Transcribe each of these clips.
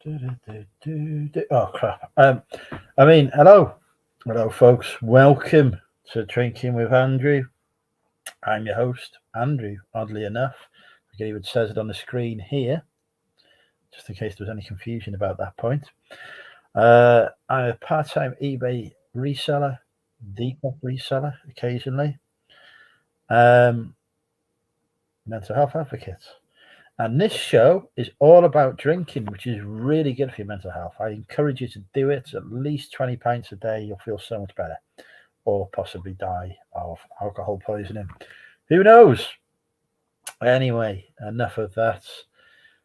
Oh crap! Hello, folks. Welcome to Drinking with Andrew. I'm your host, Andrew. Oddly enough, it even says it on the screen here, just in case there was any confusion about that point. I'm a part-time eBay reseller, Depop reseller occasionally, mental health advocate. And this show is all about drinking, which is really good for your mental health. I encourage you to do it at least 20 pints a day. You'll feel so much better, or possibly die of alcohol poisoning. Who knows? Anyway, enough of that.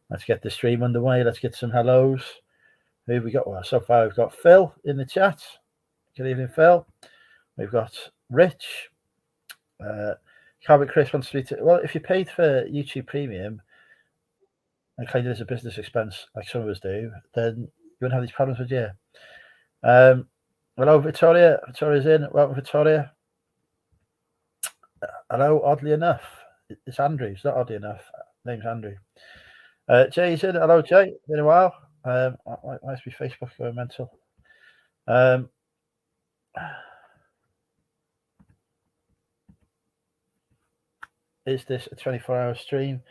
Let's get the stream underway. Let's get some hellos. Who have we got? Well, so far we've got Phil in the chat. Good evening, Phil. We've got Rich. Carpet Chris wants to be. Well, if you paid for YouTube Premium and kind of as a business expense like some of us do, then you wouldn't have these problems, would you? Hello, Victoria. Victoria's in. Welcome, Victoria. Hello, oddly enough. It's Andrew. It's not oddly enough. Name's Andrew. Jay's in. Hello, Jay. Been a while. Why is my Facebook going mental? Is this a 24-hour stream?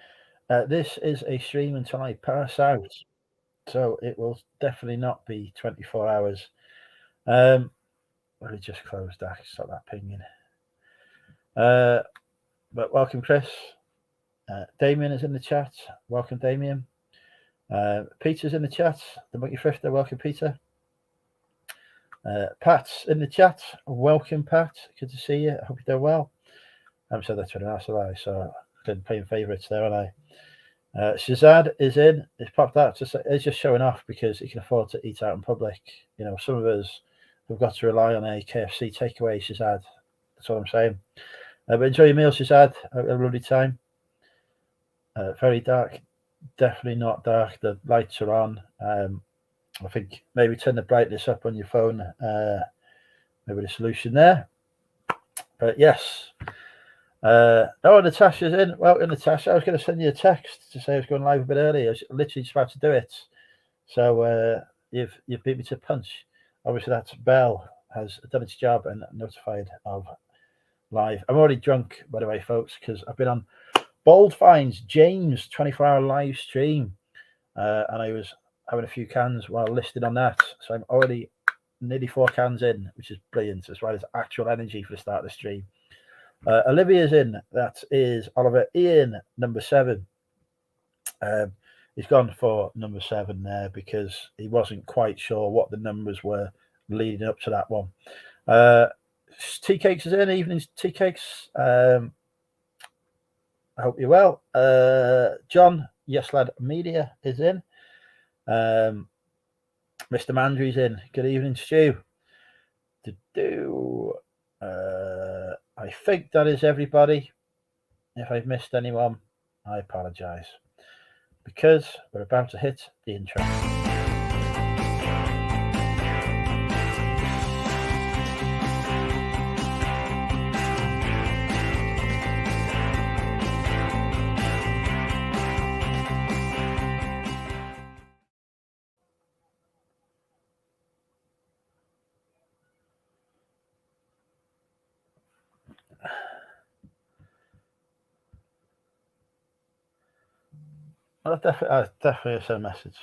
This is a stream until I pass out. So it will definitely not be 24 hours. Let me just close that. Stop that pinging. But welcome, Chris. Damien is in the chat. Welcome, Damien. Peter's in the chat. The Monkey Thrifter. Welcome, Peter. Pat's in the chat. Welcome, Pat. Good to see you. I hope you're doing well. I haven't said that to anyone else, have I? So I've been playing favourites there, haven't I? Shazad is in. It's popped out. It's just showing off because he can afford to eat out in public. You know, some of us have got to rely on a KFC takeaway, Shazad. That's what I'm saying. But enjoy your meal, Shazad. Have a lovely time. Very dark. Definitely not dark. The lights are on. I think maybe turn the brightness up on your phone. Maybe the solution there. But yes. Oh, Natasha's in. Welcome, Natasha. I was going to send you a text to say I was going live a bit early. I was literally just about to do it. So you've beat me to punch. Obviously, that's Bell has done its job and notified of live. I'm already drunk, by the way, folks, because I've been on Bold Finds James 24-hour live stream, and I was having a few cans while listed on that. So I'm already nearly 4 cans in, which is brilliant, as well as actual energy for the start of the stream. Olivia's in. That is Oliver Ian, number 7. He's gone for number 7 there because he wasn't quite sure what the numbers were leading up to that one. Tea Cakes is in. Evenings, Tea Cakes. I hope you're well. John, Yes Lad Media is in. Mr. Mandry's in. Good evening, Stu. I think that is everybody. If I've missed anyone, I apologise. Because we're about to hit the intro. Well, definitely sent a message.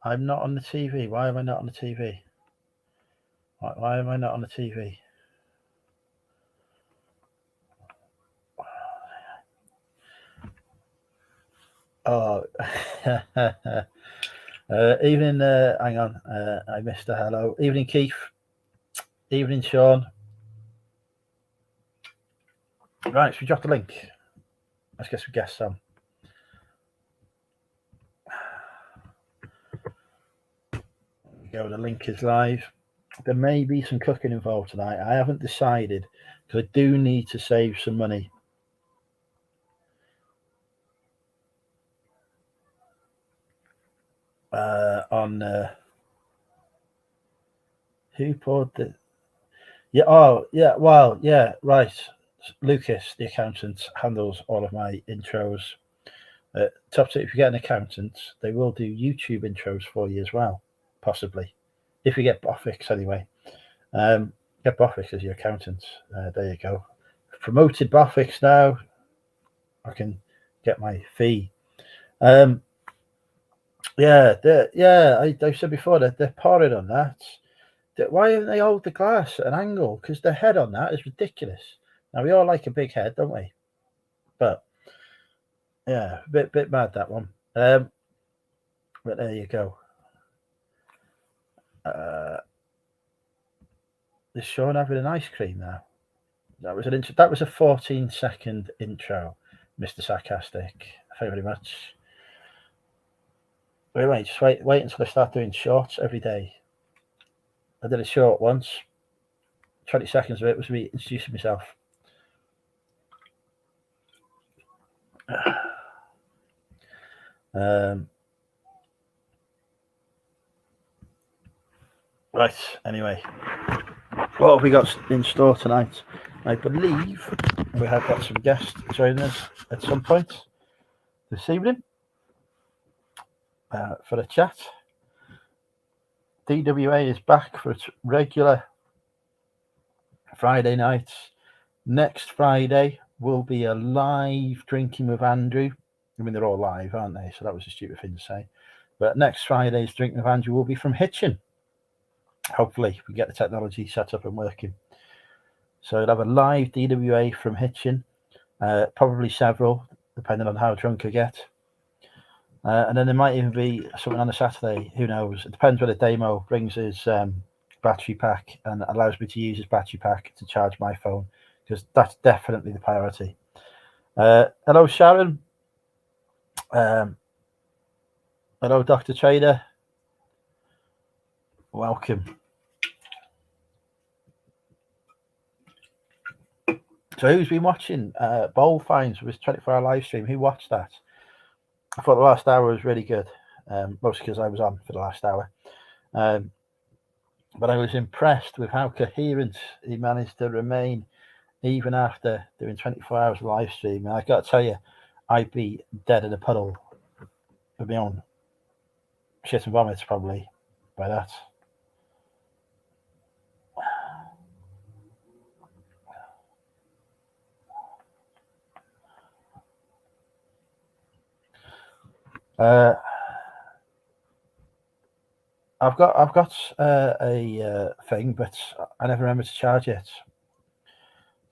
I'm not on the TV. Why am I not on the TV? Why am I not on the TV? Oh, evening. Hang on, I missed a hello. Evening, Keith. Evening, Sean. Right, so we dropped the link. Let's get some guests on. Go. The link is live. There may be some cooking involved tonight. I haven't decided because I do need to save some money. On who poured the? Yeah. Oh, yeah. Well, yeah. Right. Lucas, the accountant, handles all of my intros. Top tip: if you get an accountant, they will do YouTube intros for you as well, possibly. If you get Bofix, anyway. Get Bofix as your accountant. There you go. Promoted Bofix now. I can get my fee. I said before that they're pouring on that. Why don't they hold the glass at an angle? Because the head on that is ridiculous. Now we all like a big head, don't we? But yeah, a bit mad that one. But there you go. Is Sean having an ice cream now? That was a 14-second intro, Mr. Sarcastic. Thank you very much. Wait, just wait until I start doing shorts every day. I did a short once. 20 seconds of it was me introducing myself. Right, anyway. What have we got in store tonight? I believe we have got some guests joining us at some point this evening for a chat. DWA is back for its regular Friday nights. Next Friday will be a live Drinking with Andrew. I mean, they're all live, aren't they? So that was a stupid thing to say. But next Friday's Drinking with Andrew will be from Hitchin. Hopefully, we get the technology set up and working. So we'll have a live DWA from Hitchin, probably several, depending on how drunk I get. And then there might even be something on a Saturday. Who knows? It depends whether Damo brings his battery pack and allows me to use his battery pack to charge my phone, because that's definitely the priority. Hello, Sharon. Hello, Dr. Trader. Welcome. So who's been watching Bowl Finds with 24-hour live stream? Who watched that? I thought the last hour was really good, mostly because I was on for the last hour. But I was impressed with how coherent he managed to remain even after doing 24 hours of live stream. And I've got to tell you, I'd be dead in a puddle with my own shit and vomits probably by that. I've got a thing, but I never remember to charge it.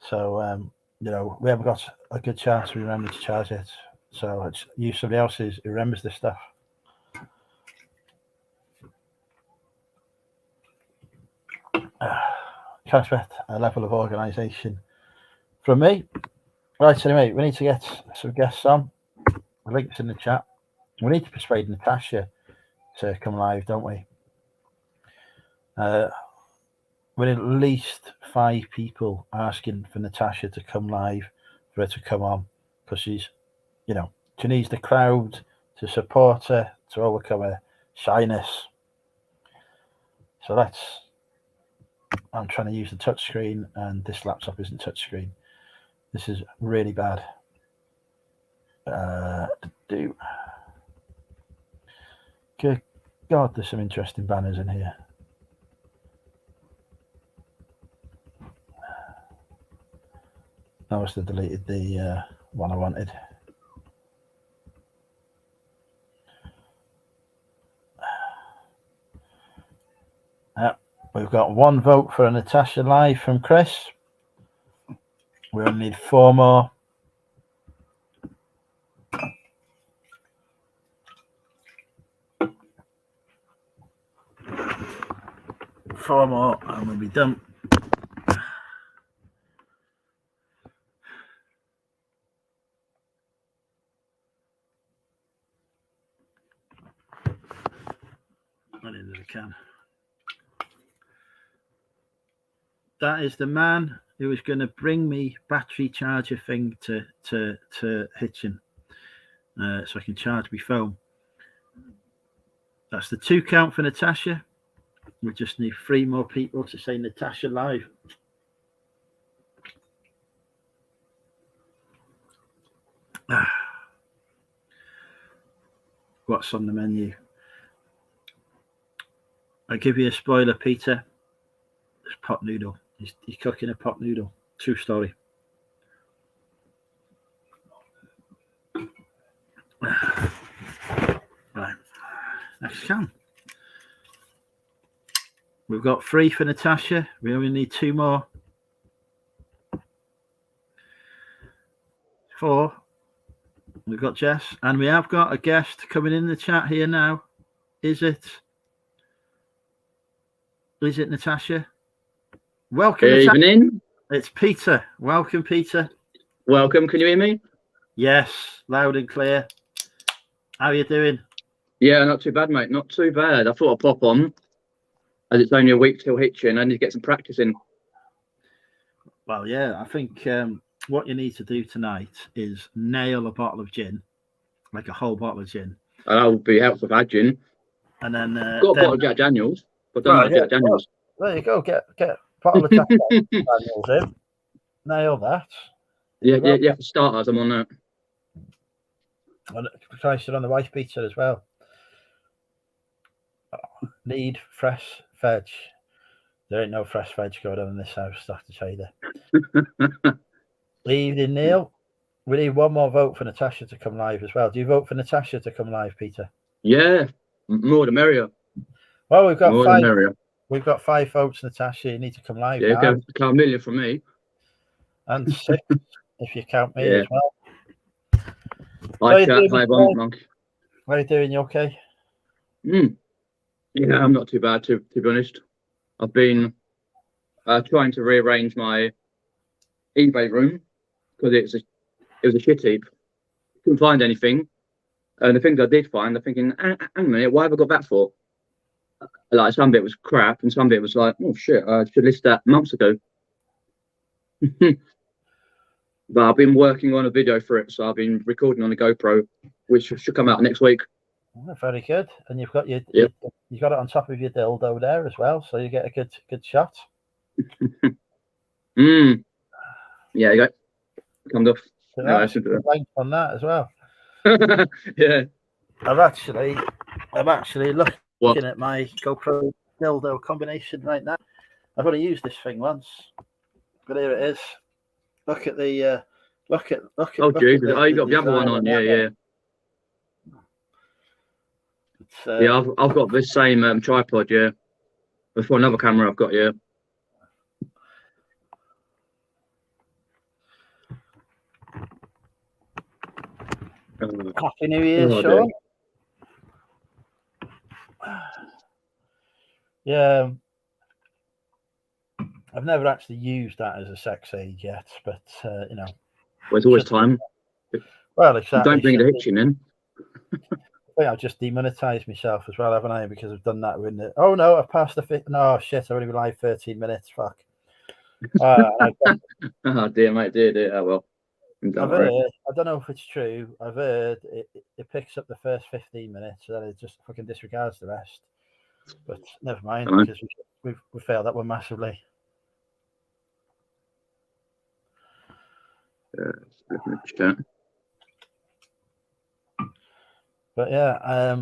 So we haven't got a good chance to remember to charge it. So it's use somebody else's who remembers this stuff. Can't expect a level of organisation from me. Right, anyway, we need to get some guests on. The link's in the chat. We need to persuade Natasha to come live, don't we? We need at least 5 people asking for Natasha to come live, for her to come on, because she's, she needs the crowd to support her, to overcome her shyness. So I'm trying to use the touchscreen, and this laptop isn't touchscreen. This is really bad. Good God, there's some interesting banners in here. I must have deleted the one I wanted. We've got 1 vote for a Natasha live from Chris. We only need 4 more. Four more and we'll be done. Not into the can. That is the man who is going to bring me battery charger thing to Hitchin, so I can charge my phone. That's the 2 count for Natasha. We just need 3 more people to say Natasha live. what's on the menu. I'll give you a spoiler, Peter. It's pot noodle. He's cooking a pot noodle. True story. Right. Next can. We've got 3 for Natasha. We only need 2 more. 4. We've got Jess. And we have got a guest coming in the chat here now. Is it Natasha? Welcome. Evening. It's Peter. Welcome, Peter. Welcome. Can you hear me? Yes, loud and clear. How are you doing? Yeah, not too bad, mate. Not too bad. I thought I'd pop on, as it's only a week till Hitchin. I need to get some practice in. Well, yeah, I think what you need to do tonight is nail a bottle of gin, like a whole bottle of gin. That would be helpful if I had gin. And then got a bottle of Jack Daniels, but don't like Jack Daniels. Well, there you go. Get a bottle of Jack Daniels in. Nail that. Yeah. For starters, I'm on that. And Christ, on the wife beater as well. Need fresh veg. There ain't no fresh veg going on in this house, I have to tell you that. Evening, Neil. We need 1 more vote for Natasha to come live as well. Do you vote for Natasha to come live, Peter? Yeah, more the merrier. Well, we've got more 5. The merrier. We've got 5 votes, Natasha. You need to come live. Yeah, count a million from me. And 6 if you count me as well. I can't play one, Monk. How are you doing? You okay? Yeah, I'm not too bad, to be honest. I've been trying to rearrange my eBay room because it was a shit heap. Couldn't find anything. And the things I did find, I'm thinking, hang on a minute, why have I got that for? Like, some bit was crap and some bit was like, oh shit, I should list that months ago. But I've been working on a video for it, so I've been recording on a GoPro, which should come out next week. Oh, very good. And you've got you got it on top of your dildo there as well, so you get a good shot. Yeah, you go. Come off. No, I should do it on that as well. Yeah. I'm actually looking at my GoPro dildo combination right now. I've only used this thing once, but here it is. Look at the look at. Oh, Jesus! Oh, you got the other one on. Yeah. Yeah, I've got this same tripod. Yeah, before another camera I've got. Yeah. Happy New Year, Sean. Yeah. I've never actually used that as a sex aid yet, but you know. Well, there's always time. Well, exactly. Don't bring the hitching in. I think I've just demonetized myself as well, haven't I? Because I've done that with it. Oh no, I've passed the fit. No shit, I've only been live 13 minutes. Fuck. Oh dear, mate, dear. Oh well. I've heard, I don't know if it's true. I've heard it picks up the first 15 minutes and then it just fucking disregards the rest. But never mind, because we failed that one massively. But yeah,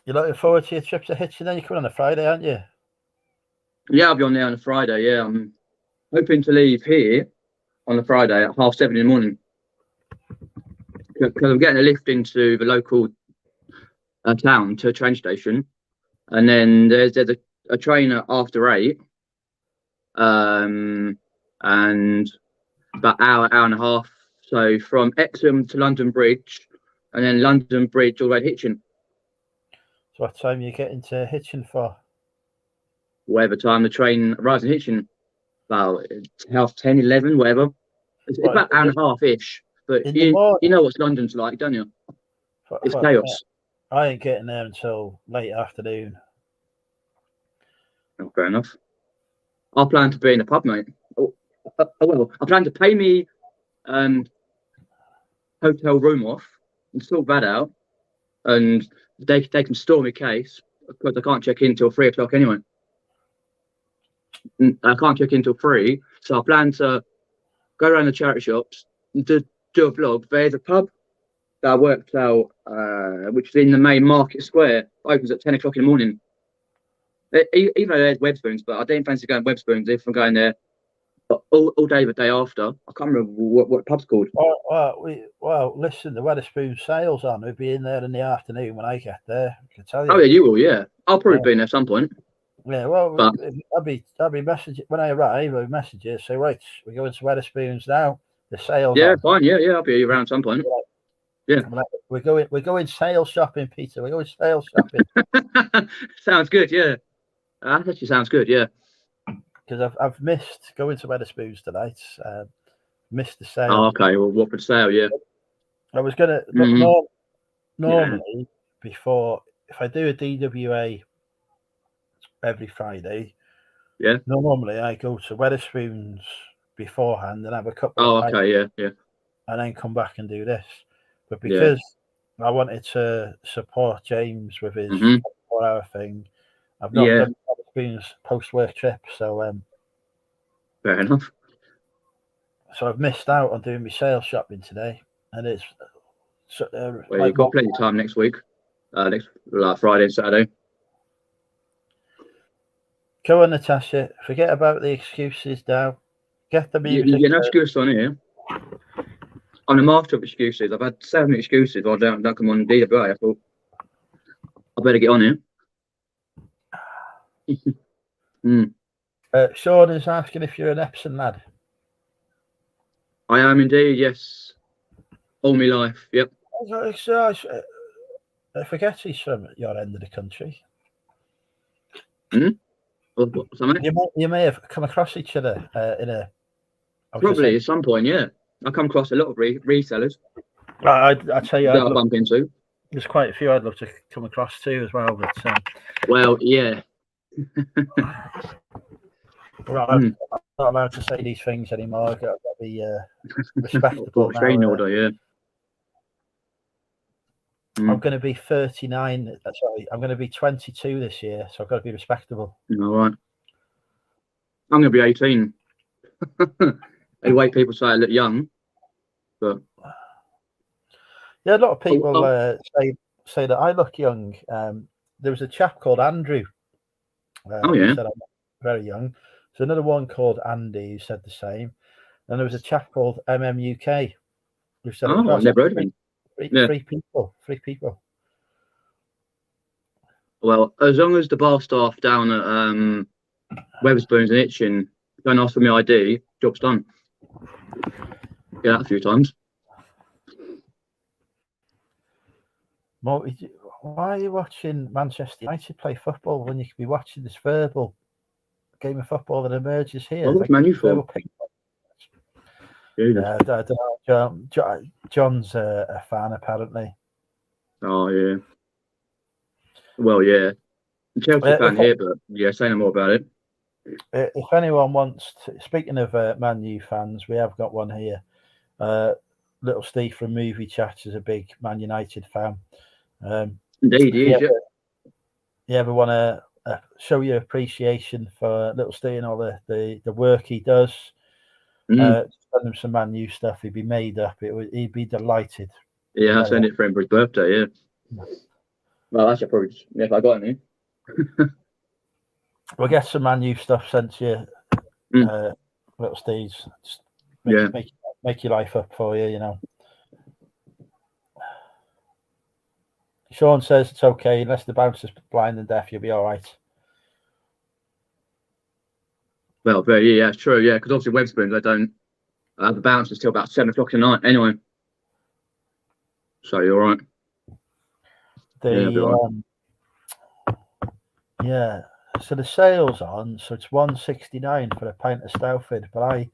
you're looking forward to your trip to Hitchin then? You're coming on a Friday, aren't you? Yeah, I'll be on there on a Friday. Yeah, I'm hoping to leave here on a Friday at 7:30 in the morning because I'm getting a lift into the local town to a train station, and then there's a train at after 8, and about hour and a half. So from Epsom to London Bridge, and then London Bridge all the way to Hitchin. So what time are you getting to Hitchin for? Whatever time the train arrives in Hitchin, about 10:30, 11, whatever. It's about an hour and a half-ish. But you know what London's like, don't you? It's chaos. I ain't getting there until late afternoon. Oh, fair enough. I plan to be in a pub, mate. Well, I plan to pay me hotel room off and sort that out, and they can store my case because I can't check in till 3 o'clock anyway. I can't check in till 3, so I plan to go around the charity shops and do a vlog. There's a pub that I worked out, which is in the main market square, opens at 10 o'clock in the morning. Even though there's Weatherspoons, but I didn't fancy going to Weatherspoons if I'm going there all day the day after. I can't remember what the pub's called. Well, listen, the Weatherspoon sales on. We'll be in there in the afternoon when I get there. I can tell you. Oh yeah, you will. Yeah, I'll probably be in there at some point. Yeah, well, But- I'll be messaging when I arrive. I'll message you. Say, right, we're going to Weatherspoons now. The sales. Yeah, on. fine. Yeah, I'll be around some point. Yeah. We're going sales shopping, Peter. We're going sales shopping. Sounds good. Yeah, that actually sounds good. Yeah. Because I've missed going to Weatherspoons tonight. Missed the sale. Oh, okay. Well, what for sale? Yeah. I was gonna Mhm. normally before, if I do a DWA every Friday. Yeah. Normally I go to Weatherspoons beforehand and have a couple. Oh, of pints, okay. Yeah. and then come back and do this. But because I wanted to support James with his Mhm. 4-hour thing, I've not done Weatherspoons post-work trip. So Fair enough. so I've missed out on doing my sales shopping today, and it's Well, like you've got plenty of time next week. Next Friday and Saturday. Go on, Natasha. Forget about the excuses now. Get the music. You get no excuse on here. I'm a master of excuses. I've had 7 excuses. I don't come on DWA. I thought I better get on here. Sean is asking if you're an Epsom lad. I am indeed. Yes. All my life. Yep. I forget he's from your end of the country. What's that, mate? You may have come across each other in a. Probably at some point. Yeah. I come across a lot of resellers I tell you, that I bump into. there's quite a few I'd love to come across too as well. But Well, yeah. I'm not allowed to say these things anymore. I've got to be respectable. Restraining order. Yeah. I'm going to be 39. Sorry, I'm going to be 22 this year, so I've got to be respectable. All right. I'm going to be 18. Anyway, people say I look young, but yeah, a lot of people say that I look young. There was a chap called Andrew. Who said I'm very young. There's another one called Andy who said the same, and there was a chap called MMUK who said, I've never heard of him. Three people. Well, as long as the bar staff down at Weatherspoons and Itchin don't ask for my ID, job's done. Yeah, a few times. Why are you watching Manchester United play football when you could be watching this verbal game of football that emerges here? What's Man U for? John's a fan, apparently. Oh, yeah. Well, yeah. I'm Chelsea fan here, but yeah, say no more about it. If anyone wants to, speaking of Man U fans, we have got one here. Little Steve from Movie Chat is a big Man United fan. Indeed, he is. You ever want to show your appreciation for Little Steve and all the work he does? Send him some Man U stuff. He'd be made up. He'd be delighted. Yeah, I'll send it for him for his birthday. Yeah. Well, actually, probably just, if I got any. We'll get some Man U stuff sent to you, Little Steve's. Just make your life up for you, you know. Sean says it's okay unless the bouncer's blind and deaf, you'll be all right. Well, yeah, it's true. Yeah, because obviously Weatherspoons, they don't have the bouncers till about 7 o'clock at night anyway. So you're all right. So the sale's on, so it's $1.69 for a pint of Stouford, but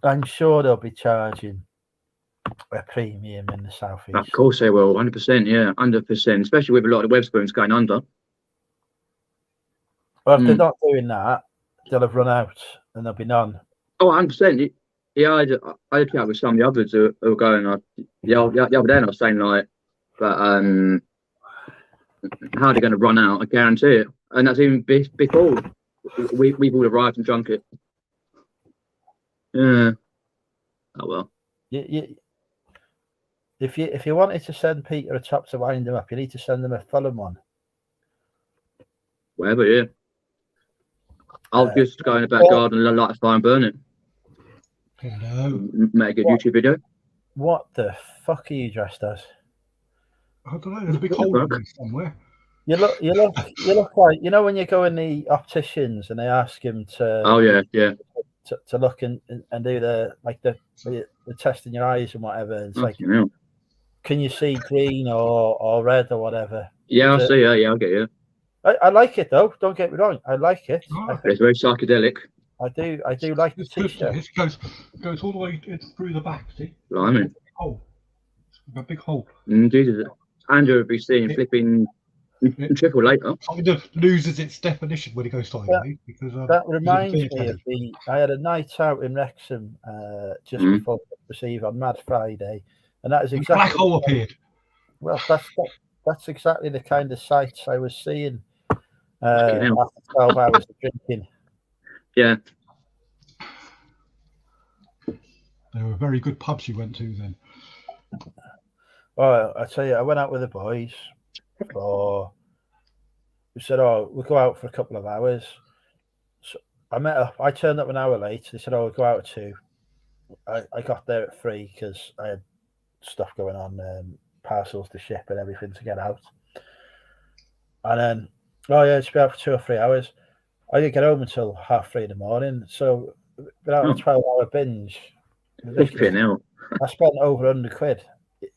I'm sure they'll be charging a premium in the southeast. Of course they will, 100%. Yeah, 100%. Especially with a lot of the Weatherspoons going under. Well, if they're not doing that, they'll have run out and there'll be none. Oh, 100%. Yeah, I had a chat with some of the others who were going. The other day, I was saying like, but how they're going to run out? I guarantee it. And that's even before we've all arrived and drunk it. Yeah. Oh well. You if you wanted to send Peter a top to wind him up, you need to send him a Fulham one. Whatever, yeah. I'll just go in the back garden and light a fire and burn it. Hello. Make a good YouTube video. What the fuck are you dressed as? I don't know. There's a big hole in me somewhere. You look like, you know, when you go in the opticians and they ask him to. Oh yeah, yeah. To look and do the test in your eyes and whatever. It's like, Yeah. Can you see green or red or whatever? Yeah, I see. Yeah, I'll get you. I like it though. Don't get me wrong. I like it. Oh, It's very psychedelic. I do like the It's good. t-shirt. It goes all the way through the back. See? Blimey. Hole. A big hole. Jesus. Andrew will be seeing flipping triple later. Kind of loses its definition when it goes sideways because That reminds me of I had a night out in Wrexham just before Christmas Eve on Mad Friday, and that is exactly black hole appeared. Well, that's exactly the kind of sights I was seeing after 12 hours of drinking. Yeah. There were very good pubs you went to then. Well, I tell you, I went out with the boys. We said, "Oh, we'll go out for a couple of hours." So I turned up an hour late. They said, "Oh, we'll go out at 2." I got there at 3 because I had stuff going on, parcels to ship and everything to get out. And then, it's been out for 2 or 3 hours. I didn't get home until 3:30 in the morning. So, without a 12-hour binge, I spent over £100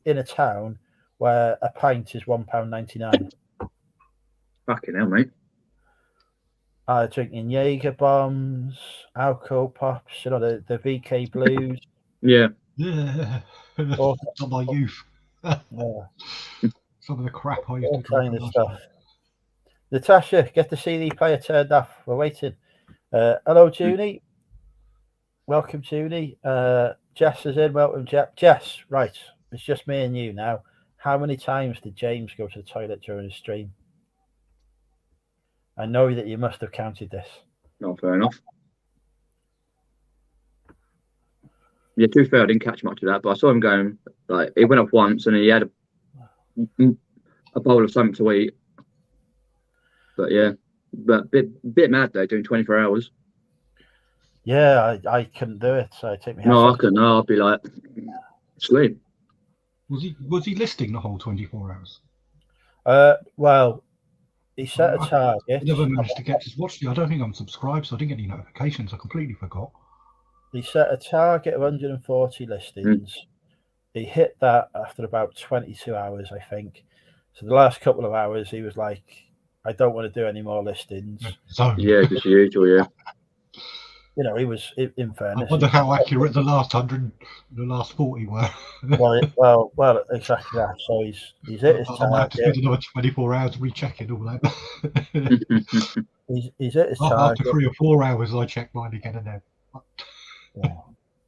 in a town where a pint is £1.99. Fucking hell, mate. Drinking Jaeger bombs, alcohol pops, you know, the VK Blues. Yeah. Yeah. Not my youth. Some of the crap I used to drink. Kind of stuff. Natasha, get the CD player turned off. We're waiting. Hello, Junie. Welcome, Junie. Jess is in. Welcome, Jess. Right. It's just me and you now. How many times did James go to the toilet during the stream? I know that you must have counted this. Not fair enough. Yeah, to be fair, I didn't catch much of that, but I saw him going, like, he went off once and he had a bowl of something to eat. But yeah, but bit mad though, doing 24 hours. Yeah, I couldn't do it, so I take me. No, I couldn't. No, I'd be like, sleep. Was he listing the whole 24 hours? Well, he set a target. I never managed to get his watch. I don't think I'm subscribed, so I didn't get any notifications. I completely forgot. He set a target of 140 listings. He hit that after about 22 hours, I think. So the last couple of hours, he was like, I don't want to do any more listings. Yeah, just usual, yeah. You know, he was, in fairness. I wonder how accurate the last 100, the last 40 were. well, exactly that. So he's hit his target. I might have to spend another 24 hours rechecking all that. he's hit his target. After 3 or 4 hours, I check mine again and then. Yeah.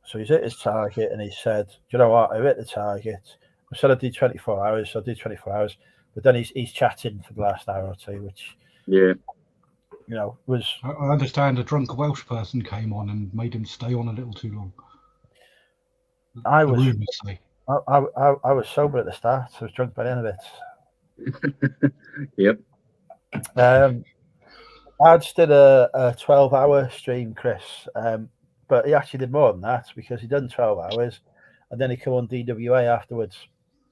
So he's hit his target and he said, "Do you know what? I hit the target. I said I'd do 24 hours, so I'll do 24 hours." But then he's chatting for the last hour or two, which, yeah, you know, was. I understand a drunk Welsh person came on and made him stay on a little too long. I was sober at the start. I was drunk by the end of it. Yep. Ads did a 12-hour stream, Chris, but he actually did more than that because he done 12 hours, and then he come on DWA afterwards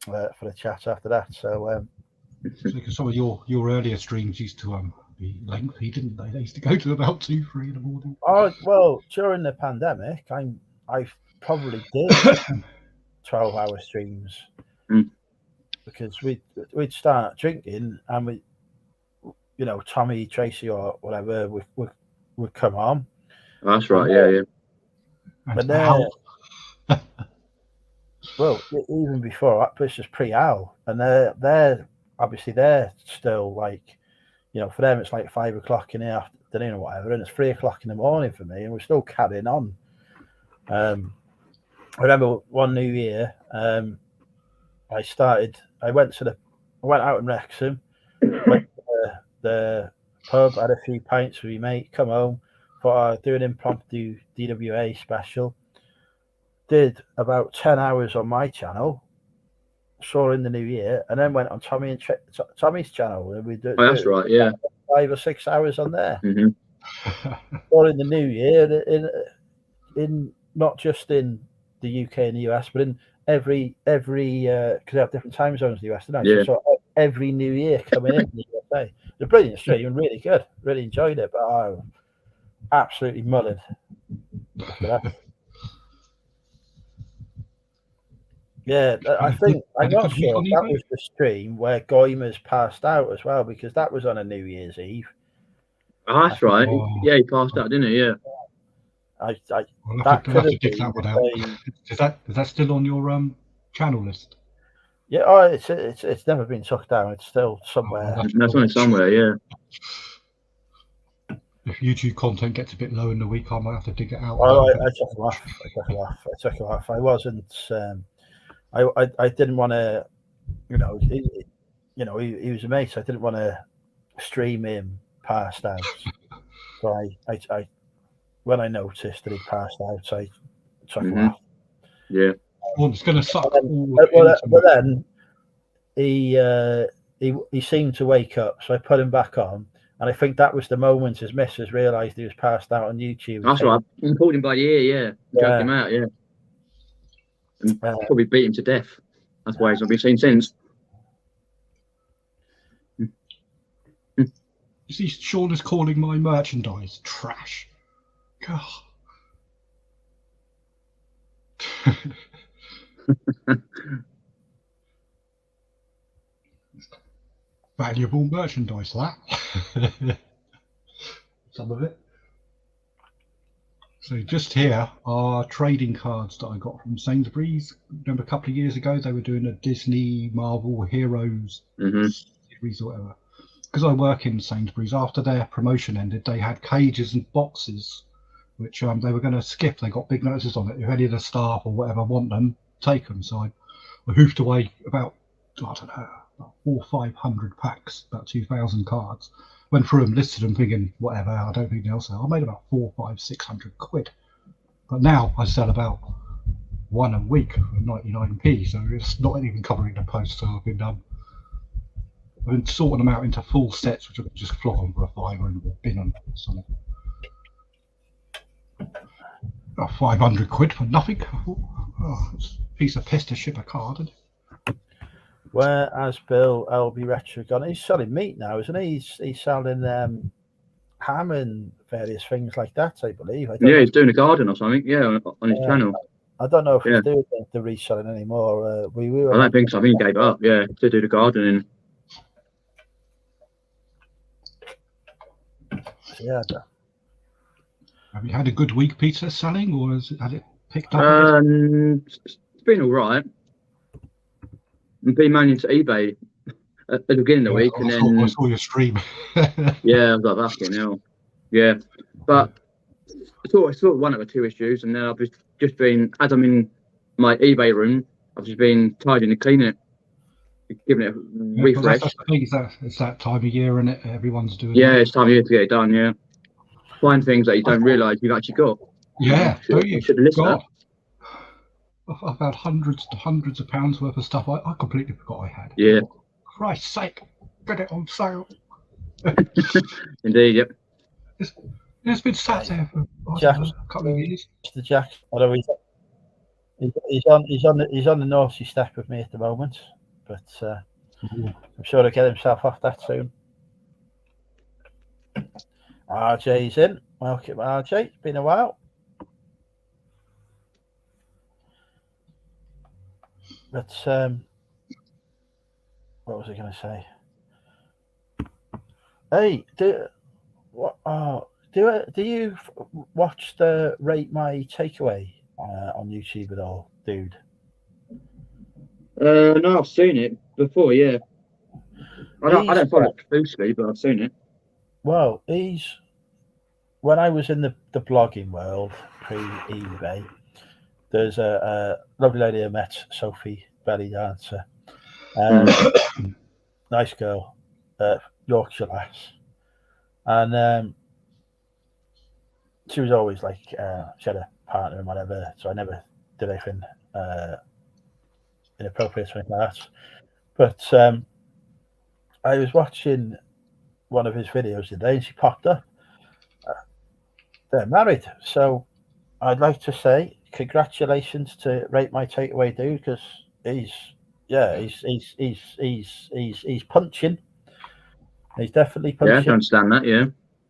for the chat after that. So some of your earlier streams used to be lengthy, didn't they? They used to go to about 2-3 in the morning. Oh well, during the pandemic, I probably did 12-hour streams because we'd start drinking and we, you know, Tommy, Tracy, or whatever would come on. That's right. Yeah. But now, well, even before that, this was pre-Al, and they're obviously they're still like, you know, for them it's like 5 o'clock in the afternoon or whatever, and it's 3 o'clock in the morning for me, and we're still carrying on. I remember one New Year, I went out in Wrexham, went to the pub, had a few pints with my mate, come home, thought I'd do an impromptu DWA special. Did about 10 hours on my channel, saw her in the new year, and then went on Tommy's channel, and we do Oh, that's right. Yeah. 5 or 6 hours on there. Hmm. Or in the new year, in not just in the UK and the US, but in every because they have different time zones in the US, don't they? Yeah. So every new year coming in the USA. The brilliant stream, really good. Really enjoyed it, but I absolutely mullered after that. Yeah, I think I'm not sure if that was the stream where Goimers passed out as well, because that was on a New Year's Eve. Oh, that's right. Yeah, he passed out, didn't he? Yeah. That could have dig that one out. Is that still on your channel list? Yeah, oh, it's never been took down. It's still somewhere. That's only somewhere, yeah. If YouTube content gets a bit low in the week, I might have to dig it out. Oh, I took him off. I took him off. I wasn't. I didn't want to. He was a mate. So I didn't want to stream him passed out. So I when I noticed that he passed out, I took him off. Yeah. Well, it's going to suck. But then he seemed to wake up, so I put him back on, and I think that was the moment his missus realised he was passed out on YouTube. That's right. I pulled him by the ear, yeah. Dragged him out, yeah. And probably beat him to death. That's why he's not been seen since. You see, Sean is calling my merchandise trash. God. Valuable merchandise, that. Some of it. So just here are trading cards that I got from Sainsbury's. Remember a couple of years ago they were doing a Disney Marvel Heroes series or whatever. Because I work in Sainsbury's, after their promotion ended, they had cages and boxes which they were going to skip. They got big notices on it. If any of the staff or whatever want them, take them. So I hoofed away about, I don't know, about 400 or 500 packs, about 2,000 cards. Went through them, listed them, thinking, whatever, I don't think they'll sell. I made about 400, 500, 600 quid. But now I sell about one a week for 99p, so it's not even covering the post. So I've been sorting them out into full sets, which I could just flog them for a fiver and bin them or something. 500 quid for nothing. Oh, it's a piece of piss to ship a card. Isn't it? Where has Bill LB Retro gone? He's selling meat now, isn't he? He's selling ham and various things like that, I believe. He's doing a garden or something. Yeah, on his channel. I don't know if he's doing the reselling anymore. I don't think so. I think he gave up. Yeah, to do the gardening. Yeah. Have you had a good week, Peter, selling, or had it picked up? It's been all right. I've been managing to eBay at the beginning of the week, and then I saw your stream. Yeah, I was like, fucking hell. Yeah, but I sort of one of the two issues, and then I've just been, as I'm in my eBay room, I've just been tidying and cleaning it, giving it a refresh. That's the thing, it's that time of year, and everyone's doing. Yeah, it's time of year to get it done. Yeah, find things that you don't realise you've actually got. Yeah, you should list that. I've had hundreds of pounds worth of stuff I completely forgot I had. Yeah. Christ's sake, get it on sale. Indeed, yep. It's been sat there for a couple of years. Mr. Jack, although he's on the naughty step with me at the moment, but I'm sure he'll get himself off that soon. RJ's in. Welcome, RJ. It's been a while. But what was I going to say? Hey, do you watch the Rate My Takeaway on YouTube at all, dude? No, I've seen it before. Yeah, I don't follow it closely, but I've seen it. Well, when I was in the blogging world pre-eBay, there's a lovely lady I met, Sophie Belly Dancer. Nice girl, Yorkshire lass. And she was always like, she had a partner and whatever, so I never did anything inappropriate or anything like that. But I was watching one of his videos today, and she popped up. They're married, so I'd like to say congratulations to Rate My Takeaway dude, because he's punching. He's definitely punching. Yeah, I can understand that. Yeah,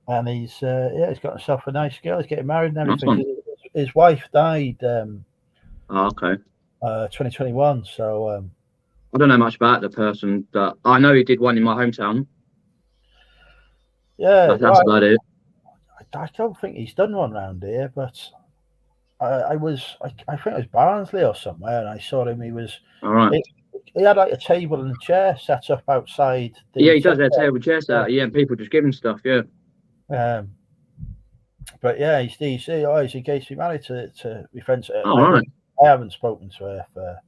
and he's got himself a nice girl. He's getting married and Nice everything. one. His wife died okay. 2021. So I don't know much about the person, but I know he did one in my hometown. yeah, That's about it. I don't think he's done one round here, but I think it was Barnsley or somewhere, and I saw him. He was All right. He had like a table and a chair set up outside. Yeah, he does have table chairs out. Yeah, and people just give him stuff. Yeah. But yeah, he's engaged to be married to my friends. Right. I haven't spoken to her for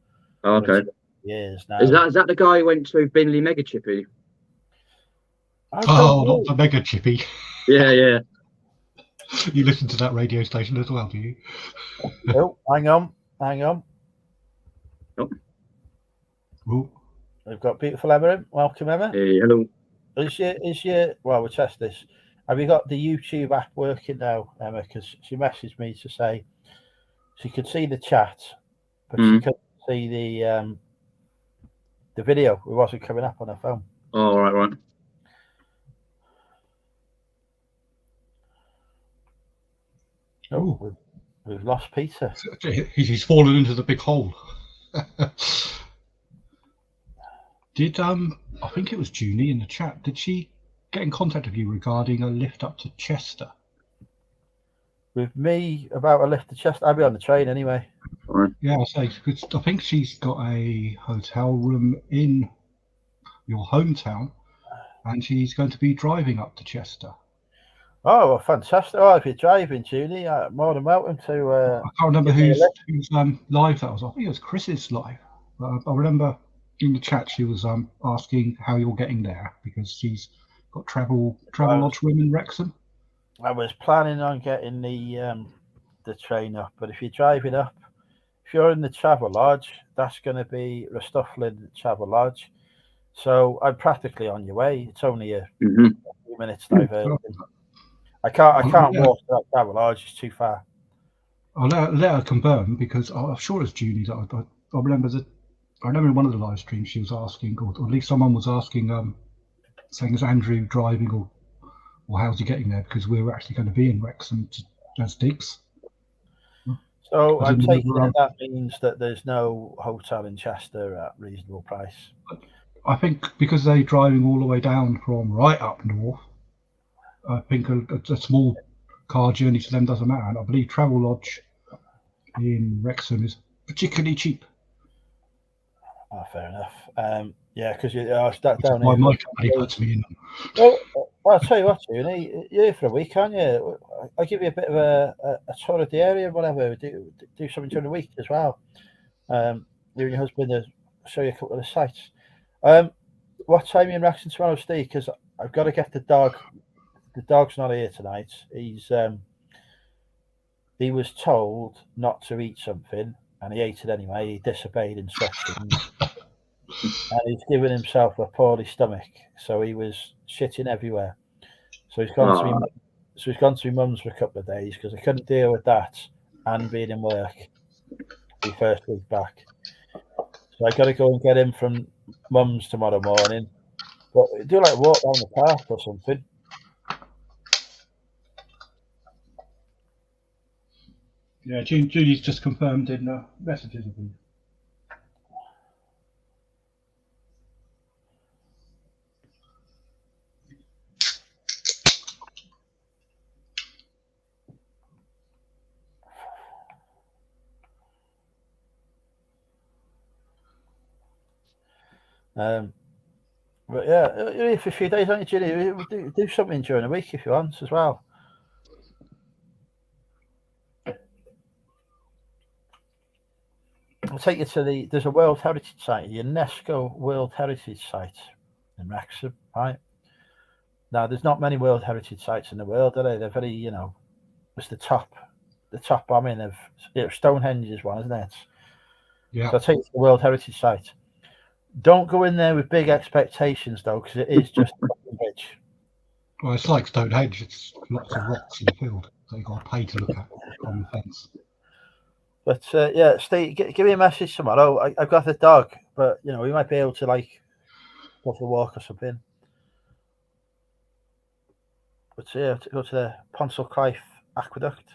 okay. years now. Is that the guy who went to Binley Mega Chippy? Not the Mega Chippy. Yeah. You listen to that radio station as well, do you? Oh, hang on. Oh. Ooh. We've got beautiful Emma in. Welcome, Emma. Hey, hello. Is your well, we'll test this. Have you got the YouTube app working now, Emma? Because she messaged me to say she could see the chat, but she couldn't see the video. It wasn't coming up on her phone. Oh, right. Oh, we've lost Peter. He's fallen into the big hole. Did I think it was Junie in the chat. Did she get in contact with you regarding a lift up to Chester? With me about a lift to Chester? I'll be on the train anyway. Right. Yeah, I say because I think she's got a hotel room in your hometown, and she's going to be driving up to Chester. Oh, well, fantastic! Oh, if you're driving, Julie, more than welcome to. I can't remember whose live that was. I think it was Chris's live. I remember in the chat she was asking how you're getting there because she's got travel lodge room in Wrexham. I was planning on getting the train up, but if you're driving up, if you're in the travel lodge, that's going to be Restuflin Travel Lodge. So I'm practically on your way. It's only a few minutes diversion. I can't walk to that travel lodge. It's too far. I'll let her confirm because I'm sure it's Julie that I remember that. I remember in one of the live streams she was asking, or at least someone was asking, saying is Andrew driving or how's he getting there? Because we were actually going to be in Wrexham as digs. So I'm taking that means that there's no hotel in Chester at reasonable price. I think because they're driving all the way down from right up north, I think a small car journey to them doesn't matter. And I believe Travel Lodge in Wrexham is particularly cheap. Oh, fair enough. Yeah, because I stuck down here. My company puts me in. Well, I'll tell you what, you're here for a week, aren't you? I'll give you a bit of a tour of the area, whatever. Do something during the week as well. You and your husband will show you a couple of the sites. What time are you in Wrexham tomorrow, Steve? Because I've got to get the dog. The dog's not here tonight. He was told not to eat something, and he ate it anyway. He disobeyed instructions, and he's given himself a poorly stomach. So he was shitting everywhere. So he's gone to my mum's for a couple of days because I couldn't deal with that and being in work the first week back. So I got to go and get him from mum's tomorrow morning. But do like walk down the park or something. Yeah, Julie's just confirmed in messages of you. But yeah, you're here for a few days, aren't you, Julie? Do something during the week if you want as well. I'll take you to there's a World Heritage Site, the UNESCO World Heritage Site in Wrexham, right? Now, there's not many World Heritage Sites in the world, are they? They're very, it's the top bombing of Stonehenge is one, isn't it? Yeah. So I take you to the World Heritage Site. Don't go in there with big expectations, though, because it is just a fucking bridge. Well, it's like Stonehenge. It's lots of rocks in the field, so you've got to pay to look at from the fence. But yeah, Steve, give me a message tomorrow. I've got a dog, but you know we might be able to like go for a walk or something. But yeah, to go to the Ponsell Aqueduct.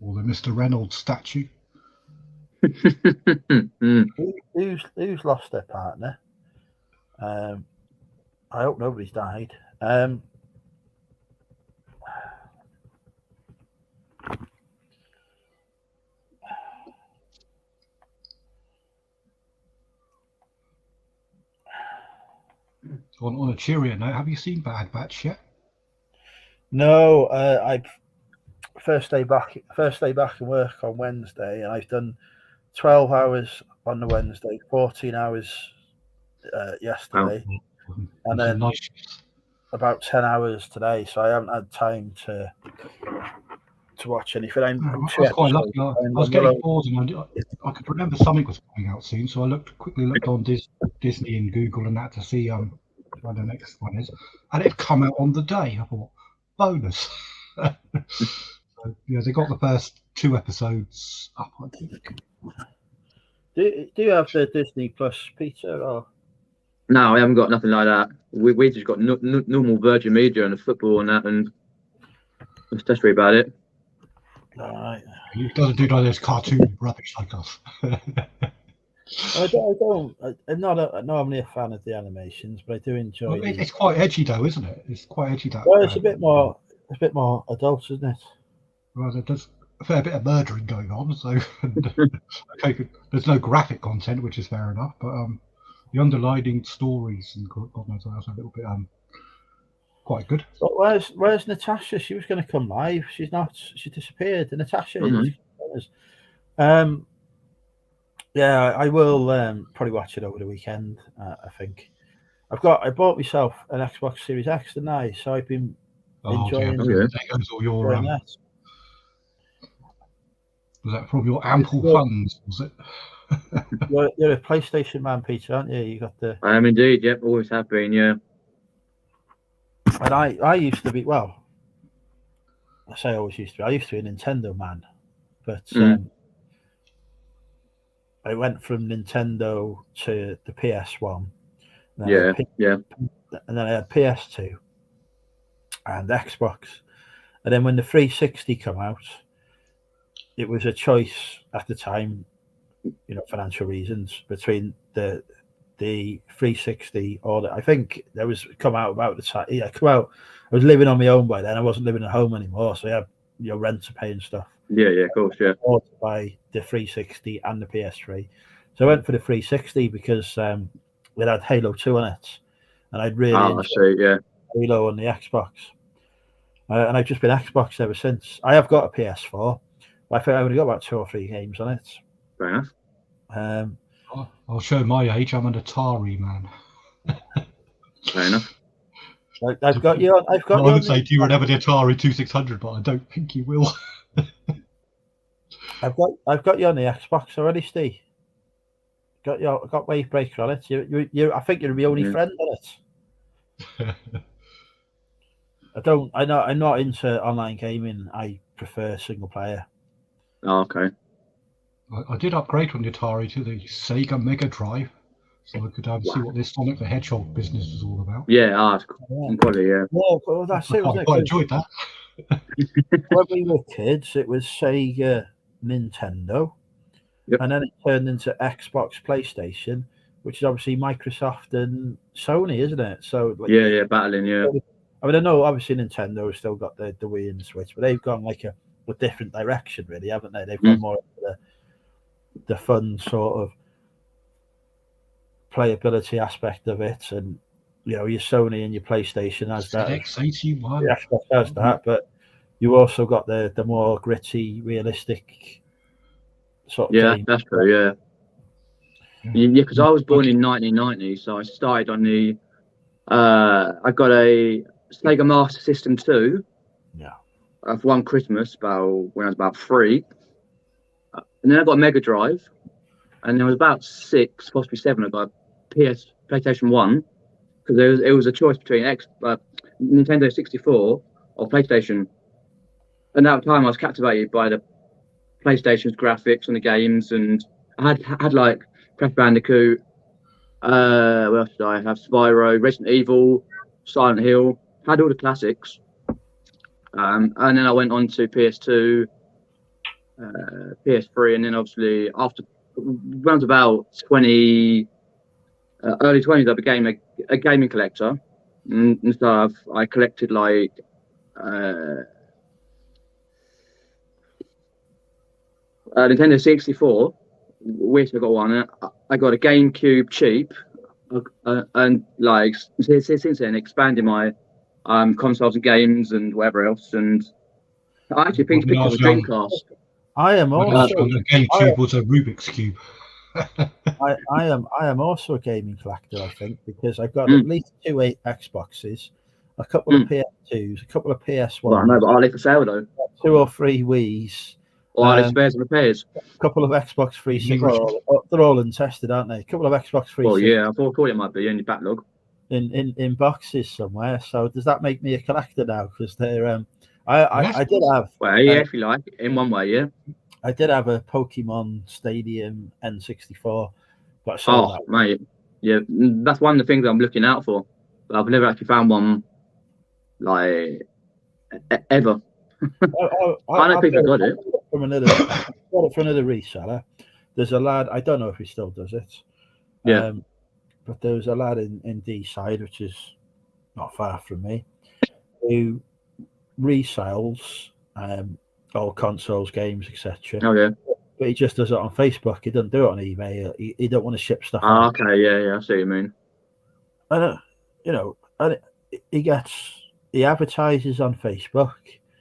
Or the Mr. Reynolds statue. Who's lost their partner? I hope nobody's died. On a cheerier note, have you seen Bad Batch yet? No, I first day back in work on Wednesday, and I've done 12 hours on the Wednesday, 14 hours yesterday, and then nice. about 10 hours today. So I haven't had time to watch anything. I was quite lucky. I was getting bored, and I could remember something was coming out soon, so I quickly looked on Disney and Google and that to see when the next one is, and it come out on the day. I thought, bonus. So, yeah, they got the first 2 episodes up, I think. Do you have the Disney Plus, Peter? Or no, I haven't got nothing like that. We just got normal Virgin Media and the football and that, and that's really about it. All right. He doesn't do like those cartoon rubbish like us. I'm not normally a fan of the animations, but I do enjoy. Well, it's quite edgy, though, isn't it? It's quite edgy. Well, it's a bit more adult, isn't it? Well, there's a fair bit of murdering going on, so okay, there's no graphic content, which is fair enough, but the underlying stories and God knows what else are a little bit quite good. But where's Natasha? She was going to come live. She's not. She disappeared. And Natasha is. Yeah, I will probably watch it over the weekend. I think I bought myself an Xbox Series X tonight, so I've been enjoying. There goes all your that. Was that from your ample funds? Was it? You're a PlayStation man, Peter, aren't you? You got the. I am indeed. Yep, always have been. Yeah. And I used to be, well, I say I always used to be. I used to be a Nintendo man, but I went from Nintendo to the PS1. Yeah. And then I had PS2 and Xbox. And then when the 360 came out, it was a choice at the time, you know, financial reasons, between the 360 or I think there was come out about the time. Yeah, come out. I was living on my own by then. I wasn't living at home anymore, so I had rent to pay and stuff. Yeah, of course, yeah. Or to buy the 360 and the PS3, so I went for the 360 because it had Halo 2 on it, and I'd really enjoyed Halo on the Xbox, and I've just been Xbox ever since. I have got a PS4. I think I've only got about 2 or 3 games on it. Fair enough. I'll show my age. I'm an Atari man. Fair enough. I've got you. I would say do you remember the Atari 2600, but I don't think you will. I've got you on the Xbox already, Steve. Got Wavebreaker on it. I think you're the only friend on it. I'm not into online gaming. I prefer single player. Oh, okay. I did upgrade from the Atari to the Sega Mega Drive, so I could see what this Sonic the Hedgehog business was all about. Yeah, quality, yeah. Well, that's it. I quite enjoyed that. When we were kids, it was Sega, Nintendo, and then it turned into Xbox, PlayStation, which is obviously Microsoft and Sony, isn't it? So battling, yeah. I mean, I know obviously Nintendo has still got the Wii and the Switch, but they've gone like a different direction, really, haven't they? They've gone more into the fun sort of playability aspect of it, and your Sony and your PlayStation has that. X81. The Xbox has that, but you also got the more gritty, realistic sort of game. That's true. Yeah, because I was born in 1990, so I started on the. I got a Sega Master System 2. Yeah. for one Christmas about when I was about 3, and then I got a Mega Drive, and then I was about 6, possibly 7. I got a PlayStation 1 because it was a choice between Nintendo 64 or PlayStation. And at the time, I was captivated by the PlayStation's graphics and the games, and I had like Crash Bandicoot. What else did I have? Spyro, Resident Evil, Silent Hill. Had all the classics. And then I went on to PS2, PS3, and then obviously after around about early 20s, I became a gaming collector, and so I collected like Nintendo 64, which I got one. I got a GameCube cheap, and like since then expanding my consoles and games and whatever else. And I actually picked up a Dreamcast. I am also the GameCube was a Rubik's Cube. I am also a gaming collector, I think, because I've got at least 2 Xboxes, a couple of PS2s, a couple of PS1s. Well, I know, but are they for sale though? 2 or 3 Wiis. Or are they spares and repairs? A couple of Xbox 360. They're all untested, aren't they? A couple of Xbox 360. Well, yeah, I thought it might be in your backlog. In boxes somewhere. So does that make me a collector now? Because they're I did have. Well, yeah, if you like, in one way, yeah. I did have a Pokemon Stadium N64, but I sold that. Mate, yeah, that's one of the things I'm looking out for. But I've never actually found one like ever. I don't think I got it from another. I got it from another reseller. There's a lad. I don't know if he still does it. Yeah. But there was a lad in D-side, which is not far from me, who resells all consoles, games, etc. Oh yeah. But he just does it on Facebook. He doesn't do it on eBay. He don't want to ship stuff. Okay, yeah, I see what you mean. And and he advertises on Facebook.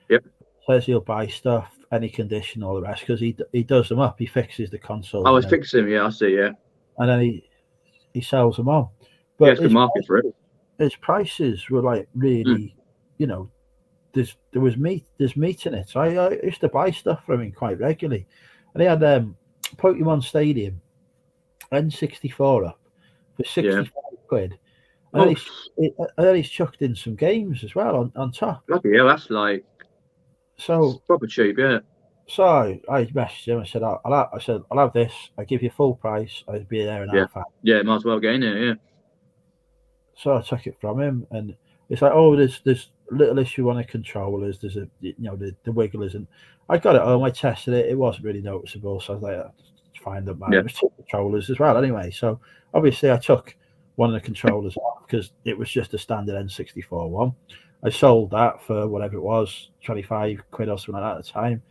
Yep. Says he'll buy stuff, any condition, all the rest, because he does them up. He fixes the console. Oh, I fix them. Yeah, I see. Yeah. And then he sells them on. But yeah, it's good market for it. His prices were like really, there's meat in it. So I used to buy stuff from him quite regularly, and he had Pokemon Stadium N64 up for 65 quid, and then he's chucked in some games as well on top. Bloody hell, that's like proper cheap, yeah. So I messaged him. I said, I'll have this. I give you full price. I'll be there in half hour. Yeah, might as well get in there, yeah. So I took it from him, and it's like, oh, there's a little issue on the controllers. There's the wiggle isn't. I got it home. I tested it. It wasn't really noticeable. So I was like, it's fine, don't matter. There's 2 controllers as well, anyway. So obviously, I took one of the controllers off because it was just a standard N64 one. I sold that for whatever it was, 25 quid or something like that at the time.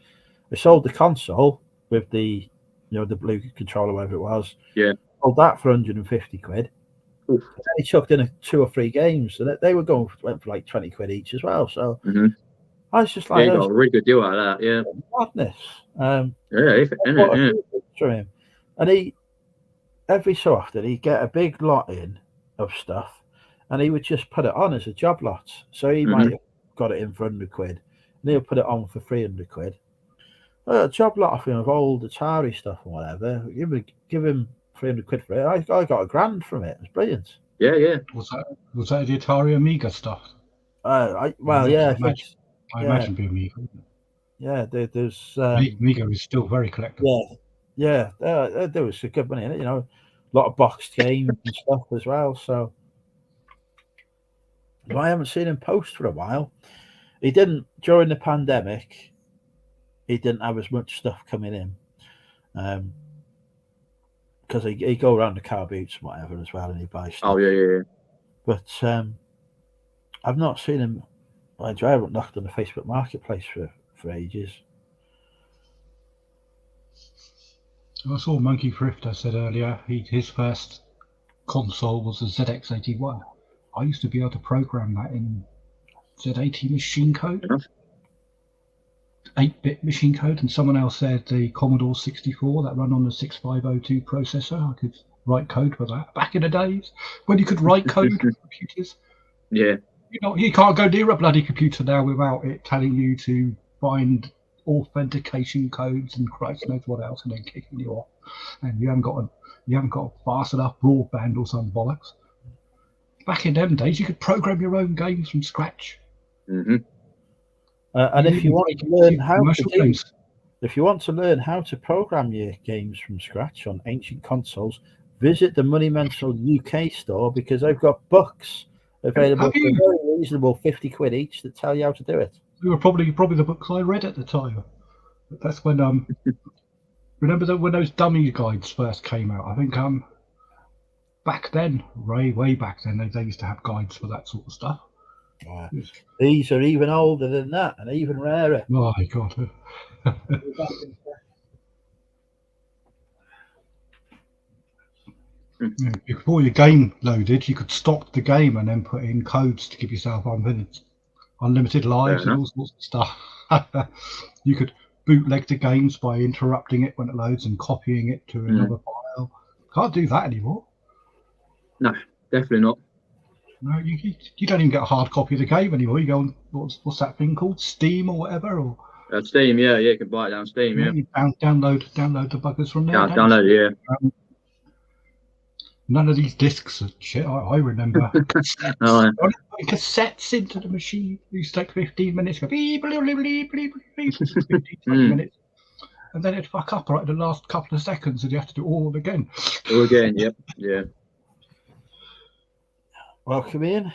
I sold the console with the blue controller, whatever it was. Yeah. Sold that for 150 quid. Oof. And then he chucked in 2 or 3 games, and they went for like 20 quid each as well. So I was just like, you got a really good deal out of that, yeah. Madness. Yeah. Him. And he, every so often, he'd get a big lot in of stuff, and he would just put it on as a job lot. So he might have got it in for 100 quid, and he'll put it on for 300 quid. A job lot of him of old Atari stuff and whatever. Give him 300 quid for it. I got £1,000 from it. It was brilliant. Yeah, yeah. Was that the Atari Amiga stuff? I imagine the Amiga. Yeah, there's Amiga is still very collectible. Yeah. There was some good money in it. A lot of boxed games and stuff as well. So I haven't seen him post for a while. He didn't during the pandemic. He didn't have as much stuff coming in, because he go around the car boots and whatever as well, and he buys stuff. Oh yeah. But I've not seen him. I haven't knocked on the Facebook Marketplace for ages. I saw Monkey Thrifter said earlier his first console was a ZX81. I used to be able to program that in Z80 machine code. 8-bit machine code, and someone else said the Commodore 64 that run on the 6502 processor. I could write code for that back in the days when you could write code on computers. Yeah. You can't go near a bloody computer now without it telling you to find authentication codes and Christ knows what else, and then kicking you off, and you haven't got fast enough broadband or some bollocks. Back in them days, you could program your own games from scratch. Mhm. And if you want to learn how commercial to do, games. if you want to learn how to program your games from scratch on ancient consoles, visit the Money Mental UK store because they've got books available Have for you? very reasonable £50 each that tell you how to do it. They were probably the books I read at the time. That's when remember when those dummy guides first came out? I think back then, way back then, they used to have guides for that sort of stuff. Yes. These are even older than that and even rarer. Oh my god. Before your game loaded, you could stop the game and then put in codes to give yourself unlimited lives and all sorts of stuff. You could bootleg the games by interrupting it when it loads and copying it to another file. Can't do that anymore. No, definitely not. No, you don't even get a hard copy of the game anymore. You go on what's that thing called, Steam or whatever, or Steam, yeah, you can buy it down Steam, yeah. You download the buggers from there. Yeah, download it, yeah. None of these discs and shit. I remember cassettes. Putting cassettes into the machine. It used to take 15 minutes. Go beep, bleep, bleep, bleep, bleep, 15, 20 minutes. And then it'd fuck up right at the last couple of seconds and you have to do it all again. All again, yep, yeah. Welcome in.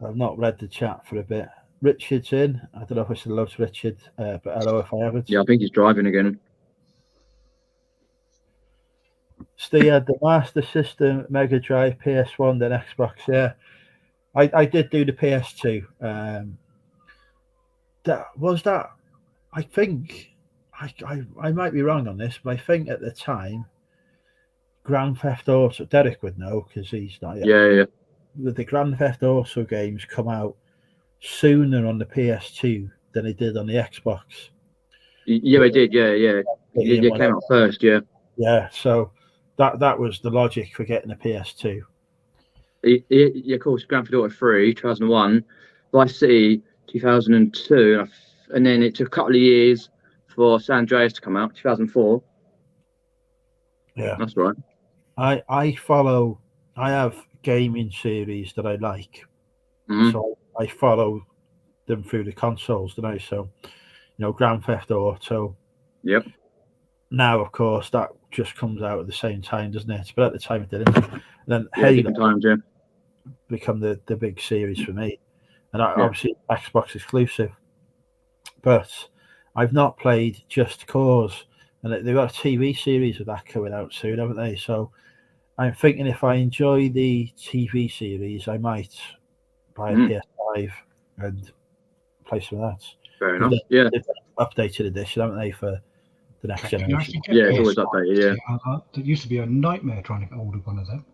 I've not read the chat for a bit. Richard's in. I don't know if I said hello to Richard, but hello if I haven't. Yeah, I think he's driving again. Steve had the Master System, Mega Drive, PS1, then Xbox. Yeah, I did do the PS2. That I think I might be wrong on this, but I think at the time, Grand Theft Auto. Derek would know because he's not. Yeah. The Grand Theft Auto games come out sooner on the PS2 than they did on the Xbox. Yeah, they did. Yeah. It came out first. Yeah. Yeah. So that was the logic for getting a PS2. Yeah, of course, Grand Theft Auto 3, 2001, Vice City, 2002, and then it took a couple of years for San Andreas to come out, 2004. Yeah, that's right. I have gaming series that I like, so I follow them through the consoles, don't I? So, Grand Theft Auto. Yep. Now, of course, that just comes out at the same time, doesn't it? But at the time, it didn't. And then Halo become the big series for me, and obviously Xbox exclusive. But I've not played Just Cause, and they've got a TV series of that coming out soon, haven't they? So I'm thinking if I enjoy the TV series, I might buy a PS5 and play some of that. Fair enough. Yeah. They've updated edition, haven't they, for the next generation? Yeah, it's always updated. Yeah. There used to be a nightmare trying to get hold of one of them.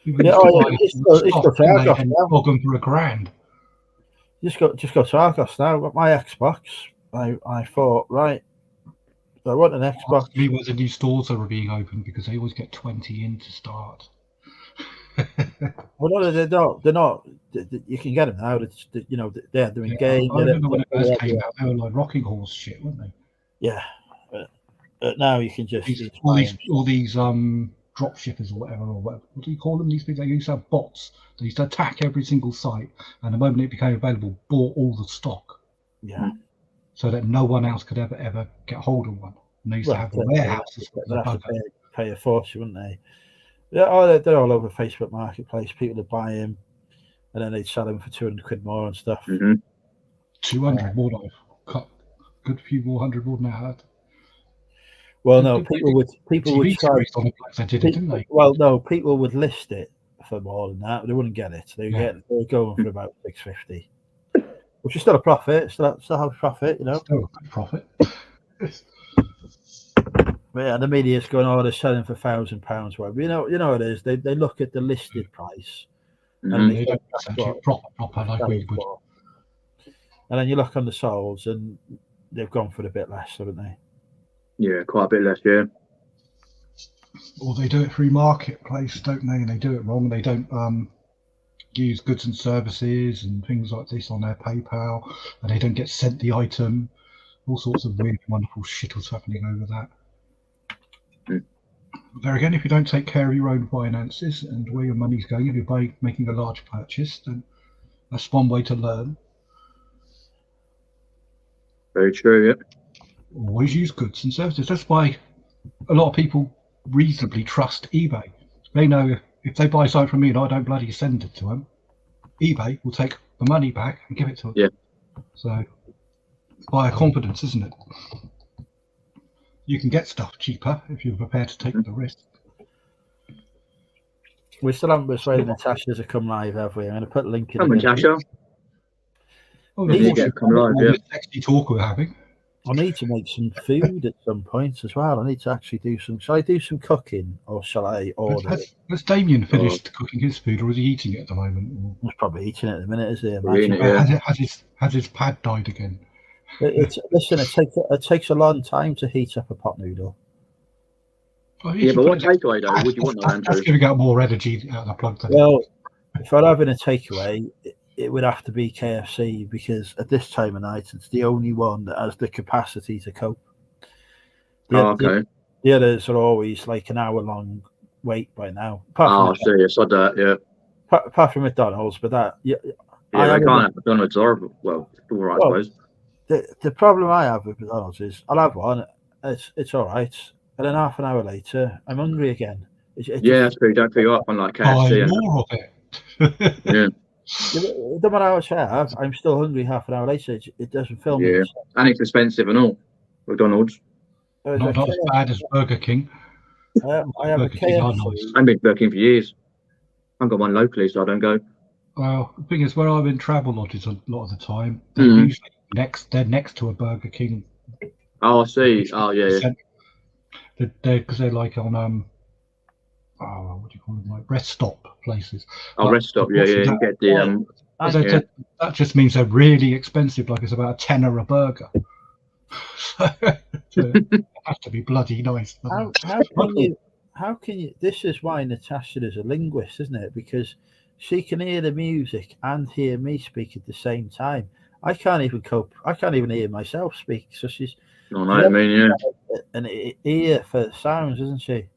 It's got to Argos now. Log them for $1,000. Just go to Argos now. Got my Xbox. I thought, right, I want an Xbox. Me where the new stores are being opened because they always get 20 in to start. Well, no, they're not. You can get them now. They're doing games. I remember when it first came out, they were like rocking horse shit, weren't they? Yeah, but now you can just all these drop shippers or whatever. What do you call them? These things, they used to have bots. They used to attack every single site, and the moment it became available, bought all the stock. Yeah. So that no one else could ever get hold of one. And they used to have the warehouses. They'd have to pay a fortune, wouldn't they? Yeah, they're all over Facebook Marketplace. People would buy them, and then they'd sell them for £200 more and stuff. 200 more. I've cut a good few more hundred more than I had. Well, no, people would try. Didn't they? Well, no, people would list it for more than that, but they wouldn't get it. They were going for about $650, which is still a profit. Still have a profit, Still a profit. But yeah, the media's going, they're selling for £1,000. Whatever. You know it is. They look at the listed price, and they don't proper like we would. And then you look on the solds, and they've gone for a bit less, haven't they? Yeah, quite a bit less. Yeah. Or they do it through marketplace, don't they? And they do it wrong. They don't use goods and services and things like this on their PayPal, and they don't get sent the item. All sorts of weird, wonderful shit was happening over that. There again, if you don't take care of your own finances and where your money's going, if you're making a large purchase, then that's one way to learn. Very true, yeah. Always use goods and services. That's why a lot of people reasonably trust eBay. They know if they buy something from me and I don't bloody send it to them, eBay will take the money back and give it to them. Yeah. So, buyer confidence, isn't it? You can get stuff cheaper if you're prepared to take the risk. We still haven't persuaded Natasha to come live, have we? I'm going to put a link in. Come on, Natasha. Oh, Need to get come live, yeah. Sexy talk we're having. I need to make some food at some point as well. I need to actually do some. Shall I do some cooking or shall I order it? Has Damien finished cooking his food, or is he eating it at the moment? He's probably eating it at the minute, is he? Yeah. Has his pad died again? Listen, it takes a long time to heat up a pot noodle. Oh, Yeah, but what takeaway though would you want, though, That's Andrew? giving out more energy out of the plug. Well, if I'm having a takeaway, it would have to be KFC because at this time of night, it's the only one that has the capacity to cope. Okay. The others are always like an hour-long wait by now. Oh, I see. I saw that, yeah. Apart from McDonald's, but that... Yeah, they can't have McDonald's or, well, all right, I suppose. The problem I have with McDonald's is I'll have one, it's all right, and then half an hour later, I'm hungry again. Yeah, that's true. Don't fill you up on like KFC. More of it. Yeah. It doesn't matter how much I have, I'm still hungry half an hour later. It doesn't fill me. Yeah, and it's expensive and all. McDonald's. Not as bad as Burger King. I have a Burger King are KFC. nice. I've been Burger King for years. I've got one locally, so I don't go. Well, the thing is, where I'm in travel lodges a lot of the time, they're usually next to a Burger King. Oh, I see. Oh, yeah. Because they're like on what do you call them, like rest stop places. Oh, rest stop. Yeah. You get the that just means they're really expensive. Like it's about a tenner a burger. It has to be bloody nice. How can you? This is why Natasha is a linguist, isn't it? Because she can hear the music and hear me speak at the same time. I can't even cope. I can't even hear myself speak. So she's an ear for sounds, isn't she?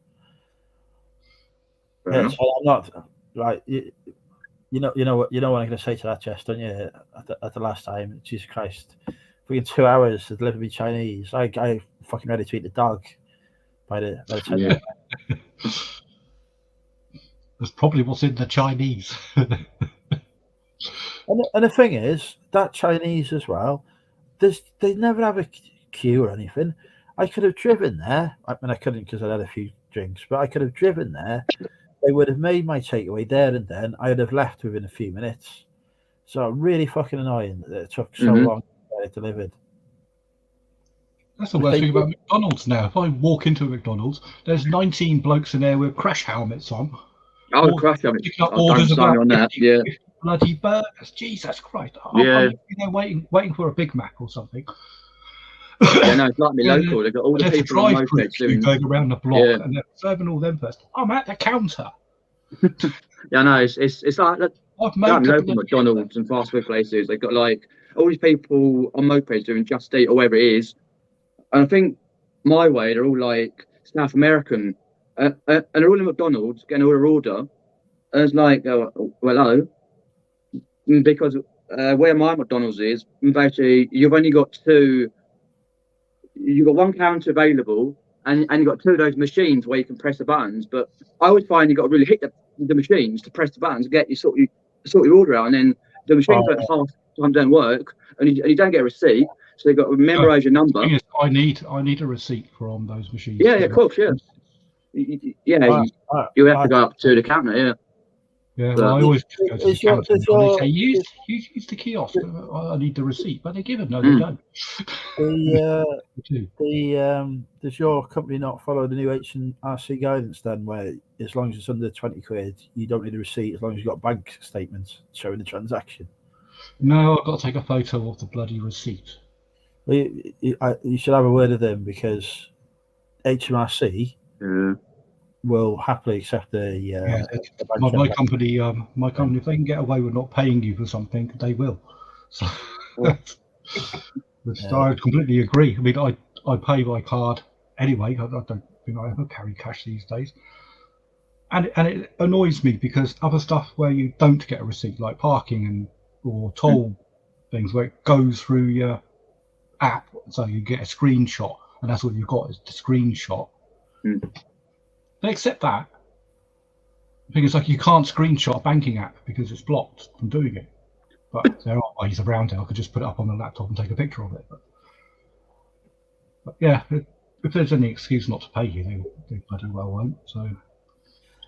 Yeah, so I'm not right. You know what I'm going to say to that, Jess, don't you? At the last time, Jesus Christ, freaking 2 hours to deliver me Chinese. I fucking ready to eat the dog by the time. Yeah. That's probably what's in the Chinese. And the thing is, that Chinese as well, they never have a queue or anything. I could have driven there. I mean, I couldn't because I had a few drinks, but I could have driven there. They would have made my takeaway there and then. I'd have left within a few minutes. So really fucking annoying that it took so long to get it delivered. That's the worst thing about McDonald's now. If I walk into a McDonald's, there's 19 blokes in there with crash helmets on. Oh, crash helmets. Orders about on that. 50 Yeah. Bloody burgers. Jesus Christ. Yeah. I'm waiting for a Big Mac or something. Yeah, no, it's like me local. They've got all the people on mopeds going around the block and they're serving all them first. I'm at the counter. Yeah, no, it's like local McDonald's and fast food places. They've got like all these people on mopeds doing Just Eat or whatever it is. And I think my way, they're all like South American, and they're all in McDonald's getting all their order. And it's like, oh, hello, because where my McDonald's is, basically, you've only got you've got one counter available, and you've got two of those machines where you can press the buttons. But I always find you've got to really hit the machines to press the buttons, get you sort your order out, and then the machines at half time don't work, and you don't get a receipt. So they've got to memorize your number. I need a receipt from those machines. Yeah, of course, yeah. You have to go up to the counter, yeah. Yeah, well, I always go to the counter and they say, use the kiosk. I need the receipt, but they give it. No, they don't. Does your company not follow the new HMRC guidance then, where as long as it's under 20 quid, you don't need a receipt as long as you've got bank statements showing the transaction? No, I've got to take a photo of the bloody receipt. Well, you should have a word with them because HMRC will happily accept the bank my transaction. company, if they can get away with not paying you for something, they will. So, which I completely agree. I mean, I pay by card anyway. I don't think I ever carry cash these days, and it annoys me because other stuff where you don't get a receipt, like parking or toll things, where it goes through your app, so you get a screenshot, and that's what you've got is the screenshot. They accept that. I think it's like you can't screenshot a banking app because it's blocked from doing it. But there are ways around it. I could just put it up on the laptop and take a picture of it. But yeah, if there's any excuse not to pay you, they bloody well won't. So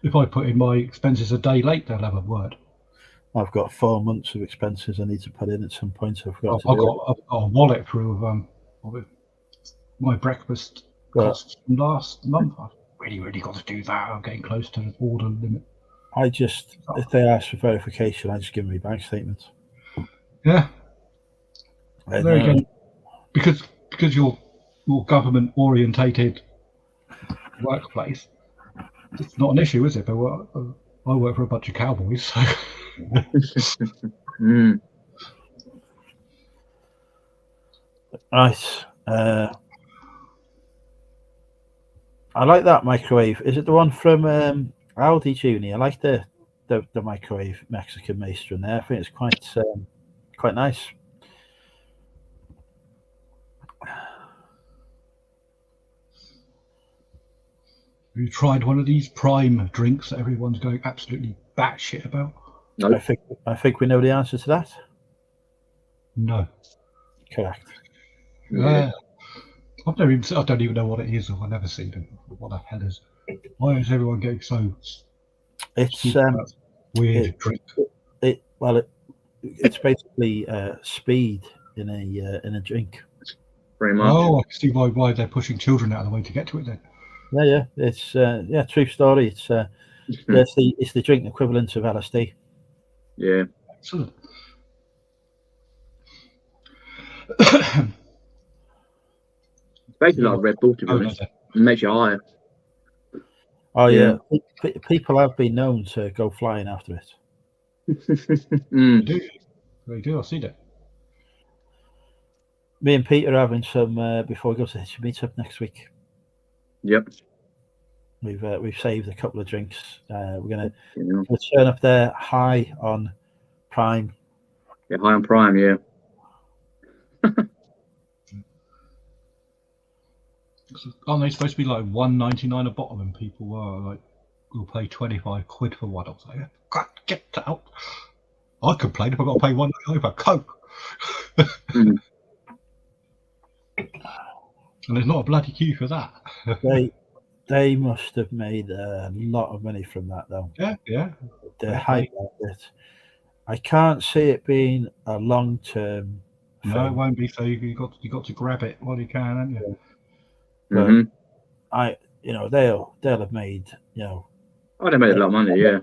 if I put in my expenses a day late, they'll have a word. I've got 4 months of expenses I need to put in at some point. I've got a wallet through of my breakfast costs from last month. I've really got to do that. I'm getting close to the order limit. If they ask for verification, I just give them my bank statement. Yeah. There again, because you're government orientated workplace, it's not an issue, is it? But I work for a bunch of cowboys, so. Right. I like that microwave. Is it the one from Aldi Junior? I like the microwave Mexican Maester in there. I think it's quite nice. Have you tried one of these Prime drinks that everyone's going absolutely batshit about? No. I think we know the answer to that. No. Correct. I don't even know what it is, or I've never seen it. What the hell is it? Why is everyone getting so? It's weird drink. It's basically speed in a drink. Pretty much. Oh, I can see why they're pushing children out of the way to get to it then. Yeah. It's true story. It's the drink equivalent of LSD. Yeah. Excellent. It's basically like Red Bull, to be honest. It makes you higher. Oh yeah. People have been known to go flying after it. They do. I've seen it. Me and Peter are having some before we go to the meetup next week. Yep. We've saved a couple of drinks. We're gonna turn up there high on Prime. Yeah, high on Prime. Yeah. Aren't they supposed to be like $1.99 a bottle, and people are like, "We'll pay 25 quid for one." I was like, "God, get out!" I complain if I've got to pay $1.99 for Coke. And there's not a bloody queue for that. They must have made a lot of money from that, though. Yeah. The hype of it. I can't see it being a long-term. No, it won't be. So you got to grab it while you can, haven't you? But they'll have made Oh, they made a lot of money. Yeah.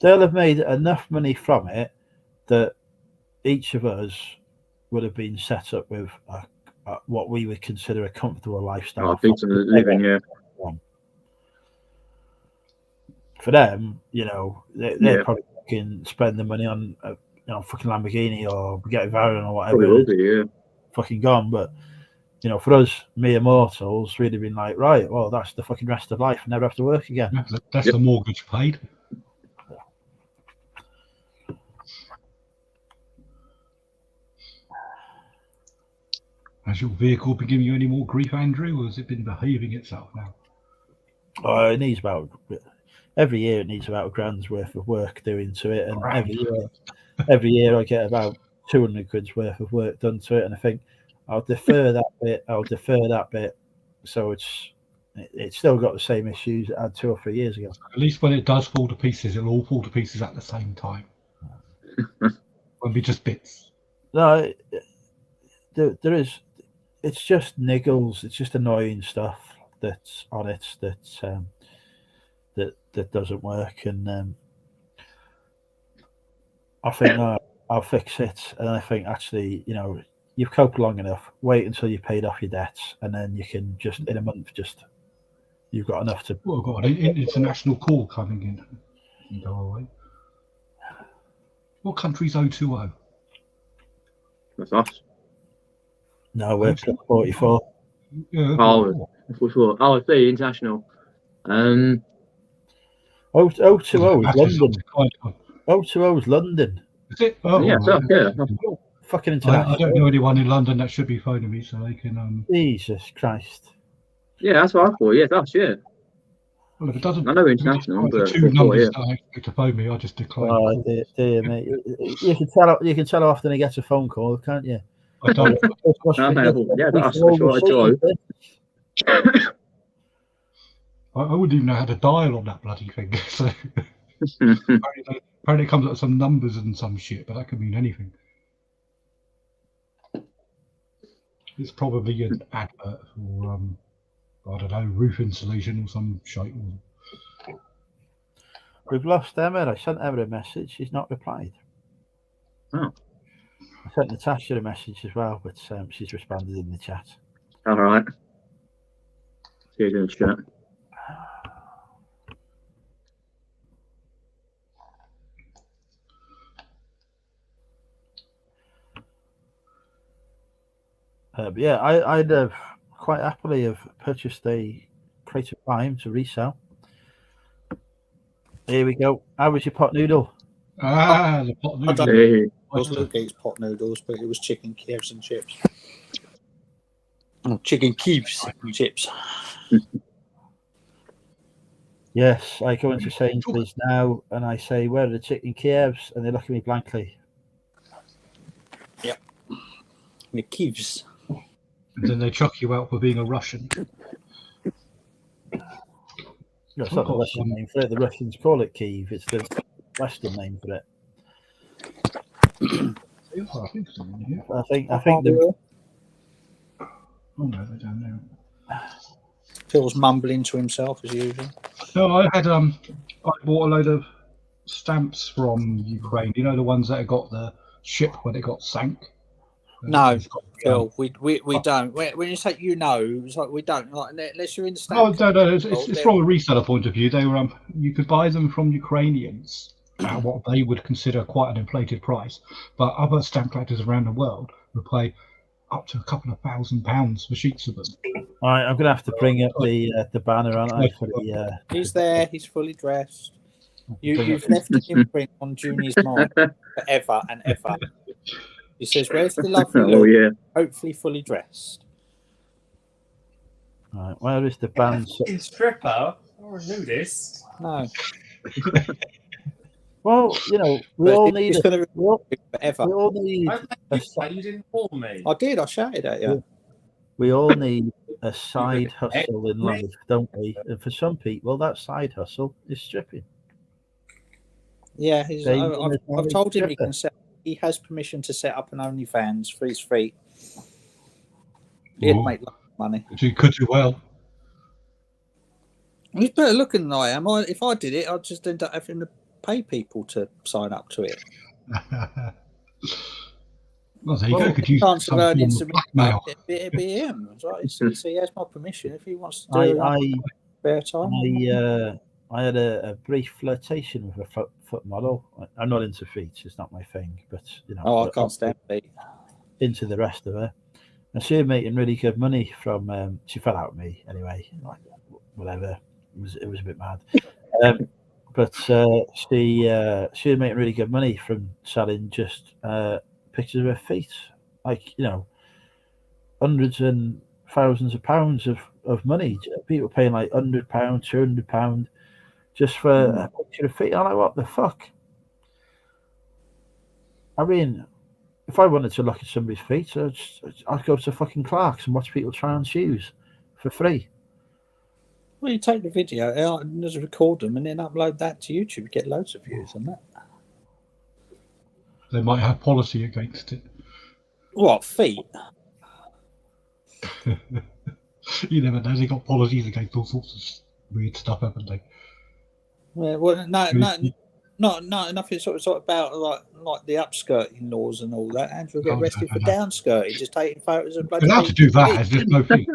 They'll have made enough money from it that each of us would have been set up with what we would consider a comfortable lifestyle. Decent living, yeah. For them, they're probably fucking spend the money on fucking Lamborghini or Bugatti Veyron or whatever. Probably will be, yeah. Fucking gone, but for us mere mortals, we'd have been like, right, well, that's the fucking rest of life. Never have to work again. That's the mortgage paid. Has your vehicle been giving you any more grief, Andrew, or has it been behaving itself now? It needs every year it needs about $1,000 worth of work doing to it, and every year I get about 200 quid's worth of work done to it, and I think I'll defer that bit. So it's still got the same issues it had 2 or 3 years ago. At least when it does fall to pieces, it'll all fall to pieces at the same time. Won't be just bits. No, there is. It's just niggles. It's just annoying stuff that's on it that doesn't work, and I think I'll fix it. And I think actually, you've coped long enough. Wait until you've paid off your debts, and then you can just in a month just you've got enough to. Well, I've got an international call coming in. You go away. What country's 020? That's us. No, we're 44. Yeah, Oh, for sure. Oh, I see, international. 020 is London. 020 is London. Is it? Oh, Yeah, so, yeah. Fucking I international. don't know anyone in London that should be phoning me, so they can. Jesus Christ. Yeah, that's what I thought. Yeah, that's Well, if it doesn't, I know international, the but two for numbers yeah. that I expect to phone me, I just decline. Oh, dear, mate. You can tell how often he gets a phone call, can't you? I don't. Yeah, that's for sure. I try. I wouldn't even know how to dial on that bloody thing. So apparently it comes up with some numbers and some shit, but that could mean anything. It's probably an advert for I don't know, roof insulation or some shite. We've lost Emma. I sent Emma a message. She's not replied. Oh. I sent Natasha a message as well, but she's responded in the chat. All right. See you in the chat. But yeah, I'd have quite happily have purchased a crate of lime to resell. Here we go. How was your pot noodle? The pot noodle. Hey. It was Luke Gates pot noodles, but it was chicken Kievs and chips. Chicken Kievs and chips. Yes, I go into Sainsbury's now and I say, "Where are the chicken Kievs?" And they look at me blankly. Yep. The Kievs. And then they chuck you out for being a Russian. That's not the Russian name for it. The Russians call it Kiev. It's the Western name for it. I think the. Oh no, they don't know. Phil's mumbling to himself as usual. No, I had I bought a load of stamps from Ukraine. You know, the ones that got the ship when it got sank. No, Phil, we don't. When you say it's like we don't. Like, unless you're in the States. No, it's from a reseller point of view. They were you could buy them from Ukrainians at what they would consider quite an inflated price, but other stamp collectors around the world would pay up to a couple of £1,000 for sheets of them. All right, I'm gonna have to bring up the banner, aren't I? For the, He's there. He's fully dressed. You've left an imprint on Junie's mind forever and ever. He says, "Where's the lovely look? Oh yeah. Hopefully fully dressed." All right, where is the band? Stripper or a nudist? No. Well, you know, we all need. Forever. We all need. You didn't call me. I did. I shouted at you. We all need a side hustle in life, don't we? And for some people, that side hustle is stripping. Yeah, I've told him he has permission to set up an OnlyFans for his feet. He'd make a lot of money. You could do well. He's better looking than I am. If I did it, I'd just end up having to pay people to sign up to it. Well, there you go. Could use chance some of earning form of some blackmail. It'd be him. Right? So he has my permission if he wants to do it. Spare time. I had a brief flirtation with a foot model. I'm not into feet; it's not my thing. But you know, I can't stand feet. Into the rest of her, and she was making really good money from. She fell out with me anyway. Like whatever, it was a bit mad. But she was making really good money from selling just pictures of her feet, like, you know, hundreds and thousands of pounds of money. People paying like £100, £200 just for a picture of feet. I'm like, what the fuck? I mean, if I wanted to look at somebody's feet, I'd go to fucking Clark's and watch people try on shoes for free. Well, you take the video out and just record them and then upload that to YouTube. You get loads of views on that. They might have policy against it. What, feet? You never know. They got policies against all sorts of weird stuff, haven't they? Yeah, well, nothing sort of about like the upskirting laws and all that. Andrew will get arrested for downskirting, just taking photos of bloody. Allowed to do that. There's just no feet.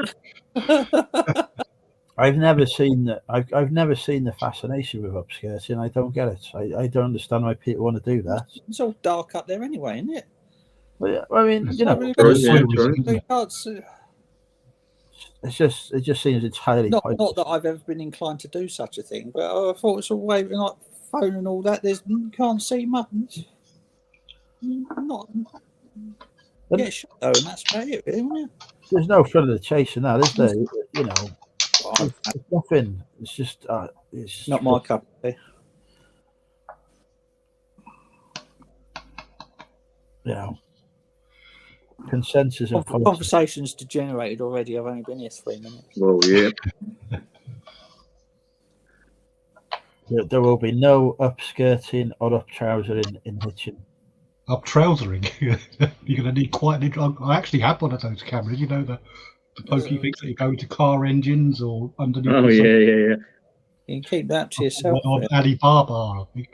I've never seen that. I've never seen the fascination with upskirting. I don't get it. I don't understand why people want to do that. It's all dark up there anyway, isn't it? But yeah, I mean, you So know, we've True, got yeah, Soil true. isn't it? cards, it just seems entirely not pointless. that I've ever been inclined to do such a thing, but I thought it's all waving like phone and all that. There's you can't see much. Not get shot though, and that's about it, really, isn't it? There's no fun of the chase in that, is there? You know, Well, it's nothing. It's just it's not my cup of tea. you know, consensus and politics. Conversation's degenerated already. I've only been here 3 minutes. Well, yeah. There will be no upskirting or up trousering in Hitchin. Up trousering. You're going to need quite an. I actually have one of those cameras. You know the pokey things that you go into car engines or underneath. Oh, the yeah, yeah, yeah. You can keep that to yourself. On Alibaba. I think.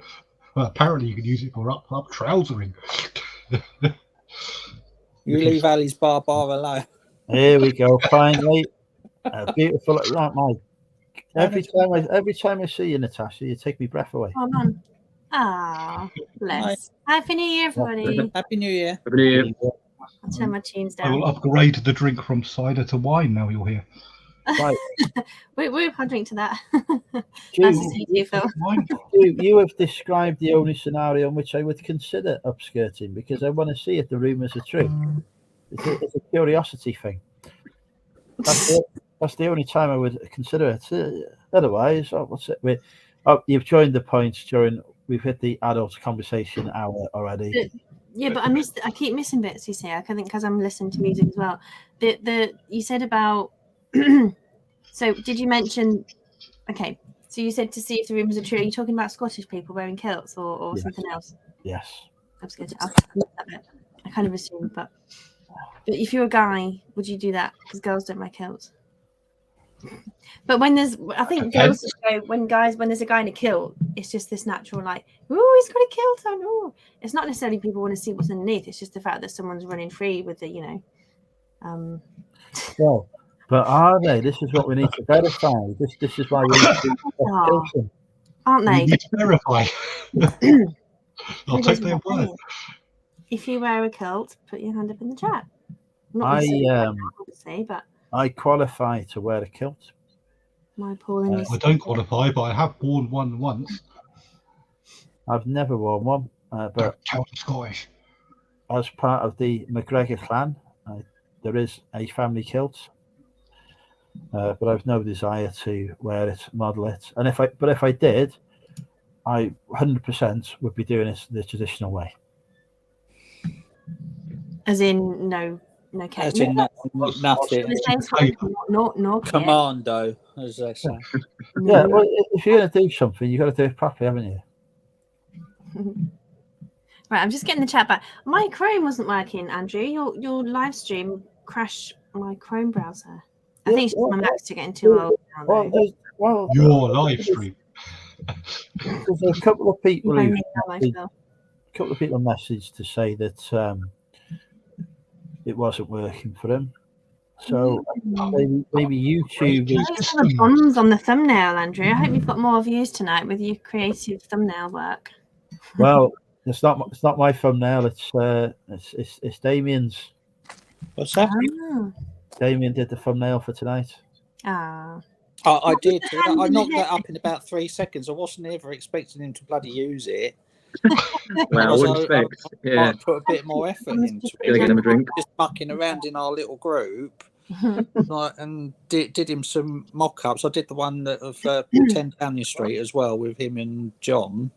Well, apparently you can use it for up trousering. You leave Ali's bar alone. Here we go. Finally, a beautiful. Right, Mike. Every time I see you, Natasha, you take me breath away. Hold on. Ah, bless. Happy New Year, everybody. Happy New Year. Happy New Year. I'll turn my tunes I will down. upgrade the drink from cider to wine now you're here. Right. I'll drink to that. Nice Stu, to see you, Phil. Wine. you have described the only scenario in which I would consider upskirting because I want to see if the rumours are true. It's a curiosity thing. That's the only time I would consider it. Otherwise, what's it? You've joined the points during. We've hit the adult conversation hour already. Yeah, but I keep missing bits. You see, I think because I'm listening to music as well. You said about. So did you mention? Okay, so you said to see if the rumours are true. Are you talking about Scottish people wearing kilts or Yes. something else? Yes. I'm scared. I kind of assumed, but if you're a guy, would you do that? Because girls don't wear kilts. But I think girls just go when there's a guy in a kilt, it's just this natural like, oh, he's got a kilt on. Oh, it's not necessarily people want to see what's underneath. It's just the fact that someone's running free with the, Well, but are they? This is what we need to verify. This is why we need to do aren't You they? need to verify. I'll Who take doesn't their wear word. it? If you wear a kilt, put your hand up in the chat. Not I necessarily obviously, but I qualify to wear a kilt. my Paul is. I don't qualify, but I have worn one once. I've never worn one, but County Scottish. as part of the McGregor clan, there is a family kilt. But I've no desire to wear it, model it, and if I did, I 100% would be doing it the traditional way. As in no cape. As in nothing. The same sort of no cape. Commando, as they say. Yeah, well, if you're going to do something, you've got to do it properly, haven't you? Right, I'm just getting the chat back. My Chrome wasn't working, Andrew. Your live stream crashed my Chrome browser. I think it's just my Mac's to getting too old now. though. Your live stream. There's a couple of people I who need that live bill. messaged to say that it wasn't working for him. So maybe YouTube is. Thanks for the bombs on the thumbnail, Andrew. I hope you've got more views tonight with your creative thumbnail work. Well, it's not my thumbnail. It's Damien's. What's that? Damien did the thumbnail for tonight. Ah. I did. I knocked that up in about 3 seconds. I wasn't ever expecting him to bloody use it. Well, I would expect. I Yeah. might put a bit more effort into Gonna get him a it. drink. Just mucking around in our little group, and did him some mock-ups. I did the one of 10 Downing Street as well with him and John.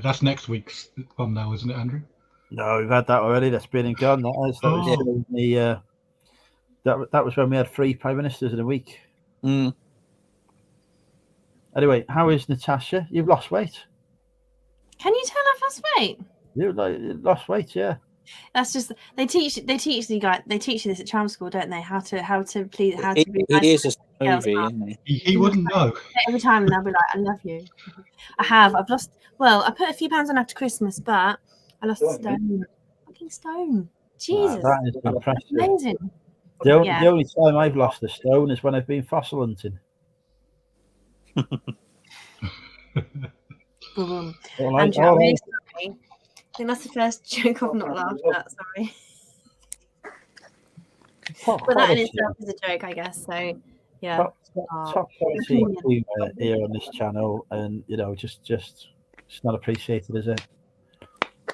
That's next week's thumbnail, isn't it, Andrew? No, we've had that already. That's been and gone. That was when we had 3 prime ministers in a week. Mm. Anyway, how is Natasha? You've lost weight. Can you tell I've lost weight? You lost weight, yeah. That's just they teach you this at charm school, don't they? How to please how to It be nice is to a girls movie, now. isn't it? He wouldn't know. Every time and they'll be like, I love you. I've lost I put a few pounds on after Christmas, but I lost a stone. Fucking stone. Jesus. That is impressive. Amazing. Yeah. the only time I've lost a stone is when I've been fossil hunting. Boom. All right, Andrew, I'm all really right. sorry. I think that's the first joke I've not laughed at. Sorry. But that in itself is a joke, I guess. So, yeah. Top quality humour here on this channel, and just it's not appreciated, is it?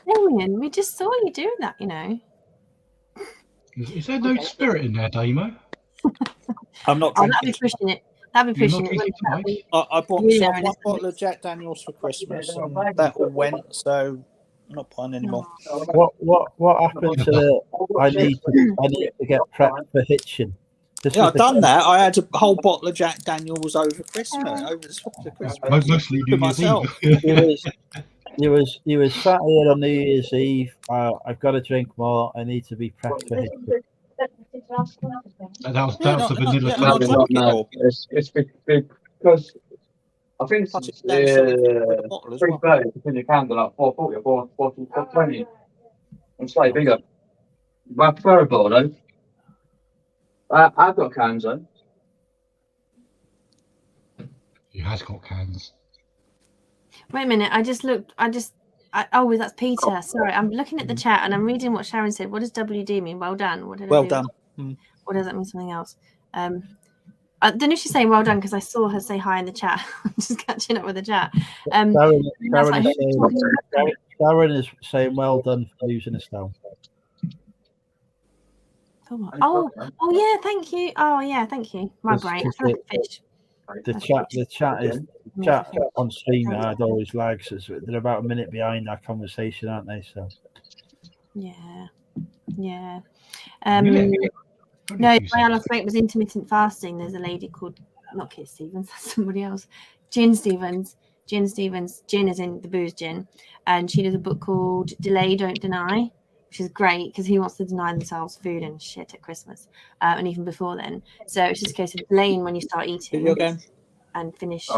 Damien, we just saw you doing that, Is there no spirit in there, Damo? I'm not Oh, drinking. that'd be pushing it. That'd be You're pushing not it. drinking wouldn't tonight? it? I bought Really so earnest. one bottle of Jack Daniels for Christmas, and that all went. So I'm not buying anymore. What happened to the? I need to get prepped for hitching. Yeah, I've done that. I had a whole bottle of Jack Daniels over Christmas, the Christmas Mostly to New Year's myself. Eve. You was sat here on New Year's Eve. I've got to drink more. I need to be prepped for hitching. That was Yeah, the no, vanilla. yeah, No, I'll it's drink not. it No, all. it's because I think Touch it's it down so with the bottle as well. 3:30 to put your candle at 4:40 or 4:20 and slightly bigger. But I prefer a bottle though. I've got cans though. He has got cans. Wait a minute. I just looked. Oh, that's Peter. Sorry. I'm looking at the chat and I'm reading what Sharon said. What does WD mean? Well done. What did I Well do? done. Or does that mean something else? I don't know if she's saying well done because I saw her say hi in the chat. I'm just catching up with the chat. Sharon is saying well done for losing a stone. Oh yeah, thank you. Oh yeah, thank you. My It's brain. just I feel like a fish. The chat on StreamYard always lags. They're about a minute behind our conversation, aren't they? So yeah. Only No, a few my seconds. last week was intermittent fasting. There's a lady called not Kit Stevens, that's somebody else. Gin Stevens. Gin is in the booze gin, and she does a book called Delay Don't Deny, which is great because who wants to deny themselves food and shit at Christmas, and even before then. So it's just a case of delaying when you start eating and finish.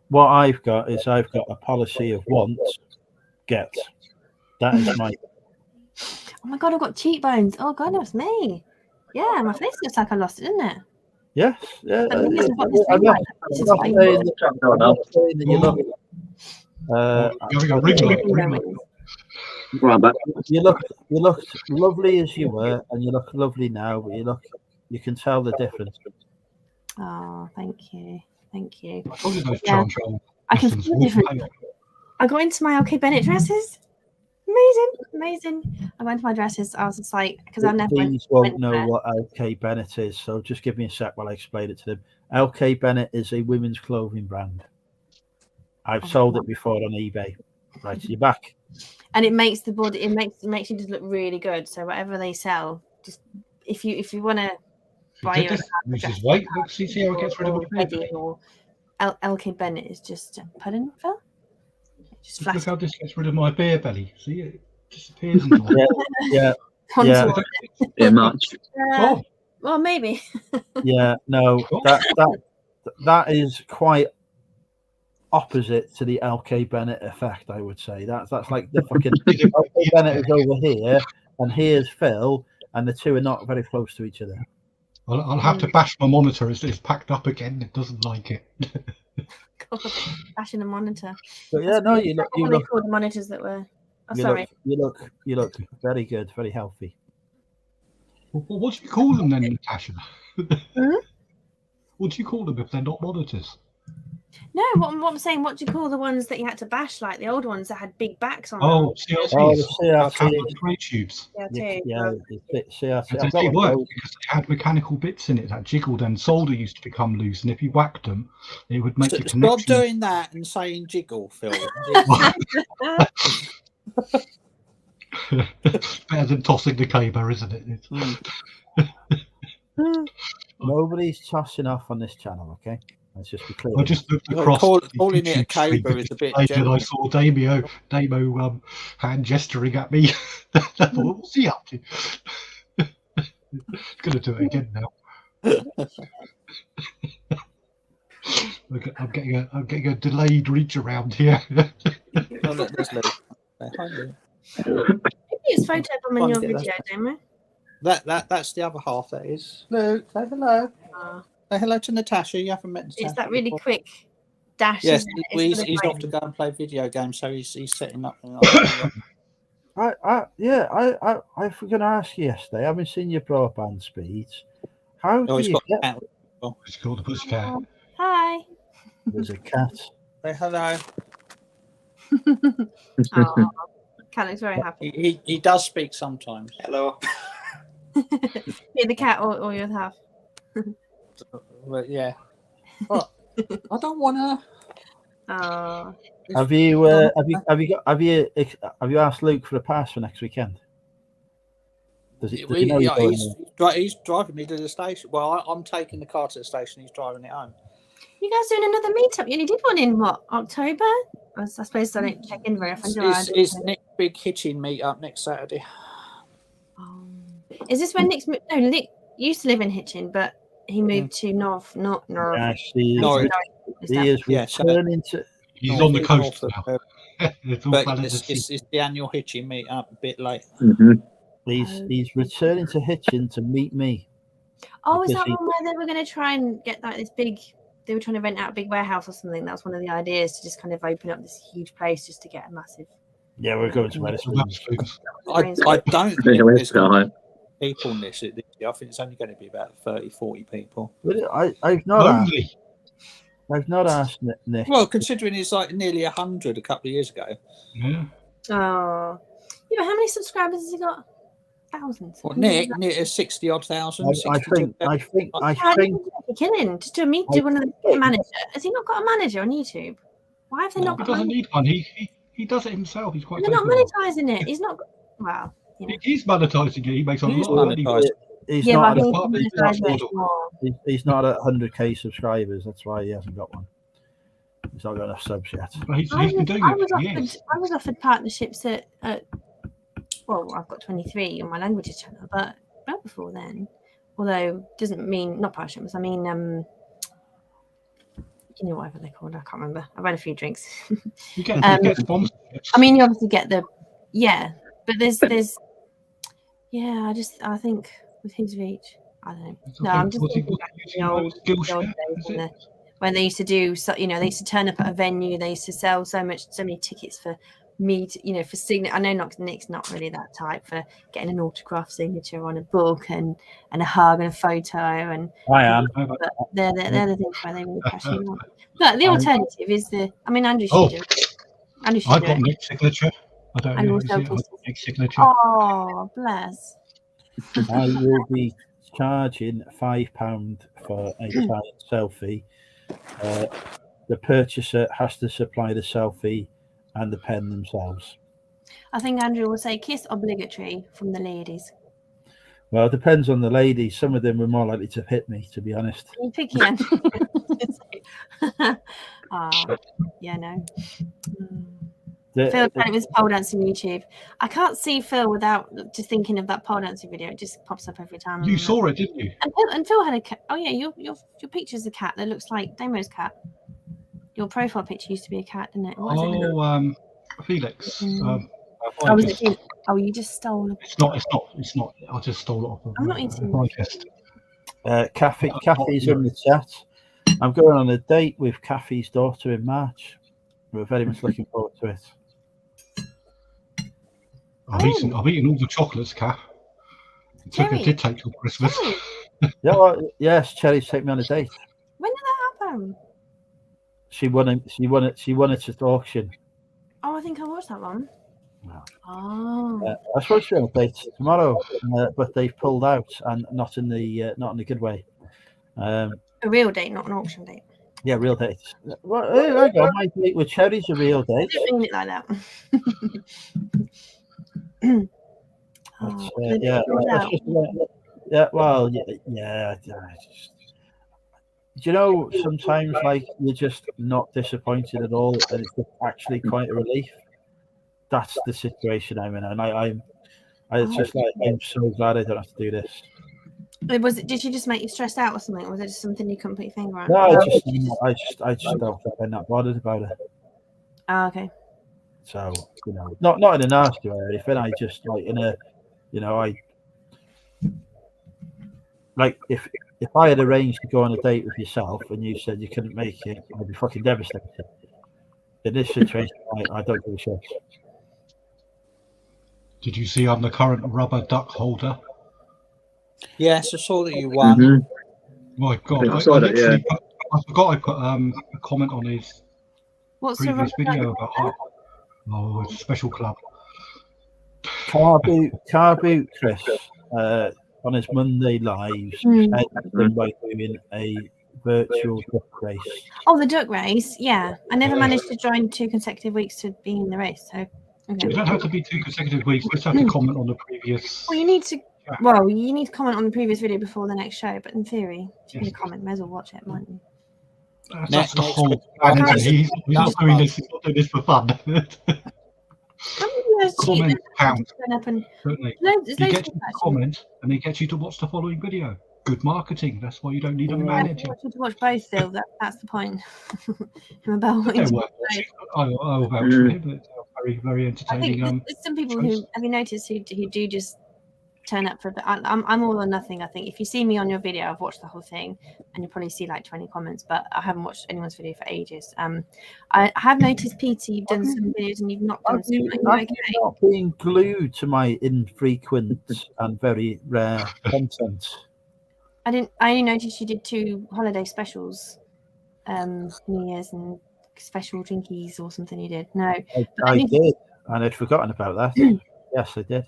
what I've got a policy of want, get. That is my. Oh my god, I've got cheekbones. Oh god, that's me. Yeah, my face looks like I lost it, doesn't it? Yes, yeah. But this is what this I'm is not like. This is saying fine. that you look. You look lovely as you were, and you look lovely now. But you can tell the difference. Oh, thank you. Yeah. I can see the difference. I got into my LK Bennett dresses. Amazing. I went to my dresses. I was just like, because I never. These won't know what LK Bennett is, so just give me a sec while I explain it to them. LK Bennett is a women's clothing brand. I've sold it before on eBay. Right, you're back. And it makes the body. It makes you just look really good. So whatever they sell, just if you want to buy your loses weight. Let's see how it gets rid of it. Or LK Bennett is just pardon, Phil. Just look how this gets rid of my beer belly. See, it disappears. Yeah. Much. Well, maybe. Yeah, no, that is quite opposite to the LK Bennett effect. I would say that's like the fucking LK Bennett is over here, and here's Phil, and the two are not very close to each other. I'll have to bash my monitor. It's packed up again. It doesn't like it. God, bashing a monitor. But yeah, no, you look. The monitors that were. Oh, sorry. You look very good, very healthy. Well, what do you call them then, Natasha? What do you call them if they're not monitors? No, what I'm saying, what do you call the ones that you had to bash, like the old ones that had big backs on them? CRTs. Great tubes. Yeah, CRT. They work because they had mechanical bits in it that jiggled and solder used to become loose, and if you whacked them, it would make the connection. Stop doing that and saying jiggle, Phil. Better than tossing the cable, isn't it? Nobody's tossing off on this channel, okay? Let's just be clear. I just looked across. Calling it a caber is a bit. And I saw Damo hand gesturing at me. I thought, what's he up to? Gonna do it again now. I'm getting a delayed reach around here. Oh, look, there's Lou. Maybe use photo bomb in Trying your to get video, don't we? That's the other half. That is. Luke, say hello. Oh, Say hello to Natasha. You haven't met Natasha. it's that really before. quick dash. Yes, Isn't it? It's he's really off to go and play video games, so he's setting up. I was going to ask you yesterday. I haven't seen your broadband speeds. How do Oh, he's you got get? a cat. It's called the Pussycat. Hi. There's a cat. Say hello. Oh, cat looks very happy. He does speak sometimes. Hello. Be the cat or your half. But yeah. Well, I don't want to. Oh, Have you asked Luke for a pass for next weekend? Does he know you're going there? He's driving me to the station. Well, I'm taking the car to the station. He's driving it home. you guys doing another meetup? You only did one in what, October? I suppose I don't check in very often. do I? It's Nick's big hitching meet up next Saturday. Oh. Is this when Nick's no? Nick used to live in Hitchin, but he moved to North. Yes, he is Yeah, so- returning to. He's on the coast North now. of, It's all but planet it's sea. the annual hitching meet up a bit late. He's returning to Hitchin to meet me. Oh, is Because that one where they were going to try and get like this big? They were trying to rent out a big warehouse or something. That was one of the ideas, to just kind of open up this huge place just to get a massive. Yeah, we're going to Wetherspoons. I don't think Yeah, there's where's people in this. I think it's only going to be about 30, 40 people. I've not asked Nick. Well, considering it's like nearly 100 a couple of years ago. Yeah. Oh, yeah, but how many subscribers has he got? Thousands. Well, Nick is 60 odd thousand. I think You're killing. Just do one of the get a manager. Has he not got a manager on YouTube? Why have they not He got? doesn't Manager? need one. He does it himself. He's quite. They're not capable. monetizing it. He's not. Well, you know. He's monetizing it. He makes a He's lot of money. monetized. he's Yeah, not but at I think he's he monetizes not it sort more. he's not at 100k subscribers. That's why he hasn't got one. He's not got enough subs yet. But he's been doing it for years. I was offered partnerships at well, I've got 23 on my languages channel, but well before then. Although doesn't mean not partnerships. I mean you know, whatever they're called. I can't remember. I've had a few drinks. You get sponsorships. I mean, you obviously get the but there's I think with his reach, I don't know. No, I'm just thinking back to the old days when they used to do, so you know, they used to turn up at a venue. They used to sell so many tickets for me to, you know, for signature. I know Nick's not really that type for getting an autograph signature on a book and a hug and a photo, and I am. but they're the things where they really cash in on. But the alternative is Andrew should do it. Andrew should I've do got it. Nick's signature. I don't And know. also I've got Nick's signature. Oh, bless. I will be charging £5 for a client selfie. The purchaser has to supply the selfie and the pen themselves. I think Andrew will say kiss obligatory from the ladies. Well, it depends on the ladies. Some of them were more likely to hit me, to be honest. Are you picky, Andrew? Yeah, no. Phil playing with pole dancing YouTube. I can't see Phil without just thinking of that pole dancing video. It just pops up every time. You saw it, didn't you? And Phil had a cat. Oh yeah, your picture's a cat that looks like Damo's cat. Your profile picture used to be a cat, didn't it? What is it? Felix. Was it you? Oh, you just stole it. It's not. I just stole it off of I'm not eating digest. Kathy's in the chat. I'm going on a date with Kathy's daughter in March. We're very much looking forward to it. I've eaten all the chocolates, Kath. It did take till Christmas. Yeah, well, yes, Cherry's take me on a date. When did that happen? She won it at auction. Oh, I think I watched that one. Wow. Oh. I was supposed to be on a date tomorrow, but they've pulled out, and not in the good way. A real date, not an auction date. Yeah, real date. Well, hang on, my date with Cherry's a real date. I don't mean it like that. Do you know, sometimes like you're just not disappointed at all, and it's actually quite a relief. That's the situation I'm in, and I'm just like, I'm so glad I don't have to do this. Did she just make you stressed out or something? Or was it just something you couldn't put your finger on? No, I just don't think I'm not bothered about it. Oh, okay. So, you know, not in a nasty way or anything. I just like in a, you know, if I had arranged to go on a date with yourself and you said you couldn't make it, I'd be fucking devastated. In this situation, I don't give a shit. Did you see I'm the current rubber duck holder? Yes, I saw that you won. Mhm. My God, I saw that, literally I forgot I put a comment on his What's the previous rubber video duck? about it's a special club. Car boot Chris on his Monday lives ended by doing a virtual duck race. Oh, the duck race. Yeah, I never managed to join 2 consecutive weeks to be in the race. So, You okay. don't have to be 2 consecutive weeks. You just have to comment on the previous. Well, you need to. Well, you need to comment on the previous video before the next show. But in theory, if you're going to comment, may as well watch it, mightn't you? That's the Next whole week. plan. Okay. He's not doing this. He's not doing this for fun. How many of those cheat Comment and counts, turn up and don't they? no, there's He no gets you to comment, and he gets you to watch the following video. Good marketing. That's why you don't need a I manager. want you to watch both still. That's the point. I'm about They're wanting to worth watch watching. both. I will vouch for him. It's very, very I think entertaining. there's some people choice. who have you noticed who do just turn up for a bit. I'm all or nothing. I think if you see me on your video, I've watched the whole thing, and you'll probably see like 20 comments. But I haven't watched anyone's video for ages. I have noticed, Peter, you've done some videos and you've not done some. Are you okay? Not being glued to my infrequent and very rare content. I only noticed you did 2 holiday specials, New Year's and special drinkies or something. You did no. I did, and I'd forgotten about that. Yes, I did.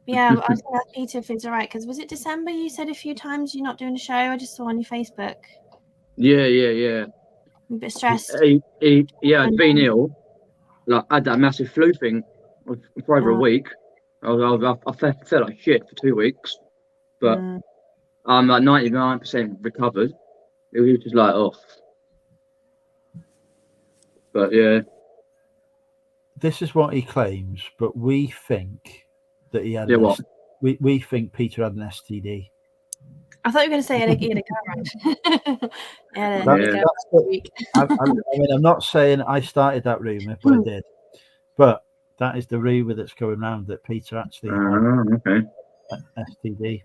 Yeah, I was going to ask Peter if it's all right because was it December? You said a few times you're not doing a show. I just saw on your Facebook. Yeah. I'm a bit stressed. Yeah, I'd been ill. Like, I had that massive flu thing for over a week. I felt like shit for 2 weeks, but I'm like 99% recovered. It was just like, oh. But yeah. This is what he claims, but we think that he had. Yeah, what? We think Peter had an STD. I thought you were going to say he had a car ride. I mean, I'm not saying I started that rumour, but I did. But that is the rumour that's going around that Peter actually had Okay. an STD.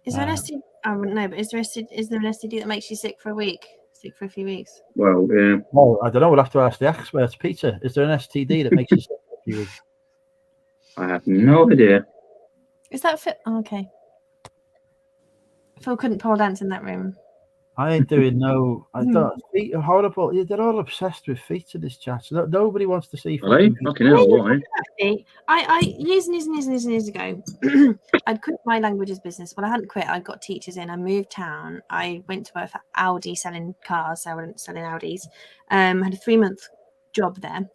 Is there an STD? I wouldn't know, but is there an STD that makes you sick for a week? Sick for a few weeks? Well, yeah. Well, I don't know. We'll have to ask the experts. Peter, is there an STD that makes you sick for a few weeks? I have no idea. Is that Phil? Oh, okay. Phil couldn't pole dance in that room. I ain't doing no. I don't. Feet are horrible. Yeah, they're all obsessed with feet in this chat. So nobody wants to see. Are they? Fucking hell, why? I years ago, I'd quit my languages business. Well, I hadn't quit. I got teachers in. I moved town. I went to work for Audi selling cars. So I went selling Audis. Had a 3-month job there,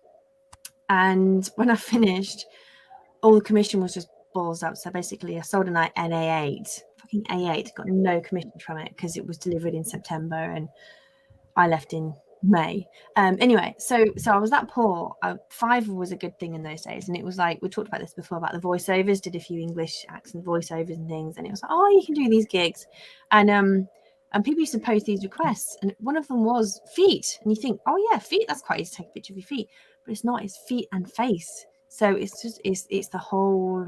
and when I finished, all the commission was just balls up. So basically, I sold an A8. Fucking A8, got no commission from it because it was delivered in September and I left in May. Anyway, so I was that poor. Fiverr was a good thing in those days, and it was like we talked about this before about the voiceovers. Did a few English accent voiceovers and things, and it was like, oh, you can do these gigs, and people used to post these requests, and one of them was feet, and you think, oh yeah, feet, that's quite easy to take a picture of your feet, but it's not. It's feet and face, so it's just it's the whole.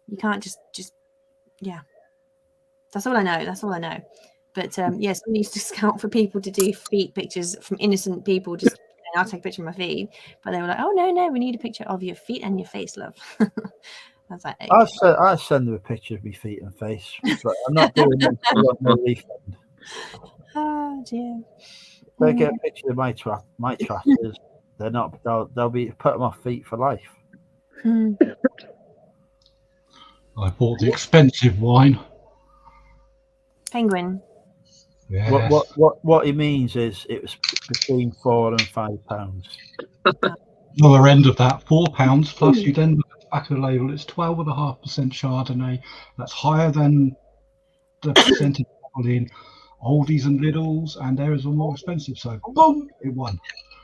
You can't just yeah. That's all I know. But yes, we used to scout for people to do feet pictures from innocent people. Just I'll take a picture of my feet, but they were like, "Oh no, we need a picture of your feet and your face, love." I was like, hey. I'll send them a picture of my feet and face, but I'm not doing it. I want no refund. Oh dear. If they get a picture of my trackers, they're not. They'll be put them off feet for life. I bought the expensive wine. Penguin. Yes. What he means is it was between £4 and £5. Lower end of that, £4 plus. You then look at the back of the label. It's 12.5% Chardonnay. That's higher than the percentage in Aldi's and Lidl's, and theirs are more expensive. So boom, it won.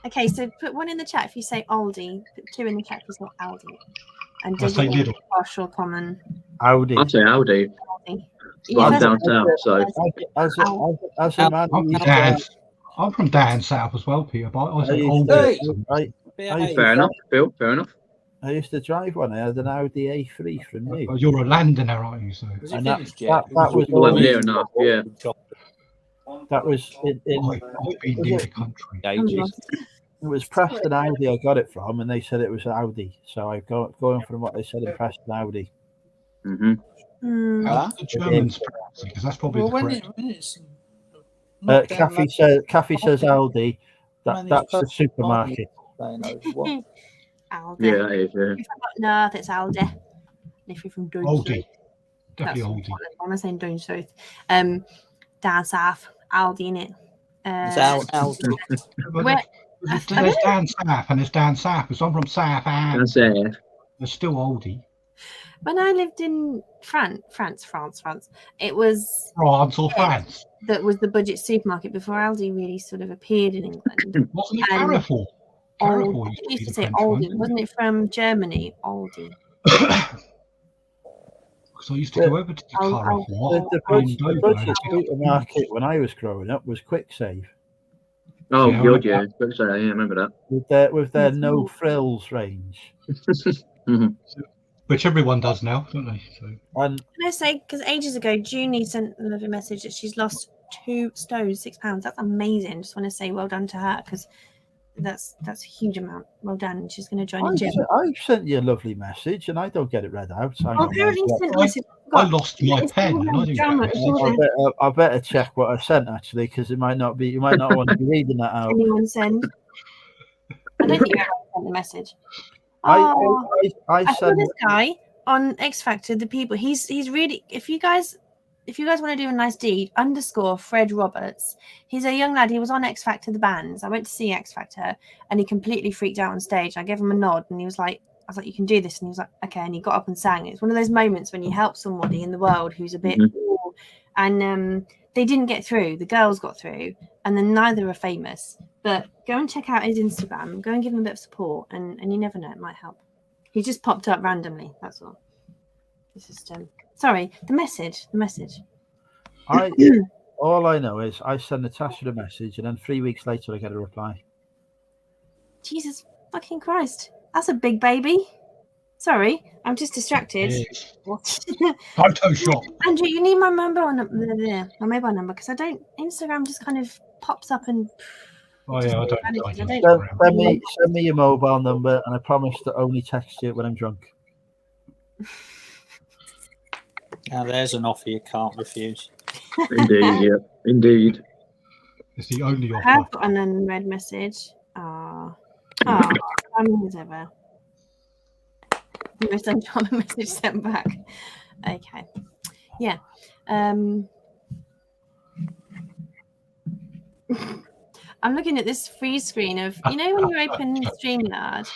Okay, so put 1 in the chat if you say Aldi. Put 2 in the chat if you say Aldi. And I say Lidl. Partial common. Audi. I'd say Audi. Aldi. I'm down south, so. As a man, I'm from down south as well, Peter. But I say Hey, Aldi. right? Fair enough, Bill. Fair enough. I used to drive one. I had an Audi A3 from you. Oh, you're a Londoner, aren't you? So Has it And that- finished yet? that was Well, I'm always- near enough, yeah. That was in I've been near the country. Ages. it was Preston Audi I got it from, and they said it was Audi. So I going from what they said in Preston Audi. Hmm. Hmm. How do the Germans pronounce it? Because that's probably Well, the correct. when it's not down Kathy says Aldi. Managed That's the person supermarket. they know what. Aldi. Yeah, that is, yeah. If I'm up north, it's Aldi. If you're from down Aldi. south, Definitely that's Aldi. I'm saying down south. Down south, Aldi in it. It's Al. Where- There's Dan South and there's Dan South. Because I'm from South and That's it. there's still Aldi. When I lived in France, it was France or France. that was the budget supermarket before Aldi really sort of appeared in England. Wasn't it And Carrefour? Carrefour Aldi, used to I be used to the say French Aldi, one. wasn't it from Germany? Aldi. Because I used to go over to the I'll- Carrefour The and budget over. supermarket when I was growing up was Quick Save Oh, Yeah, God, yeah. Let's say, yeah, I remember that. with their That's no cool. frills range. Which everyone does now, don't they? So And Can I say, because ages ago, Junie sent another message that she's lost 2 stones, 6 pounds. That's amazing. Just want to say well done to her because that's a huge amount. Well done. She's going to join the gym. I've sent you a lovely message, and I don't get it read out. So Oh, apparently, you sent a message. I lost my It's pen all and I didn't drama. get It's it. all I better check what I sent actually, because it might not be. You might not want to be reading that out. anyone send. I don't think you ever sent the message. I I saw sent. this guy on X Factor. The people he's really. If you guys want to do a nice deed, _ Fred Roberts. He's a young lad. He was on X Factor the bands. I went to see X Factor, and he completely freaked out on stage. I gave him a nod, and he was like, "I was like, you can do this," and he was like, "Okay," and he got up and sang. It's one of those moments when you help somebody in the world who's a bit, and they didn't get through. The girls got through, and then neither are famous. But go and check out his Instagram. Go and give him a bit of support, and you never know, it might help. He just popped up randomly. That's all. It's just sorry. The message. All I know is I send Natasha a message, and then 3 weeks later I get a reply. Jesus fucking Christ. That's a big baby. Sorry, I'm just distracted. Photoshop. Andrew, you need my mobile number because I don't. Instagram just kind of pops up and. Oh yeah, I don't. Send me your mobile number, and I promise to only text you when I'm drunk. Now there's an offer you can't refuse. Indeed, yeah. Indeed. It's the only I offer. have got an unread message. Whatever. Most uncommon message sent back. Okay. Yeah. I'm looking at this freeze screen of when you open StreamYard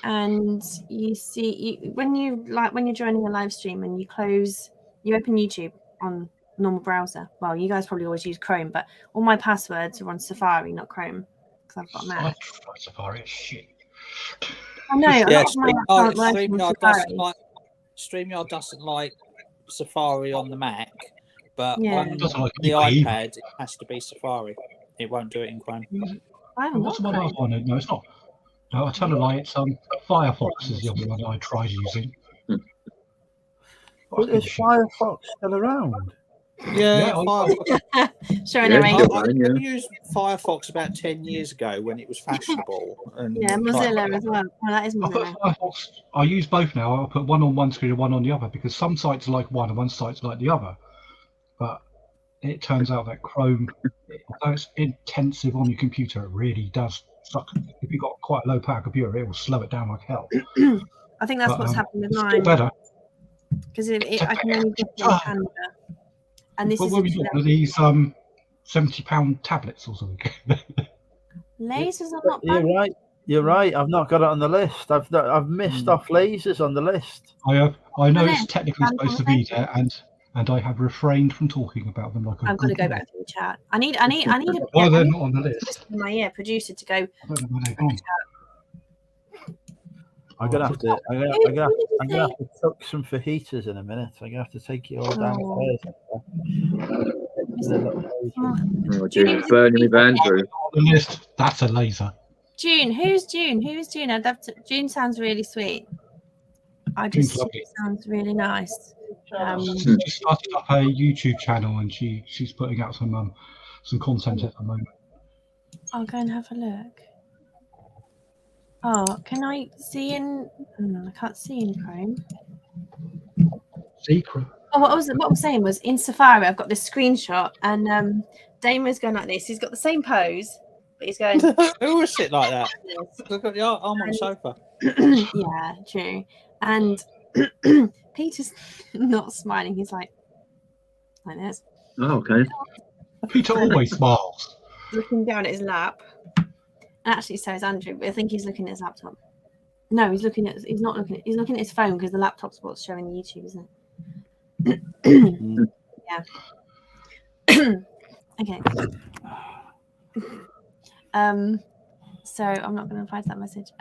and you see when you're joining a live stream and you open YouTube on normal browser. Well, you guys probably always use Chrome, but all my passwords are on Safari, not Chrome, because I've got Mac. Safari is shit. I know. Yeah, StreamYard doesn't like Safari on the Mac, but Yeah. on It doesn't like the eBay either. iPad it has to be Safari. It won't do it in Chrome. I haven't What's the got one I Chrome. wanted? No, it's not. No, I tell a lie. It's Firefox is the other one I tried using. But is Firefox still around? Yeah, Firefox. Sure, Yeah, anyway. sure. I used Firefox about 10 years ago when it was fashionable. And Yeah, Mozilla as well. Well, that is I put Mozilla. Firefox. I use both now. I put one on one screen and one on the other because some sites like one and one site's like the other. But it turns out that Chrome, although it's intensive on your computer, it really does suck. If you've got quite a low power computer, it will slow it down like hell. I think that's But, what's happened with It's still mine better. because I can only get it in Canada. And this But is what we got one of these £70 tablets or something. lasers are not You're bad. right. You're right. I've not got it on the list. I've missed off lasers on the list. I know Yeah, it's technically I'm supposed to be there, and I have refrained from talking about them like I've got to go back to the chat. I need a Why they're not on the list? in my ear producer to go. I don't know where they've gone. I'm gonna have to. I'm gonna have to cook some fajitas in a minute. I'm gonna have to take you all downstairs. Oh, Jesus. Burning me van through. On the list, that's a laser. June. Who's June? Who is June? I'd love to. June sounds really sweet. June's lovely. Sounds really nice. She's just started up a YouTube channel and she's putting out some content at the moment. I'll go and have a look. Oh, can I see in? I can't see in Chrome. Secret. Oh, what I'm saying was in Safari, I've got this screenshot, and Damon's going like this. He's got the same pose, but he's going. Who would sit like that? Look at the arm on the sofa. Yeah, true. And Peter's not smiling. He's like this. Oh, okay. Peter always smiles. Looking down at his lap. And actually, so is Andrew. But I think he's looking at his laptop. No, he's looking at. He's not looking at. He's looking at his phone because the laptop's what's showing the YouTube, isn't it? Yeah. Okay. So I'm not going to reply to that message.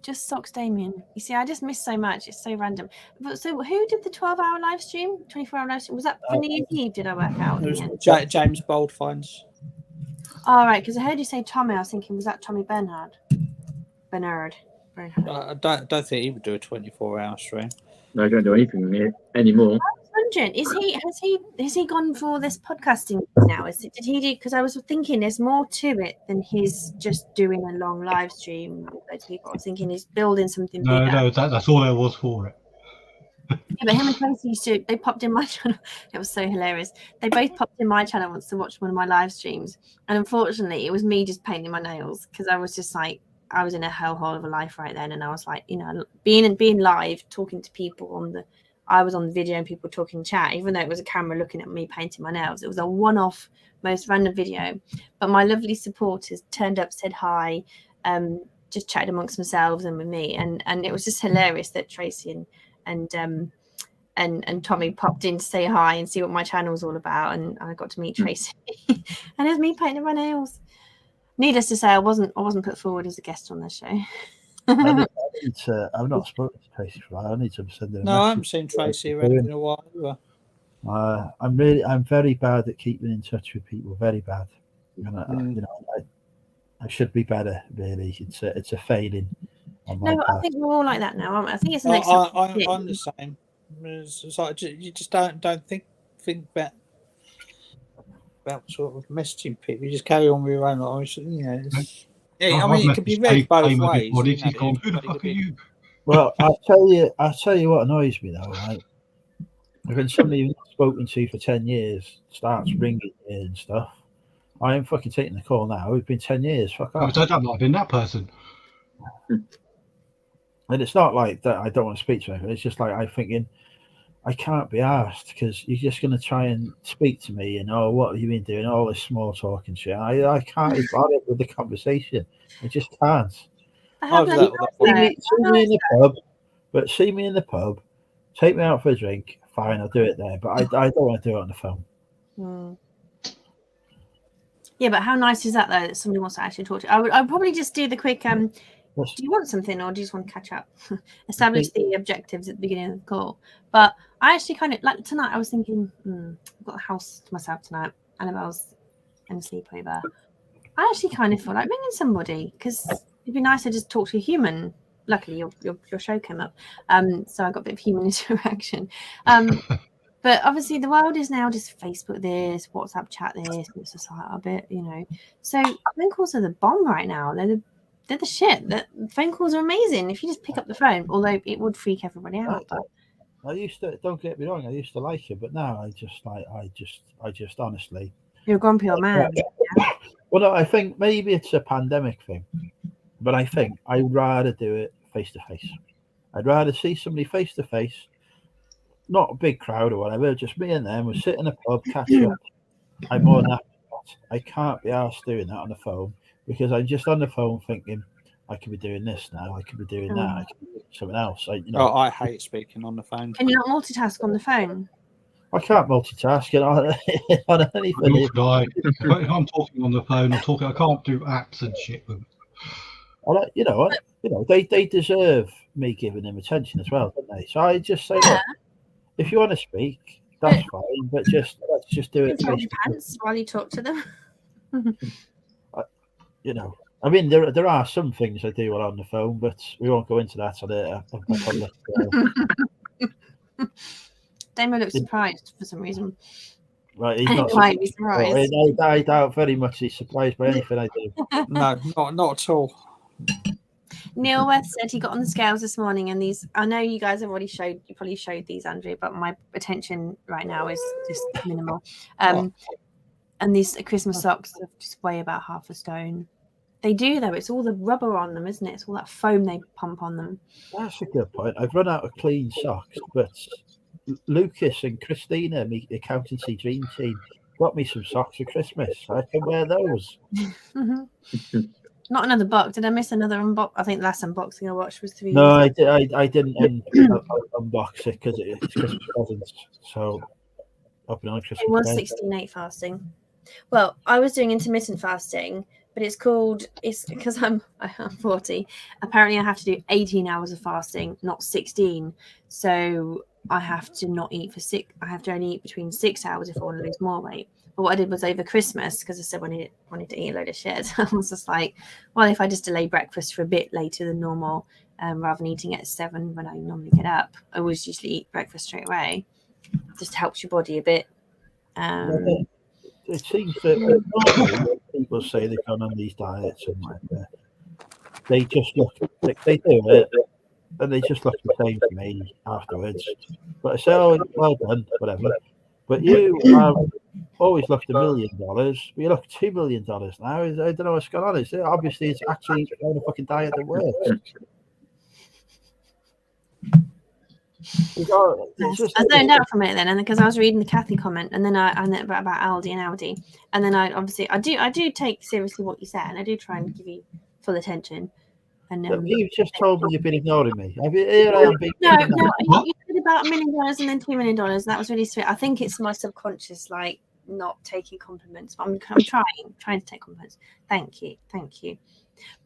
Just socks Damien. You see, I just missed so much. It's so random. But so who did the 12-hour live stream? 24-hour live stream? Was that for New Year's Eve? Did I work out? It was James Boldfinds. All right, because I heard you say Tommy. I was thinking, was that Tommy Bernard? Bernard. I don't think he would do a 24-hour stream. No, I don't do anything anymore. I was wondering, has he gone for this podcasting now? Did he do? Because I was thinking there's more to it than his just doing a long live stream with those people. I was thinking he's building something bigger. No, that's all there was for it. Yeah, but him and Tracy they popped in my channel. It was so hilarious. They both popped in my channel once to watch one of my live streams, and unfortunately, it was me just painting my nails because I was just like. I was in a hellhole of a life right then, and I was like, being live, talking to people I was on the video and people talking chat, even though it was a camera looking at me painting my nails. It was a one-off, most random video, but my lovely supporters turned up, said hi, just chatted amongst themselves and with me, and it was just hilarious that Tracy and Tommy popped in to say hi and see what my channel was all about, and I got to meet Tracy, and it was me painting my nails. Needless to say, I wasn't put forward as a guest on this show. I've not spoken to Tracy for a while. I need to send her a No, I message. haven't seen Tracy around in a while either. I'm very bad at keeping in touch with people. Very bad. And I should be better. Really, it's a failing. On my part. I think we're all like that now. I think it's the next. I'm the same. It's like you just don't think about sort of messaging people. You just carry on with your own life. I mean, it can be read both ways. Who the fuck are you? Well, I'll tell you what annoys me though, right? When somebody you've not spoken to for 10 years starts ringing you and stuff, I am fucking taking the call now. It's been 10 years. Fuck off. I don't like being that person. And it's not like that I don't want to speak to anyone. It's just like I'm thinking, I can't be asked because you're just going to try and speak to me and what have you been doing? All this small talk and shit. I can't be bothered with the conversation. I just can't. See me in the pub, but see me in the pub. Take me out for a drink. Fine, I'll do it there. But I don't want to do it on the phone. Yeah, but how nice is that though? That somebody wants to actually talk to you. I'd probably just do the quick. Do you want something or do you just want to catch up? Establish the objectives at the beginning of the call. But I actually kind of like tonight. I was thinking, I've got the house to myself tonight. Annabelle's in a sleepover. I actually kind of feel like ringing somebody because it'd be nice to just talk to a human. Luckily, your show came up, so I got a bit of human interaction. But obviously, the world is now just Facebook this, WhatsApp chat this. It's just like a bit, So phone calls are the bomb right now. They're the shit. The phone calls are amazing if you just pick up the phone. Although it would freak everybody out. I used to. Don't get me wrong. I used to like it, but now I just honestly. You're a grumpy old man. Well, no, I think maybe it's a pandemic thing, but I think I'd rather do it face to face. I'd rather see somebody face to face, not a big crowd or whatever, just me and them. We'll sit in a pub, catch up. I'm more than happy. I can't be asked doing that on the phone. Because I'm just on the phone thinking, I could be doing this now, I could be doing that, I could be doing something else. I hate speaking on the phone. Can you not multitask on the phone? I can't multitask on anything. If I'm talking on the phone, I can't do apps and shit with them. They deserve me giving them attention as well, don't they? So I just say, look, if you want to speak, that's fine, but let's just do it. Hold your pants while you talk to them. I mean, there are some things I do while on the phone, but we won't go into that on a public. Damo looks surprised for some reason. Right, he's I not. don't know why he'd be surprised. I doubt very much he's surprised by anything I do. No, not at all. Neil West said he got on the scales this morning, and these. I know you guys have already showed. You probably showed these, Andrew, but my attention right now is just minimal. And these Christmas socks just weigh about half a stone. They do though. It's all the rubber on them, isn't it? It's all that foam they pump on them. That's a good point. I've run out of clean socks, but Lucas and Christina, my accountancy dream team, got me some socks for Christmas. I can wear those. Not another box. Did I miss another unbox? I think the last unboxing I watched was 3 years No, ago. I didn't unbox it because it's Christmas presents. So open on Christmas. It was Day. 16/8 fasting. Well, I was doing intermittent fasting, but it's because I'm 40. Apparently, I have to do 18 hours of fasting, not 16. So I have to not eat for 6. I have to only eat between 6 hours if I want to lose more weight. But what I did was over Christmas, because I said I wanted to eat a load of shit. I was just like, well, if I just delay breakfast for a bit later than normal, rather than eating at 7 when I normally get up, I always usually eat breakfast straight away. It just helps your body a bit. It seems that when people say they've gone on these diets and like they just look, they do it, and they just look the same to me afterwards. But I say, oh, well done, whatever. But you have always looked $1 million. You look $2 million now. I don't know what's going on. Obviously, it's actually on a fucking diet that works. I zoned out from it then, and because I was reading the Kathy comment, and then about Aldi and Aldi, and then I do take seriously what you said, and I do try and give you full attention. And you've just told me you've been ignoring me. Here I am being no, you said about $1 million and then $2 million. That was really sweet. I think it's my subconscious, like not taking compliments. But I'm trying to take compliments. Thank you.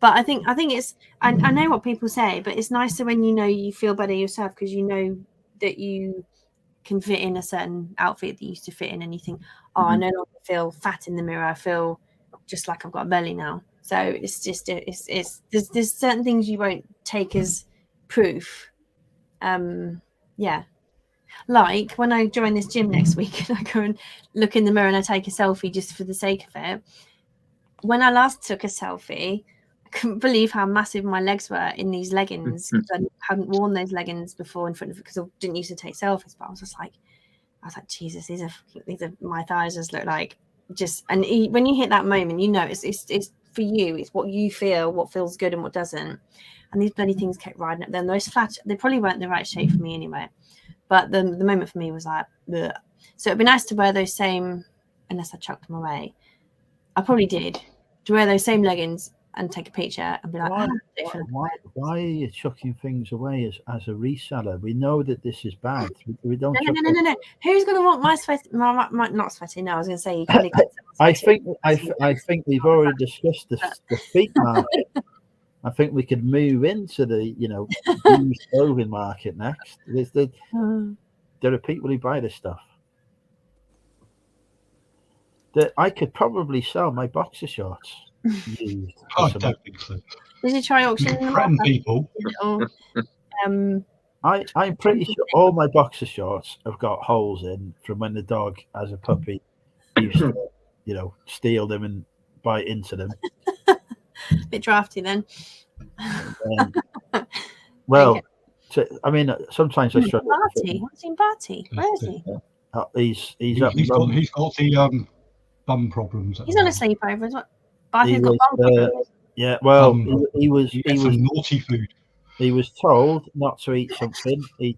But I think it's. I know what people say, but it's nicer when you feel better yourself because you know that you can fit in a certain outfit that you used to fit in, and you think, oh, I no longer feel fat in the mirror. I feel just like I've got a belly now. So it's just there's certain things you won't take as proof. Yeah. Like when I join this gym next week and I go and look in the mirror and I take a selfie just for the sake of it. When I last took a selfie, I couldn't believe how massive my legs were in these leggings. I hadn't worn those leggings before in front of it because I didn't used to take selfies. But I was like, Jesus, these are my thighs just look like just. And when you hit that moment, it's for you. It's what you feel, what feels good and what doesn't. And these bloody things kept riding up there. And those flat, they probably weren't the right shape for me anyway. But the moment for me was like, bleh. So it'd be nice to wear those same, unless I chucked them away. I probably did. To wear those same leggings and take a picture and be like, why are you chucking things away as a reseller? We know that this is bad. We don't. No. Who's going to want my sweaty? Not sweaty. No, I was going to say you can. I think we've already discussed the feet market. I think we could move into the used clothing market next. There are people who buy this stuff. That I could probably sell my boxer shorts used. I don't think so. Did you try auctioning them off? People. I'm pretty sure all my boxer shorts have got holes in from when the dog, as a puppy, used to, steal them and bite into them. Bit drafty then. Well, sometimes I struggle. Barty, what's in Barty? Where is he? He's got the bum problems. He's on a sleepover as well. Barty's got bum problems. Yeah, well, he was naughty food. He was told not to eat something. He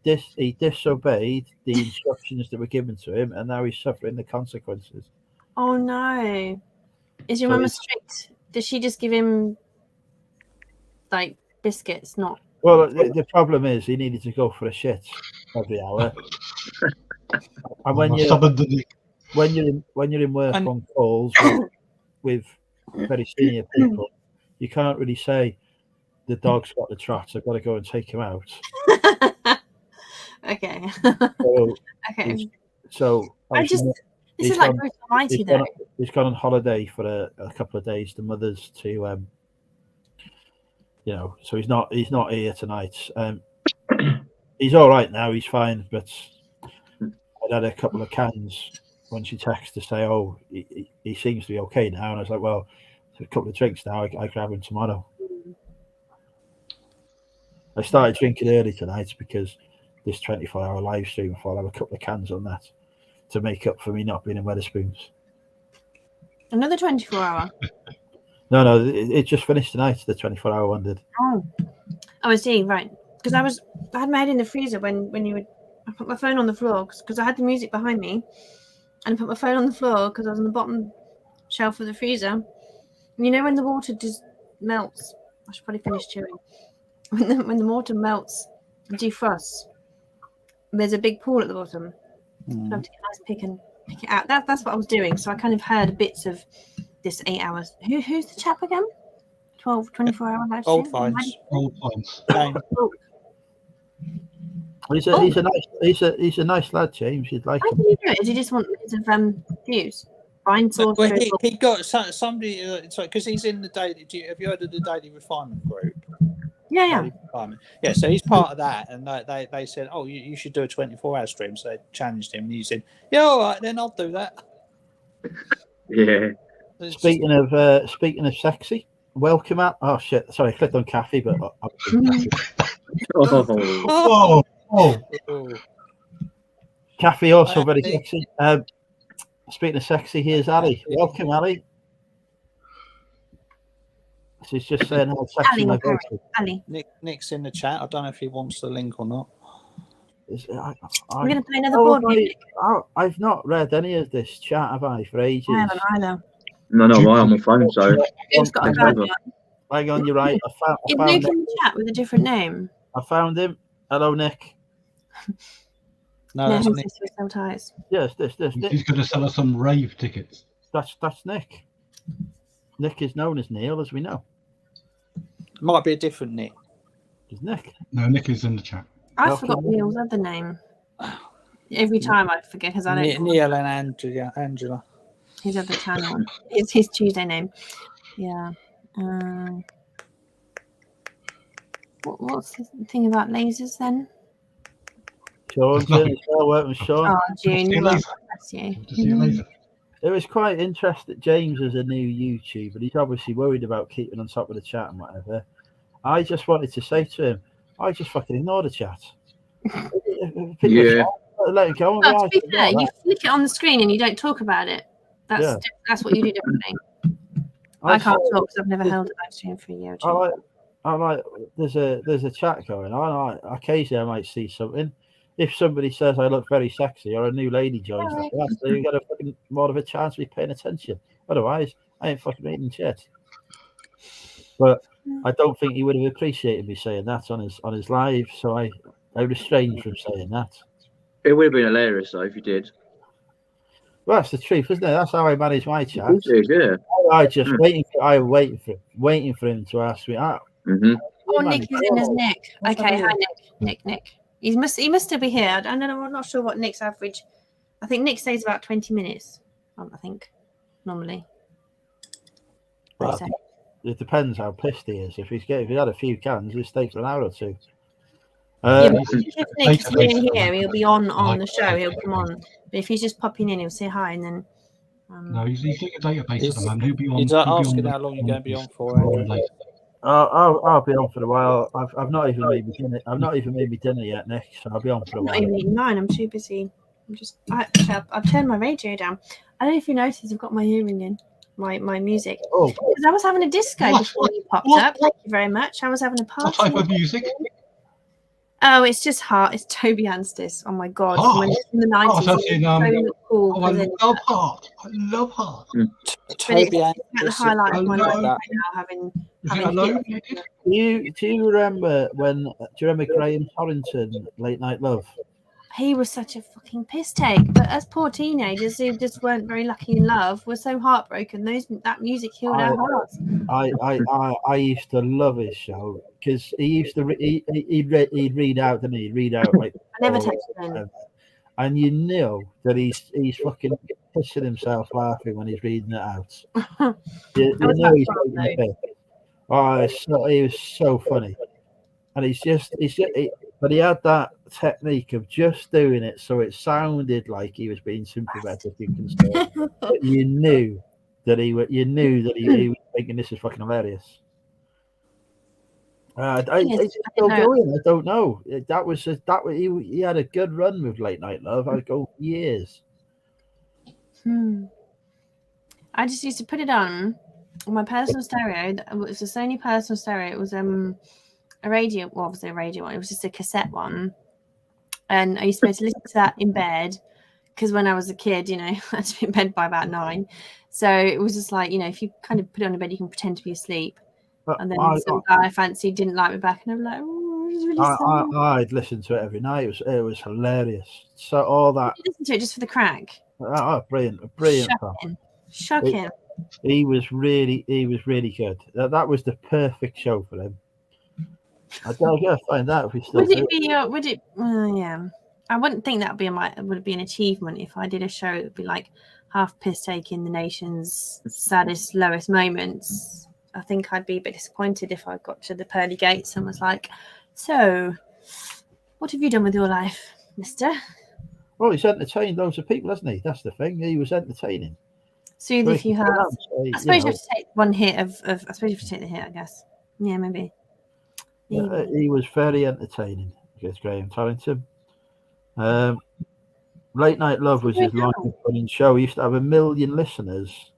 disobeyed the instructions that were given to him, and now he's suffering the consequences. Oh no! Is your mama strict? Does she just give him like biscuits? Not. Well, the problem is he needed to go for a shit every hour. And when you're in work on calls with very senior people, you can't really say the dog's got the trots. I've got to go and take him out. Okay. So this is like Bruce Almighty though. He's gone on holiday for a couple of days. The mother's to So he's not here tonight. He's all right now. He's fine, but I'd had a couple of cans when she texted to say, "Oh, he seems to be okay now," and I was like, "Well, it's a couple of drinks now. I grab him tomorrow." I started drinking early tonight because this 24-hour live stream, I'll have a couple of cans on that to make up for me not being in Wetherspoons. Another 24-hour. No, it just finished tonight. The 24-hour one did. Oh, I see. Right, because I had my head in the freezer when you would. I put my phone on the floor because I had the music behind me, and I put my phone on the floor because I was on the bottom shelf of the freezer. And when the water just melts, I should probably finish chewing. When the water melts, defrosts. There's a big pool at the bottom. So I have to get a nice pick it out. That's what I was doing. So I kind of heard bits of this 8 hours. Who's the chap again? 24-hour live stream? Old Finds. Old Finds. James. He's a nice lad, James. You'd like How him. did he do it? Did he just want loads of views? Brian Sauce. Well, he got somebody. Because he's in the daily. Have you heard of the Daily Refinement group? Yeah. Daily Refinement. Yeah, so he's part of that, and they said, "Oh, you should do a 24-hour stream." So they challenged him, and he said, "Yeah, all right, then I'll do that." Yeah. Speaking of sexy, welcome at. Oh shit! Sorry, I clicked on Kathy, but Oh. Oh, Kathy also very sexy. Speaking of sexy, here's Ali. Welcome, Ali. She's just saying how sexy my voice is. Ali. Nick's in the chat. I don't know if he wants the link or not. We're going to play another board game. I've not read any of this chat, have I, for ages? I haven't either. No, why on my phone? So Who's got a Guardian? Hang on, you're right. Is Nick in the chat with a different name? I found him. Hello, Nick. No, No, that's his Nick. sister is so ties. Yes, this Nick. he's going to sell us some rave tickets. That's Nick. Nick is known as Neil, as we know. Might be a different Nick. Is Nick? No, Nick is in the chat. I Welcome. forgot Neil's other name. Every time I forget because I don't know Neil and Angela. his other channel. It's his Tuesday name. Yeah. What's the thing about lasers then? Sean's in as well. Welcome, Sean. Oh, June. See you Well, later. bless you. To see you later. It was quite interesting. James is a new YouTuber. He's obviously worried about keeping on top of the chat and whatever. I just wanted to say to him, I just fucking ignore the chat. Yeah. Let it go. Well, to be fair, you flick it on the screen and you don't talk about it. That's what you do differently. I can't talk because I've never held a live stream for a year or two. I like. There's a chat going on. Occasionally I might see something. If somebody says I look very sexy or a new lady joins the class, then you got a fucking more of a chance to be paying attention. Otherwise, I ain't fucking reading shit. But I don't think he would have appreciated me saying that on his live, so I restrained from saying that. it would have been hilarious though if you did. Well, that's the truth, isn't it? That's how I manage my chat. Yeah. I just waiting for him to ask me out. Mm-hmm. Oh, Nick is in as Nick. Okay, hi Nick. He must still be here. I don't know. I'm not sure what Nick's average. I think Nick stays about 20 minutes. I think normally. Well, So, it depends how pissed he is. If he had a few cans, he stays for an hour or two. yeah, but if Nick's here, he'll be on the show. He'll come on. But if he's just popping in, he'll say hi and then. No, he's doing a database at the moment. He'll be on. He's he'll be asking on how long you're going to be on for. later. I'll be on for a while. I've not even made me dinner. I've not even made me dinner yet, Nick. So I'll be on for a I'm not while. even eating mine. I'm too busy. I've turned my radio down. I don't know if you noticed. I've got my hearing in. My music. Oh, Because I was having a disco before you popped up. Thank you very much. I was having a What party. type of music? Oh, it's just Heart. It's Toby Anstis. Oh my god. Heart? When it's in the 90s. that's in, so cool. Oh, I presenter. love Heart. I love Heart. Toby The highlight of my life Alone. right now, having Is it alone? do you remember Graham Torrington, Late Night Love? he was such a fucking piss take. But as poor teenagers who just weren't very lucky in love were so heartbroken. That music healed our hearts. I used to love his show because he used to he'd read out, didn't he? He'd read out like I never touched them. and you know that he's fucking pissing himself laughing when he's reading it out. You know he's taking a piss. Oh, he was so funny, and but he had that technique of just doing it so it sounded like he was being sympathetic and concerned, but you knew that he was thinking this is fucking hilarious. It's still going. I don't know. He had a good run with Late Night Love. I'd go years. I just used to put it on my personal stereo. It was a Sony personal stereo. It was a radio. Well, obviously a radio one. It was just a cassette one, and I used to be able to listen to that in bed because when I was a kid, I had to be in bed by about 9. So it was just like, if you kind of put it on in bed, you can pretend to be asleep. And then some guy I fancied didn't like me back, and I'm like, oh, it's really sad. I'd listen to it every night. It was hilarious. So all that. You listen to it just for the crack. Oh, brilliant! Shocking. He was really good. That was the perfect show for him. I gotta find out if he still. Would it be? Would it? Yeah. I wouldn't think that would be an achievement if I did a show that would be like half piss taking the nation's saddest, lowest moments. I think I'd be a bit disappointed if I got to the pearly gates and was like, "So, what have you done with your life, mister?" Well, he's entertained loads of people, hasn't he? That's the thing. He was entertaining. So if you have, I suppose you have to take one hit of. I suppose you have to take the hit. I guess. Yeah, maybe. He was very entertaining. Against Graham Torrington. Late Night Love was his live running show. He used to have 1 million listeners.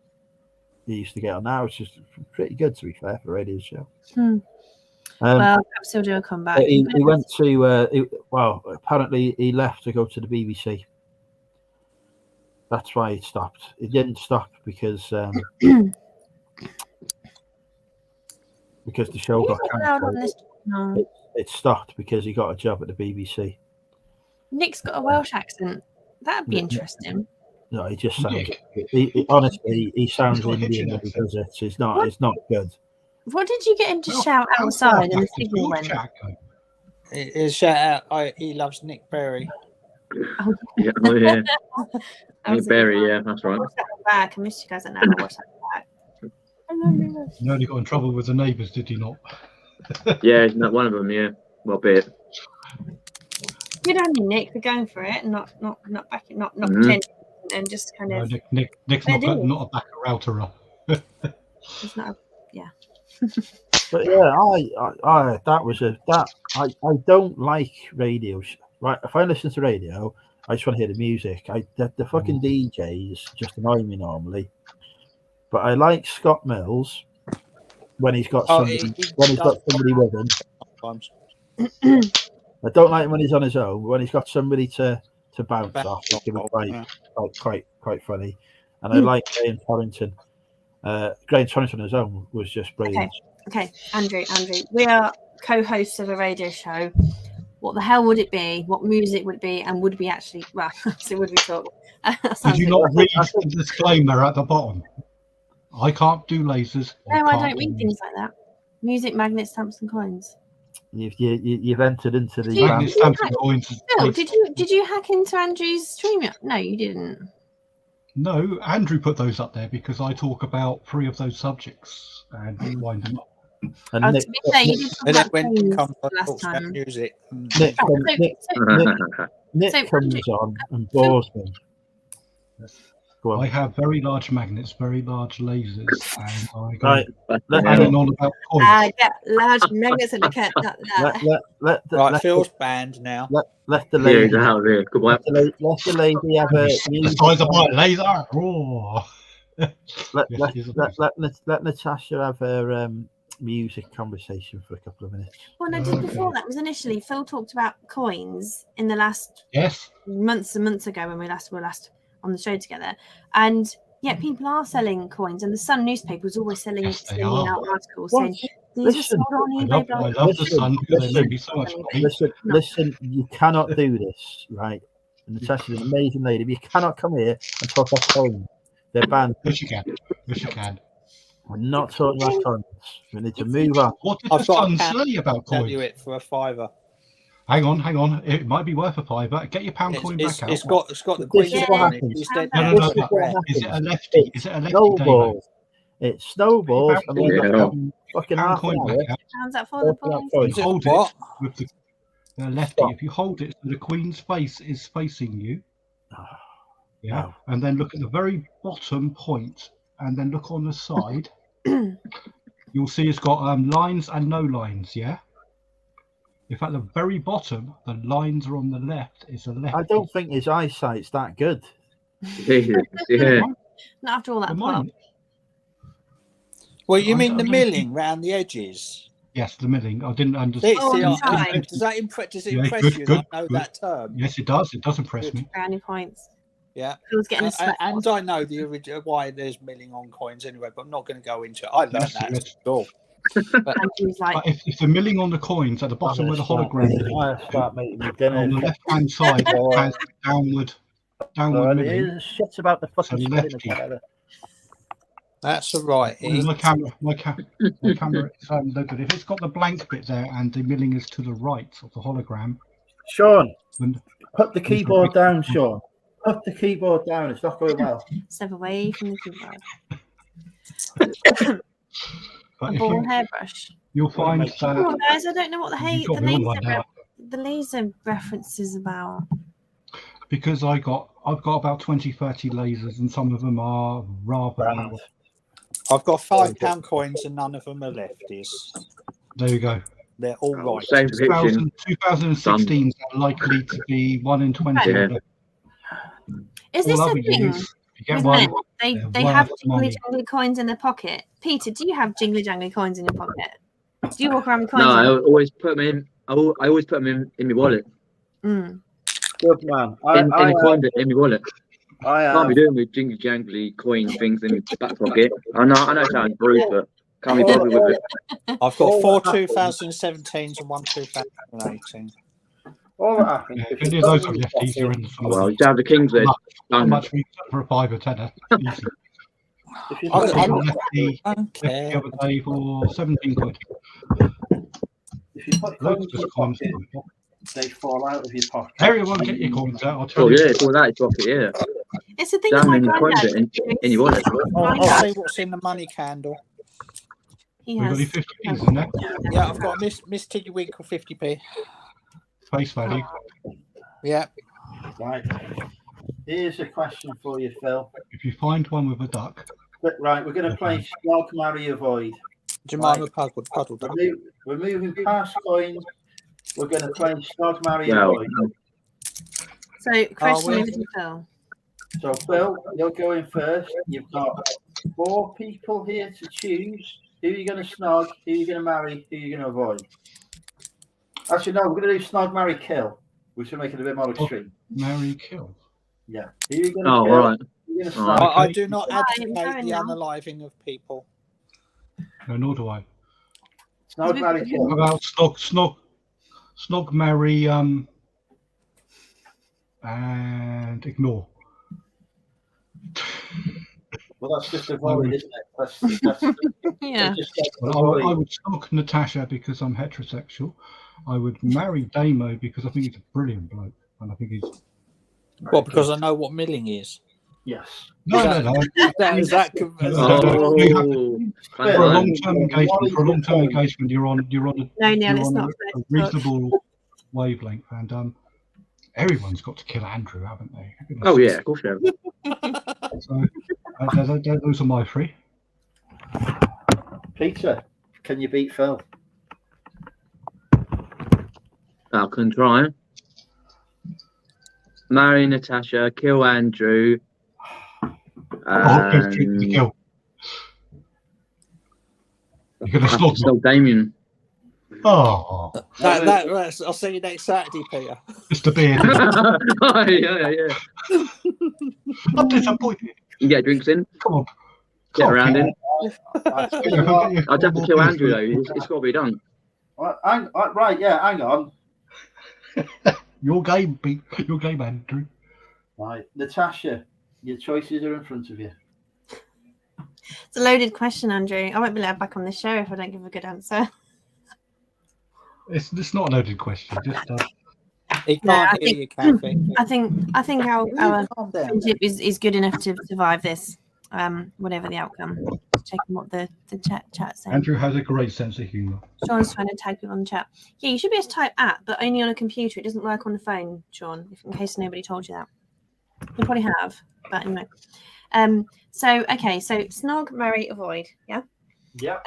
He used to get on now, which is pretty good, to be fair, for a radio show. Well, perhaps he'll do a comeback. He went to, apparently he left to go to the BBC. That's why it stopped. It didn't stop because the show got cancelled. It stopped because he got a job at the BBC. Nick's got a Welsh accent. That'd be interesting. No, he just sounds. Honestly, he sounds Indian when he does it. It's not good. What did you get him to shout outside and the signal went? He shout out, he loves Nick Berry. Oh, yeah. Nick Berry, yeah, that's right. Back. I missed you guys at now. What's that back? You only got in trouble with the neighbours, did you not? Yeah, not one of them. Yeah, well, be it. Good on you, Nick, for going for it and not backing, not pretending, and just kind of. Nick's not a backer router. It's not. But yeah, I don't like radio. Right, if I listen to radio, I just want to hear the music. The fucking DJs just annoy me normally. But I like Scott Mills when he's got somebody with him. I don't like him when he's on his own. When he's got somebody to bounce off, it can be quite funny. And I like Graham Torrington. Graham Torrington on his own was just brilliant. Okay, Andrew, we are co-hosts of a radio show. What the hell would it be? What music would it be? And would we actually? Well, so would we talk? Did you not read the disclaimer at the bottom? I can't do lasers. No, I don't read things like that. Music, magnets, stamps, and coins. You've entered into the magnets, stamps, and coins. Phil, did you hack into Andrew's stream? No, you didn't. No, Andrew put those up there because I talk about 3 of those subjects and we wind them up. And Nick, that went to come last time. Music. Nick comes on and bores me. I have very large magnets, very large lasers, and I go right. on about coins. I get large magnets and I can't Right, Phil's banned now. Let the lady have the size of my laser. Let Natasha have her music conversation for a couple of minutes. Well, no, just before that was initially Phil talked about coins in the last months and months ago when we were last on the show together, and people are selling coins, and the Sun newspaper was always selling out articles saying these are sold on eBay. I love the Sun because they make me so much money. Listen, you cannot do this, right? And Natasha's an amazing lady, but you cannot come here and talk about coins. They're banned. Yes, you can. We're not talking about coins. We need to move on. What did the Sun say about coins? Tell you it for a $5. Hang on. It might be worth a $5. Get your pound coin back out. It's got the Queen's is what happens. No. Is it a lefty? Is it a lefty? No balls. It snowballs and then Yeah. fucking Pound half an coin hour. back out. How's that for the Open up boys? coin. Is it Hold what? it with the lefty. Stop. If you hold it so the queen's face is facing you, yeah, No. and then look at the very bottom point, and then look on the side, you'll see it's got lines and no lines, yeah? If at the very bottom, the lines are on the left, it's a left. I don't think his eyesight's that good. Yeah. Not after all that pop. Mine, Well, you I mean the don't milling round the edges? yes, the milling. I didn't understand. Oh, on the See, side. does that impress Yeah, you? good, I know good. that term. Yes, it does. It does impress Good. me. Brownie points. Yeah. Phil's getting a And, sweat. and I know the original why there's milling on coins anyway, but I'm not going to go into it. I learned Yes, that yes. at school. And he's like, But if the milling on the coins at the bottom where the hologram is, I start making me on dinner. the left-hand side has downward And it milling. is shit about the fucking So spinning lefty. together. That's all right. My camera is loaded. If it's got the blank bit there and the milling is to the right of the hologram, Sean, then put the keyboard down, Sean. Put the keyboard down. It's not going well. step away from the keyboard. but A if ball you, hairbrush. you'll find Come that on, guys, I don't know what you've got me on one now. the laser reference is about. because I've got about 20, 30 lasers, and some of them are rather. Brand. I've got £5 coins and none of them are lefties. There you go. They're all right. Same prediction. 2016 are likely to be 1 in 20. Yeah. Is this All a other thing? years, if you get with one, men? They they're they have worth jingly money. jangly coins in their pocket. Peter, do you have jingly jangly coins in your pocket? Do you walk around with coins? No, I in? always put them in. I always put them in my wallet. Mm. Good man. In the coin bit in my wallet. I Can't be have. doing with jingly jangly coin things in my back pocket. I know it sounds rude, but can't be bothered with it. I've got 4 2017s and 1 2018. All that happens. Yeah, if any of those are lefties, you're in some Well, money. you have the king's lid. How much we for a 5 or 10? Easy. If you I- put, I- Lefty I don't the care. other day for 17 quid. if you put Loads coins in of your coins. pocket, they fall out of your pocket. Everyone get your coins out. I'll tell Oh you. yeah, it's all that in your pocket. Yeah, It's the thing down with in my the coin granddad. bit in your wallet. I'll see what's in the money candle. He We've got any has. 50p's in there. Yeah, I've got Miss Tiddlywinkle 50p. Face value. Yeah. Right. Here's a question for you, Phil. If you find one with a duck, Right, we're going to play Snog, Marry, Avoid. Jemima Puddle. We're moving past coins. We're going to play Snog, Marry, Well, Avoid. So, question we? over to Phil. So, Phil, you're going first. You've got 4 people here to choose. Who you're going to snog, who you're going to marry, who you're going to avoid. Actually, no, we're going to do snog, marry, kill. We should make it a bit more extreme. marry, kill. Yeah. Who you're going to oh, kill, all right. who you're going to Oh, snog. I do not Fine, advocate fair the enough. unaliving of people. No, nor do I. Snog, marry, How kill. about snog, marry, and ignore. Well, that's just avoid, isn't it? That's Yeah. just Well, I avoid. would snog Natasha because I'm heterosexual. I would marry Damo because I think he's a brilliant bloke, and I think he's. Well, because I know what milling is. Yes. No. Is that Oh, For a long-term engagement, you're on No, Neil, it's not. a reasonable wavelength, and everyone's got to kill Andrew, haven't they? oh yeah, of course you have. So those are my 3. Peter, can you beat Phil? I can try. Marry Natasha, kill Andrew. Go straight to the kill. You're gonna snog me. Still Damien. Oh, I'll see you next Saturday, Peter. Mr. Beard. Oh, yeah. I'm disappointed. You get drinks in, Come on. get around in. Right, I'd have to kill Andrew though. It's got to be done. right, yeah, hang on. Your game, Andrew. Right, Natasha, your choices are in front of you. It's a loaded question, Andrew. I won't be allowed back on the show if I don't give a good answer. It's not a loaded question. Just He No, I can't hear you, Kathy. I think our Calm down. friendship is good enough to survive this. whatever the outcome. Checking what the chat's saying. Andrew has a great sense of humour. Sean's trying to tag people on the chat. Yeah, you should be able to type at, but only on a computer. It doesn't work on the phone, Sean, in case nobody told you that. You probably have, but anyway. So snog, marry, avoid. Yeah. Yeah.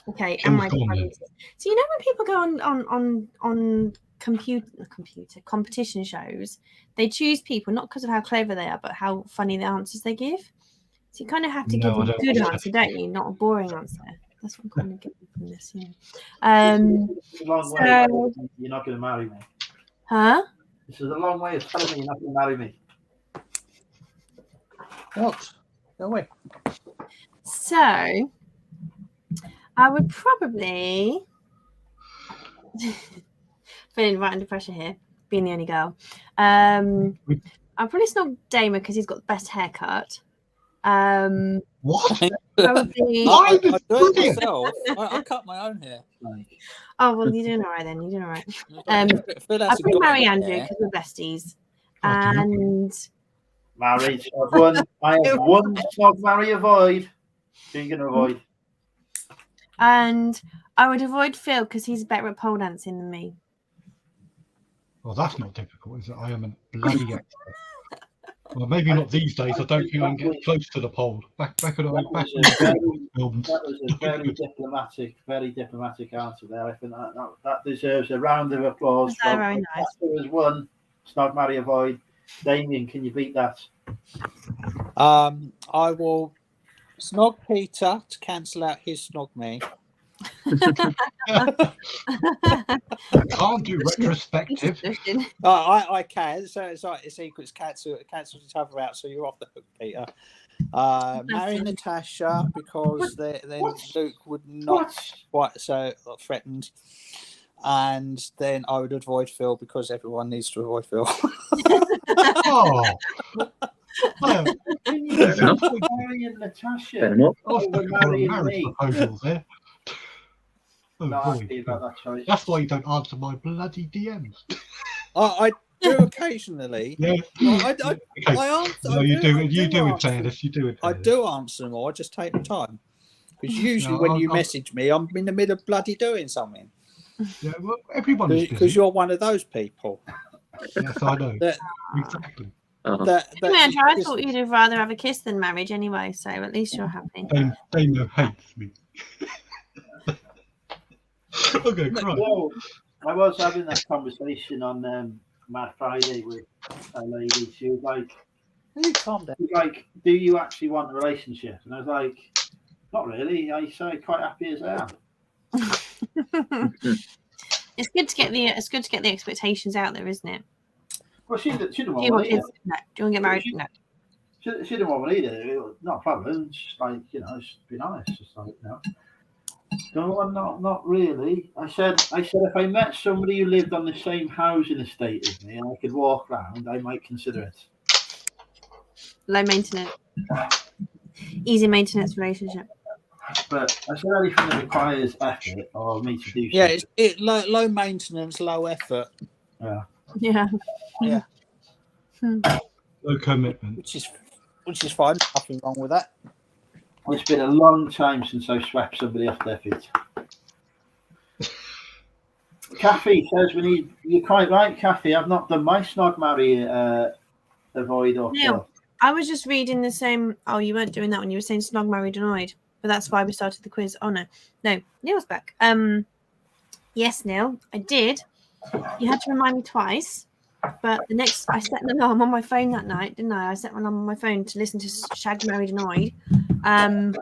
Okay. Sean's gone then. So you know when people go on computer competition shows, they choose people not because of how clever they are, but how funny the answers they give. So you kind of have to give No, I a don't good think so. answer, don't you? Not a boring answer. That's what I'm kind of getting from this. Yeah. This is a long way. You're not going to marry me. Huh? This is a long way of telling me you're not going to marry me. What? Go away. So I would probably feeling right under pressure here, being the only girl. I'll probably snog Damer because he's got the best haircut. What? Probably. I do it myself. I cut my own hair. Oh well, you're doing all right then. You're doing all right. Phil I'll hasn't probably got marry any Andrew hair. because we're besties, Okay. and Married. I have one snog, marry, avoid. Who are you going to avoid? I would avoid Phil because he's better at pole dancing than me. Well, that's not difficult, is it? I am a bloody expert. Well, maybe not these days. I don't think I can get close to the pole. Back at That was a very diplomatic answer there. I think that deserves a round of applause. That's very nice. There was one snog, marry, avoid. Damien, can you beat that? I will snog Peter to cancel out his snog me. Can't do retrospective. I can. So it's like it's equals cancels each other out. So you're off the hook, Peter. Marry Natasha because then Luke would not quite so threatened. And then I would avoid Phil because everyone needs to avoid Phil. Oh. Well, Marrying Natasha. Fair enough. I was looking for a marriage proposal there. Oh, No, boy. I see about that choice. That's why you don't answer my bloody DMs. I do occasionally. Yeah. I Okay. answer. No, I you do it. I You do it, answer. Janice. You do it. I Janice. do answer them all. I just take the time. Because usually No, when you I'll- message me, I'm in the middle of bloody doing something. Yeah, well, everyone is Because busy. you're one of those people. Yes, I know. That Exactly. Anyway, Andrew, I just- thought you'd have rather have a kiss than marriage anyway, so at least you're happy. Damo hates me. Okay, right. Well, I was having that conversation on Mad Friday with a lady. She was like, calm down. do you actually want a relationship? And I was like, not really. I say quite happy as I am. It's good to get the expectations out there, isn't it? Well, she didn't Do you want want one either. kids? No. Do you want to get married? No. She didn't want one either. It was not a problem. Just like, just be nice. Just like, No, not really. I said if I met somebody who lived on the same housing estate as me and I could walk around, I might consider it. Low maintenance, easy maintenance relationship. But I said anything that requires effort or me to do Yeah, something. it's low maintenance, low effort, Yeah. Yeah. No commitment. which is fine. Nothing wrong with that. It's been a long time since I've swept somebody off their feet. Kathy says you're quite right, Kathy. I've not done my snog, marry, avoid or No. kill. I was just reading the same. Oh, you weren't doing that when you were saying snog, married, annoyed. But that's why we started the quiz. Oh no, Neil's back. Yes, Neil, I did. You had to remind me twice. But I set an alarm on my phone that night, didn't I? I set an alarm on my phone to listen to Shag, Married, Annoyed. And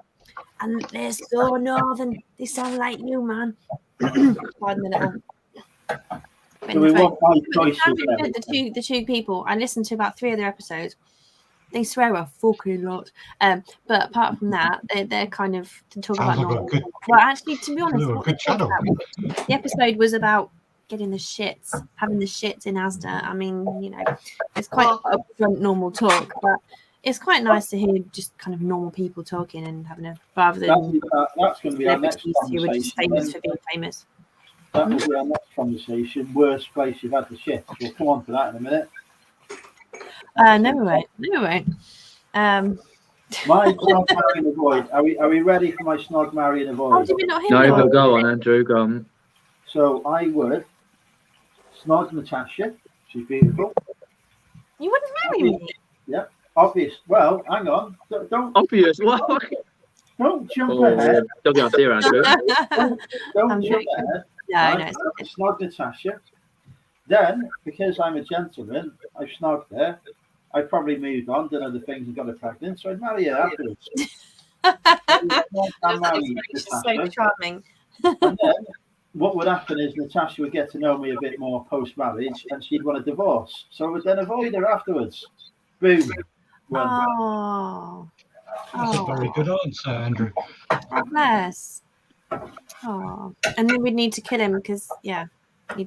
they're so northern. They sound like you, man. Pardon the little. Do we want my But they choices sound really then? good, the two people. I listened to about 3 other episodes. They swear a fucking lot. But apart from that, they're kind of to talk Sounds about like a normal. good, Well, actually, to be honest, a what they good talked channel. about, the episode was about getting the shits, having the shits in Asda. I mean, it's quite upfront, normal talk, but it's quite nice to hear just kind of normal people talking and having a rather than That's going to be our next celebrities who are just famous conversation. for being famous. That will be our next conversation. Worst place you've had the shit. We'll come on to that in a minute. No, we won't. My snog, marry, and avoid. Are we ready for my snog, marry, and Oh, avoid? did we not hear No, yours? but go on, Andrew. Go on. So I would snog Natasha. She's beautiful. You wouldn't marry me. Obvious. Well, hang on. Don't Obvious. What? jump Oh, ahead. don't get us here, Andrew. Don't I'm jump joking. ahead. Yeah, I Right, know. I snog Natasha. Then, because I'm a gentleman, I've snogged her. I probably moved on, done other things, and got her pregnant. So I'd marry her afterwards. I'm married She's Natasha. so charming. And then what would happen is Natasha would get to know me a bit more post-marriage, and she'd want a divorce. So I would then avoid her afterwards. Boom. One. Oh, That's a very good answer, Andrew. bless. Oh, and then we'd need to kill him because, yeah, you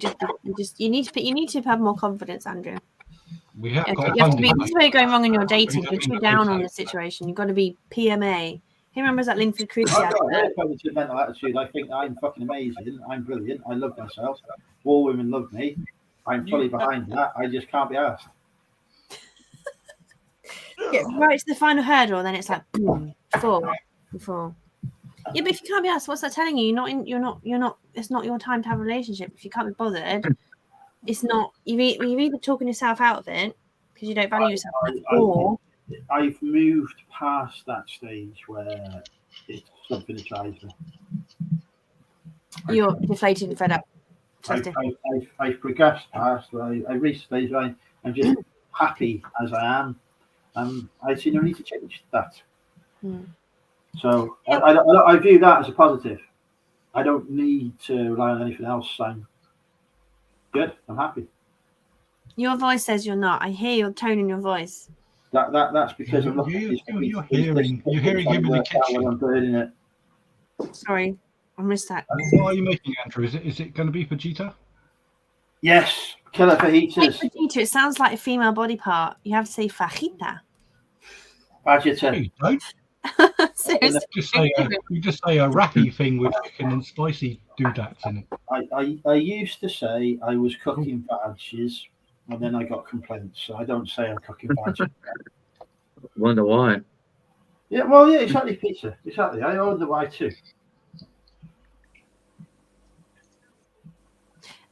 need to have more confidence, Andrew. We have You got have to be, funding. this is where you're going wrong in your dating. We You're don't too need down to on do the situation. You've got to be PMA. Who remembers that Linford Cruise I've got a advert? very positive mental attitude. I think I'm fucking amazing. I'm brilliant. I love myself. All women love me. I'm fully behind that. I just can't be asked. Get right to the final hurdle, and then it's like boom, fall. Yeah, but if you can't be asked, what's that telling you? You're not. It's not your time to have a relationship. If you can't be bothered, it's not. You're either talking yourself out of it because you don't value yourself, or I've moved past that stage where it's something that drives me. you're deflated and fed up. So it's different. I've progressed past. I reached a stage where I'm just happy as I am. I see no need to change that. So I view that as a positive. I don't need to rely on anything else. I'm good. I'm happy. Your voice says you're not. I hear your tone in your voice. That's because I'm looking at his You're hearing him in the kitchen. when I'm burning it. Sorry, I missed that. What are you making, Andrew? Is it going to be fajita? Yes, killer fajitas. Fajita, it sounds like a female body part. You have to say fajita. Fajita. You don't. Seriously. You just say a rappy thing with chicken and spicy doodads in it. I used to say I was cooking badges, and then I got complaints. So I don't say I'm cooking badges. Wonder why. Yeah, well, yeah, exactly, pizza. Exactly. I wonder why too.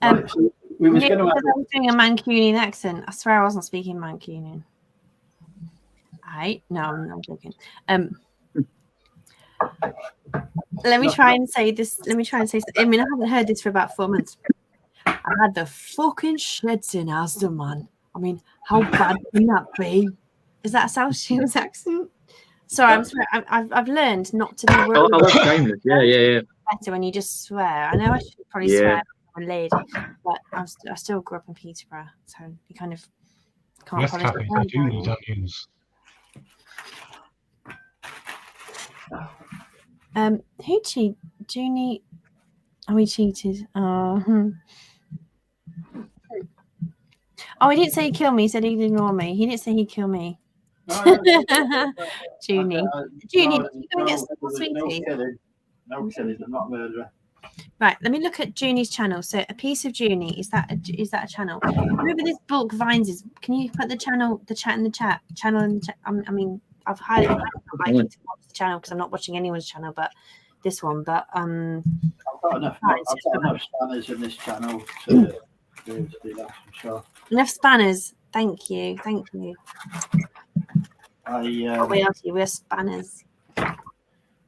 Right, so we was Yeah, going because I was doing a Mancunian accent. I swear I wasn't speaking Mancunian. No, I'm not joking. Let me try and say this. I mean, I haven't heard this for about 4 months. I had the fucking shits in Asda, man. I mean, how bad can that be? Is that a South Shields accent? Sorry, I'm sorry. I've learned not to be I was shameless. Yeah. better when you just swear. I know I should probably swear I'm a lady, but I still grew up in Peterborough, so you kind of can't Yes, apologise. Kathy, I do need onions. Who cheated? Junie? Oh, he cheated. Oh, he didn't say he'd kill me. He said he'd ignore me. He didn't say he'd kill me. Junie. Junie, did you go and get some sweeties? No killing. I'm not a murderer. Right, let me look at Junie's channel. So, a piece of Junie, is that a channel? Remember this bulk vines is? Can you put the chat in the chat? Channel in the chat. I mean, I've highly liked to watch the channel because I'm not watching anyone's channel, but this one. But I've got enough spanners in this channel to do that. I'm sure. Enough spanners. Thank you. We're spanners.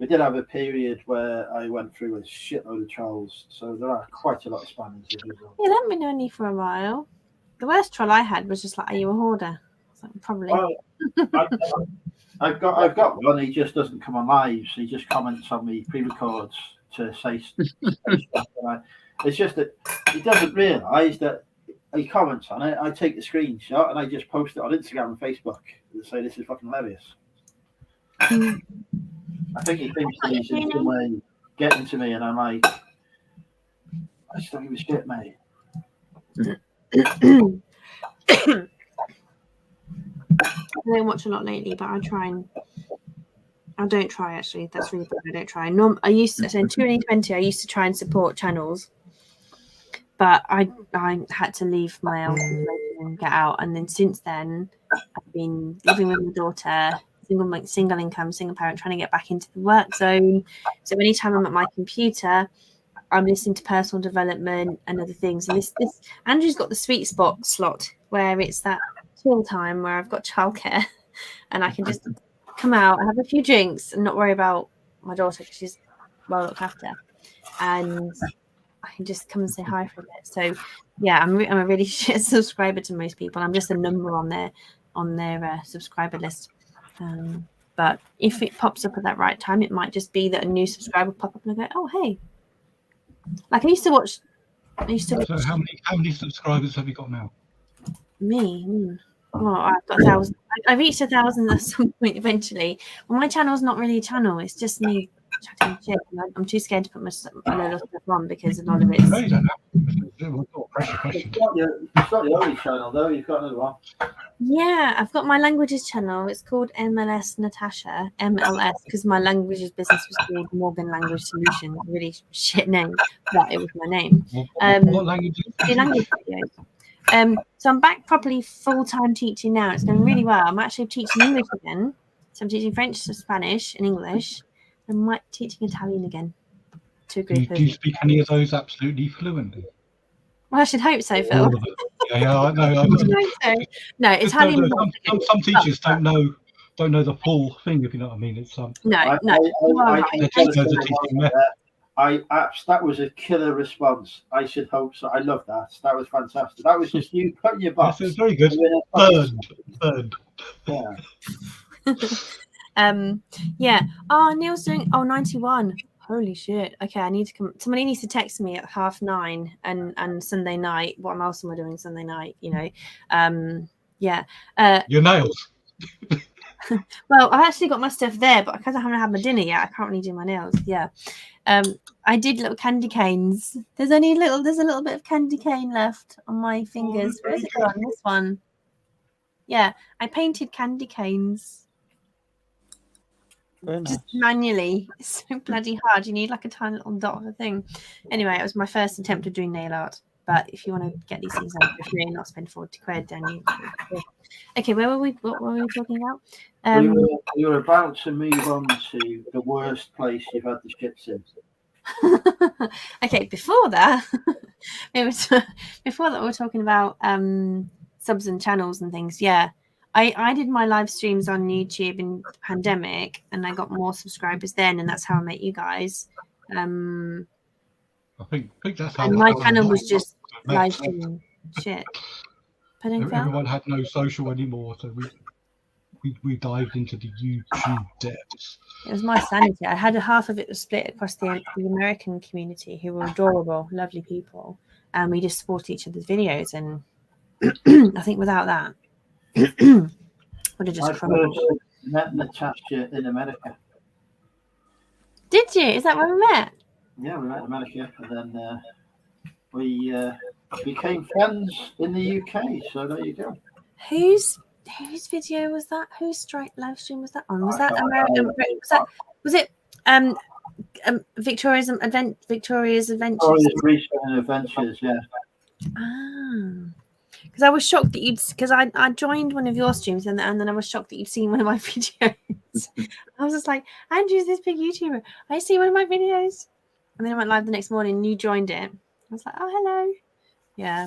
We did have a period where I went through a shitload of trolls, so there are quite a lot of spanners. Yeah, they haven't been known you for a while. The worst troll I had was just like, "Are you a hoarder?" So probably. Well, I've got one. He just doesn't come on live. So he just comments on me pre-records to say stuff. It's just that he doesn't realise that he comments on it. I take the screenshot and I just post it on Instagram and Facebook and say this is fucking hilarious. I think he thinks that he's in some way getting to me, and I'm like, I just don't give a shit, mate. I don't watch a lot lately, but I don't try actually. That's really bad. I don't try. In 2020, I used to try and support channels, but I had to leave my old and get out. And then since then, I've been living with my daughter, single income, single parent, trying to get back into the work zone. So anytime I'm at my computer, I'm listening to personal development and other things. And this Andrew's got the sweet spot slot where it's that chill time where I've got childcare and I can just come out and have a few drinks and not worry about my daughter because she's well looked after, and I can just come and say hi for a bit. So yeah, I'm a really shit subscriber to most people. I'm just a number on their subscriber list. But if it pops up at that right time, it might just be that a new subscriber pop up and I go, oh hey. Like I used to watch. So how many subscribers have you got now? Me. Well, I've got 1,000. I reached 1,000 at some point eventually. Well, my channel's not really a channel. It's just me chatting shit. I'm too scared to put a lot of stuff on because a lot of it's. No, you don't have. Pressure question. It's not the only channel though. You've got another one. Yeah, I've got my languages channel. It's called MLS Natasha, MLS, because my languages business was called Morgan Language Solutions. Really shit name, but it was my name. What language? Language videos. So I'm back properly full-time teaching now. It's going really well. I'm actually teaching English again. So I'm teaching French, Spanish, and English. I'm teaching Italian again to a group Do you speak any of those absolutely fluently? Well, I should hope so, Phil. All of them. Yeah, I know. No, Italian. Some teachers don't know the full thing, if you know what I mean. It's No. I don't know the teaching method. That was a killer response. I should hope so. I love that. That was fantastic. That was just you putting your box. Yes, it's very good. Burned. Yeah. Yeah. Oh, Neil's doing 91. Holy shit. Okay, I need to come. Somebody needs to text me at 9:30 and Sunday night. What else am I doing Sunday night? You know. Yeah. Your nails. Well, I've actually got my stuff there, but because I haven't had my dinner yet, I can't really do my nails. Yeah. I did little candy canes. There's a little bit of candy cane left on my fingers. Where's it gone? This one. Yeah, I painted candy canes. Just manually. It's so bloody hard. You need like a tiny little dot of a thing. Anyway, it was my first attempt at doing nail art. But if you want to get these things out for free and not spend 40 quid, then you. Okay, where were we? What were we talking about? You were about to move on to the worst place you've had the shits in. Okay, before that, we were talking about subs and channels and things. Yeah. I did my live streams on YouTube in the pandemic and I got more subscribers then, and that's how I met you guys. I think that's how. And my channel was just live streaming shit. Everyone had no social anymore, so we dived into the YouTube depths. It was my sanity. I had half of it was split across the American community, who were adorable, lovely people, and we just supported each other's videos. And I think without that, would have just crumbled. I met Natasha in America. Did you? Is that where we met? Yeah, we met in America, and then we became friends in the UK. So there you go. Whose video was that? Whose live stream was that on? Was that American? Was it Victoria's Adventures? Victoria's Research and Adventures, yeah. Because I was shocked that because I joined one of your streams and then I was shocked that you'd seen one of my videos. I was just like, Andrew's this big YouTuber. I see one of my videos. And then I went live the next morning and you joined it. I was like, oh, hello. Yeah,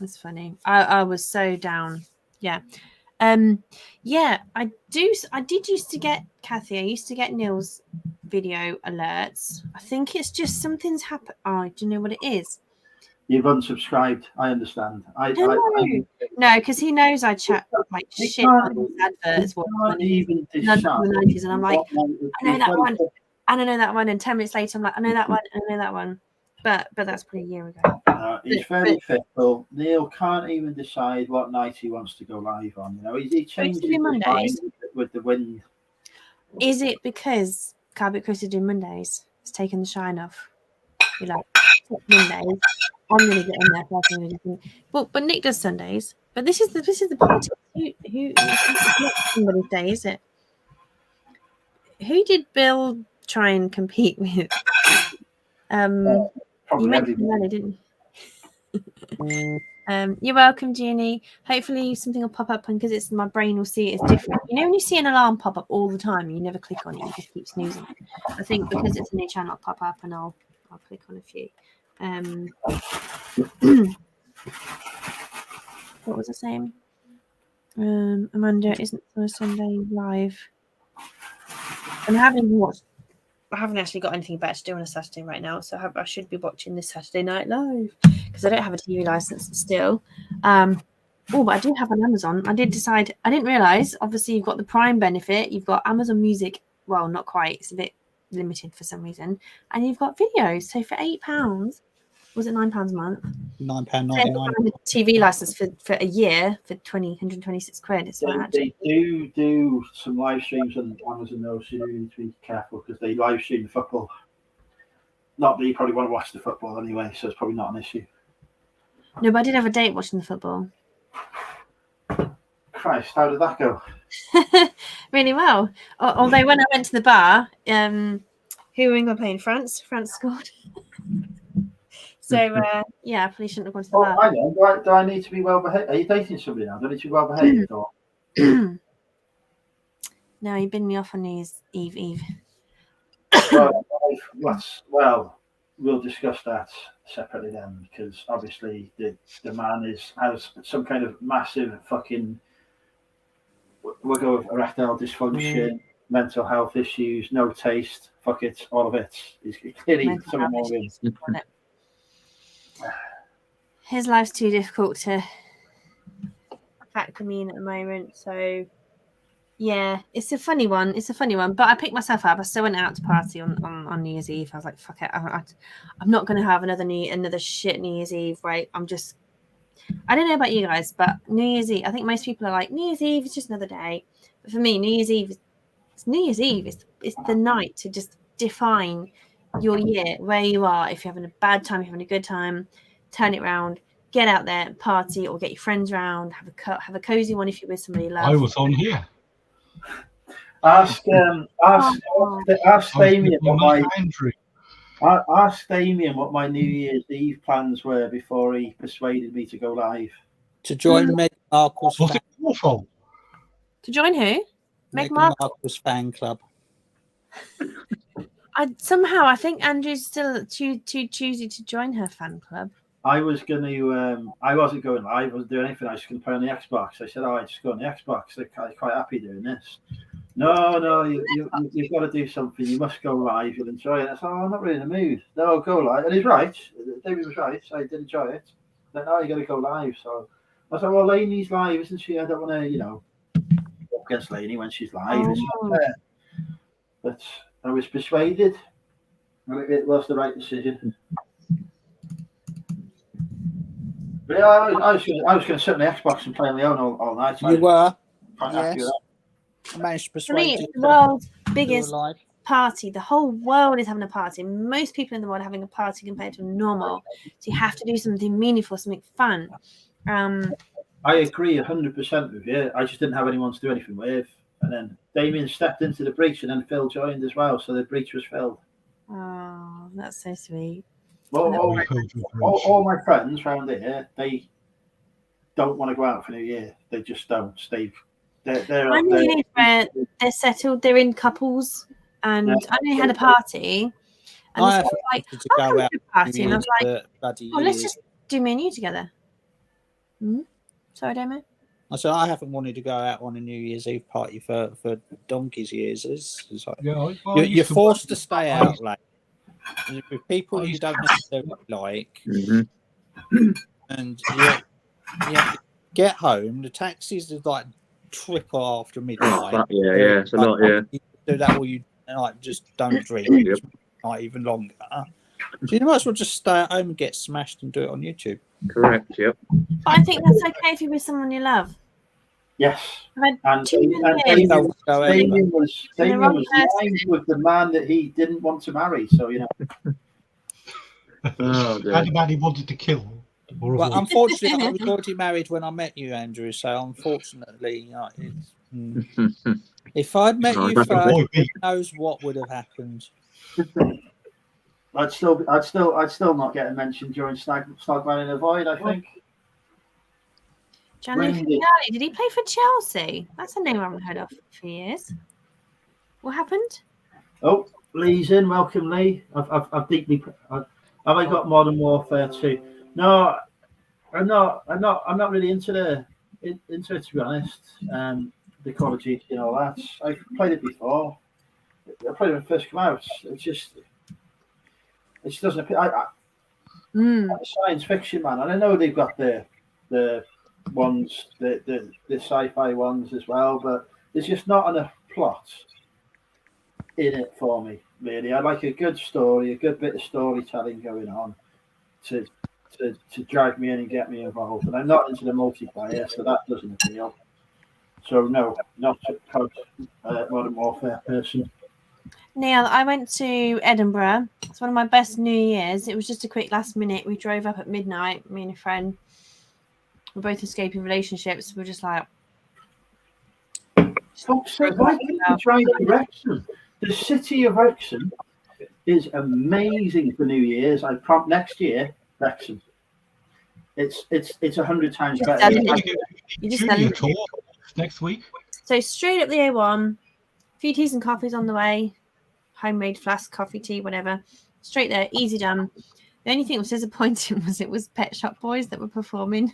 that's funny. I was so down. Yeah. Yeah, I did used to get, Kathy, I used to get Neil's video alerts. I think it's just something's happened. Oh, do you know what it is? You've unsubscribed. I understand. No, because he knows I chat like shit on his adverts. And I'm like, I know that one, and I know that one, and 10 minutes later, I'm like, I know that one, and I know that one. But that's probably a year ago. He's very fickle. Neil can't even decide what night he wants to go live on. You know, he changes Mondays with the wind. Is it because Carpet Chris is doing Mondays? It's taken the shine off. You're like, Mondays. I'm gonna get in there. But Nick does Sundays. But this is the point. Who not somebody's day, is it? Who did Bill try and compete with? You mentioned Melly, didn't you? You're welcome, Jeannie. Hopefully something will pop up, and because it's my brain will see it as different. You know, when you see an alarm pop up all the time, you never click on it, you just keep snoozing. I think because it's a new channel, it'll pop up, and I'll click on a few. What was I saying? Amanda isn't on a Sunday live. And I haven't actually got anything better to do on a Saturday right now, so I should be watching this Saturday Night Live because I don't have a TV license still. But I do have an Amazon. I didn't realize. Obviously, you've got the Prime benefit. You've got Amazon Music. Well, not quite. It's a bit limited for some reason. And you've got videos. So for £8, was it £9 a month? £9.99. TV license for a year for 126 quid. It's not They do some live streams on Amazon though, so you need to be careful because they live stream the football. Not that you probably want to watch the football anyway, so it's probably not an issue. No, but I did have a date watching the football. Christ, how did that go? Really well. Although when I went to the bar, who were England playing? France? France scored. So yeah, I probably shouldn't have gone to the bar. I know. Do I need to be well behaved? Are you dating somebody now? Do I need to be well behaved? Or? No, you binned me off on New Year's Eve. Well, we'll discuss that separately then, because obviously the man has some kind of massive fucking. We'll go with erectile dysfunction, mental health issues, no taste. Fuck it, all of it. He's clearly Mental something health more issues on it. His life's too difficult to factor me in at the moment. So yeah, it's a funny one. But I picked myself up. I still went out to party on New Year's Eve. I was like, fuck it. I'm not going to have another shit New Year's Eve, right? I don't know about you guys, but New Year's Eve, I think most people are like, New Year's Eve is just another day. But for me, New Year's Eve. It's the night to just define your year, where you are. If you're having a bad time, if you're having a good time, turn it round, get out there, party, or get your friends round, have a cozy one if you're with somebody you love. I was on here. Ask Damien what my New Year's Eve plans were before he persuaded me to go live. To join Meghan Markle's Was it awful? To join who? Meghan Markle's fan club. I think Andrew's still too choosy to join her fan club. I wasn't going live. I wasn't doing anything. I was just going to play on the Xbox. I said, I just go on the Xbox. I'm quite happy doing this. No, you've got to do something. You must go live. You'll enjoy it. I said, I'm not really in the mood. No, go live. And he's right. David was right. I did enjoy it. But no, you got to go live. So I said, well, Lainey's live, isn't she? I don't want to, go against Lainey when she's live. But I was persuaded. And it was the right decision. But yeah, I was going to sit on the Xbox and play on my own all night. You were? Yes. I managed to For persuade me, you. it's the world's biggest party. The whole world is having a party. Most people in the world are having a party compared to normal. So you have to do something meaningful, something fun. I agree 100% with you. I just didn't have anyone to do anything with. And then Damien stepped into the breach and then Phil joined as well. So the breach was filled. Oh, that's so sweet. All my friends around here, they don't want to go out for New Year. They just don't. They're settled. They're in couples, and I only had a party. And I was like, to go out party, and I was like, let's just do me and you together. Sorry, Damo. I said I haven't wanted to go out on a New Year's Eve party for donkey's years. It's like, you're forced to stay out late with people you don't necessarily like, and you have to get home. The taxis are like triple after midnight. Yeah, it's a lot. Yeah, you do that, or you just don't drink. Not even longer. So you might as well just stay at home and get smashed and do it on YouTube. Correct. Yep. But I think that's okay if you're with someone you love. Yes. And Damien was lying with the man that he didn't want to marry. So And the man he wanted to kill. Well, unfortunately, I was already married when I met you, Andrew. So unfortunately, if I'd met you first, who knows what would have happened. I'd still not get a mention during Snagman in the Void, I think. Gianluca Wendy. Vialli, did he play for Chelsea? That's a name I haven't heard of for years. What happened? Oh, Lee's in. Welcome, Lee. I've deeply. Have I got Modern Warfare 2? No, I'm not really into it, to be honest. The Call of Duty and all that. I've played it before. I played it when it first came out. It just doesn't appeal. I'm a science fiction man, and I know they've got the ones, the sci-fi ones as well, but there's just not enough plot in it for me, really. I like a good story, a good bit of storytelling going on to drag me in and get me involved. And I'm not into the multiplayer, so that doesn't appeal. So no, not a Modern Warfare person. Neil, I went to Edinburgh. It's one of my best New Year's. It was just a quick last minute. We drove up at midnight, me and a friend. We're both escaping relationships. We're just like... Why didn't you try Wrexham? The city of Wrexham is amazing for New Year's. I prompt next year, Wrexham. It's 100 times Just better. done it. You just Junior done it. tour next week. So straight up the A1, a few teas and coffees on the way, homemade flask, coffee, tea, whatever. Straight there, easy done. The only thing that was disappointing was it was Pet Shop Boys that were performing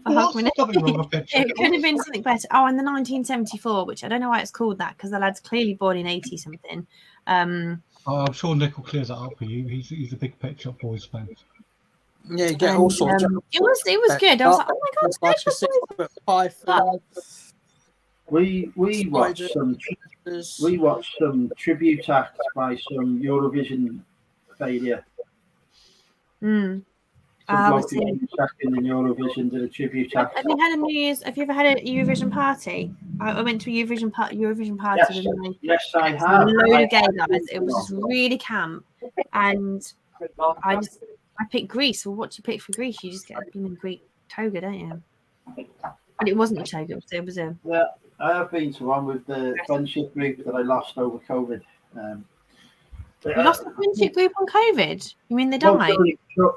for What's Hogmanay. nothing wrong with Pet Shop It could have been Boys? something better. Oh, and the 1974, which I don't know why it's called that, because the lad's clearly born in 80 something. Oh, I'm sure Nick will clear that up for you. He's a big Pet Shop Boys fan. Yeah, you get all And, sorts. it was good. I was like, oh my god, Like Pet a Shop Boys. 6-foot python. We watched some tribute acts by some Eurovision failure. Mm. Some I bloke was who came second in Eurovision did a tribute act. Have you had a New Year's? Have you ever had a Eurovision party? I went to a Eurovision party Yes, with my yes, I a have. load of gay guys. It was just really camp, and I picked Greece. Well, what do you pick for Greece? You just get a blooming Greek toga, don't you? But it wasn't a toga. It was a. Yeah, I have been to one with the friendship group that I lost over COVID. You lost a friendship group on COVID. You mean they No, died?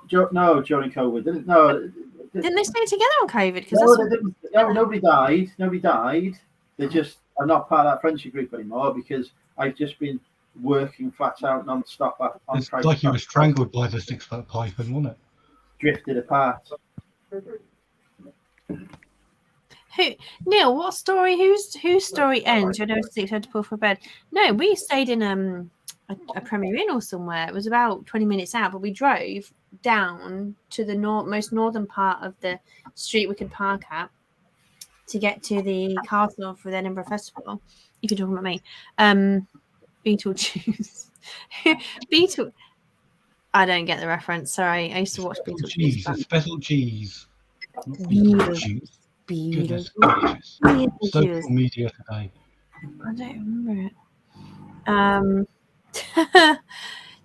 during COVID. No, Didn't they stay together on COVID? no, they didn't. No, nobody died. Nobody died. They just are not part of that friendship group anymore because I've just been working flat out non-stop on It's like he was strangled by the 6-foot python, wasn't it? drifted apart. Who, Neil? What story? Whose story ends? You know, Six had to pull for bed. No, we stayed in a Premier Inn or somewhere. It was about 20 minutes out, but we drove down to the most northern part of the street we could park at to get to the castle for the Edinburgh Festival. If you're talking about me, Beetlejuice, Beetle. I don't get the reference. Sorry, I used to watch Cheese, Beetlejuice. it's special cheese. Not Beetlejuice. Beetlejuice. Goodness Beetlejuice. gracious. Beetlejuice. Social media today. I don't remember it.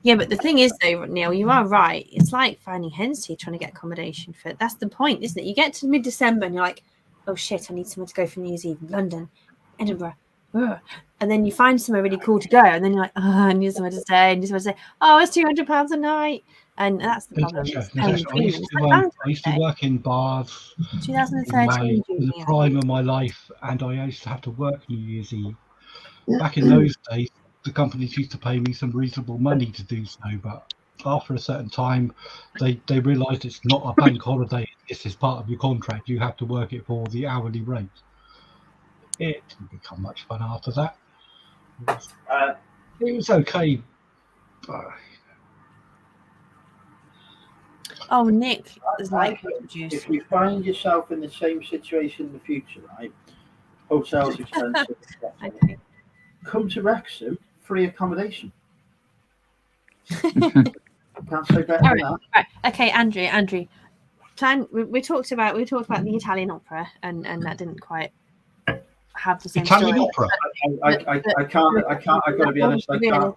Yeah, but the thing is, though, Neil, you are right. It's like finding hen's teeth trying to get accommodation for it. That's the point, isn't it? You get to mid-December and you're like, oh shit, I need somewhere to go for New Year's Eve. London, Edinburgh. Ugh. And then you find somewhere really cool to go, and then you're like, oh, I need somewhere to stay. And you just want to say, oh, it's £200 a night. And that's the problem. Natasha, I used to work in bars in 2013. the prime of my life, and I used to have to work New Year's Eve. Back in those days, the companies used to pay me some reasonable money to do so, but after a certain time, they realised it's not a bank holiday. This is part of your contract. You have to work it for the hourly rate. It didn't become much fun after that. It was okay. But Oh, Nick is like juice. If you find yourself in the same situation in the future, right? Hotels expensive. Okay. Come to Wrexham, free accommodation. Can't say better than that. Right. Okay, Andrew. We talked about the Italian opera, and that didn't quite have the same Italian story. opera. I can't. I've got to be honest. I can't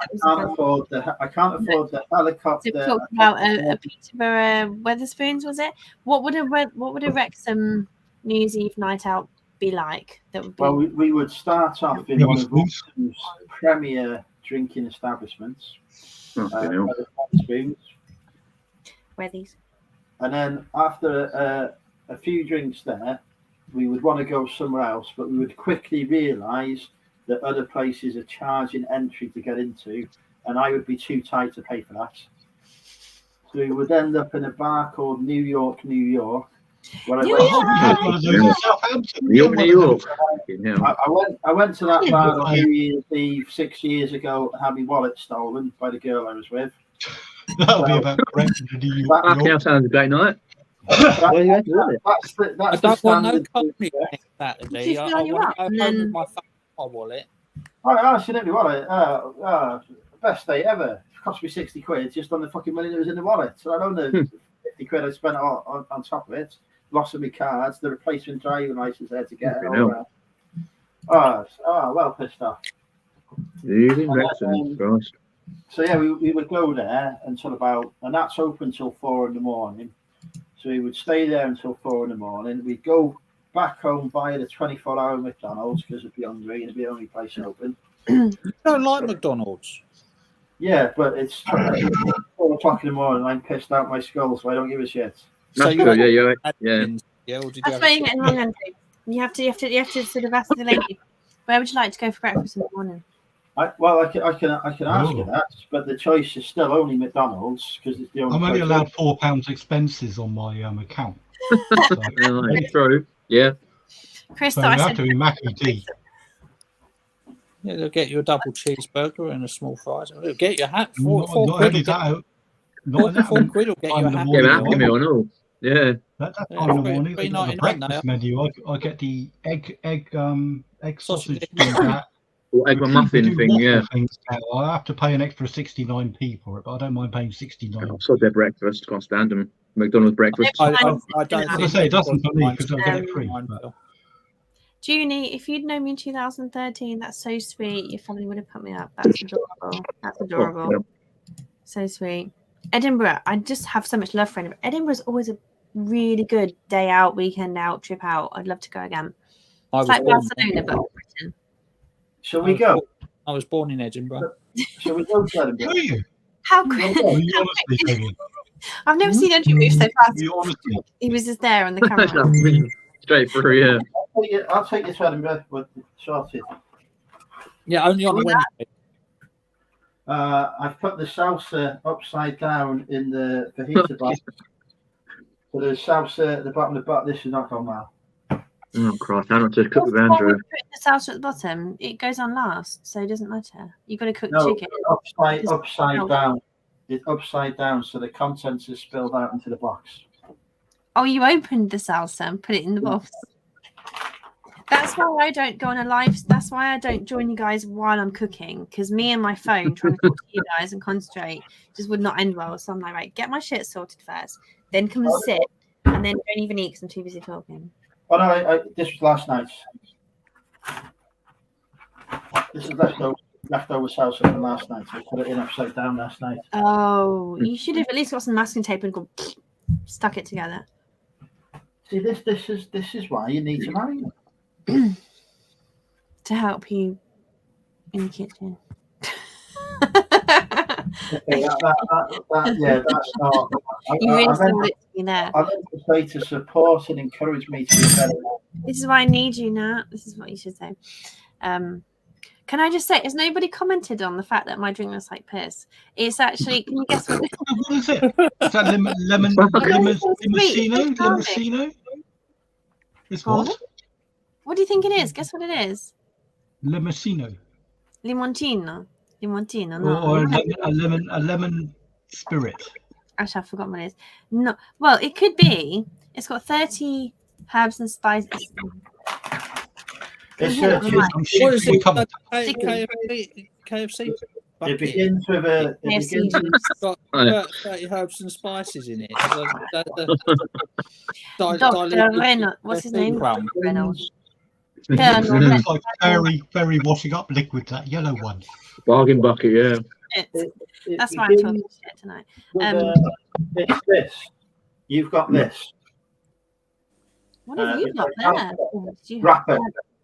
afford the helicopter. So we talked about a Peterborough Weatherspoons, was it? What would a Wrexham New Year's Eve night out be like? That would be. Well, we would start off in one of Wrexham's premier drinking establishments, Weatherspoons, Where these? and then after a few drinks there, we would want to go somewhere else, but we would quickly realise that other places are charging entry to get into, and I would be too tight to pay for that. So we would end up in a bar called New York, New York. Where I New went, York! You had one of those in Southampton. New York, New York. Yeah. I went to that bar on Yeah. New Year's Eve 6 years ago and had my wallet stolen by the girl I was with. That'll be about correct to New York. Fucking hell, sounds a great night. That- Well, you had to do it. that's the, I that's the don't want no standard. company next Saturday. Just I fill you want up to and go home then- with my phone, my wallet. I didn't wallet. Best day ever. It cost me 60 quid just on the fucking money that was in the wallet. So I don't know 50 quid I spent on top of it. Loss of my cards, the replacement driving license there to get it. Fucking Well pissed off. Easy, Wrexham, Christ. So yeah, we would go there until about, and that's open until 4 in. So we would stay there until 4 in. We'd go back home via the 24-hour McDonald's because it'd be hungry and it'd be the only place open. I don't like McDonald's. Yeah, but it's 4 o'clock in the morning. I'm pissed out my skull, so I don't give a shit. So That's you true, got yeah, you're right. Yeah. Yeah, or did you That's have where a you're getting wrong, Andrew. You have to sort of ask the lady, where would you like to go for breakfast in the morning? I can ask you that, but the choice is still only McDonald's because it's the only. I'm only place allowed £4 expenses on my account. So, Yeah, true. Yeah. Chris so thought you I have said to be Mackie D. Yeah, they'll get you a double cheeseburger and a small fries. They'll get you a hat. Not, Four not quid. only will get- that, not that, 4 quid will get you a I'm the hat. Yeah, morning but one. Happy Meal and all. Yeah. that Yeah, time of the three- morning, three the 99 breakfast menu, I get the egg sausage Sausage. that. Or egg and muffin thing, yeah. Things now. I have to pay an extra 69p for it, but I don't mind paying 69. So their breakfast, can't stand them. McDonald's breakfast. I don't As I think say, it doesn't for me mine's because I get it free. mine, But Phil. Junie, if you'd known me in 2013, that's so sweet. Your family would have put me up. That's adorable. That's adorable. Yeah. So sweet. Edinburgh, I just have so much love for Edinburgh. Edinburgh's always a really good day out, weekend out, trip out. I'd love to go again. I It's was like born- Barcelona, but Britain. Shall we go? I was born in Edinburgh. Shall we go to Edinburgh? who are you? How Who quick? are you honestly, Fabian? I've never seen Andrew move so Who fast. are you honestly? He was just there on the camera. Straight through, yeah. I'll take you to Edinburgh, but sorted. Yeah, only on a Wednesday. I've put the salsa upside down in the fajita box. So there's salsa at the bottom of the box. This is not gone well. Oh, Christ. How not to cook with Why would Andrew? you put the salsa at the bottom? It goes on last, so it doesn't matter. You've got to cook No, chicken. upside down. It's upside down, so the contents is spilled out into the box. Oh, you opened the salsa and put it in the box. That's why I don't go on a live. That's why I don't join you guys while I'm cooking, because me and my phone trying to talk to you guys and concentrate just would not end well. So I'm like, right, get my shit sorted first, then come and sit, and then don't even eat because I'm too busy talking. Oh no, this was last night. This is leftover salsa from last night. I put it in upside down last night. Oh, you should have at least got some masking tape and stuck it together. See, this is why you need to marry me. To help you in the kitchen. Okay, yeah, that's not. You really I sold meant it to me there. to say to support and encourage me to be better. This is why I need you, Nat. This is what you should say. Can I just say, has nobody commented on the fact that my drink looks like piss? It's actually, can you guess what? What is it? Is that limousino? It's what? What do you think it is? Guess what it is? Limousino. Limoncino. Limoncino. Or No. a lemon spirit. Actually, I've forgotten what it is. No. Well, it could be. It's got 30 herbs and spices. It's, Yeah, it's- right. I'm What sure is we it? covered. KFC it bucket. begins with a. It KFC. begins with, Got Right. 30 herbs and spices in it. Dr. Reynolds. What's his name? Crumb. Reynolds. It Colonel looks like very washing up liquid, that yellow one. Bargain bucket, yeah. Reynolds. it That's why I'm begins talking shit tonight. with it's this. You've got this. What have you it's got like there? Oh, do you have Wrapper.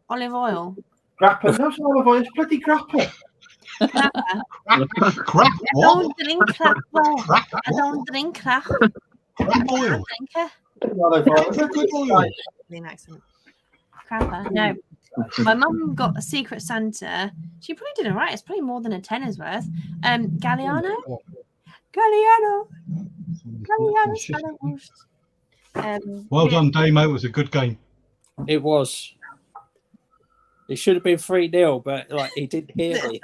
olive oil? Grappa. No, it's not olive oil. It's bloody grappa. Crap, I what? don't drink crap. Crap, I don't drink crap. crap oil. Drinker. Olive oil. Good oil. Accent. crapper. No, my mum got a Secret Santa. She probably did all right. It's probably more than a tenner's worth. Galliano. Well done, Damo. It was a good game. It was. It should have been 3-0, but like he didn't hear me.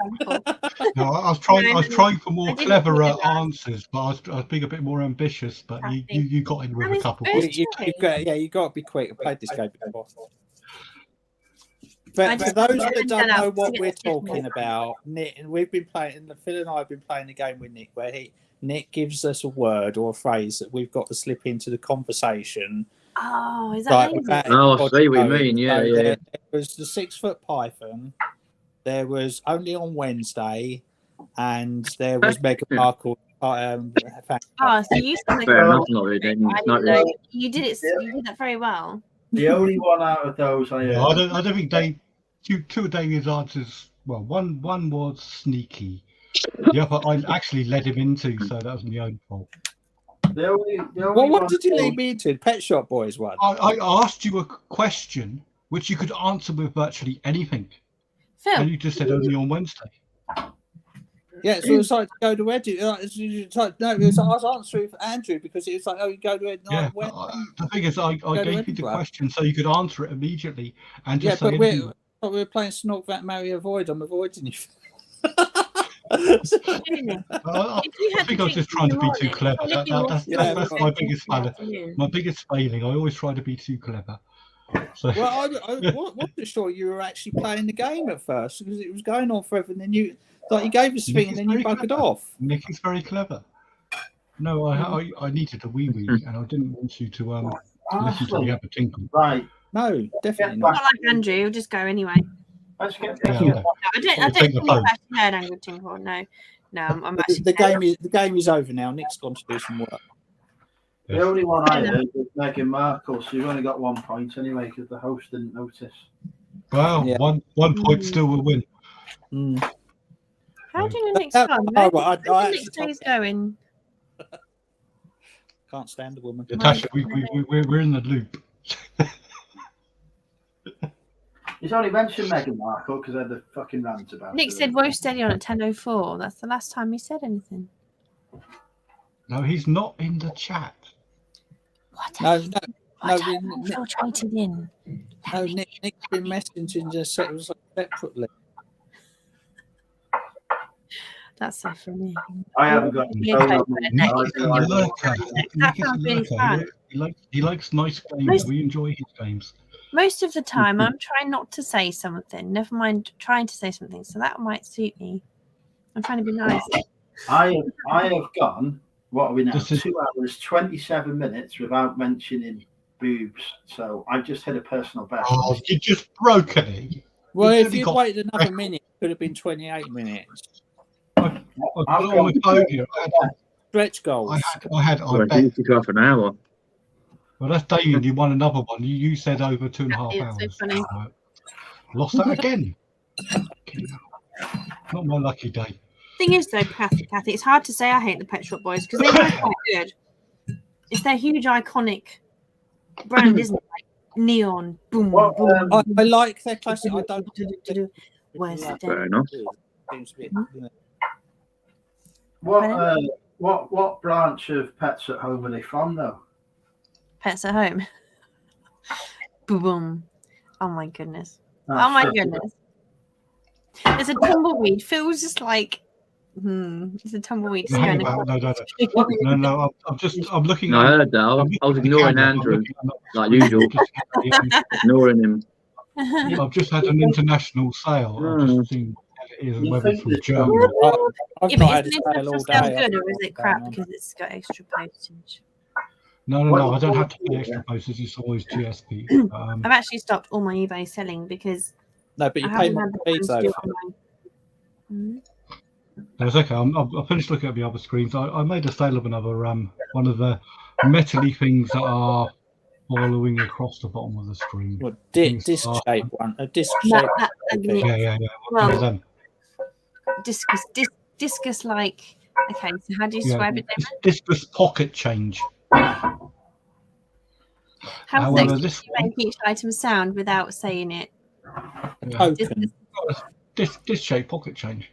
No, I was trying for more I didn't clever hear that. answers, but I was being a bit more ambitious. But you got in with a couple. That was You got to be quick. I played this game before. But for those that don't know what we're talking about, Nick, we've been playing. Phil and I have been playing a game with Nick where Nick gives us a word or a phrase that we've got to slip into the conversation. Oh, is that amazing? Oh, I see what you mean. Yeah, yeah. There was the 6-foot python. There was only on Wednesday, and there was Meghan Markle. Oh, so you said Fair enough, not really. I didn't know. You did it. You did that very well. The only one out of those I I don't think two of David's answers. Well, one was sneaky. The other I actually led him into, so that was my own fault. The only Well, what one did you lead me into? The Pet Shop Boys one. I asked you a question which you could answer with virtually anything, Phil, and you just said only on Wednesday. Yeah, so it was like go to Eddie. No, it was I was answering for Andrew because it was like, oh, you go to Eddie. Yeah, the thing is, I gave you the question so you could answer it immediately and just say anything. But we're playing Snog That Marry Avoid. I'm avoiding you. I think I was just trying to be too clever. That's my biggest failing. My biggest failing. I always try to be too clever. So. Well, I wasn't sure you were actually playing the game at first because it was going on forever, and then you gave us a thing and then you buggered off. Nick is very clever. No, I needed a wee and I didn't want you to listen to me have a tinkle. Right. No, definitely not not. like Andrew. You'll just go anyway. Let's get I don't think you've actually heard Angry Tinkle. No, I'm actually. The game is over now. Nick's gone to do some work. The only one I heard was Meghan Markle, so you've only got 1 point anyway because the host didn't notice. Well, yeah. one point still will win. How do you know Nick's gone? How Nick's day's going? Can't stand the woman. Natasha, we're in the loop. He's only mentioned Meghan Markle because I had the fucking rant about Nick said woe steady on at 10:04. That's the last time he said anything. No, he's not in the chat. What? No, infiltrated in. No, Nick's been messaging us separately. That's so funny. I haven't got. He likes nice games. We enjoy his games. Most of the time, I'm trying not to say something. Never mind trying to say something. So that might suit me. I'm trying to be nice. I have gone. What are we now? 2 hours, 27 minutes without mentioning boobs. So I've just hit a personal best. Oh, you just broke it. Well, if you'd waited another minute, it could have been 28 minutes. I got on my phone here. Stretch goals. I bet. Took half an hour. Well, that's David. You won another one. You said over 2.5 hours. So funny. Lost that again. Not my lucky day. Thing is, though, Kathy, it's hard to say I hate the Pet Shop Boys because they're quite good. It's their huge iconic brand, isn't it? Like neon, boom, boom. I like their classic. I don't. Where's the Fair enough. What branch of Pets at Home are they from, though? Pets at Home. Boom. Oh my goodness. Oh my goodness. There's a tumbleweed. Feels just like it's a tumbleweed. No, I'm looking. No, I heard that. I was ignoring Andrew, like usual. Ignoring him. I've just had an international sale. I've just seen it is whether from Germany. I've not had a sale all day. Good, or is it crap because it's got extra postage? No, I don't have to pay extra postage. It's always GSP. I've actually stopped all my eBay selling because. No, but you pay more fees though. That's okay. I finished looking at the other screens. I made a sale of another one of the metally things that are following across the bottom of the screen. Well, disc shape one. A disc shape. Yeah. Well, discus like. Okay, so how do you describe it? Discus pocket change. How However, sexy this do you make each item sound without saying it? Token. this shape pocket change.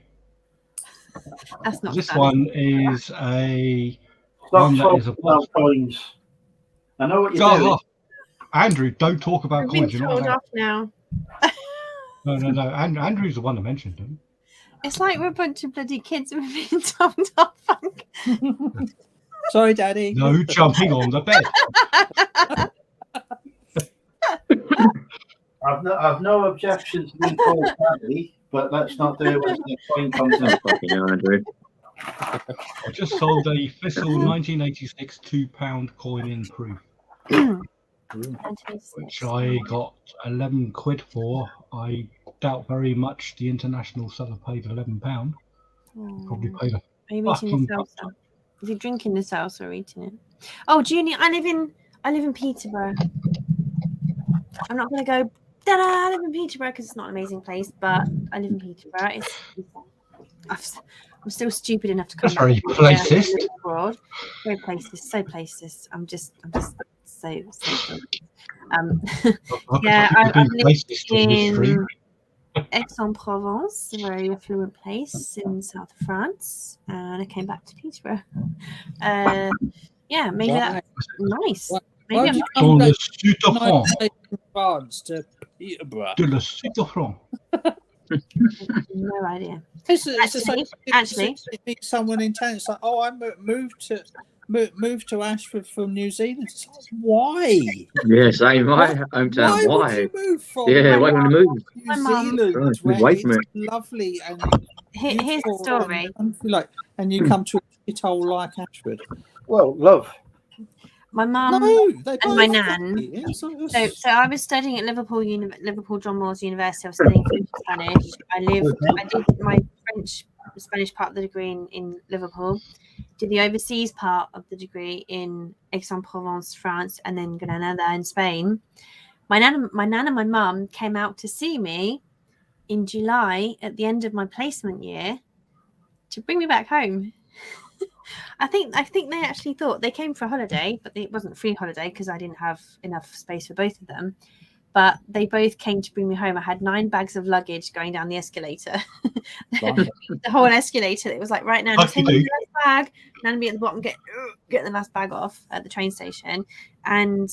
That's not This fun. one is a Stop one that is a talking about coins. I know what you're Oh, doing. Andrew, don't talk about We've been coins. You're not told allowed. off now. No. Andrew's the one that mentioned them. It's like we're a bunch of bloody kids and we've been told off. Sorry, Daddy. No jumping on the bed. I've no objection to being called daddy, but let's not do it when the coin comes out. Fucking hell, Andrew. I just sold a Thistle 1986 £2 coin in proof, which I got 11 quid for. I doubt very much the international seller paid £11. Probably paid a Are you eating the salsa? Is he drinking the salsa or eating it? Oh, Junior, I live in Peterborough. I'm not going to go. Ta-da! I live in Peterborough because it's not an amazing place, but I live in Peterborough. I'm still stupid enough to come That's very back placist. abroad. Very placist, so placist. I'm just so. Yeah, I've lived in Aix-en-Provence, a very affluent place in south of France, and I came back to Peterborough. Yeah, maybe that's nice. Maybe I'm Dans not le sud de France. France to Peterborough. De le sud de France. no idea. It's the same. Actually, if it's someone in town, it's like, oh, I moved to Ashford from New Zealand. It's like, why? Yeah, same. My hometown. Why Why? would you move from Yeah, why would you move? New My mum- Zealand, Right, where away it's from it. lovely and here's the beautiful story. and you come to a shithole like Ashford? Well, love. My mum No, they and my both nan. do. Yeah, so So I was studying at Liverpool John Moores University. I was studying French and Spanish. I did my Spanish part of the degree in Liverpool. Did the overseas part of the degree in Aix-en-Provence, France, and then Granada in Spain. My nan and my mum came out to see me in July at the end of my placement year to bring me back home. I think they actually thought they came for a holiday, but it wasn't a free holiday because I didn't have enough space for both of them. But they both came to bring me home. I had 9 bags of luggage going down the escalator. The whole escalator. It was like, right now, just the last bag. Nan be at the bottom, get the last bag off at the train station. And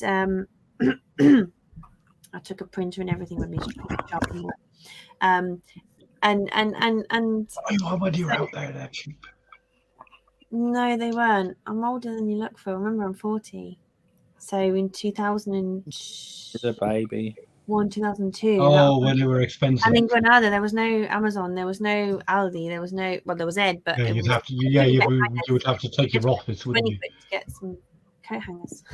I took a printer and everything with me. And When you're out there, they're cheap. no, they weren't. I'm older than you look for. Remember, I'm 40. So in 2001, it's a baby. 2002. Oh, when they were expensive. And in Granada, there was no Amazon, there was no Aldi, there was there was Ed, but Yeah, it you'd was have to. Yeah, you would have to take your office, wouldn't 20 you? quid to get some coat hangers,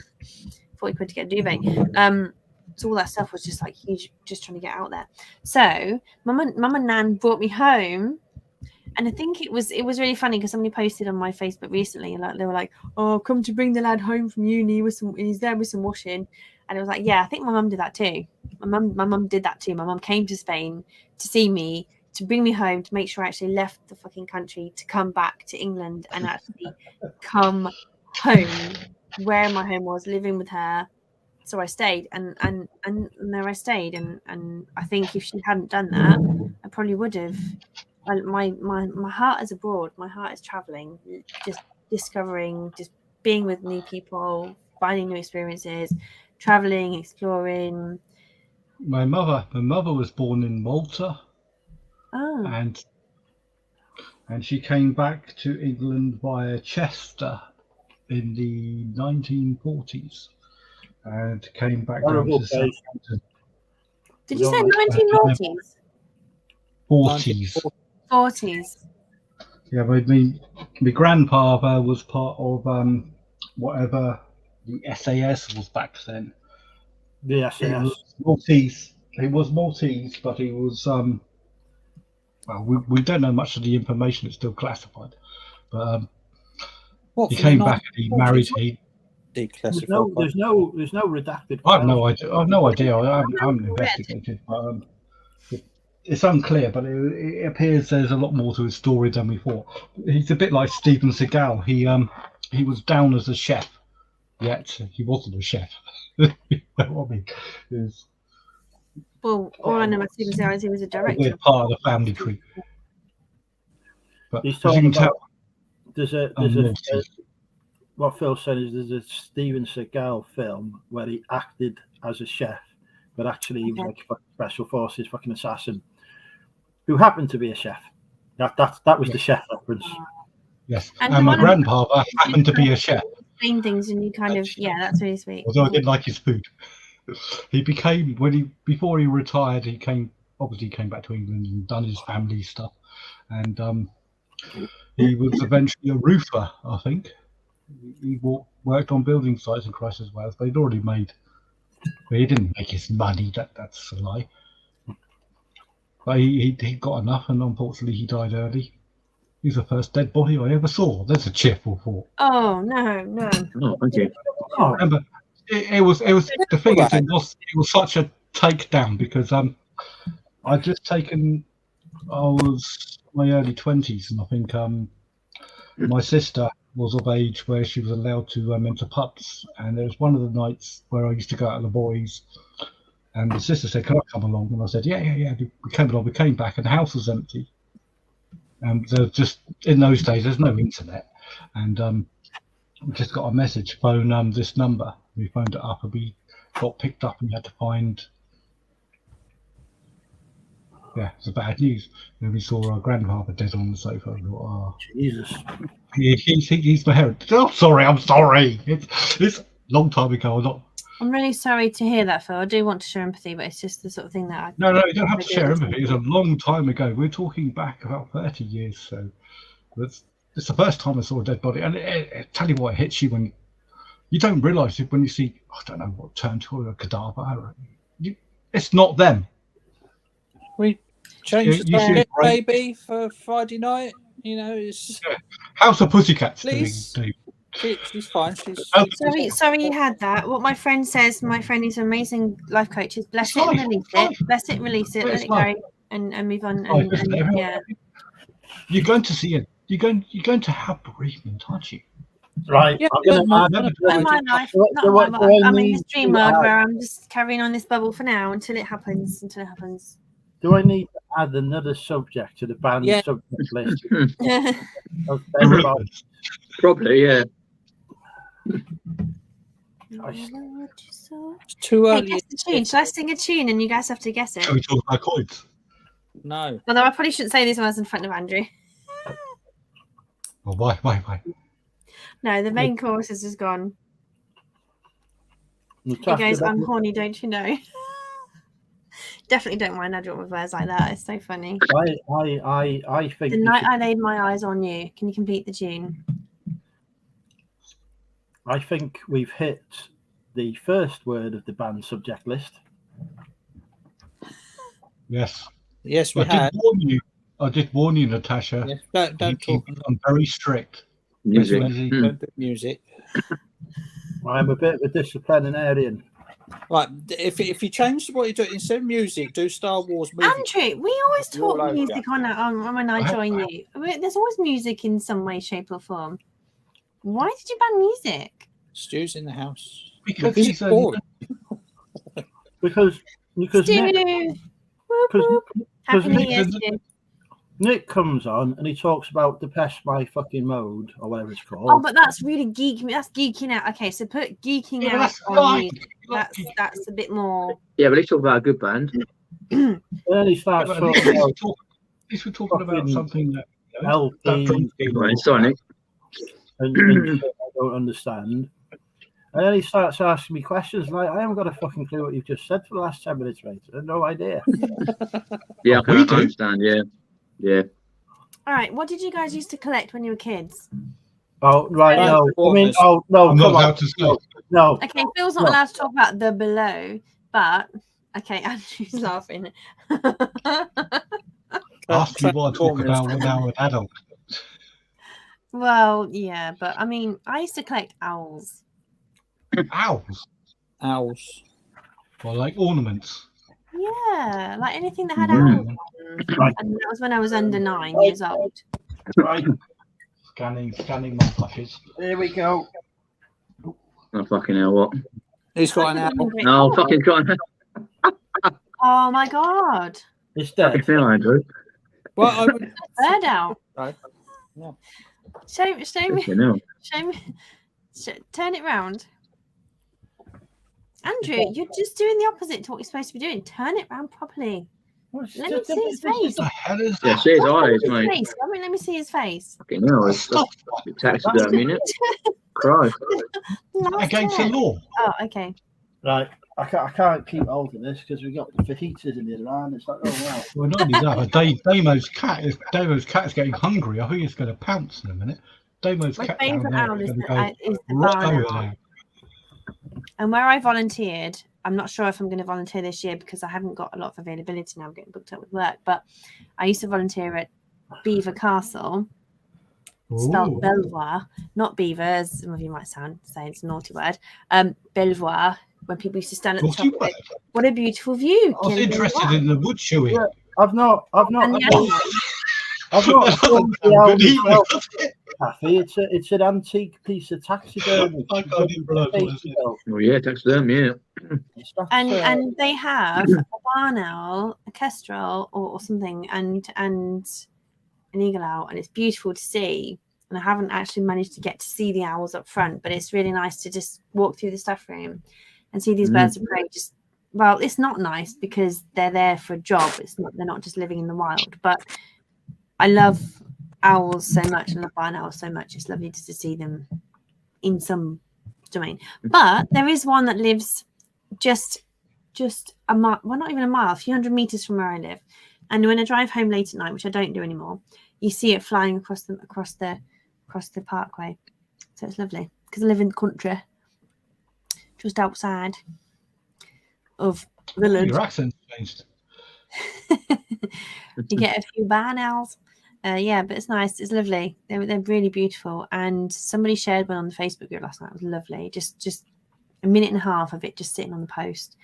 40 quid to get a duvet. So all that stuff was just like huge, just trying to get out there. So mum and nan brought me home. And I think it was really funny because somebody posted on my Facebook recently, like they were like, "Oh, come to bring the lad home from uni with some. He's there with some washing." And it was like, yeah, I think my mum did that too. My mum did that too. My mum came to Spain to see me, to bring me home, to make sure I actually left the fucking country to come back to England and actually come home where my home was, living with her. So I stayed, and there I stayed, and I think if she hadn't done that, I probably would have. My heart is abroad. My heart is traveling, just discovering, just being with new people, finding new experiences, traveling, exploring. My mother was born in Malta, Oh, and she came back to England via Chester in the 1940s, and came back down Horrible to place. Southampton. did you say 1940s? 40s. 40s. Yeah, my grandfather was part of whatever the SAS was back then. Yes, He yes. was Maltese. He was Maltese, but he was well, we don't know much of the information. It's still classified. But he came back and he married. There's no redacted. I have no idea. I haven't investigated. It's unclear, but it appears there's a lot more to his story than we thought. He's a bit like Steven Seagal. He was down as a chef yet he wasn't a chef. You know what I mean? It's Well, all I know about Steven Seagal is he was a a director. weird part of the family tree. But He's as you talking can tell, about there's a what Phil said is there's a Steven Seagal film where he acted as a chef, but actually he was like a special forces fucking assassin who happened to be a chef. That was the chef reference. yes. And And my the one- grandfather happened to be a chef, Explain things and you kind of that's really sweet. although I didn't like his food. He became before he retired. He came back to England and done his family stuff, and he was eventually a roofer. I think he worked on building sites in Christ as Wales. But he'd already made. But he didn't make his money. That's a lie. But he got enough, and unfortunately he died early. He's the first dead body I ever saw. There's a cheerful thought. Oh no. Oh, thank you. Oh, Remember, it was the thing is it was such a takedown because I'd just taken I was in my early 20s, and I think my sister was of age where she was allowed to enter pubs, and there was one of the nights where I used to go out with the boys, and the sister said, "Can I come along?" And I said, "Yeah." We came along. We came back, and the house was empty. And there was just in those days, there's no internet, and we just got a message, phone this number. We phoned it up, and we got picked up, and we had to find. Yeah, it's bad news. Then we saw our grandfather dead on the sofa. We thought, oh, Jesus. he's my heritage. Oh, I'm sorry. It's a long time ago. I'm really sorry to hear that, Phil. I do want to show empathy, but it's just the sort of thing that I No, you don't have to share empathy. It's a long time ago. We're talking back about 30 years. So it's the first time I saw a dead body. And I tell you what, it hits you when you don't realise it when you see, I don't know what turned to a cadaver. It's not them. We changed the You see subject, it, right? maybe, for Friday night. You know, it's How's the Pussycats doing, Please. Dave? she's fine. She's Oh, Sorry you had that. What my friend says, my friend is amazing life coaches. Bless It's it and life, release it's life. it. Bless it, release it, It's let it life. go and move on. Life, And isn't it? yeah. You're going to see it. You're going to have bereavement, aren't you? Right. Yeah, I'm gonna but add- Not my life. So Not what my do life. I I'm in need this dream to world add? where I'm just carrying on this bubble for now until it happens. Do I need to add another subject to the banned Yeah. subject list? It's Of everybody? Bereavement. Probably, yeah. it's too Hey, early. guess the tune. Shall I sing a tune and you guys have to guess it? Shall we talk about coins? No. Although I probably shouldn't say this when I was in front of Andrew. Oh, why? No, the main chorus is just gone. It Natasha, goes, that- I'm horny, don't you know? Definitely don't mind Andrew with words like that. It's so funny. I think The we night should- I laid my eyes on you. Can you complete the tune? I think we've hit the first word of the banned subject list. Yes. Yes, we had. I did warn you, Natasha. Yeah, don't talk. I'm very strict. Music. Easy. Mm. Don't do music. I'm a bit of a disciplinarian. Right. If you change what you do instead of music, do Star Wars movie. Andrew, we always You're all talk over. music on when I join you. There's always music in some way, shape, or form. Why did you ban music? Stu's in the house. Because Because he's it's boring. Because Stu! Nick, Whoop, whoop. Happy New Nick- Year, Stu. Nick comes on and he talks about Depeche My Fucking Mode or whatever it's called. Oh, but that's really geeking. That's geeking out. Okay, so put geeking Yeah, but out that's on fine. music. That's a bit more. Yeah, but let's talk about a good band. And then he starts At talking about least we're talking about fucking something that LP Right, Sonic. and shit I don't understand. And then he starts asking me questions like, I haven't got a fucking clue what you've just said for the last 10 minutes, mate. I have no idea. Yeah, Oh, we I do. understand. Yeah, yeah. All right, what did you guys used to collect when you were kids? Oh, right, Yeah, no. I mean, performers. oh, no, I'm come not on. allowed to say. No, Okay, Phil's not No. allowed to talk about the below, but okay, Andrew's laughing. Ask me what I talk about when I'm an adult. Well, yeah, but I mean, I used to collect owls. Owls. Owls. Or like ornaments. Yeah, like anything that had Mm. owls. Right. And that was when I was under 9 years old. right. Scanning my plushes. Here we go. Oh, fucking hell, what? He's got an owl. No, fucking God. Oh my god. It's Fucking dead. hell, Andrew. Well, I would. Bird out. Right. Yeah. Show me. Fucking hell. Show me. Turn it round. Andrew, you're just doing the opposite to what you're supposed to be doing. Turn it round properly. Well, it's Let me just- see his it's- face. What the hell is Yeah, that? see his Look at eyes, his mate. face. Let me see his face. Fucking hell, it's taxidermy, innit? Christ. Last Against the turn. law. Oh, okay. Right, I can't keep holding this because we've got the fajitas in the other hand. It's like, oh wow. Well, not only that, but Damo's cat is getting hungry. I think it's going to pounce in a minute. Damo's My cat down favourite there owl is is going to the go right barn over owl. there. And where I volunteered, I'm not sure if I'm going to volunteer this year because I haven't got a lot of availability now. I'm getting booked up with work. But I used to volunteer at Beaver Castle, spelled Ooh. Belvoir, not Beaver, as some of you might say it's a naughty word. Belvoir, when people used to stand at the top Naughty of word. it. What a beautiful view. I was Killing interested Belvoir. in the wood chewing. Yeah. I've not And the animal. I've not That filmed doesn't the sound owl good either, myself, does it? Kathy. It's an antique piece of taxidermy. I can't even realise what it is. Well, yeah, taxidermy, yeah. It's not, And they have a barn owl, a kestrel, or something, and an eagle owl, and it's beautiful to see. And I haven't actually managed to get to see the owls up front, but it's really nice to just walk through the staff room and see these birds of prey. Just well, it's not nice because they're there for a job. They're not just living in the wild. But I love owls so much, and love barn owls so much. It's lovely just to see them in some domain. But there is one that lives just a mile, well, not even a mile, a few hundred meters from where I live. And when I drive home late at night, which I don't do anymore, you see it flying across the parkway. So it's lovely because I live in the country, just outside of village. Your accent's changed. You get a few barn owls. Yeah, but it's nice. It's lovely. They're really beautiful. And somebody shared one on the Facebook group last night. It was lovely. Just a minute and a half of it just sitting on the post.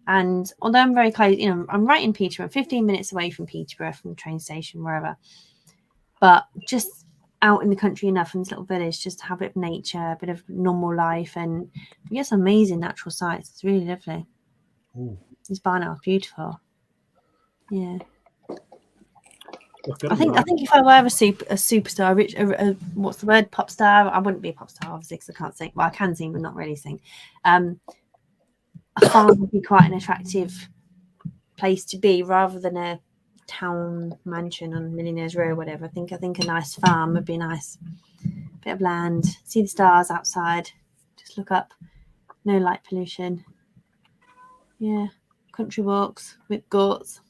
And although I'm very close, I'm right in Peterborough, 15 minutes away from Peterborough, from the train station, wherever. But just out in the country enough in this little village, just to have a bit of nature, a bit of normal life, and you get some amazing natural sights. It's really lovely. Ooh. This barn owl is beautiful. Yeah. look at I think if I were a superstar, what's the word, pop star? I wouldn't be a pop star, obviously, because I can't sing. Well, I can sing, but not really sing. A farm would be quite an attractive place to be, rather than a town mansion on Millionaires Row or whatever. I think a nice farm would be nice. Bit of land, see the stars outside, just look up, no light pollution. Yeah, country walks with goats.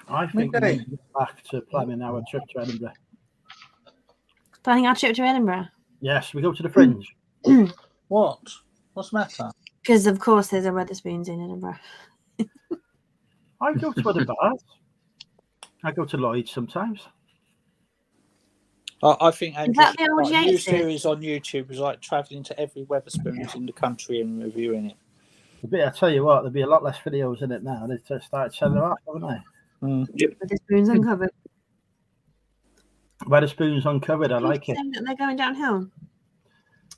I think we Okay. need to get back to planning our trip to Edinburgh. Planning our trip to Edinburgh. Yes, we go to the Fringe. What? What's the matter? Because, of course, there's a Wetherspoons in Edinburgh. I go to other bars. I go to Lloyd's sometimes. I think that the old Andrew's new Yates? series on YouTube is like travelling to every Wetherspoons in the country and reviewing it. I tell you what, there'll be a lot less videos in it now. They've just started selling them off, haven't they? Wetherspoons uncovered. Where the spoon's uncovered, I like it. Saying that they're going downhill.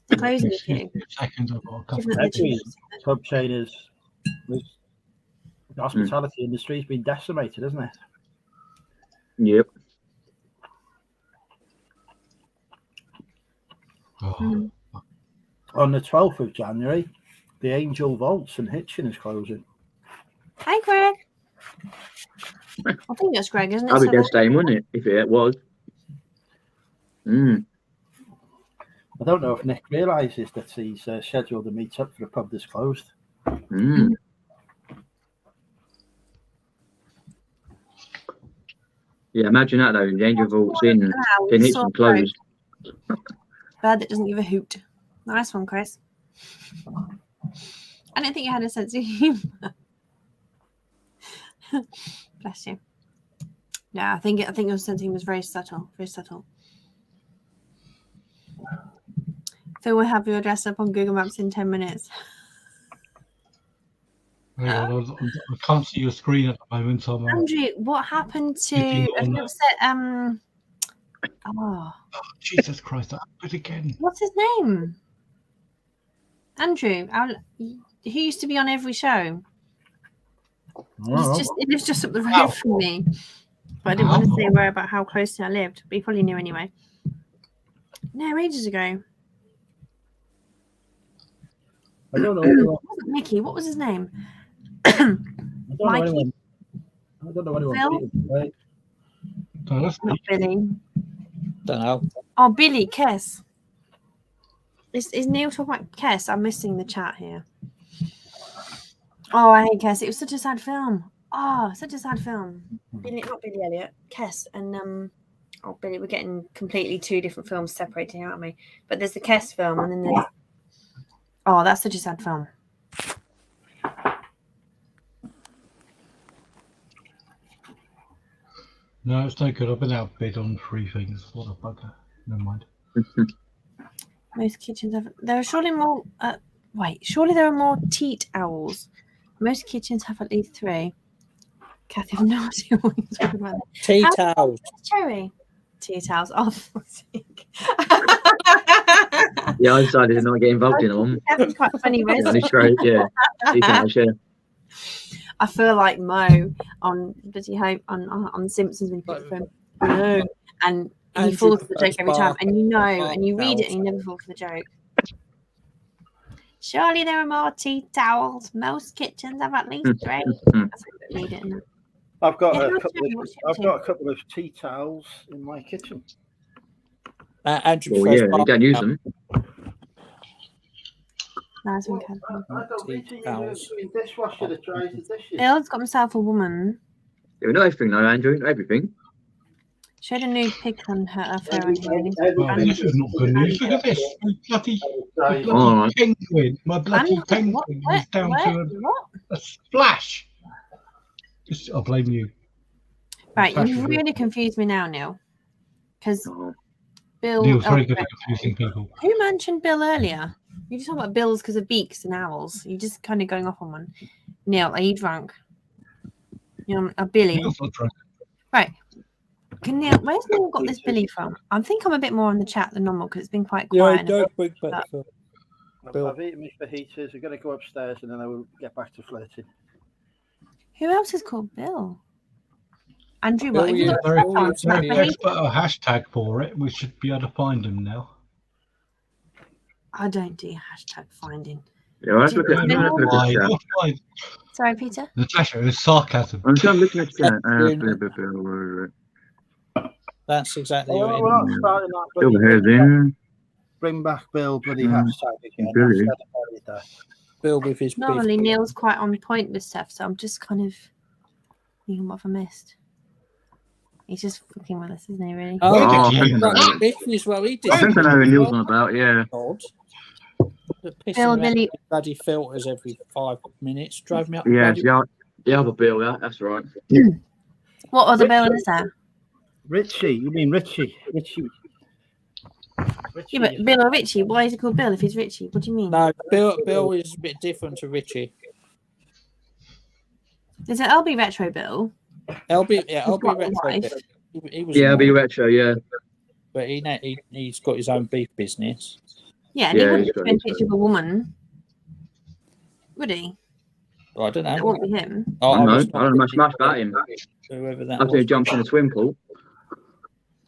They're closing a few. 2 seconds, I've got a couple. Given that they're Every cheap. pub chain is. The hospitality industry's been decimated, isn't it? Yep. Oh, On the 12th of January, the Angel Vaults in Hitchin is closing. Hi, Greg. I think that's Greg, isn't it? That'd be So- devastating, wouldn't it? If it was. I don't know if Nick realises that he's scheduled a meet up for the pub that's closed. Yeah, imagine that though. The Angel Vault's in Wow, Hitchin sore closed. throat. Bird that doesn't give a hoot. Nice one, Chris. I didn't think you had a sense of humour. Bless you. Yeah, I think your sense of humour was very subtle. Very subtle. Phil will have your address up on Google Maps in 10 minutes. hang on, I can't see your screen at the moment. So I'm on. Andrew, what happened to Clicking have on you upset Jesus Christ, that happened again. what's his name? Andrew, who used to be on every show. He lives just up the road from me. But I didn't want to say where about how close I lived, but he probably knew anyway. No, ages ago. I don't know. It wasn't Mickey. What was his name? Mikey. I don't know anyone. Phil? Right? So that's Not Billy. Don't know. Oh, Billy, Kess. Is Neil talking about Kess? I'm missing the chat here. Oh, I hate Kess. It was such a sad film. Oh, such a sad film. Billy, not Billy Elliot. Kess and Billy. We're getting completely two different films separating, aren't we? But there's the Kess film, and then there's. Oh, that's such a sad film. no, it's no good. I've been outbid on 3 things. What a bugger. Never mind. Most kitchens have. There are surely more. Surely there are more teat owls. Most kitchens have at least 3. Kathy, I've no idea what you're talking about. Tea towels. Cherry. Tea towels. Oh, for sake. Yeah, I decided to not get involved in them. That's quite funny, Yeah, Riz. it's great. Yeah, you can share. I feel like Mo on Bloody Hope on Simpsons when he puts them. No. And he Andrew falls for the joke prefers every time. And you know, bar and you read it towels. and you never fall for the joke. Surely there are more tea towels. Most kitchens have at least 3. That's how I read it. Isn't it? I've got Yeah, a couple. what's it I've to? got a couple of tea towels in my kitchen. Andrew Well, prefers yeah, bar you don't use them. Nice one, Kathy. I don't Tea need to use towels. a dishwasher that dries the dishes. Bill's got himself a woman. Yeah, not everything, though, Andrew. Not everything. Showed a nude pic on her of her. Well, this is not good news. Look at this. My bloody All right. penguin. My bloody penguin What? is down to What? a splash. I blame you. Right, you Fashion. really confused me now, Neil. Because Oh, Bill. Neil's very good Elbridge- at confusing people. Who mentioned Bill earlier? You just talking about bills because of beaks and owls. You're just kind of going off on one. Neil, are you drunk? You're a Billy. Neil's not drunk. Right. Where's Neil got this Billy from? I think I'm a bit more on the chat than normal because it's been quite Yeah, quiet. don't bring back the Bill. I've eaten my fajitas. I'm going to go upstairs and then I will get back to flirting. Who else is called Bill? Andrew, Bill, what have you yeah, got? very- Oh, it's not very- Billy? Let's put a hashtag for it. We should be able to find him now. I don't do hashtag finding. yeah, let's look at No. Why? chat. Why? Sorry, Peter. Natasha, it's sarcasm. I'm looking at chat. That's exactly Oh, what we're it not starting that Over bloody here, then. bring back Bill bloody Mm. hashtag again. Billy. I've said about that. is. Bill with his Normally, beef. Neil's quite on point with stuff, so I'm just kind of thinking what have I missed. He's just fucking with us, isn't he? Really? Oh, Where did Oh, you- I think I know. right, Biff as well. He did. I think I know who Neil's on about, yeah. Odd. The pissing Bill, around Billy. with bloody filters every 5 minutes drove me up. Yeah, bloody- the other Bill, that's right. What other Bill is there? Richie, you mean Richie? Richie. Yeah, but Bill or Richie? Why is he called Bill if he's Richie? What do you mean? No, Bill is a bit different to Richie. There's an LB Retro Bill. LB got a Retro. wife. He was Yeah, a be man, retro, yeah. but he's got his own beef business. Yeah, and Yeah, he wouldn't he's got show a his picture of a woman, would he? Well, I don't That know. won't be him. Oh, I don't know. was I don't know much about him. Whoever that I think he was. jumped in a swimming pool.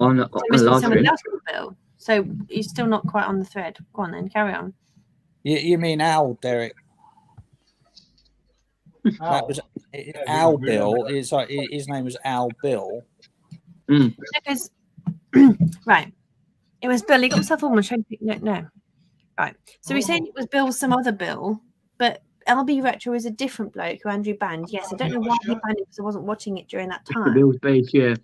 On the So must be last someone bit. else called Bill. So he's still not quite on the thread. Go on then, carry on. You mean Al, Derek? That was Al Bill. It's like his name was Al Bill. Because right, it was Bill. He got himself a woman. No. Right. So we saying it was Bill, some other Bill, but LB Retro is a different bloke who Andrew banned. Yes, I don't know why he banned it because I wasn't watching it during that The time. Bill's base, yeah.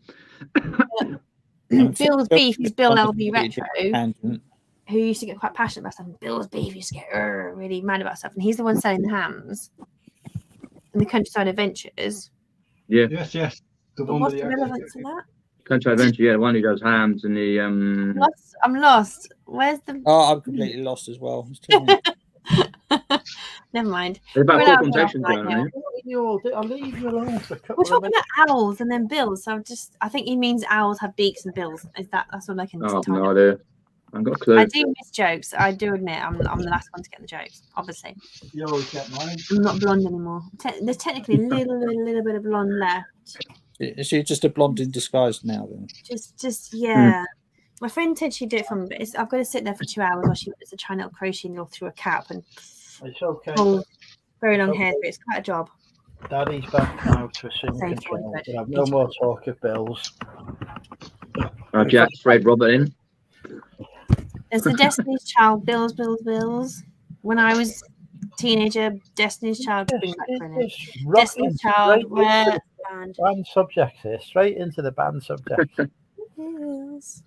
Bill's beef is Bill LB Retro, Tangent. who used to get quite passionate about stuff. And Bill's beef used to get really mad about stuff, and he's the one selling the hams in the Countryside Adventures. Yes. The But one what's with the the relevance of that? Country Adventure, yeah, the one who does hams and the I'm lost. Where's the? Oh, I'm completely lost as well. It's too many. Never mind. there's about We're four allowed conversations right going now. on. I'll leave you alone for a couple We're of talking minutes. about owls and then bills. So I think he means owls have beaks and bills. Is that's what I can Oh, I've tie no up. idea. I've got a clue. I do miss jokes. I do admit I'm the last one to get the jokes. Obviously, You always get mine. I'm not blonde anymore. There's technically a little bit of blonde left. Is she just a blonde in disguise now? Then Just yeah. My friend said she'd do it for me, but I've got to sit there for 2 hours while she puts a tiny little crochet needle through a cap and It's okay. pull very long Okay. hair. But it's quite a job. Daddy's back now to assume Safe control. word. We'll have no more talk of bills. Jack Fred Robert in. There's the Destiny's Child, Bills. When I was a teenager, Destiny's Child bring back for it. Just rocking Destiny's Child, straight where into and the band subject here, straight into the band subject. Bills.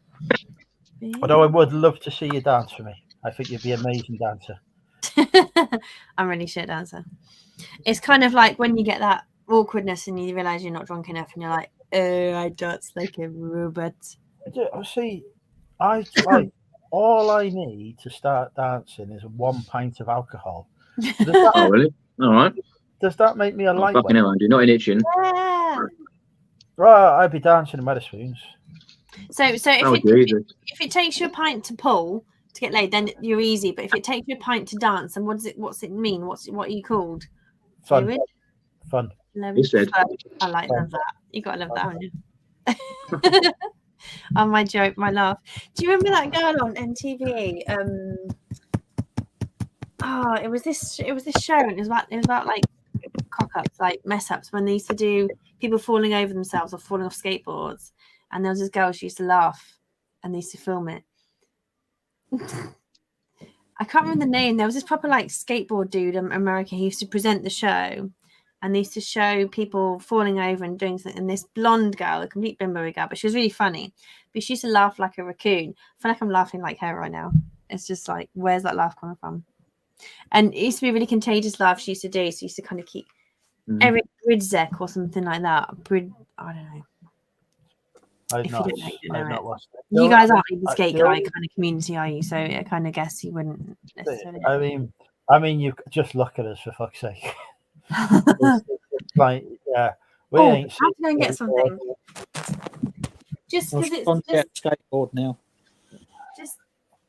Although I would love to see you dance for me. I think you'd be an amazing dancer. I'm really shit dancer. It's kind of like when you get that awkwardness and you realize you're not drunk enough, and you're like, "Oh, I dance like a robot." See, I like all I need to start dancing is 1 pint of alcohol. Oh, really? All right. Does that make me a Oh, fucking lightweight? hell, Andy. Not in itching. Yeah. Right, I'd be dancing in Wetherspoons. So Oh, Jesus. if it takes you a pint to pull to get laid, then you're easy. But if it takes you a pint to dance, then what's it mean? What are you called? Fun, Fluid? fun. He said. I love that. You gotta love that, haven't you? Oh, my joke, my laugh. Do you remember that girl on MTV? It was this show, and it was about like cock ups, like mess ups, when they used to do people falling over themselves or falling off skateboards. And there was this girl, she used to laugh, and they used to film it. I can't remember the name. There was this proper like skateboard dude in America. He used to present the show, and they used to show people falling over and doing something. And this blonde girl, a complete bimbo girl, but she was really funny. But she used to laugh like a raccoon. I feel like I'm laughing like her right now. It's just like, where's that laugh coming from? And it used to be a really contagious laugh she used to do. So she used to kind of keep Eric Bridczek or something like that. I don't know. I've If you not, don't know, you don't I've know not watched it. You guys aren't in the I- skate the guy only- kind of community, are you? So I kind of guess you wouldn't necessarily. I mean, you just look at us for fuck's sake. It's like, yeah, we Oh, ain't. I can go and get something. Just well, because she's on it's skateboard now. just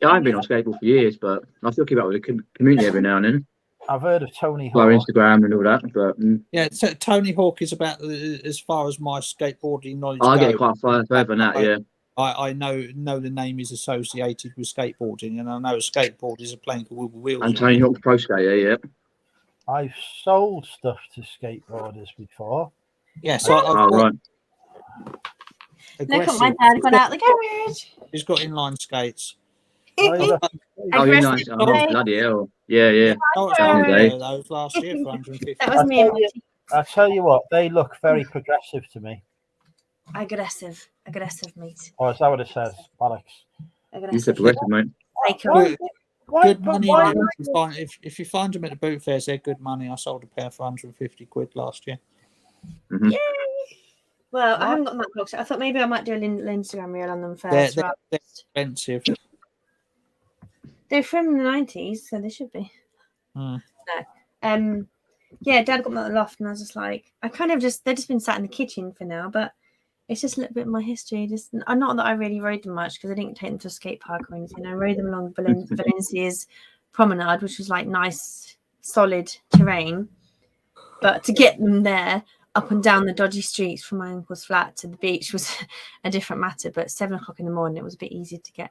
Yeah, I've been on skateboard for years, but I still keep up with the community every now and then. I've heard of Tony Via Hawk. Instagram and all that. But Yeah, Tony Hawk is about as far as my skateboarding knowledge I goes. get quite far further than that, yeah. I know the name is associated with skateboarding, and I know a skateboard is a plank with wheels. And Tony Hawk's pro skater, yeah. I've sold stuff to skateboarders before. Yeah, so I've Oh, got right. look at aggressive. my dad got out the garage. He's got inline skates. I- Oh, you're nice. Aggressive Oh, play. bloody hell. Yeah, yeah. I was Sorry. on there those last year for 150. That was me. And my I tell you what, they look very progressive to me. aggressive mate. Or is that what it says, Alex? You said Aggressive. progressive, mate. Take Why- her. why- Good money in why- them if you find them at the boot fairs, they're good money. I sold a pair for 150 quid last year. Well, I haven't got that box. I thought maybe I might do an Instagram reel on them They're, first. they're, right? they're expensive. They're from the 90s, so they should be. Hmm. No. Yeah, Dad got them at the loft, and I was just like, they've just been sat in the kitchen for now, but it's just a little bit of my history. Just not that I really rode them much because I didn't take them to a skate park or anything. I rode them along Valencia's promenade, which was like nice, solid terrain. But to get them there, up and down the dodgy streets from my uncle's flat to the beach was a different matter. But 7 o'clock in the morning, it was a bit easier to get.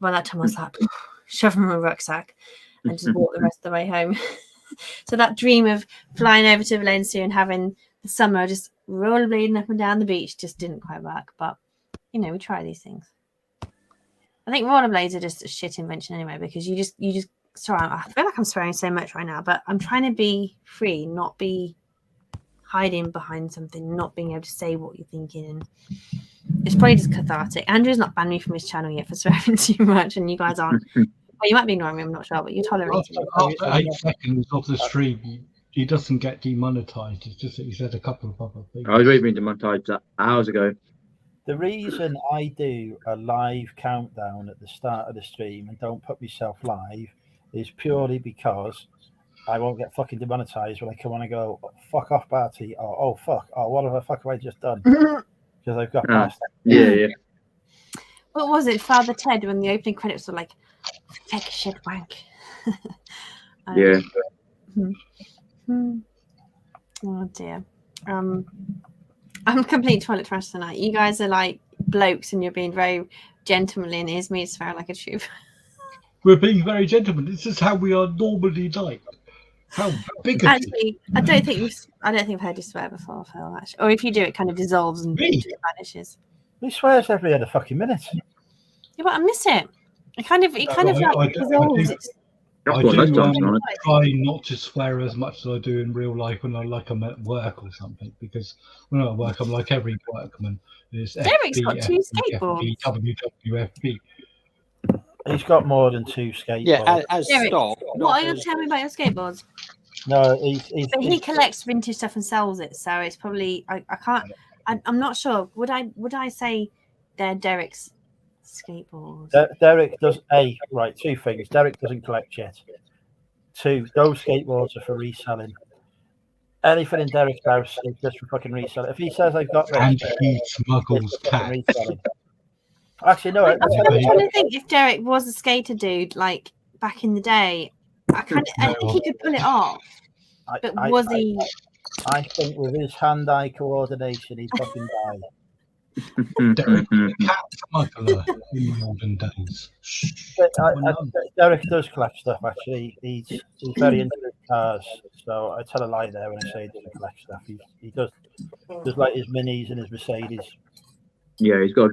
By that time, I was like, shove them in my rucksack and just walk the rest of the way home. So that dream of flying over to Valencia and having the summer just rollerblading up and down the beach just didn't quite work. But, we try these things. I think rollerblades are just a shit invention anyway, because you just sorry, I feel like I'm swearing so much right now, but I'm trying to be free, not be hiding behind something, not being able to say what you're thinking. And it's probably just cathartic. Andrew's not banned me from his channel yet for swearing too much, and you guys aren't. Well, you might be ignoring me, I'm not sure, but you're tolerating it. After 8 seconds of the stream, he doesn't get demonetized. It's just that he said a couple of other things. I was really being demonetized hours ago. The reason I do a live countdown at the start of the stream and don't put myself live is purely because I won't get fucking demonetized when I come on and go, fuck off, Barty, or oh, fuck, or what the fuck have I just done? Because I've got past that. Yeah, yeah. What was it, Father Ted, when the opening credits were like, "Feck shit wank." Yeah. Oh dear. I'm complete toilet trash tonight. You guys are like blokes, and you're being very gentlemanly, and here's me swearing like a tube. We're being very gentlemen. This is how we are normally like. How bigoted. Actually, I don't think I've heard you swear before, Phil. Actually, or if you do, it kind of dissolves and Me? vanishes. He swears every other fucking minute. Yeah, but I miss it. It kind of I like do- dissolves. That's I what most do times, right? try not to swear as much as I do in real life when I'm at work or something, because when I'm at work, I'm like every workman. There's Derek's got FB, 2 FB, skateboards. WWFB. He's got more than 2 skateboards. Yeah, as Derek, stock. What are you going to tell me about your skateboards? No, But he collects vintage stuff and sells it, so it's probably I can't. I'm not sure. Would I say they're Derek's skateboards? Derek does right. 2 things. Derek doesn't collect yet. 2, those skateboards are for reselling. Anything in Derek's house is just for fucking reselling. If he says I've got this, And he smuggles it's for fucking cats. reselling. Actually, no. I'm trying to think if Derek was a skater dude like back in the day. I think he could pull it off. But was he? I think with his hand-eye coordination, he'd fucking die. Derek, the cat smuggler in the olden days. But Derek does collect stuff. Actually, he's very into his cars. So I tell a lie there when I say he doesn't collect stuff. He does like his Minis and his Mercedes. Yeah, he's got.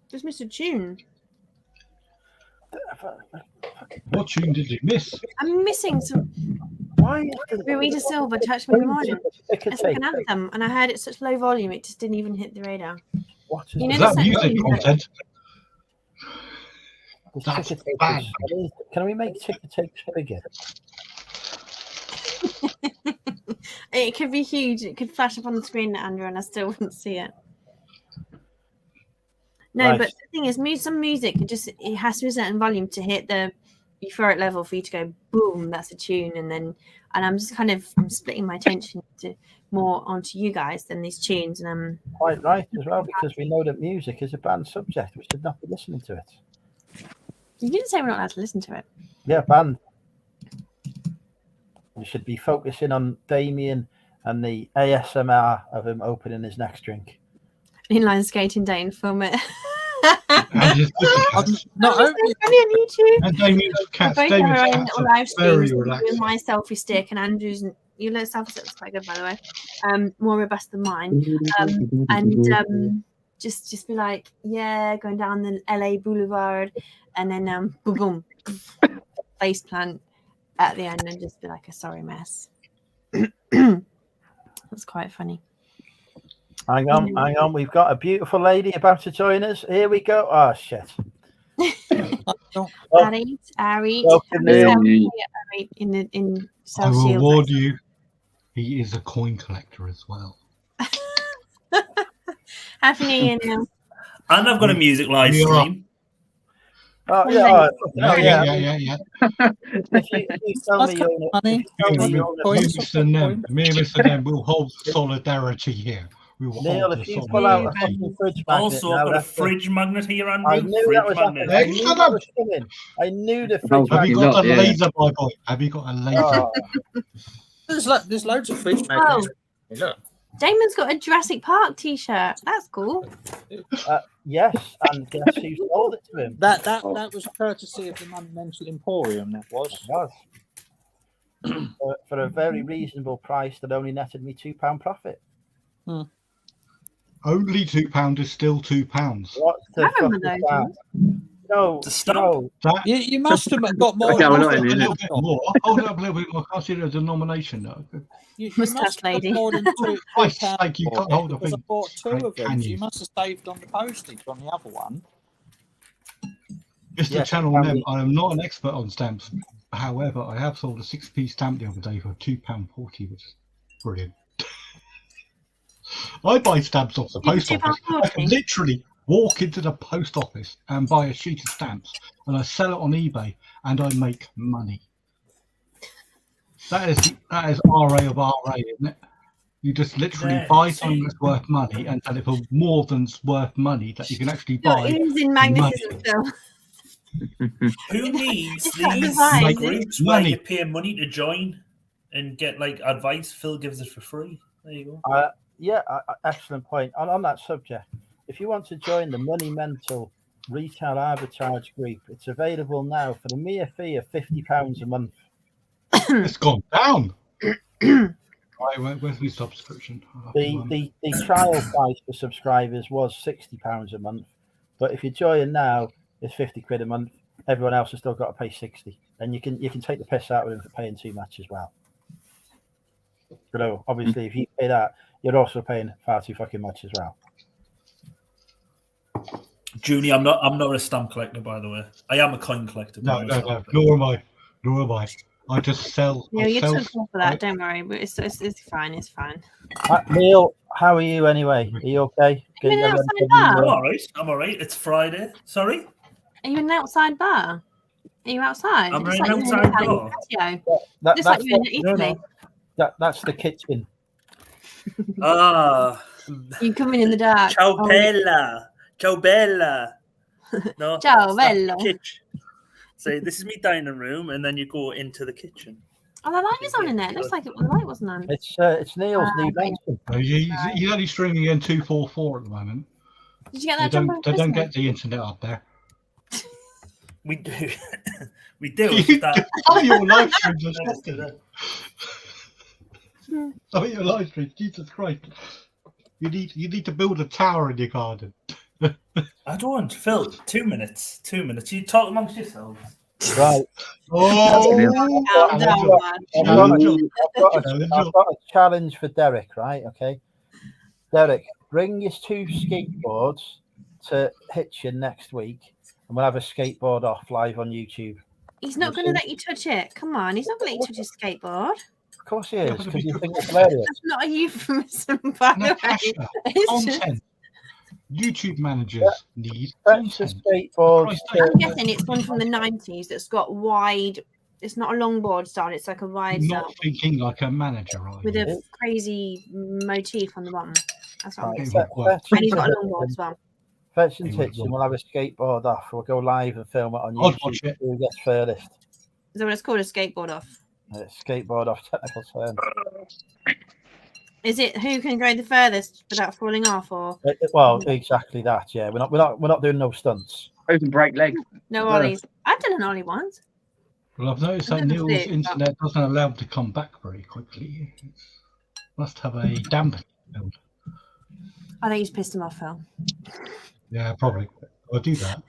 Just missed a tune. What tune did you miss? I'm missing some. Why is Rita Silva, Touch Me in the Morning. It's like an anthem, and I heard it such low volume it just didn't even hit the radar. What is You know Is the that same music thing that- content? That's That's bad. Can we make ticker tapes bigger? It could be huge. It could flash up on the screen, Andrew, and I still wouldn't see it. No, Right. but the thing is, some music it has to be a certain volume to hit the euphoric level for you to go boom. That's a tune, and I'm just I'm splitting my attention more onto you guys than these tunes, and I'm Quite right as well, because we know that music is a banned subject. We should not be listening to it. You didn't say we're not allowed to listen to it. Yeah, banned. We should be focusing on Damien and the ASMR of him opening his next drink. Inline skating day and film it. And his pussycats. Not It's only so funny on YouTube. And Damien's cats. We both have Damien's our own cats little are live very streams with relaxing. my selfie stick and Andrew's. Your little selfie stick was quite good, by the way. More robust than mine. Just be like, yeah, going down the LA Boulevard, and then boom, boom, face plant at the end, and just be like a sorry mess. That's quite funny. Hang on. We've got a beautiful lady about to join us. Here we go. Oh, shit. Ari, Welcome, Neil. in I South will Shields. warn you, he is a coin collector as well. Happy New Year, Neil. And I've got a music live We are- stream. Oh, yeah. Yeah. If you tell me your money. Me and Mr. Nem will hold solidarity here. We will Neil, hold if the you pull out a solidarity. fucking fridge magnet, Also, now I've got a that's the- fridge magnet here, Andrew. I knew Fridge that was magnet. happening. I Hey, knew shut that up. was coming. I knew the Oh, fridge Have you magnet. got a Yeah. laser, my boy? Have you got a laser? Oh, There's loads of fridge magnets. Look. Damon's got a Jurassic Park t-shirt. That's cool. yes, and guess who sold it to him? That was courtesy of the Monumental Emporium. That was. It was. For a very reasonable price that only netted me £2 profit. Only £2 is still £2. What the I fuck remember is those that? ones. No, To stop. no. That You must have got more. Okay, we're not hold in it up a it. little bit more. Hold it up a little bit more. I can't see the denomination though. You Moustache must have lady. more than two Christ's pounds sake, you for can't it, hold a because I thing. bought two of them. Can So you? you must have saved on the postage on the other one. Mr. Yes, Channel can Nem, we- I am not an expert on stamps. However, I have sold a 6p stamp the other day for £2.40, which is brilliant. I buy stamps off the You post do office. I can £2.40? literally walk into the post office and buy a sheet of stamps, and I sell it on eBay, and I make money. That is RA of RA, isn't it? You just literally Yeah, buy see. something that's worth money and sell it for more than's worth money that you can actually No, buy. it is in magnificent film. Who needs It's that these design. groups where Money. you pay money to join and get like advice? Phil gives it for free. There you go. Yeah, excellent point. And on that subject, if you want to join the Money Mental Retail Arbitrage Group, it's available now for the mere fee of £50 a month. It's gone down. Right, where's my subscription? The trial price for subscribers was £60 a month, but if you join now, it's £50 a month. Everyone else has still got to pay 60, and you can take the piss out of them for paying too much as well. You know, obviously, if you pay that, you're also paying far too fucking much as well. Junie, I'm not a stamp collector, by the way. I am a coin collector. No, but I'm not a stamp nor am I. Nor am I. I just sell. Yeah, I you sell. took off for that. Don't worry. But it's fine. It's fine. Neil, how are you anyway? Are you okay? You in an outside I'm bar? all right. I'm all right. It's Friday. Sorry. Are you in an outside bar? Are you outside? I'm Just in an like you're outside Italian bar. patio. That, Just like that's, you're in what- Italy. that's the kitchen. Ah. You come in the dark. Ciao Oh, bella. Ciao bella. No. Ciao, that's the bello. kitchen. So this is my dining room, and then you go into the kitchen. Oh, the light is on in there. It looks like the light wasn't on. It's Neil's new mansion. He's only streaming in 244 at the moment. Did you get They that jumper? don't. They don't get the internet up there. We do. We do. It's just that. Oh, your live stream just Oh, your live stream. Jesus Christ! You need to build a tower in your garden. I don't. Phil, 2 minutes. 2 minutes. You talk amongst yourselves. Right. Oh, Calm down, man. I've got a challenge for Derek, right? Okay. Derek, bring your 2 skateboards to Hitchin next week, and we'll have a skateboard off live on YouTube. He's not going to let you touch it. Come on. He's not going to let you touch his skateboard. Of course he is, because you think it's hilarious. That's not a euphemism, by the way. Natasha, It's just, content. YouTube managers need Fetch the content. skateboards. I'm guessing it's one from the 90s that's got wide. It's not a longboard style. It's like a wide Not style thinking like a manager, are with you? a crazy motif on the bottom. That's what I'm Right, guessing. Fetch And he's got a and longboard as well. Hitchin, we'll have a skateboard off. We'll go live and film it on I'd YouTube. watch it. Who gets furthest? Is that what it's called? A skateboard off? Skateboard off technical term. Is it who can go the furthest without falling off, or Well, exactly that. Yeah, we're not doing no stunts. Who can break legs? no Yeah. ollies? I've done an ollie once. Well, I've noticed I that never Neil's did, internet doesn't allow him to come back very quickly. Must have a dampening build. I think he's pissed him off, Phil. Yeah, probably. I'll do that.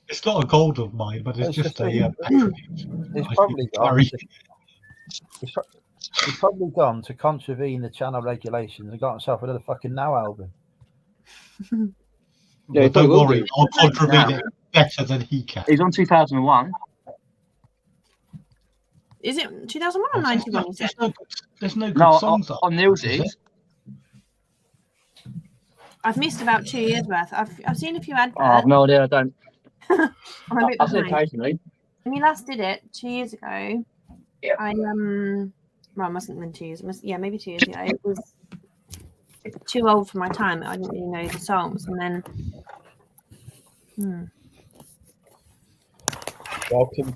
It's not a goal of mine, but it's just a attribute. He's I probably think. gone. Sorry. He's probably gone to contravene the channel regulations and got himself another fucking Now album. Yeah, Well, he don't will worry, do. I'll contravene Now. it better than he can. He's on 2001. Is it 2001 or 91? You said? There's no good No, songs on Neil's is is. I've missed about 2 years worth. I've seen a few adverts. Oh, I've no idea. I don't. I'm a bit I see behind. occasionally. When you last did it 2 years ago, Yeah. I well, it mustn't have been 2 years. Maybe 2 years ago. It was too old for my time. I didn't really know the songs, and then. Welcome,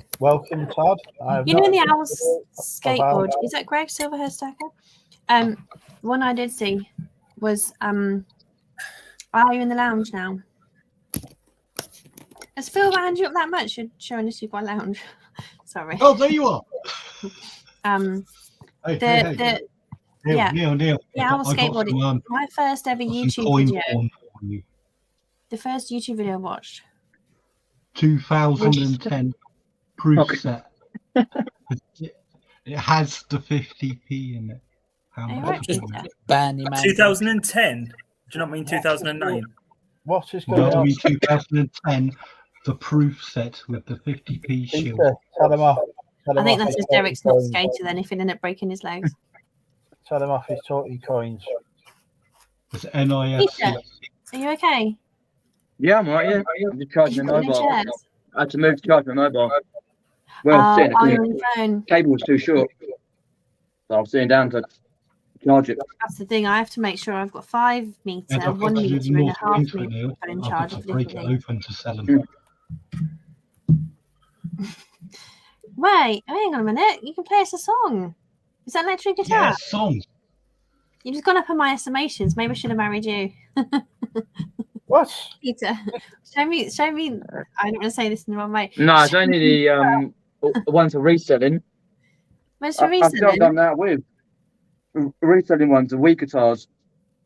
Todd. You know the Owls skateboard. Is that Greg Silverhurst Stacker? One I did see was Are You in the Lounge Now? Has Phil wound you up that much? You're showing us you've got a lounge. Sorry. Oh, there you are. Hey, The Neil, yeah. Neil. the Owl I got skateboard. some, My first ever some YouTube coin video. porn for you. The first YouTube video I watched. 2010 proof Okay. set. It has the 50p in it. How Hey, much? right. is Yeah. it? Banny man. 2010. Do you not mean 2009? What is going No, I on? mean 2010, the proof set with the 50p shield. Peter, tell him off. Tell I him think off that's his just Derek's not coins. skater then if he'd end up breaking his legs. Tell him off his talking coins. It's NIFC. Peter. Are you okay? Yeah, I'm right. Yeah, I'm just charging my You've got any mobile. chairs? I had to move to charge my mobile. Well, I was sitting, on the your phone. cable was too short, so I was sitting down to charge it. That's the thing. I have to make sure I've got 5 meter, And I've 1 got to do meter, the and a North half Internet meter now. phone I've got charger to for break different it things. open to sell them. Wait, hang on a minute. You can play us a song. Is that electric guitar? Yeah, songs. You've just gone up on my estimations. Maybe I should have married you. What? Peter, show me. I don't want to say this in the wrong way. No, it's only the ones for reselling. Where's for I've still reselling? done that with reselling ones, the Wii guitars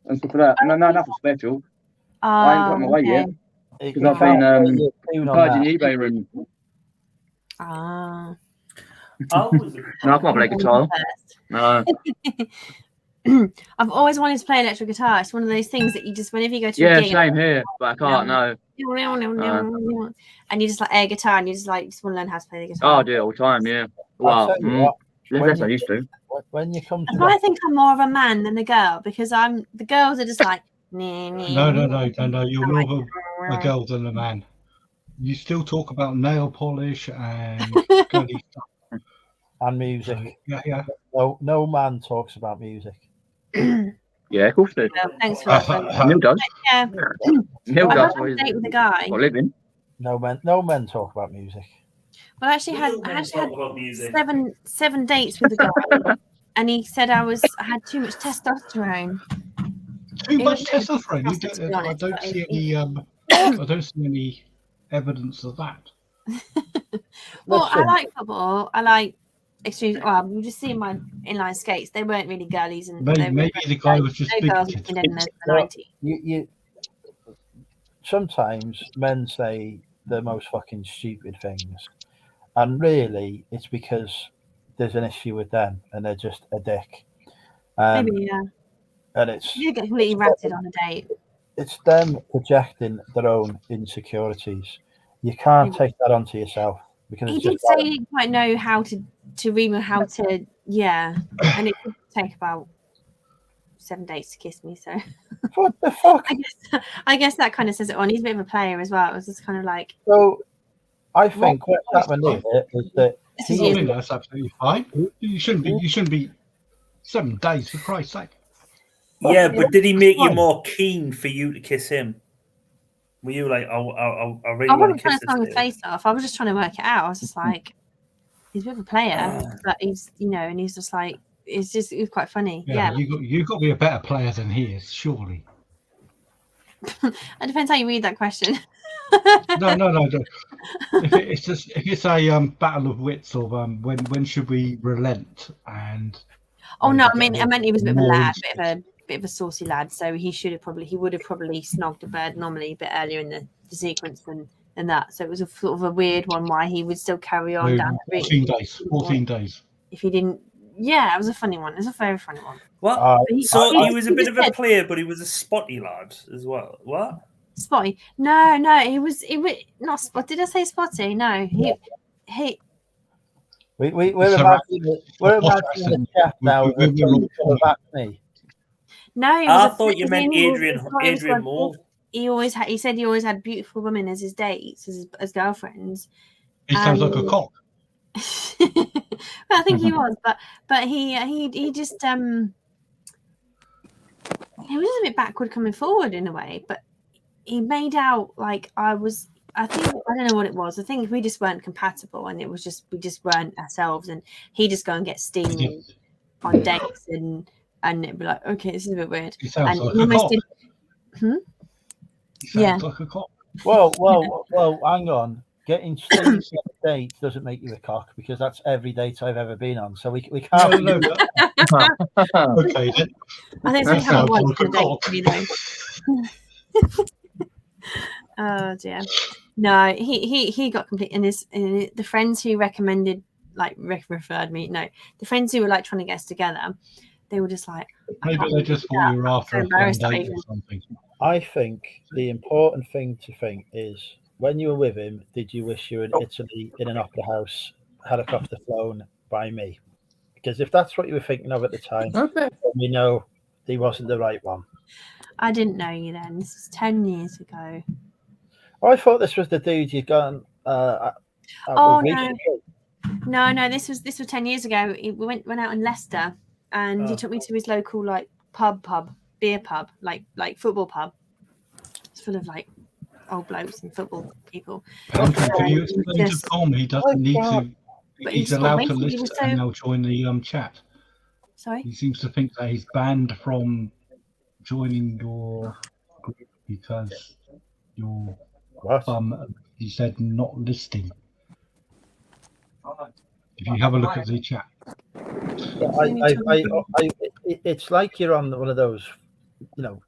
and stuff like that. No, nothing special. I ain't got them away yet You because I've can't been put your tune on purging that. eBay room. Ah. Oh, No, I can't play guitar. No. I've always wanted to play electric guitar. It's one of those things that you just, whenever you go to Yeah, a gig, same here, but I can't. No. and you just like air guitar, and you just want to learn how to play the Oh, guitar. I do it all the time. Yeah. I'll Well, tell you what, less I used to. when you come to That's why I think I'm more of a man than a girl, because the girls are just like No. You're more of a girl than a man. You still talk about nail polish and girly stuff. and music, Yeah. no man talks about music. Yeah, of course do. Well, thanks for that. Neil does. Yeah, Neil I does. had a date with a guy. For a living. No men talk about music. Well, I actually had about music. seven dates with a guy, and he said I had too much testosterone. Too much was testosterone. disgusting, to be I honest, don't but see it- any. I don't see any evidence of that. Well, I Listen, like football. I like extreme. Well, you just see my inline skates. They weren't really girlies, and they Maybe the guy was just no girls bigoted. in the Well, 90s. you sometimes men say the most fucking stupid things, and really it's because there's an issue with them and they're just a dick. Maybe yeah. And it's You get completely ratted on a date. it's them projecting their own insecurities. You can't take that onto yourself because He it's did just say he didn't quite know how to read or how to and it could take about 7 days to kiss me. So what the fuck. I guess that kind of says it on. He's a bit of a player as well. It was just kind of like So I think what happened here is that this is I years mean, that's absolutely fine. You shouldn't be 7 days, for Christ's sake. Yeah, but did he make you Fine. more keen for you to kiss him? Were you like, I really I want wasn't to trying kiss to song his this dude? face off. I was just trying to work it out. I was just like, he's a bit of a player, but he's and he's just like, it was quite funny. Yeah. You got to be a better player than he is, surely. It depends how you read that question. No. If it's a battle of wits, or when should we relent? And Oh no, I meant he was a bit of a more lad, instant. bit of a saucy lad. So he would have probably snogged a bird normally a bit earlier in the sequence than that. So it was a sort of a weird one why he would still carry on down the route 14 days. if he didn't. Yeah, it was a funny one. It was a very funny one. What? He- So he- he was a he bit just of a said- player, but he was a spotty lad as well. What? Spotty? No, he was not spot. Did I say spotty? No, he. we're So, imagining a chef now we're all- back me. No, it was I a thought you thing. meant He was- Adrian he was like- Moore. He said he always had beautiful women as his dates, as girlfriends. He sounds like a cock. Well, I think he was, but he just he was a bit backward coming forward in a way, but he made out like I don't know what it was. I think we just weren't compatible, and it was just we just weren't ourselves, and he just go and get steamy on dates and it'd be like, okay, this is a bit weird. He sounds And like he a almost cock. did- He sounds Yeah. like a cock. Well, hang on. Getting steamed on a date doesn't make you a cock because that's every date I've ever been on. So we can't. No, okay, then. I think That we have sounds one like a for a date, cock. you know. Oh dear. No, he got complete and the friends who recommended referred me. No, the friends who were like trying to get us together, they were just like, Maybe they just thought you were after a fun embarrassed date even. or something. I think the important thing to think is when you were with him, did you wish you were in Italy in an opera house, helicopter flown by me? Because if that's what you were thinking of at the time, then we know he wasn't the right one. I didn't know you then. This was 10 years ago. Oh, I thought this was the dude you'd gone out Oh with no. recently. No, this was 10 years ago. We went out in Leicester, and he took me to his local like beer pub, like football pub. It's full of like old blokes and football people. Andrew, can you explain to Tom he doesn't need to? But He's he's allowed to basically list was so- and they'll join the chat. Sorry. He seems to think that he's banned from joining your group because you're What? he said not listing. If you have a look at the chat. It's like you're on one of those,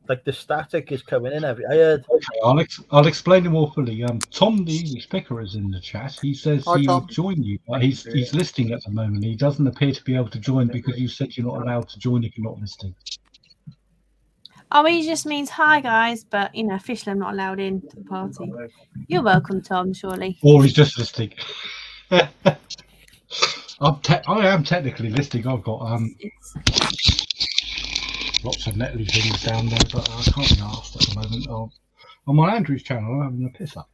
like the static is coming in every. I heard. Okay, I'll explain it more fully. Tom, the English picker, is in the chat. He says Hi, he Tom. will join you, but he's listing at the moment. He doesn't appear to be able to join because you said you're not allowed to join if you're not listing. Oh, he just means hi guys, but officially I'm not allowed in to the party. You're welcome, Tom. Surely. Or he's just listing. I am technically listing. I've got It's lots of Netley things down there, but I can't be asked at the moment. I'm on Andrew's channel. I'm having a piss up.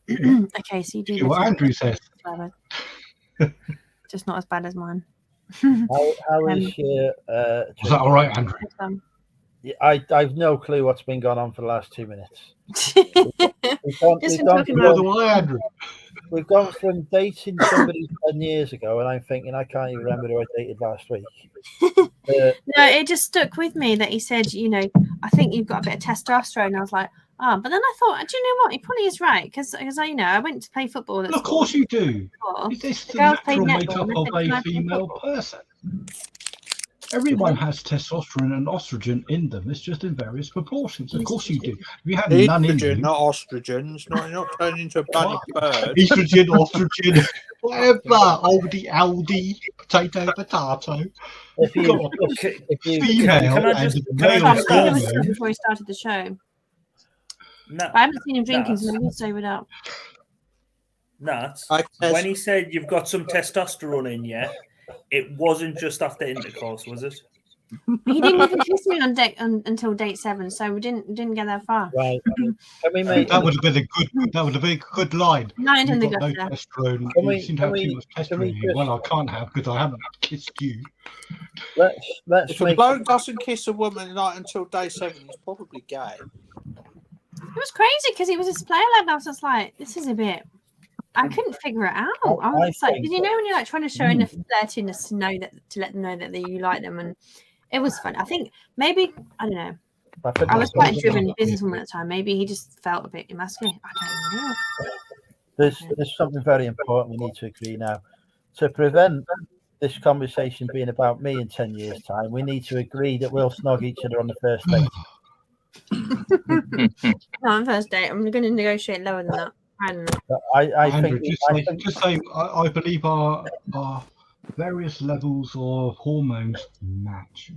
okay. So you do See what this- Andrew says. just not as bad as mine. How is your? Was that all right, Andrew? I've no clue what's been going on for the last 2 minutes. Just been talking about- Neither do I, Andrew. We've gone from dating somebody 10 years ago, and I'm thinking I can't even remember who I dated last week. No, it just stuck with me that he said, I think you've got a bit of testosterone. I was like, but then I thought, do you know what? He probably is right because I went to play football. Well, of course you do. Is this the girls played natural netball, makeup and of I said, "Can I a play female football?" person? Everyone has testosterone and estrogen in them. It's just in various proportions. Of course you do. If you had none in you, Estrogen, not ostrigens. Not turning into a bloody bird. estrogen, estrogen, whatever. Aldi, potato. If you, God. if you, Female can I just- and can I male Tom, just- give us hormone. stuff before he started the show. Nat, I haven't seen him drinking, so Nat, maybe he'll sober it up. Nat, I when he said you've got some testosterone in you, it wasn't just after intercourse, was it? He didn't even kiss me on until date 7, so we didn't get that far. right, can we make That would have been a good line. Not in You've the got no gutter. testosterone. Can You we- seem to can have we- too much can we testosterone. just- Well, I can't have because I haven't kissed you. let's If a make bloke doesn't kiss a woman like until day 7, he's probably gay. It was crazy because he was a player lad, and I was just like, this is a bit. I couldn't figure it out. I was I just like, think did you know when you're like trying to show enough flirtiness to let them know that you like them, and it was fun. I think maybe I don't know. I was quite a driven businesswoman at the time. Maybe he just felt a bit emasculated. I don't know. There's something very important we need to agree now. To prevent this conversation being about me in 10 years' time, we need to agree that we'll snog each other on the first date. No, on first date, I'm going to negotiate lower than that. I don't know. But I Andrew, think just say, I believe our various levels of hormones match.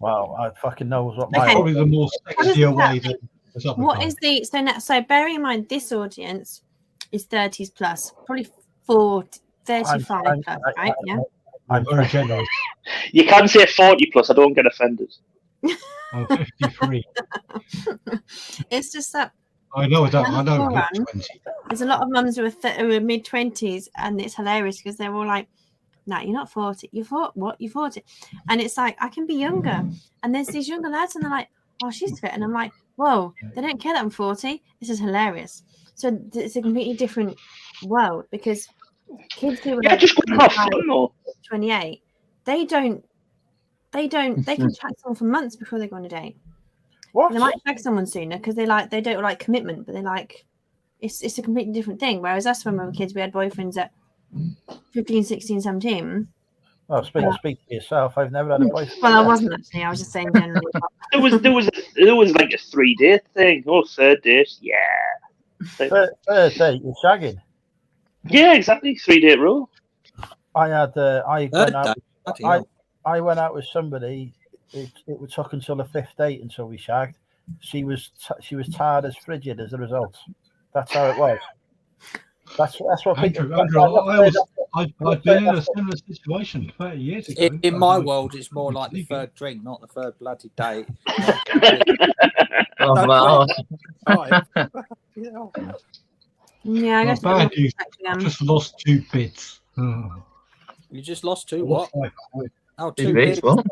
wow, I fucking knows what Okay. my Probably the more What is sexier that? way than the other What guy. is the so bearing in mind this audience is 30s plus, probably 40, 35 I'm- plus, I- right? Yeah. I'm very generous. You can say 40 plus. I don't get offended. I'm 53. It's just that I know that. I know. Hold I'm on. 20. there's a lot of mums who are mid 20s, and it's hilarious because they're all like, "No, you're not 40. You're 40. What? You're 40?" And it's like I can be younger, and there's these younger lads, and they're like, "Oh, she's fit," and I'm like, "Whoa, they don't care that I'm 40. This is hilarious." So it's a completely different world because kids who are Yeah, like just go have 25, fun though. 28, they can track someone for months before they go on a date. what? They might track someone sooner because they don't like commitment, but they like it's a completely different thing. Whereas us when we were kids, we had boyfriends at 15, 16, 17. Well, speak for yourself. I've never had a boyfriend. Well, I wasn't actually. I was just saying generally. There was like a 3-date thing. Oh, third date. Yeah. Third date, you're shagging. Yeah, exactly. 3-date rule. I had I went out. Bloody hell. I went out with somebody. It took until the 5th date until we shagged. She was tired as frigid as a result. That's how it was. That's what people. I've been in a similar situation 30 years ago. In my world, it's more like the third drink, not the third bloody date. Oh, wow. Right. Yeah. Yeah, I guess bad news. I again. just lost 2 bids. Oh. You just lost 2 what? Oh, 2 Two bids. bids, what?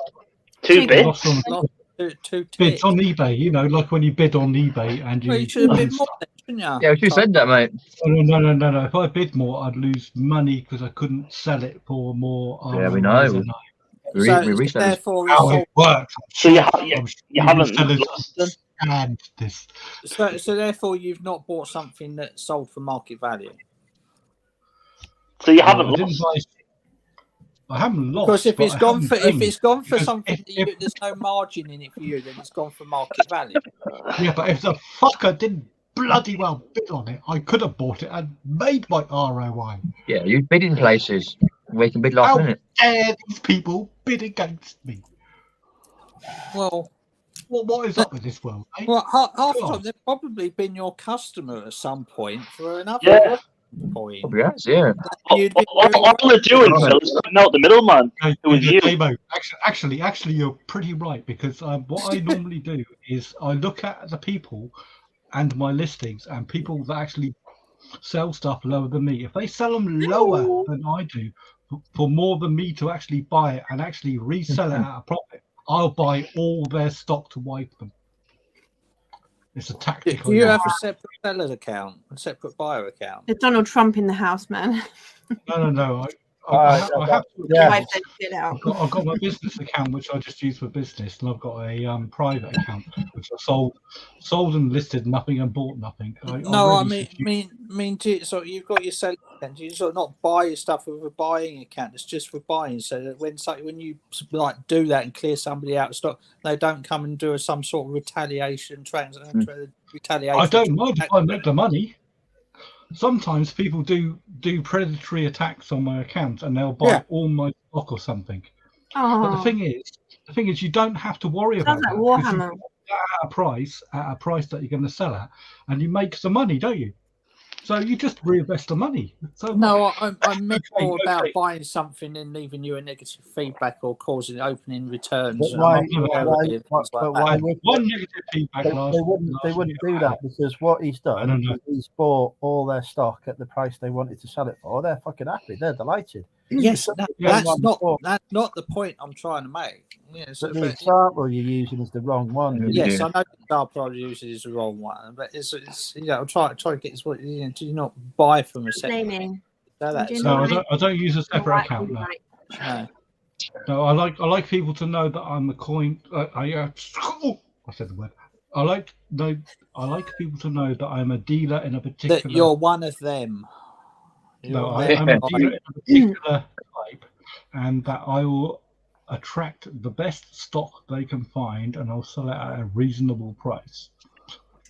2 I bits. lost on Two bids ticks. on eBay. You know, like when you bid on eBay and Well, you. you should have bid more, then, shouldn't you? Yeah, you said that, mate. No. If I bid more, I'd lose money because I couldn't sell it for more. Yeah, we ROIs know. than We So researched. therefore, how it's it works. So you haven't sellers lost then? understand this. so therefore you've not bought something that sold for market value. So you No, haven't I didn't lost. I haven't lost. Because if but it's I gone haven't for if gained. it's gone for Because something if- that you, there's no margin in it for you, then it's gone for market value. Yeah, but if the fucker didn't bloody well bid on it, I could have bought it and made my ROI. Yeah, you bid in places where you can bid last How minute. dare these people bid against me? Well, What is up with this world? Eh? well, half the God. time they've probably been your customer at some point for another Yeah. point. Probably has, yeah. You'd be All they're doing, Phil, is cutting out the middleman. Okay, It was yeah, you. Damo, actually, you're pretty right because what I normally do is I look at the people and my listings and people that actually sell stuff lower than me. If they sell them lower than I do, for more than me to actually buy it and actually resell it at a profit, I'll buy all their stock to wipe them. It's a tactic. Do you have a separate seller's account, a separate buyer account? There's Donald Trump in the house, man. No. I have to. Yeah. Wipe that shit out. I've got my business account, which I just use for business, and I've got a private account, which I sold and listed nothing and bought nothing. No, really I mean, so you've got your selling account. You sort of not buy your stuff with a buying account. It's just for buying, so that when you like do that and clear somebody out of stock, they don't come and do some sort of retaliation retaliation. I don't mind if I make the money. Sometimes people do predatory attacks on my account, and they'll buy all my stock or something. Oh, But the thing is, you don't have to worry about sounds like that. because you Warhammer. buy at a price that you're going to sell at, and you make some money, don't you? So you just reinvest the money. So No, I meant Okay, more about okay. buying something and leaving you a negative feedback or causing opening returns. But why, and why, things why, like but that. why would one negative feedback last. they wouldn't do that because what he's I don't done know. is he's bought all their stock at the price they wanted to sell it for. They're fucking happy. They're delighted. Yes, Yeah, that's not the point I'm trying to make. Yeah, so, But the but, example you're using is the wrong one. Yeah. yes, I know the example I use is the wrong one, but it's I'm trying to get this. What do you not buy from a second? Blaming. So that's Do you No, know I don't use a separate Right, account. No. right. no. No, I like people to know that I'm a coin. I said the word. I like people to know that I'm a dealer in a particular. That you're one of them. No, You're I'm a dealer in a particular type, and that I will attract the best stock they can find, and I'll sell it at a reasonable price.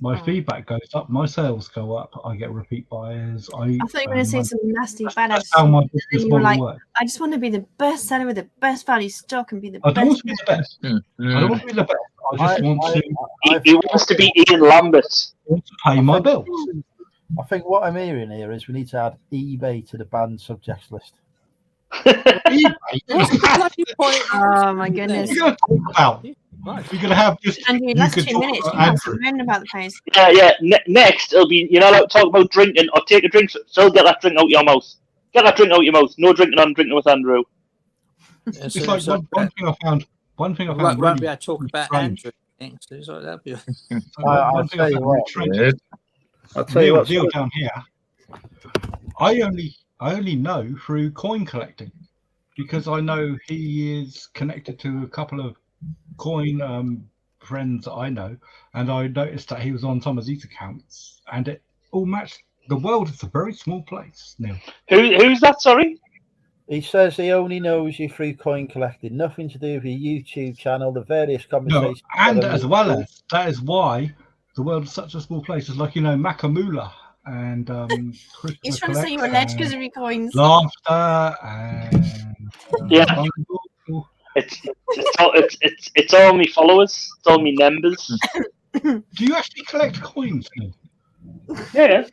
My feedback goes up, my sales go up, I get repeat buyers. I thought you were going to say some nasty badass. That's how my And business you were model like, works. I just want to be the best seller with the best value stock and be the I don't want best. to be the best. I don't want to be the best. I just want to He wants to be Ian Lambert. pay my bills. I think what I'm hearing here is we need to add eBay to the banned subjects list. What's the bloody point? Oh my goodness. You're going to talk about. Right. You're going to have just. Andrew, you last could 2 talk minutes, you about can't Andrew. moan about the place. Yeah. Next, it'll be you're not allowed to talk about drinking or take a drink. So get that drink out your mouth. Get that drink out your mouth. No drinking on drinking with Andrew. Yeah, It's like one thing I found. One thing I found. won't be Really able to talk about strange. Andrew. So that'd be I'll one thing I tell you found what, really strange. Good. I'll tell you Neil what. down here. I only know through coin collecting because I know he is connected to a couple of coin friends that I know, and I noticed that he was on some of these accounts, and it all matched. The world is a very small place, Neil. Who's that? Sorry. He says he only knows you through coin collecting, nothing to do with your YouTube channel, the various No, conversations. and as well as that is why the world is such a small place. It's like Makamula and He's trying to say you're a ledge because of your coins. Laughter and Yeah. Bungle. It's all me followers. It's all me members. Do you actually collect coins, Neil? Yeah.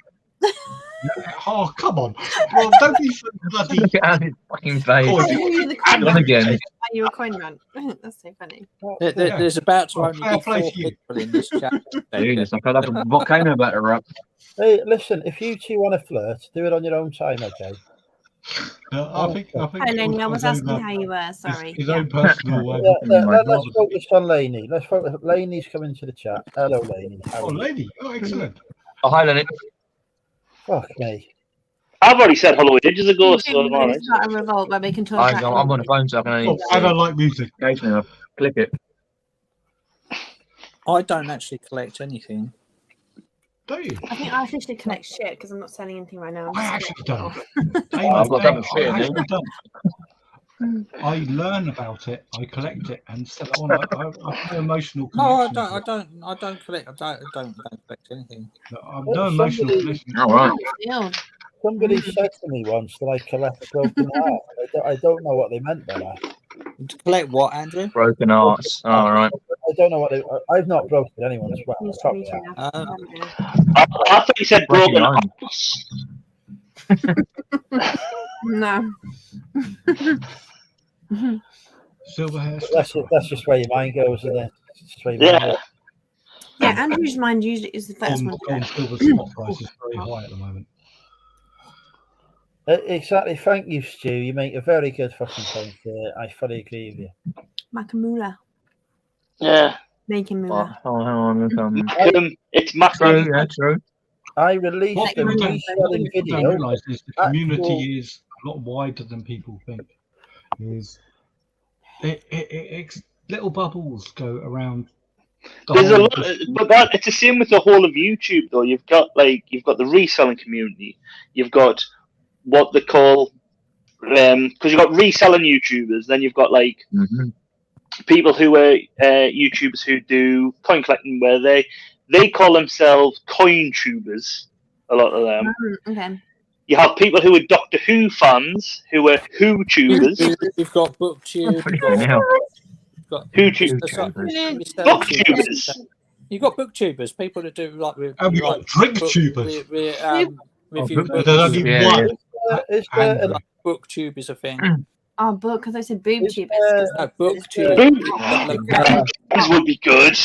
Oh, come on. Well, don't be so bloody. Look at Andy's fucking face. Cool. I knew the And coins again. you a coin run. That's so funny. There's about to Well, only fair be play 4 to you. people in this chat. Jesus, I feel like a volcano about to erupt. Hey, listen, if you two want to flirt, do it on your own time, okay? I think. Hi, Laney. I was asking how you were. Sorry. His Yeah. own personal. Let's focus on Laney. Let's focus. Laney's coming to the chat. Hello, Laney. How Oh, are you? lady. Oh, excellent. Oh, hi, Lenny. Fuck me. I've already said hello ages ago, so I'm alright. It's not a revolt where we can talk. I'm on the phone, so I can Oh, only I don't like music. occasionally click it. I don't actually collect anything. Don't you? I think I officially collect shit because I'm not selling anything right now. I'm I just actually collecting don't. it all. I've got something shit, I dude. actually don't. I learn about it, I collect it, and sell it on. I have no emotional No, connection. I don't collect. I don't collect anything. I've no emotional connection. All right. Ew. Somebody said to me once that I collect broken art. I don't know what they meant by that. To collect what, Andrew? Broken arts. All right. I don't know what they. I've not broken anyone's well. Used to Probably be have. too now. I thought you said Breaking broken arms. arms. No. Silver hair. That's just where your mind goes, isn't it? It's just where your mind Yeah. goes. Yeah, Andrew's mind usually is the first one. Gold silver spot price is very high at the moment. Exactly. Thank you, Stu. You make a very good fucking point there. I fully agree with you. Makamula. Yeah. Making moolah. Oh, hang on. It's True, macro. yeah, true. I released What a people don't reselling video. realise is the community is a lot wider than people think. It's little bubbles go around. There's a lot, but it's the same with the whole of YouTube, though. You've got the reselling community. You've got what they call because you've got reselling YouTubers. Then you've got people who are YouTubers who do coin collecting, where they call themselves coin tubers. A lot of them. Okay. You have people who are Doctor Who fans, who are Who tubers. You've got BookTube. Booktubers. You've got booktubers, people that do like And we've got drinktubers. review There's books. only one. Is there And- a, BookTube is a thing. Oh, book, because I said boob Is tube. there- No, BookTube. This would be good.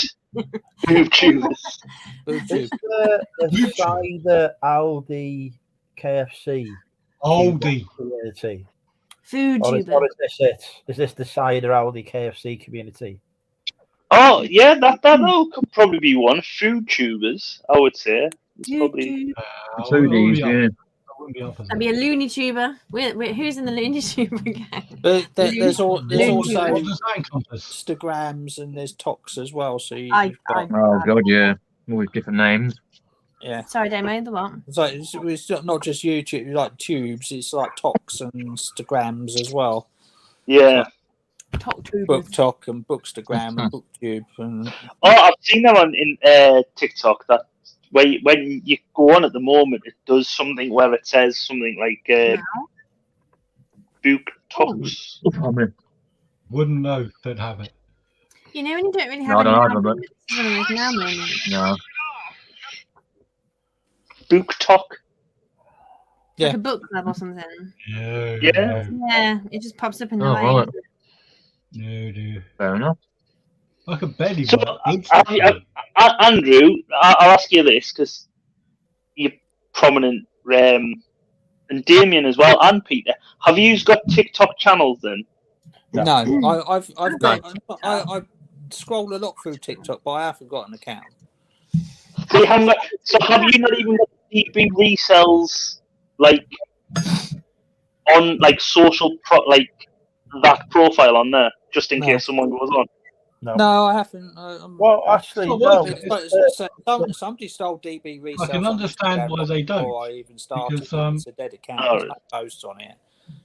Who tubers. BookTube. is there a cider Aldi KFC Aldi. community? Food Or is tuber. this it? Is this the cider Aldi KFC community? Oh yeah, that could probably be one. Food tubers, I would say. It's probably Foodies, yeah. That'd be a loony tuber. Who's in the loony tuber gang? But there's also What does that encompass? Instagrams and there's Tox as well. So you've I- got, Oh, God, yeah. All with different names. yeah. Sorry, Damo, the what? It's like it's not just YouTube, like tubes. It's like Tox and Instagrams as well. yeah. Talk tubers. BookTok and Bookstagram and BookTube and Oh, I've seen that one in TikTok. That when you go on at the moment, it does something where it says something like Book Talks. Wouldn't know. Don't have it. You know when you don't really No, have I any don't now have it. moments, it's one of those now moments. No. Book Talk. Yeah. Like a book club or something. No. Yeah. Yeah, it just pops up in the Oh, way. right. No. Fair enough. Like a belly So, work. Andrew, I'll ask you this because you're prominent, and Damien as well, and Peter. Have you got TikTok channels then? no, I've got I scroll a lot through TikTok, but I haven't got an account. So have you not even got DB resells like on like social like that profile on there, just in No. case someone goes on? No, I haven't. Well, actually, Oh, no. well, Somebody stole DB resale. I can understand why they don't, Before I even started. because, It's a dead account. Oh. There's no posts on it.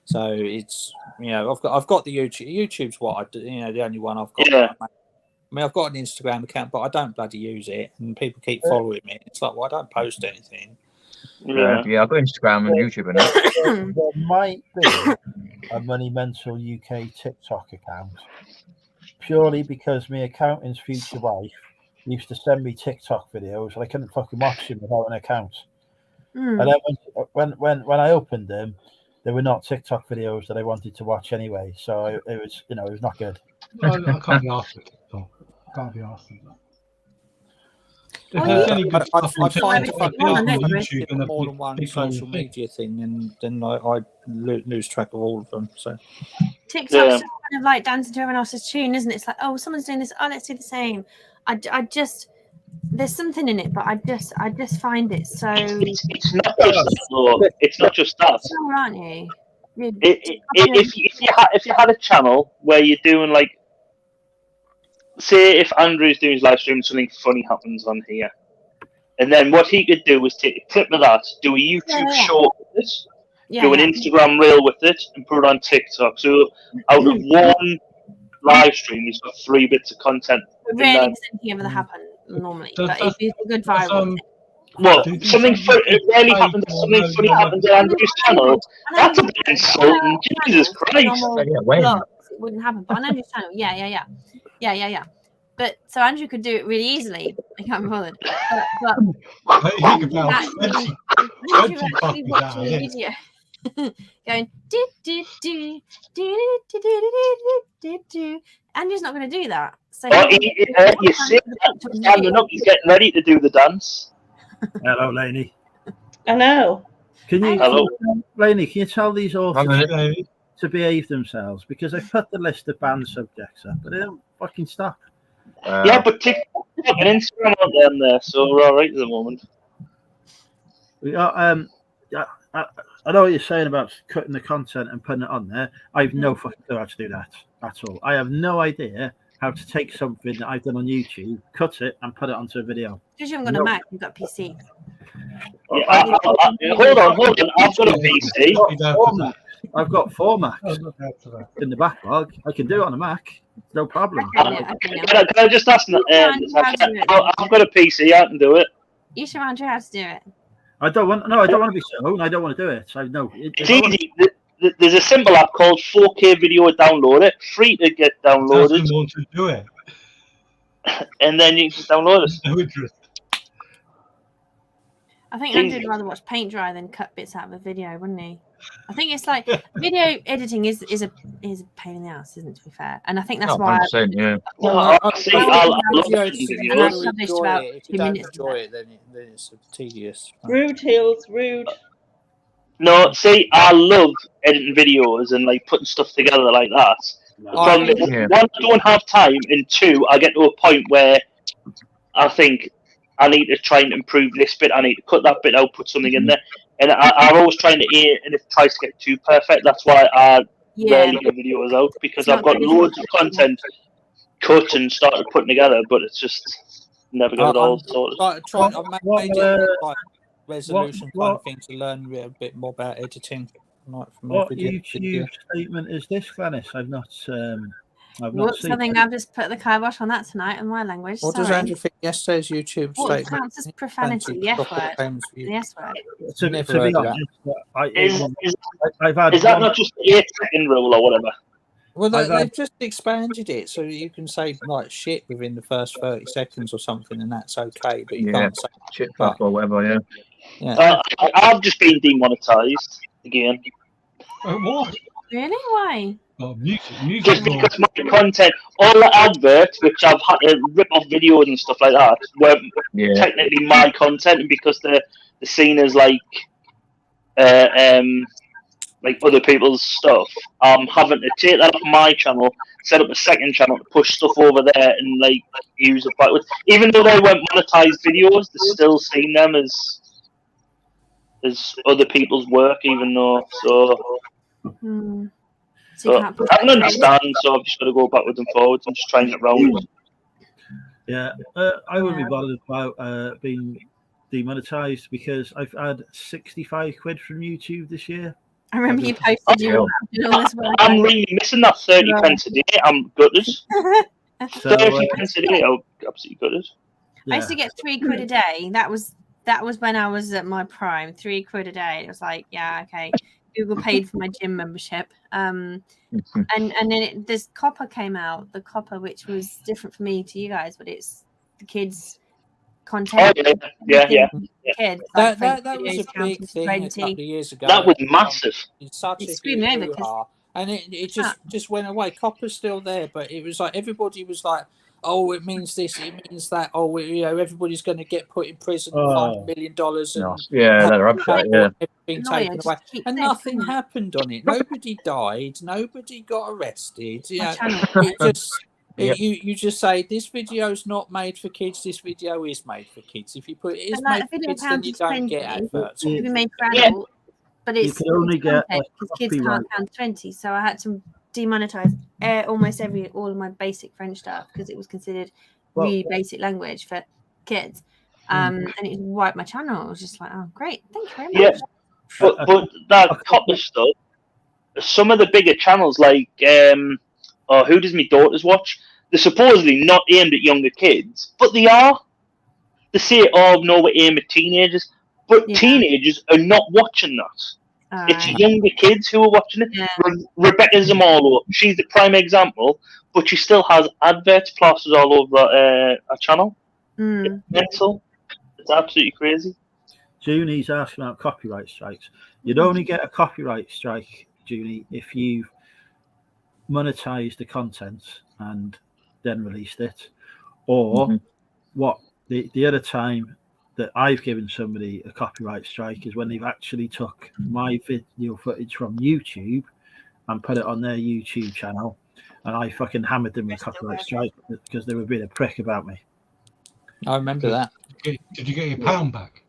So it's I've got the YouTube. YouTube's what I do. The only one I've got. Yeah. I mean, I've got an Instagram account, but I don't bloody use it, and people keep following me. It's like, well, I don't post anything. Yeah. Yeah, I've got Instagram and YouTube and that. There might be a Money Mental UK TikTok account purely because my accountant's future wife used to send me TikTok videos and I couldn't fucking watch them without an account. Hmm. And then when I opened them, they were not TikTok videos that I wanted to watch anyway. So it was, it was not good. I can't be asked for TikTok. I can't be asked for that. If Well, there's you- any good I stuff on find TikTok, if I I go on don't you? YouTube and more than one social media thing, and then I lose track of all of them. So TikTok's Yeah. just kind of like dancing to everyone else's tune, isn't it? It's like, oh, someone's doing this. Oh, let's do the same. I just there's something in it, but I just find it so. It's not just that, though. It's not just that. So, aren't you? If you had a channel where you're doing like, say if Andrew's doing his live stream, something funny happens on here, and then what he could do was take a clip of that, do a YouTube Yeah. short with it, Yeah, do an yeah. Instagram reel with it, and put it on TikTok. So out of one live stream, he's got 3 bits of content. It in rarely that. does anything ever that happen normally, Does- but if it's a good viral. Well, Do you think something somebody it rarely could happens. pay Something for funny no- happens on Andrew's channel. That's a bit insulting. Jesus Christ! Normal Yeah, when? vlogs, it wouldn't happen. But on Andrew's channel, yeah. But so Andrew could do it really easily. I can't be bothered. But He could about Andrew 20 actually copies watching out a of it. video, going do do do do do do do do do. Andrew's not going to do that. So Oh, you see, standing up, he's getting ready to do the dance. Hello, Lainey. I know. Can you, Hello. Lainey? Can you tell these authors Hello. to behave themselves? Because I put the list of banned subjects up, but they don't fucking stop. Yeah, but TikTok and Instagram aren't down there, so we're all right at the moment. We got, I know what you're saying about cutting the content and putting it on there. I have no fucking clue how to do that at all. I have no idea how to take something that I've done on YouTube, cut it, and put it onto a video. because you haven't got a No. Mac, you've got a PC. Yeah, hold on. I've got a PC. I've got 4 Macs Oh, look out for that. in the backlog. I can do it on a Mac. No problem. Okay, yeah, okay, Can I just ask? I've got a PC. I can do it. You show Andrew how to do it. I don't want to be shown. I don't want to do it. So no. It's easy. There's a simple app called 4K Video. Download it, free to get downloaded, Doesn't want to do it. and then you can download it. No interest. I think Andrew would rather watch paint dry than cut bits out of a video, wouldn't he? I think it's like video editing is a pain in the ass, isn't it? To be fair, and I think that's Oh, why. 100%, yeah. See, Well, I well, love well, editing yeah, videos. it's published about If 2 you don't minutes. enjoy it, then it's tedious. Rude, Hills, rude. No, see, I love editing videos and like putting stuff together like that. From Yeah. 1, I don't have time, and 2, I get to a point where I think I need to try and improve this bit. I need to cut that bit out, put something in there, and I'm always trying to aim. And if it tries to get too perfect, that's why I Yeah, rarely get videos out, because It's I've not got good, is loads it? of content cut and started putting together, but it's just never got it all sorted. What, Made it like resolution what- kind of thing to learn a bit more about editing. Like from What video. YouTube statement is this, Glennis? I've not Whoops, seen I think it. I've just put the kibosh on that tonight in my language. What does Sorry. Andrew think yesterday's YouTube What statement? counts as profanity? The F word. The S word. To Never be heard of honest, Is I've had that one- not just the 8-second rule or whatever? Well, I've they've just expanded it so you can say like shit within the first 30 seconds or something, and that's okay. But you Yeah. can't say Chip fuck or whatever, yeah. I've just been demonetized again. What? Really? Why? Oh, music. Just because my content, all the adverts, which I've had to rip off videos and stuff like that, weren't Yeah. technically my content, and because they're seen as like other people's stuff, I'm having to take that off my channel, set up a second channel to push stuff over there and like use it backwards. Even though they weren't monetized videos, they're still seeing them as other people's work, even though So you can't put I can understand, so I've just got to go backwards and forwards and just try and get around it. Yeah, I wouldn't be bothered about being demonetized because I've had 65 quid from YouTube this year. I remember you posted you were doing all this work. I'm really missing that 30 pence a day. I'm gutted. So, 30 pence a day, I'm absolutely gutted. I used to get £3 a day. That was when I was at my prime. £3 a day. It was like, yeah, okay. Google paid for my gym membership. And then this Copper came out. The Copper, which was different for me to you guys, but it's the kids content. Yeah. Kids, That like that was a videos counting big to thing a 20. couple of years ago. That was massive. It's such It a screwed me huge over 'cause- hoo-ha. And it just went away. Copper's still there, but it was like everybody was like, "Oh, it means this, it means that. Oh, everybody's going to get put in prison, $5 million, and Yeah, they're upset. Yeah. everything Annoying, taken just away." keep And saying, nothing "Come on." happened on it. Nobody died. Nobody got arrested. You My know, channel. it just Yep. you just say this video's not made for kids. This video is made for kids. If you put it is But, like, made a for video kids, then you counts don't get 20. adverts. Yeah. It'd be made for Yeah. adults, but You it's can only get a because kids copyright. can't count 20. So I had to demonetize almost all of my basic French stuff because it was considered really basic language for kids. And it wiped my channel. I was just like, oh, great, thank you very much. Yeah, but that Copper stuff. Some of the bigger channels, like who does my daughters watch? They're supposedly not aimed at younger kids, but they are. They say, "Oh no, we're aimed at teenagers," but Yeah. teenagers are not watching that. It's Alright. younger kids who are watching it. Yeah. Rebecca Zamalo, she's the prime example, but she still has adverts plastered all over her channel. It's mental. It's absolutely crazy. Junie's asking about copyright strikes. You'd only get a copyright strike, Junie, if you've monetized the content and then released it, or what the other time that I've given somebody a copyright strike is when they've actually took my video footage from YouTube and put it on their YouTube channel, and I fucking hammered them with a copyright strike because they were being a prick about me. I remember that. Did you get your pound back?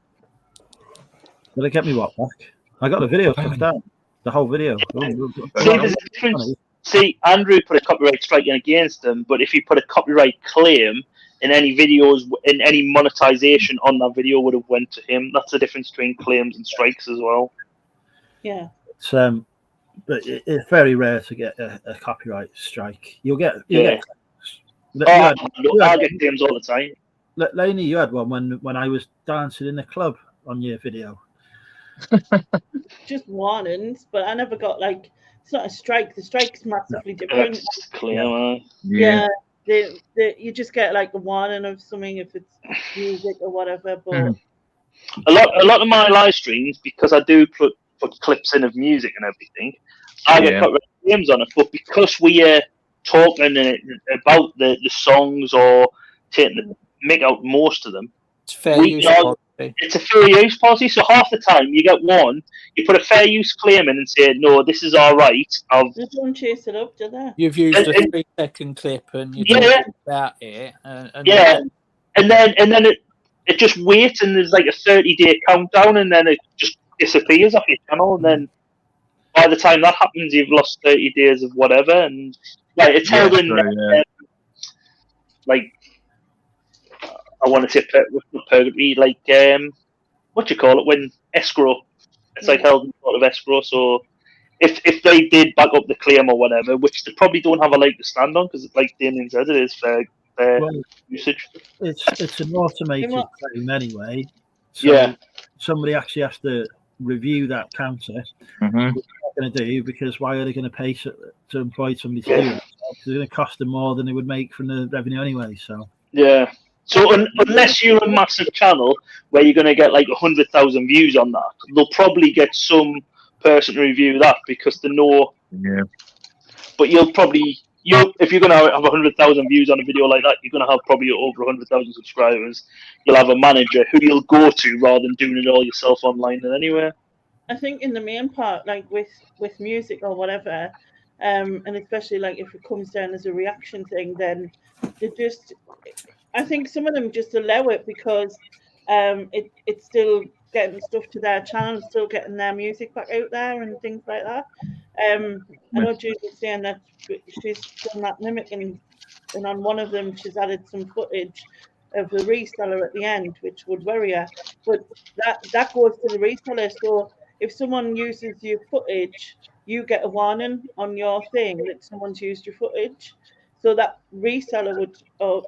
Did they get me what back? I got the video took down, the whole video. See, there's a difference. See, Andrew put a copyright strike in against them, but if he put a copyright claim in any videos, in any monetization on that video would have went to him. That's the difference between claims and strikes as well. Yeah. It's but it's very rare to get a copyright strike. You'll get I get claims all the time. Lainey, you had one when I was dancing in the club on your video. Just warnings, but I never got like, it's not a strike. The strike's massively different. It's clear. Yeah. You just get like a warning of something if it's music or whatever. But a lot of my live streams, because I do put clips in of music and everything, I get copyright claims on it. But because we are talking about the songs or make out most of them, it's fair use policy. It's a fair use policy. So half the time you get one, you put a fair use claim in and say, "No, this is all right." They don't chase it up, do they? You've used a 3-second clip and you talk about it. And then it just waits, and there's like a 30-day countdown, and then it just disappears off your channel, and then by the time that happens, you've lost 30 days of whatever, and like it's held in like. I want to say purgatory, like what you call it when escrow. It's like held in sort of escrow. So if they did back up the claim or whatever, which they probably don't have a leg to stand on, because like Damien said, it is fair usage. It's an automated claim anyway. So somebody actually has to review that counter. Which they're not going to do, because why are they going to pay to employ somebody to do that? It's going to cost them more than they would make from the revenue anyway. So So unless you're a massive channel where you're going to get like 100,000 views on that, they'll probably get some person to review that because they know. Yeah. But if you're going to have 100,000 views on a video like that, you're going to have probably over 100,000 subscribers. You'll have a manager who you'll go to rather than doing it all yourself online and anywhere. I think in the main part, like with music or whatever, and especially like if it comes down as a reaction thing, then they just. I think some of them just allow it because it's still getting stuff to their channel, still getting their music back out there and things like that. I know Julie's saying that she's done that mimicking, and on one of them she's added some footage of the reseller at the end, which would worry her. But that goes to the reseller. So if someone uses your footage, you get a warning on your thing that someone's used your footage. So that reseller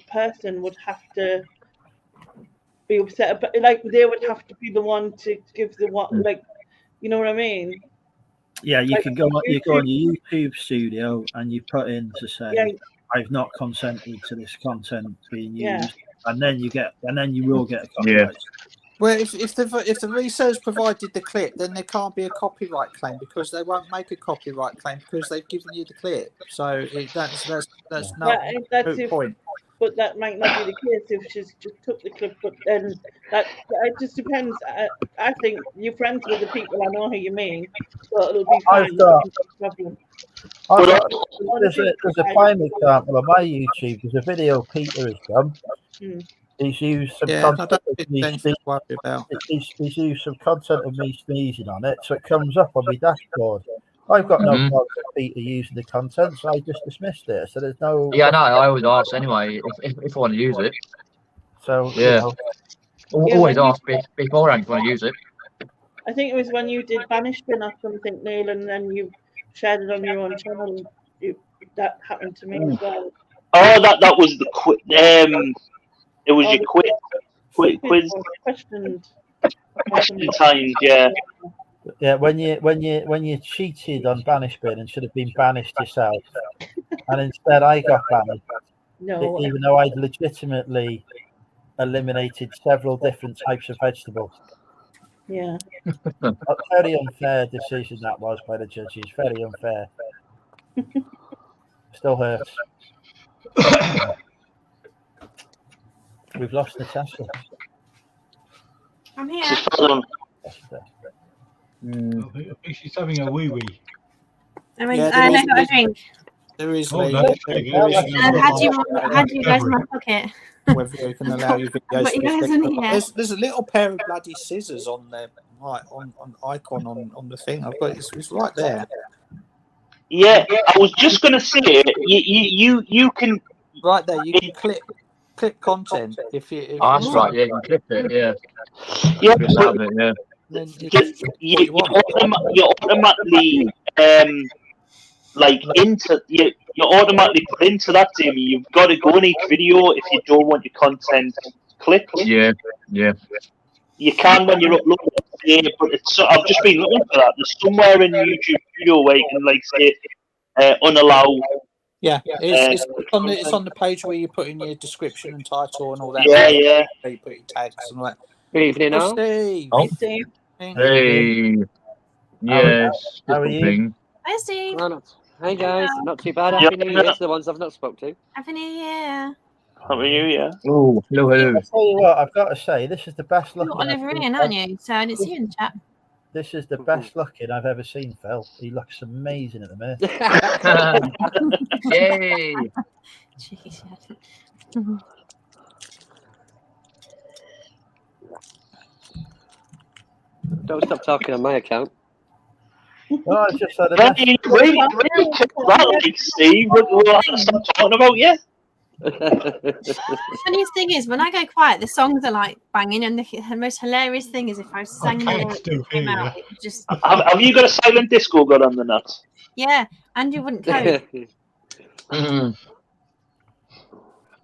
person would have to be upset, but like they would have to be the one to give the one, like, you know what I mean? Yeah, you can go on your YouTube studio and you put in to say, I've not consented to this content being used. and then you will get a copyright. Well, if the resellers provided the clip, then there can't be a copyright claim because they won't make a copyright claim because they've given you the clip. So that's not that's the point. But that might not be the case if she's just took the clip. But then that it just depends. I think you're friends with the people. I know who you mean, so it'll be fine. No problem. There's a prime example on my YouTube. There's a video Peter has done. He's used some content of me sneezing on it, so it comes up on my dashboard. I've got no problem with Peter using the content, so I just dismissed it. So there's no. Yeah, no, I always ask anyway if I want to use it. So yeah, always ask beforehand if you want to use it. I think it was when you did Banishment or something, Neil, and then you shared it on your own channel. That happened to me as well. Oh, that was the quiz. It was your quiz question times, yeah. Yeah, when you cheated on Banishment and should have been banished yourself, and instead I got banished. No, even though I'd legitimately eliminated several different types of vegetables. Yeah. A very unfair decision that was by the judges. Very unfair. Still hurts. We've lost Natasha. I'm here. I think she's having a wee wee. I got a drink. There is. Had you guys in my pocket? Whether you can allow your videos. There's a little pair of bloody scissors on there, right on icon on the thing. I've got it's right there. Yeah, I was just gonna say you can right there. You can clip content if you. That's right. Yeah, you can clip it. Yeah. Yeah. You automatically you automatically put into that team. You've got to go in each video if you don't want your content clipped. Yeah. You can when you're uploading it, but I've just been looking for that. There's somewhere in YouTube video where you can say unallow. Yeah, it's on the page where you put in your description and title and all that. Yeah. You put your tags and all that. Good evening, all. Steve. Oh. Hey, Steve. Hey. Yes. How are you? Hi, Steve. Hey, guys. Not too bad. Happy New Year to the ones I've not spoke to. Happy New Year. Happy New Year. Oh, hello. I'll tell you what, I've got to say, this is the best looking. You're Oliver Ian, aren't you? So I didn't see you in the chat. This is the best looking I've ever seen, Phil. He looks amazing at the minute. Yay! Jeez. Don't stop talking on my account. Well, I just said really that, Steve. We'll stop talking about you. The funniest thing is when I go quiet, the songs are like banging, and the most hilarious thing is if I sang them all came out, it just. Have you got a silent disco got on the nuts? Yeah, Andrew wouldn't code.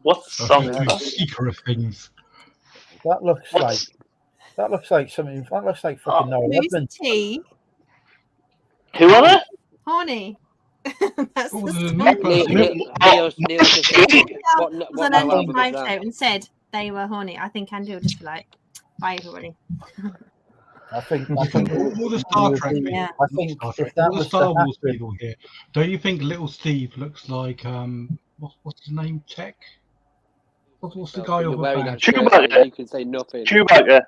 What song? Secret of things. That looks like something. That looks like fucking Noah Redmond. Tea. Who are they? Horny. That's Neil was on Andy's live show and said they were horny. I think Andy will just be like, bye everybody. I think all the Star Trek. Yeah. I think if that all the was Star Wars people here. Don't you think little Steve looks like what's his name? Tech. What's the guy over there? Chewbacca. You can say nothing. Chewbacca.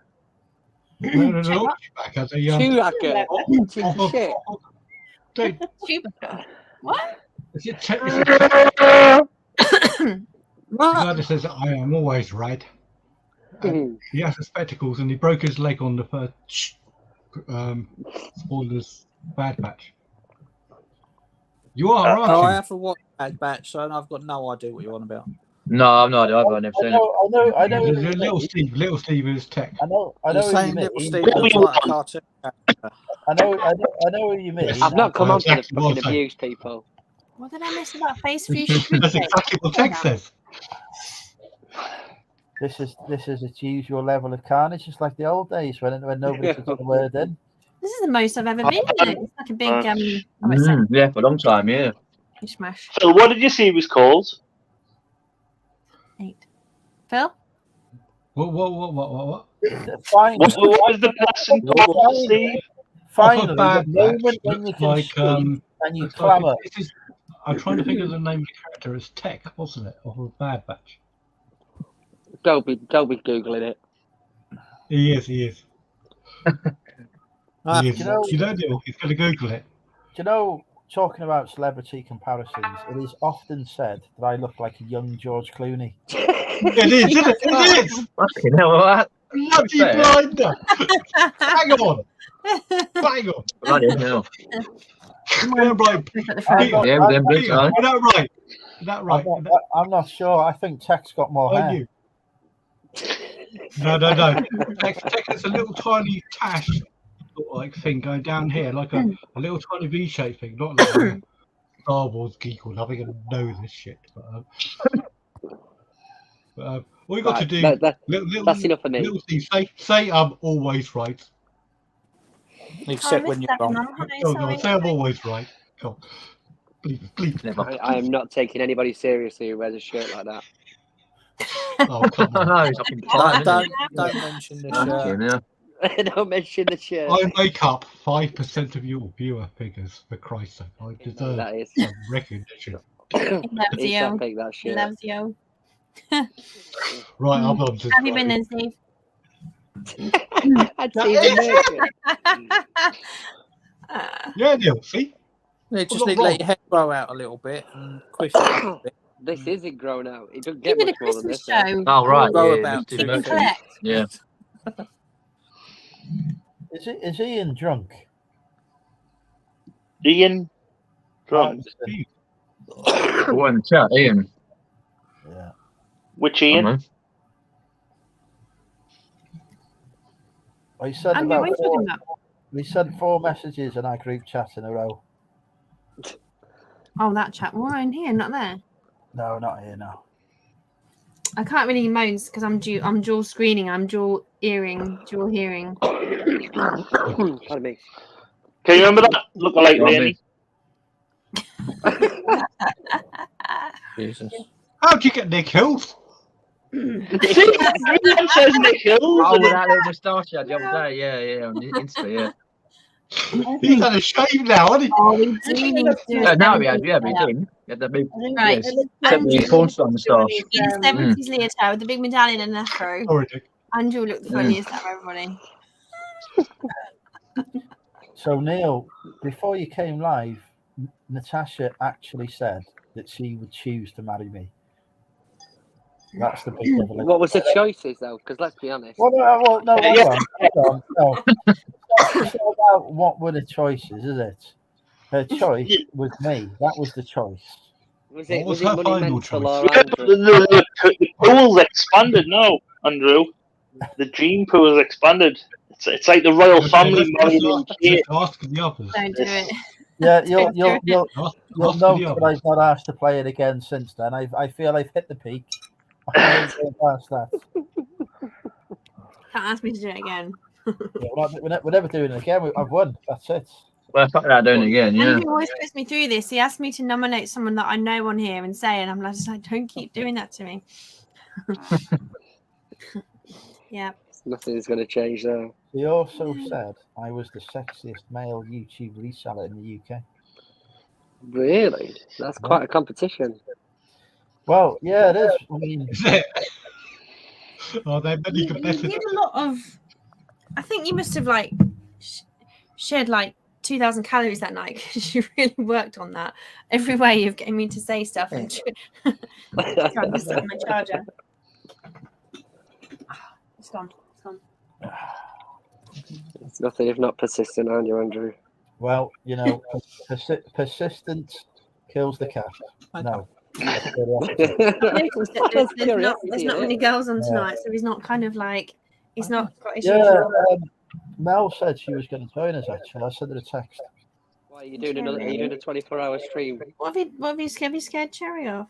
No, Chewbacca. Chewbacca. Shit. Chewbacca. What? Is it the guy that says I am always right? He has the spectacles and he broke his leg on the first spoilers Bad Batch. You are right. I have to watch Bad Batch, so I've got no idea what you're on about. No, I'm not. I've never seen it. I know. Little Steve is Tech. I know. You're saying little Steve looks like a cartoon. I know what you mean. I've not come on to the fucking abuse, people. What did I miss about Face Fusion? That's exactly what Tech says. This is its usual level of carnage. It's like the old days when nobody could put a word in. This is the most I've ever been in. It's like a big yeah, for a long time, yeah. Smash. Phil, what did you see was called? 8. Phil? What? Finally, What was the person called, Steve? finally, Bad the moment Batch when you looks can like, speak and you looks like clamour. I'm trying to think of the name of the character. It's Tech, wasn't it? Of a Bad Batch. Don't be googling it. He is. I He is. know- You know, Neil, he's going to Google it. Do you know, talking about celebrity comparisons, it is often said that I look like a young George Clooney. It is, isn't it? It is! Fucking hell, what? Lucky fair. blinder! Hang on! Bang on! Bloody hell. Yeah, right. Yeah, with them boots Peter, on. is that right? Is that right? I'm not sure. I think Tech's got more Are hair. you? No. Tech is a little tiny tash sort of like thing going down here, like a little tiny V-shaped thing, not like a Star Wars geek or nothing and know this shit. But all you got to do, That's enough for me. little Steve, say I'm always right. Except when you're wrong. No, say I'm always right. Come on. Please. I am not taking anybody seriously who wears a shirt like that. Oh, come on. No, he's up in time, Don't mention the shirt. Don't mention the shirt. I make up 5% of your viewer figures, for Christ's sake. I deserve That is. some recognition. He loves He's you. not take that He shirt. loves you. Right, I'm on Have you been then, Steve? I'd see the Yeah, Neil, see? Yeah, just not need to let wrong. your hair grow out a little bit and quiff it up a bit. This isn't grown out. It doesn't You get did a much more than Christmas this. show. Oh, right. Grow Yeah, about too Click much. and collect. Yeah. Is Ian drunk? Ian drunk. What in the chat, Ian? Yeah. Which Ian? Come on. Well, he said Andrew, about what are you talking about? we sent 4 messages in our group chat in a row. Oh, that chat. We're in here, not there. No, not here now. I can't really moans because I'm dual screening. I'm dual hearing. Pardon me. Can you remember that? Look like Lenny. Jesus. How'd you get Nick Hills? Everyone says Nick Hills. Oh, with that little moustache he had the other day. Yeah, on Insta, yeah. He's had a shave now, hasn't he? Oh, we do need to do Yeah, it. now he had, yeah, but he didn't. He had that big, Right. yes, the porn star moustache. In a 70s leotard with the big medallion and an afro. Sorry, Nick. Andrew looked the funniest out of everybody. So Neil, before you came live, Natasha actually said that she would choose to marry me. That's the big revelation. What was the choices though? Because let's be honest. Well, no, hold on. No. It's not about what were the choices, is it? Her choice was me. That was the choice. Was What it was was her it final monumental choice? or Yeah, but Andrew? the pool's expanded now, Andrew. The dream pool is expanded. It's like the royal family marrying Kate. Ask the others. Don't do it. Yeah, you'll know Ask the that others. I've not asked to play it again since then. I feel I've hit the peak. I ain't going past that. Can't ask me to do it again. Yeah, we're never doing it again. I've won. That's it. Well, fuck that, doing it again, yeah. Andrew always puts me through this. He asked me to nominate someone that I know on here and say, and I'm just like, don't keep doing that to me. Yeah. Nothing's going to change there. He also said I was the sexiest male YouTube reseller in the UK. Really? That's quite a competition. Well, yeah, it is. I mean, Is it? Are there many You competitors? did a lot of. I think you must have like shared like 2,000 calories that night because you really worked on that. Every way of getting me to say stuff. And trying to set my charger. It's gone. It's gone. It's nothing if not persistent, aren't you, Andrew? well, you know, persistence kills the cat. No. That's the opposite. There's not many girls on tonight, so he's not kind of like he's not got issues. Yeah, Mel said she was going to join us. Actually, I sent her a text. Why are you doing another? Are you doing a 24-hour stream? What have you scared Cherry off?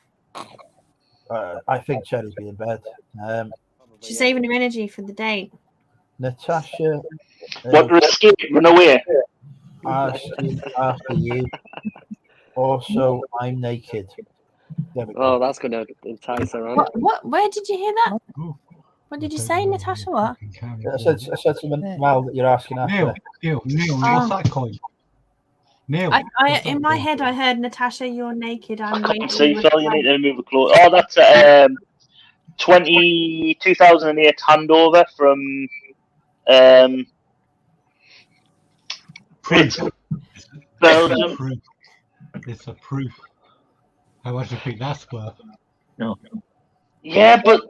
I think Cherry'd be in bed. She's saving her energy for the date. Natasha. What risky? Run away. After you. Also, I'm naked. There we go. Oh, that's going to entice her on. What? Where did you hear that? What did you say, Natasha? What? I said to Mal that you're asking after. Neil, what's that coin? Neil. In my head, I heard Natasha, you're naked. I can't see, Phil. You need to move it close. Oh, that's 2008 handover from Belgium. It's a proof. How much do you think that's worth? No. Yeah, but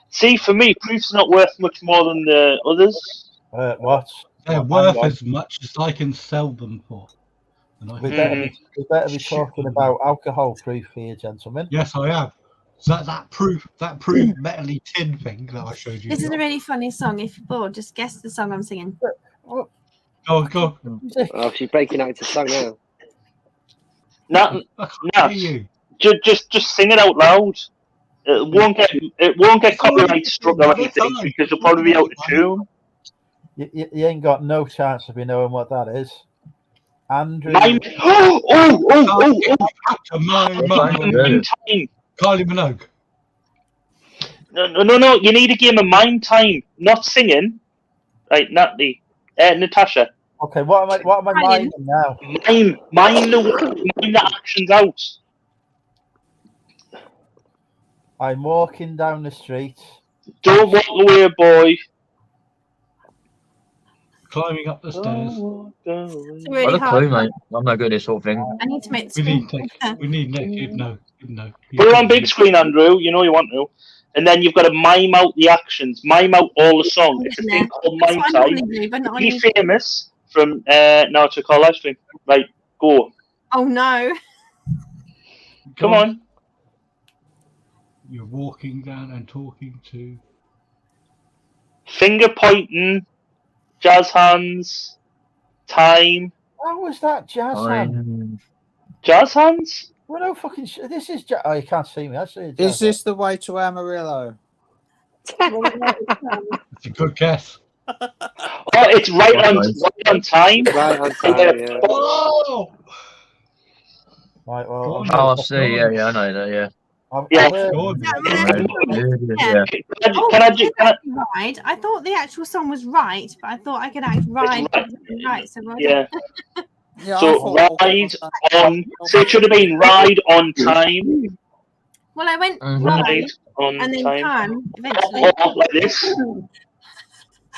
see, for me, proof's not worth much more than the others. What? They're worth as much as I can sell them for. We better be talking about alcohol proof here, gentlemen. Yes, I am. So that proof metally tin thing that I showed you. This is a really funny song. If you're bored, just guess the song I'm singing. Go. Oh, she's breaking out into song now. Nat, just sing it out loud. It won't get copyright struck or anything because you'll probably be out of tune. You ain't got no chance of me knowing what that is. Andrew. Kylie Minogue. No. You need a game of mind time, not singing. Right, Natasha. Okay, what am I minding now? Mine the actions out. I'm walking down the street. Don't walk away, boy. Climbing up the stairs. It's really What a hard. clue, mate. I'm not good at this sort of thing. I need to make the We need Nick. He'd know. Put it on big screen, Andrew. You know you want to. And then you've got to mime out the actions, mime out all the song. It's a thing called mime time. Be famous from now to call live stream. Right, go. Oh no. Come on. You're walking down and talking to. Finger pointing, jazz hands, time. How was that jazz hands? Jazz hands? Well, no fucking shit. This is. Oh, you can't see me. Is this the way to Amarillo? It's a good guess. Oh, it's right on time. Right on time, yeah. Oh! Right, well, Oh, I see. Yeah, I know that. Yeah. Ride. I thought the actual song was right, but I thought I could act ride. Right, so yeah. So ride on. So it should have been ride on time. Well, I went ride on and then time eventually. Like this.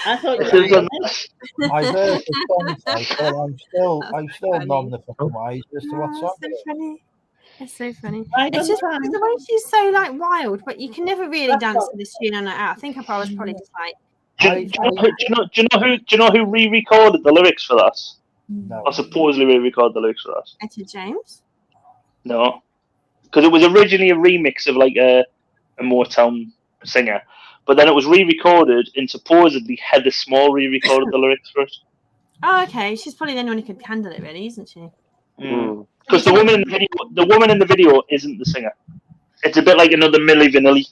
I thought I heard the song, so I'm still none the fucking wise as to what's up. So funny. It's so funny. It's just the way she's so like wild, but you can never really dance to this tune on it out. I think I was probably just like. Do you know who re-recorded the lyrics for that? No. Or supposedly re-recorded the lyrics for that? Etta James? No, because it was originally a remix of like a Motown singer, but then it was re-recorded and supposedly Heather Small re-recorded the lyrics for it. Oh, okay. She's probably the only one who could handle it, really, isn't she? Because the woman in the video isn't the singer. It's a bit like another Milli Vanilli.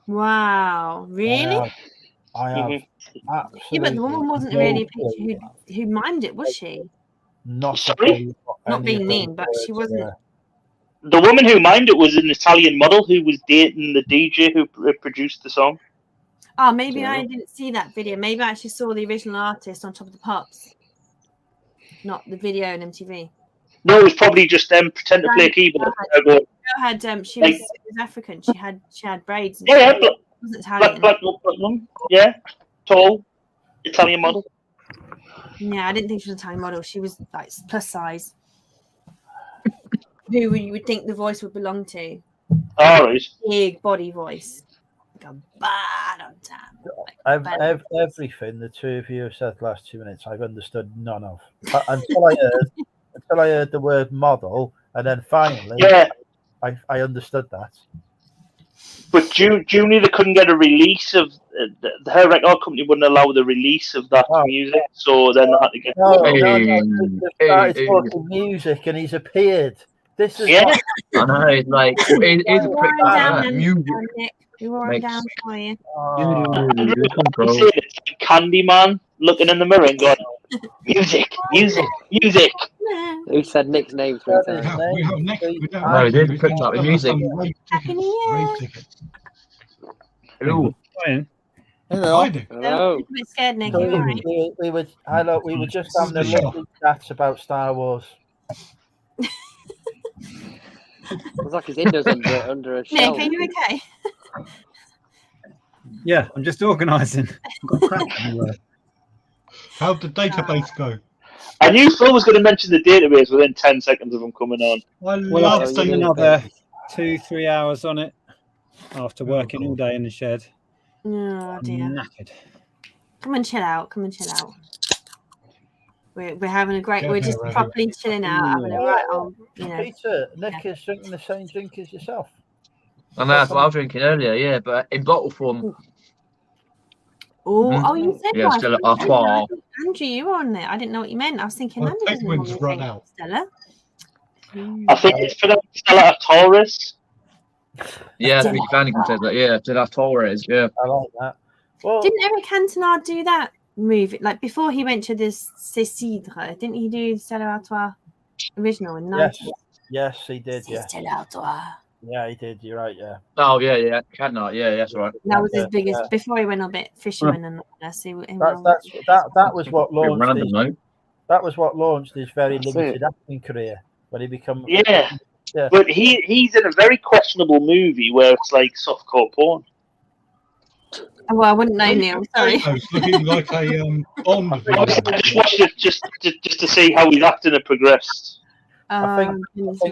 Wow, really? I have. Yeah, but the woman wasn't really a picture who mimed it, was she? Not being mean, but she wasn't. The woman who mimed it was an Italian model who was dating the DJ who produced the song. Oh, maybe I didn't see that video. Maybe I actually saw the original artist on Top of the Pops, not the video on MTV. No, it was probably just them pretend to play a keyboard. She was African. She had braids. And yeah, wasn't Italian. Black woman. Yeah, tall Italian model. Yeah, I didn't think she was an Italian model. She was like plus size. Who you would think the voice would belong to? All right. Big body voice. Like a bad on time. Everything the two of you have said the last 2 minutes, I've understood none of. Until I heard the word model, and then finally, I understood that. But Junior, they couldn't get a release of her record company wouldn't allow the release of that music, so then they had to get. They started talking music, and he's appeared. This is I know. It's like it's a prick like music. We wore down for you. It's like Candyman looking in the mirror and going, music. Who said Nick's name 3 times? We have Nick. No, he did. Pricked up the music. Rave tickets. Hello. playing? Hello. I do. No, I'm a bit scared, Nick. So You're right. we were just having a Sure. lovely chat about Star Wars. It's like his Indo's under a Nick, shell. are you okay? Yeah, I'm just organising. I've got crap everywhere. How'd the database go? I knew Phil was going to mention the database within 10 seconds of him coming on. I Well, love I've spent database. another 2-3 hours on it after working all day in the shed. Oh dear. I'm knackered. Come and chill out. Come and chill out. We're having a great. Get We're there, just Ready. properly chilling out, having a right on. You know. Peter, Nick is drinking the same drink as yourself. I know that's what I was drinking earlier, yeah, but in bottle form. Oh, you said Yeah, one. Stella Artois. Andrew, you were on it. I didn't know what you meant. I was thinking, Well, Andrew doesn't Penguin's normally run drink out. Stella. I think it's for the Stella Taurus. Yeah, I think Flanagan said that, yeah, Stella Torres, yeah. I like that. Well, Didn't Eric Cantona do that movie? Like before he went to this Cécidre, didn't he do Stella Artois original in the 90s? yes, he did. Yeah, Stella Artois. yeah, he did. You're right. Yeah. Oh, yeah, Cadnot, yeah, that's right. That was his Yeah, biggest yeah. before he went a bit fisherman and all that. So That was what Bit launched. random, His, though. that was what launched his very That's limited acting career when he became. Yeah. Yeah. But he's in a very questionable movie where it's like softcore porn. Well, I wouldn't know, Neil. Sorry. It's looking like a Bond video. I just watched it just to see how his acting had progressed. I think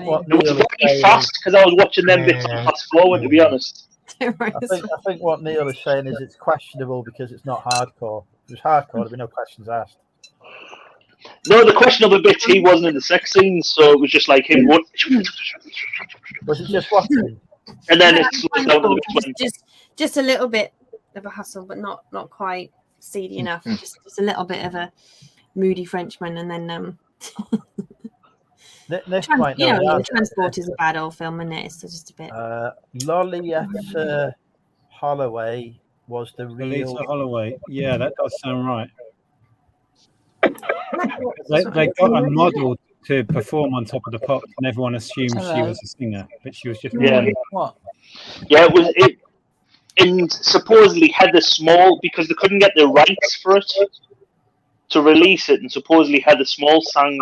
what It was Neil is very saying fast because I was watching them bits fast forward, to be honest. I think what Neil is saying is it's questionable because it's not hardcore. If it was hardcore, there'd be no questions asked. No, the questionable bits, he wasn't in the sex scenes, so it was just like him. Was it just watching? And then Yeah, it's like over the bits when- just a little bit of a hustle, but not quite seedy Mm, enough. Just a little bit of a moody Frenchman, and then Nick might know you know, the the answer. Transport is a bad old film, isn't it? It's just a bit. Lollietta Holloway was the real. Lolita Holloway. Yeah, that does sound right. They got a model to perform on Top of the Pops, and everyone assumed she Hello. was a singer, but she was just. Yeah. What? Yeah, it was it. And supposedly Heather Small, because they couldn't get the rights for it to release it, and supposedly Heather Small sang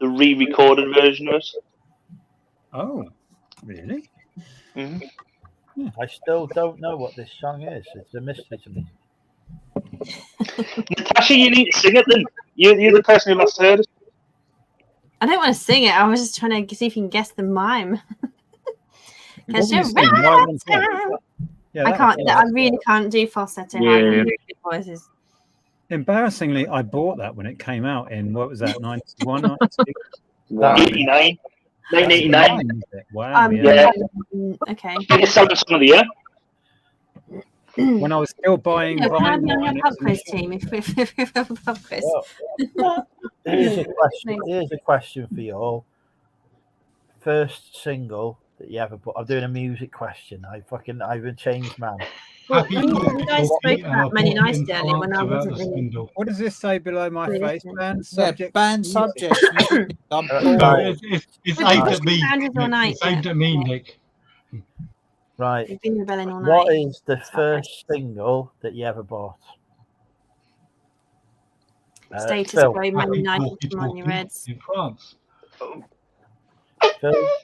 the re-recorded version of it. Oh, really? Mm-hmm. I still don't know what this song is. It's a mystery to me. Natasha, you need to sing it then. You're the person who last heard it. I don't want to sing it. I was just trying to see if you can guess the mime. Because What were you singing? Why won't I? Yeah, I that can't. was- I really can't do falsetto. Yeah. Voices. Embarrassingly, I bought that when it came out in, what was that, 91, 92? 89. 1989. Wow, Yeah. Okay. Biggest selling song of the year. When I was still buying No, can I be on wine, your pub quiz team if we have a pub quiz? Here's a question for you all. First single that you ever put. I'm doing a music question. I've been changed, man. Well, you guys spoke about Man United earlier when I wasn't really. What does this say below my Really face? listening. Band Yeah, subject. band music. subject. I'm Right. bored. It's We've aimed been at me. pushing boundaries all night, It's aimed at me, yeah. Nick. Right. We've been rebelling all night. What is the It's not first single that you ever bought? Status Phil. quo, Man Happy United, Talkie come on, you Talkie Reds. in France.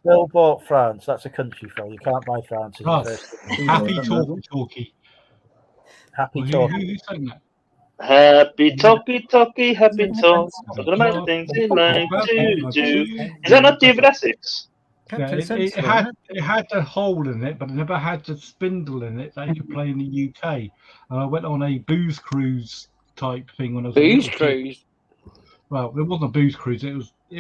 Phil bought France. That's a country, Phil. You can't buy France as your France. first single. Happy Talkie Talkie. Happy Who Talk. sang that? Happy talkie talkie, happy talk. Talking about things we like to do. Is that not David Essex? Yeah, Captain it Sensible, had the hole in it, but it never had the spindle in it that you could play in the UK. And I went on a booze cruise type thing when I was a Booze little kid. cruise. Well, it wasn't a booze cruise. It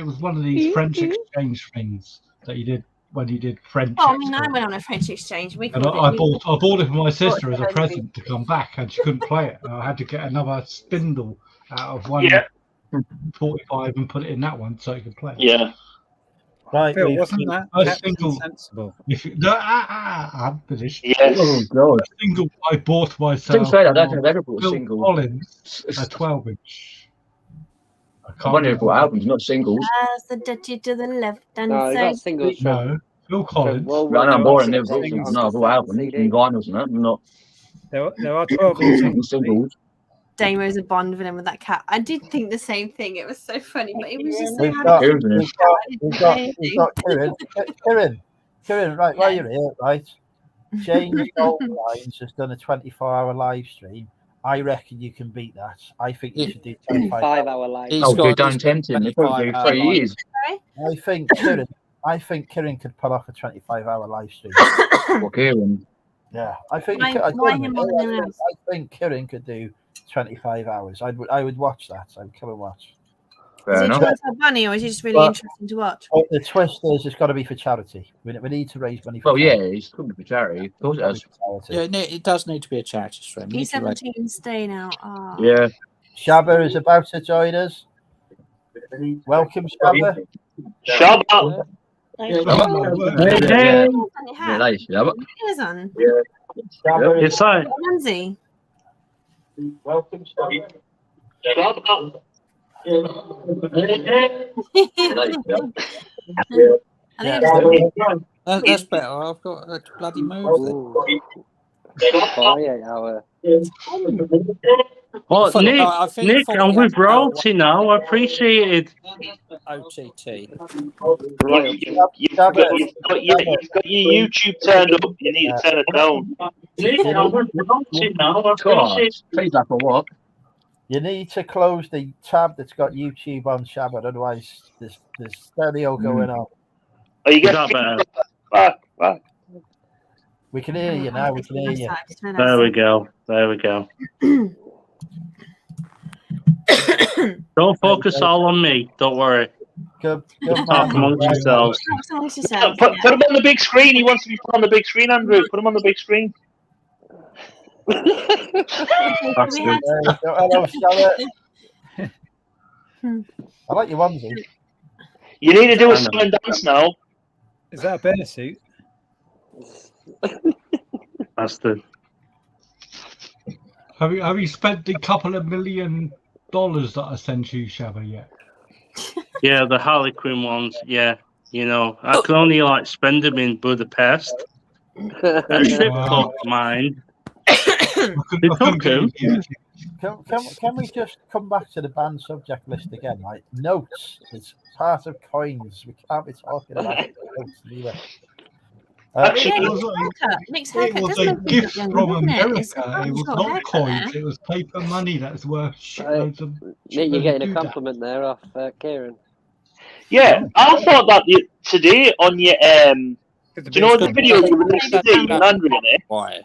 was one of these French exchange things that you did when you did French. Oh, I mean, I export. went on a French exchange. We And called I it. bought it for my sister as a totally. present to come back, and she couldn't play it. And I had to get another spindle out of one Yeah. 45 and put it in that one so it could play. Yeah. Right. Phil, we've- wasn't that A Captain single- Sensible? If you, no, I'm finished. Yes. Oh, God. The single I bought Didn't myself. say that, I don't think I've ever bought a Phil single. Collins, a 12-inch. I've only ever bought albums, not singles. As the duchy to the left and No, you so got singles from. No, Phil Collins. Well, No, no, I'm boring. Never bought singles. singles. No, I've bought albums and vinyls and that. Not. There are 12 in Singles. Damo's a Bond villain with that cat. I did think the same thing. It was so funny, but it was just so We've got Kieran, right, while you're here, right? James Goldlines has done a 24-hour live stream. I reckon you can beat that. I think you should do 5-hour live. Oh, dude, don't tempt him. They probably do 3 years. I think Kieran could pull off a 25-hour live stream. Well, Kieran. Yeah, I think Why him more than anyone else? I think Kieran could do 25 hours. I would watch that. I would come and watch. Is it Twitter Bunny or is it just really interesting to watch? Oh, the twist is it's got to be for charity. We need to raise money for Well, yeah, it's coming for charity. Of course it has. Yeah, it does need to be a charity stream. P17 stay now. Oh. Yeah. Shabba is about to join us. Welcome, Shabba. Shabba. Hey, Yeah, that is Shabba. Ears on. It's on. Onesie. Welcome, Shabba. Shabba. I think That's better. I've got a bloody move. 48-hour. Well, I think Nick, I'm with royalty now. I appreciate it. OTT. You've got your YouTube turned up. You need to turn it down. Nick, I'm with royalty now. I appreciate it. Feedback for what? You need to close the tab that's got YouTube on Shabba, otherwise there's stereo going on. Oh, you get back. We can hear you now. We can hear you. There we go. Don't focus all on me. Don't worry. Good Talk amongst yourselves. Put him on the big screen. He wants to be put on the big screen, Andrew. Put him on the big screen. Hello, Shabba. I like your onesie. You need to do a song and dance now. Is that a bear suit? That's the. Have you spent the couple of $1 million that I sent you, Shabba, yet? Yeah, the Harlequin ones. Yeah, you know, I can only spend them in Budapest. A trip of mine. They took him. Can we just come back to the banned subject list again? Like notes is part of coins. We can't be talking about notes either. Nick's It haircut was does a look gift different, from doesn't it? America. It was not coins. It was paper money that's worth shitloads of. Nick, you're getting a compliment there off Kieran. Yeah, I thought that today on your do you know the video you released today, you and Andrew in it? Why?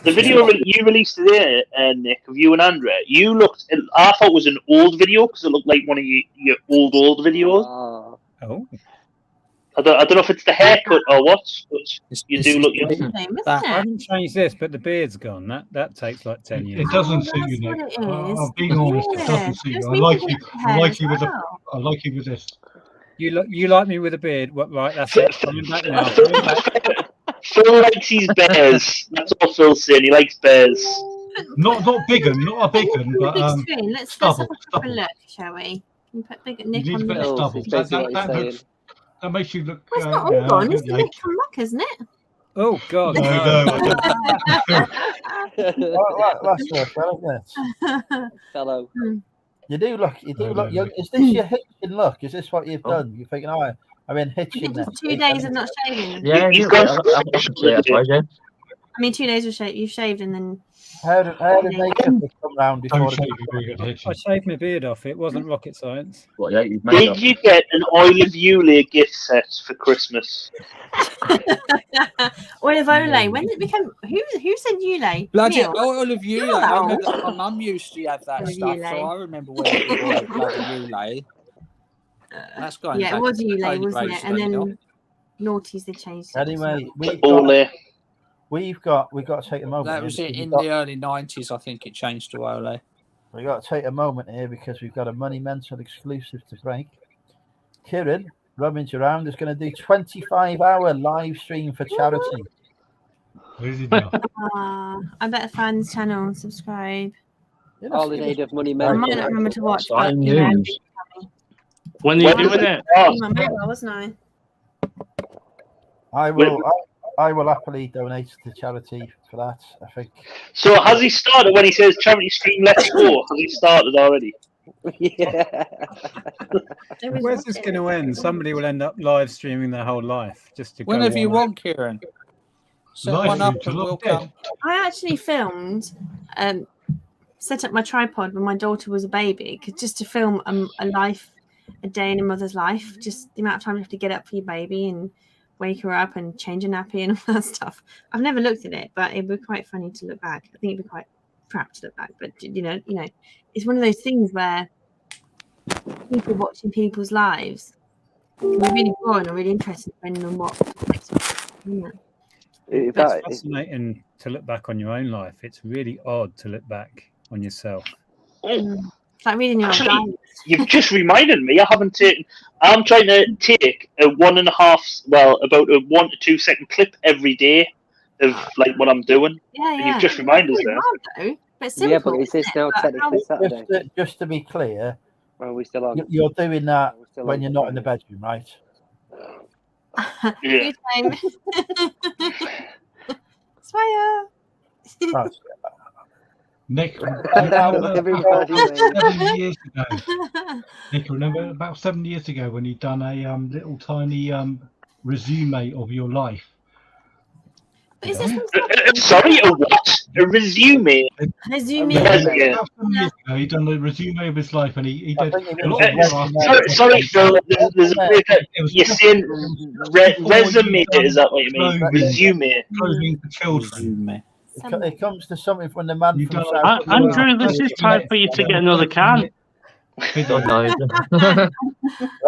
The video you released today, Nick, of you and Andrew, I thought it was an old video because it looked like one of your old videos. Oh. I don't know if it's the haircut or what, but you do look young. I haven't changed this, but the beard's gone. That takes like 10 years. It doesn't suit you, Nick. I'm being honest. It doesn't suit you. I like you. I like you with this. You like me with a beard? What? Right, that's it. Coming back now. Phil likes his bears. That's what Phil's saying. He likes bears. Not big un, not a big un, but Let's stubble. have a look, shall we? Can you put big Nick You need on a bit of the stubble. That makes you look. Well, it's not all gone. It's the Nick come back, isn't it? Oh God! That's worth well, isn't it? Fellow. You do look young. Is this your hitching look? Is this what you've done? You're thinking, I'm in hitching now. 2 days of not shaving. Yeah, He's got. I mean, 2 days of you've shaved and then. How did makeup come round before? I shaved my beard off. It wasn't rocket science. What? Yeah, you've Did you get an Oil of Ulay gift set for Christmas? Oil of Olay. When did it become? Who said Ulay? Bloody Neil? Oil of Ulay. Neil. I remember that my mum used to have that Oil of stuff, Ulay. so I remember when it was bloody Ulay. That's going Yeah, back it was to Ulay, the wasn't it? And then Naughties they changed. it. Anyway, we've got to take a moment. That here was it because in the early 90s. I think it changed to Olay. We've got to take a moment here because we've got a Money Mental exclusive to break. Kieran, Rummage Around, is going to do 25-hour live stream for charity. I better find the channel and subscribe. All in aid of Money I Mental. might not remember to watch, but Fine you know, news. When are you doing it? I'm on mobile, wasn't I? I will I will happily donate to charity for that. I think. So has he started when he says charity stream? Let's go. Has he started already? Yeah. Where's this going to end? Somebody will end up live streaming their whole life just to go Whenever you on. want, Kieran. Set Live one up stream to and look we'll dead. come. I actually filmed, set up my tripod when my daughter was a baby, just to film a day in a mother's life. Just the amount of time you have to get up for your baby and wake her up and change a nappy and all that stuff. I've never looked at it, but it'd be quite funny to look back. I think it'd be quite crap to look back, but you know, it's one of those things where people watching people's lives can be really boring or really interesting, depending on what. It's fascinating to look back on your own life. It's really odd to look back on yourself. It's like reading your own Actually, diary. you've just reminded me. I'm trying to take a 1.5, about a 1 to 2 second clip every day of like what I'm doing. Yeah, And you've just reminded us there. But Yeah, but is this now technically Saturday? Just to be clear, Or are we still on? you're doing that still when on you're not in the bedroom, right? Yeah. Swear. Right. Nick, Everybody, mate. 7 years ago. Nick, remember about 7 years ago when you'd done a little tiny resume of your life? Is this Sorry, a what? A resume? Resume. Yeah. About 7 years ago, he'd done a resume of his life, and he did a lot of Sorry, Phil. There's a bit of, you're saying resume. Is that what you mean? Resume. clothing for children. It comes to something from the man from South. Andrew, this is time for you to get another can. Right.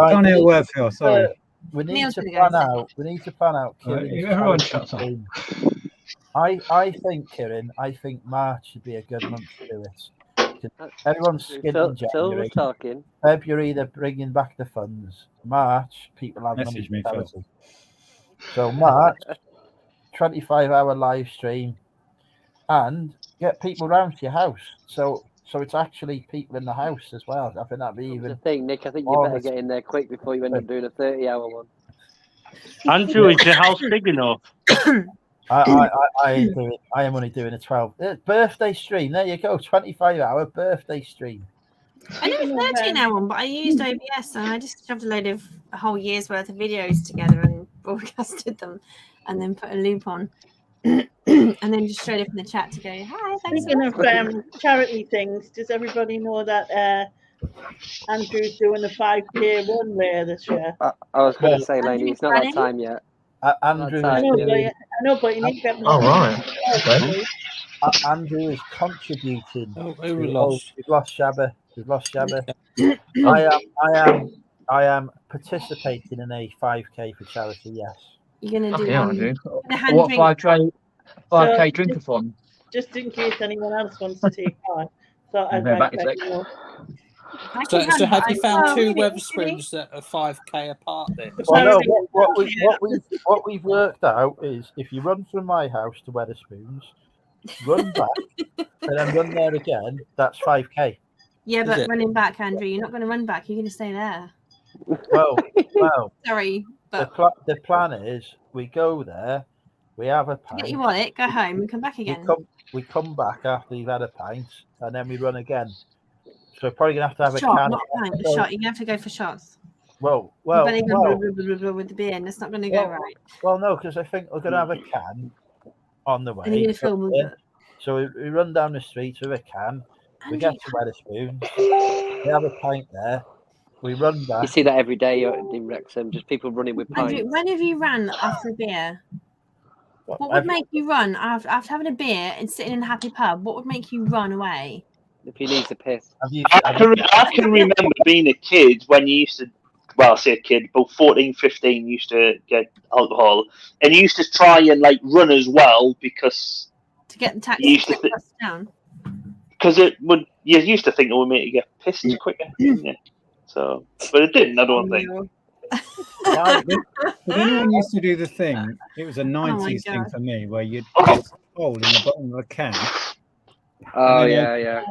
Can't hear a word, Phil. Sorry. We need Neil's to gonna plan go out. We need to plan out. Right, Kieran's everyone charity shuts up. stream. I think, Kieran. I think March should be a good month to do it. Everyone's skinned in Phil was January. talking. February, they're bringing back the funds. March, people have money Message me, for Phil. charity. So March, 25-hour live stream, and get people round to your house. So it's actually people in the house as well. I think that'd be Here's the even. thing, Nick. I think you more better of a- get in there quick before you end up doing a 30-hour one. Andrew, is your house big enough? I am only doing a 12 birthday stream. There you go, 25-hour birthday stream. I know it's 13 hour one, but I used OBS and I just shoved a whole year's worth of videos together and broadcasted them, and then put a loop on, and then just showed up in the chat to go, "Hi, thanks." Speaking of charity things, does everybody know that Andrew's doing a 5K run there this year? I was going to say, Laney, it's not that time yet. Andrew, Not I time know, yet. but you need to get. Oh, right. Andrew is contributing. Oh, who we lost? We've lost Shabba. I am participating in a 5K for charity. Yes. You're gonna do Okay, one. Andrew. The hand What drink. 5K drinkathon? Just in case anyone else wants to take part. So I'd Go back like a to sec. let you know. So have you found two really? Weatherspoons that are 5K apart then? Well, no, what we've worked out is if you run from my house to Weatherspoons, run back, and then run there again, that's 5K. Yeah, Is but it? running back, Andrew, you're not going to run back. You're going to stay there. Well, Sorry, but the plan is we go there, we have a pint, get your wallet, go home, and come back again. we come back after you've had a pint, and then we run again. So we're probably gonna have to have a Shot, can. not a pint, a shot. You're going to have to go for shots. Well, You can't even blah, blah, blah, blah, with the beer, and that's not going to go right. well, no, because I think we're gonna have a can on the way. And you're going to film with it. So we run down the street with a can. We get to Weatherspoons. We have a pint there. We run back. You see that every day in Wrexham, just people running with Andrew, pints. when have you run after a beer? What would make you run after having a beer and sitting in a happy pub? What would make you run away? If he needs a piss. I can remember being a kid when you used to, well, I say a kid, about 14, 15, used to get alcohol, and you used to try and like run as well because To get the taxi you used to think, down. because it would, you used to think it would make you get pissed quicker, didn't you? So, but it didn't. I don't think. Did anyone used to do the thing? It was a 90s thing God. for me where you'd put a hole in the bottom of a can. Oh, And then yeah.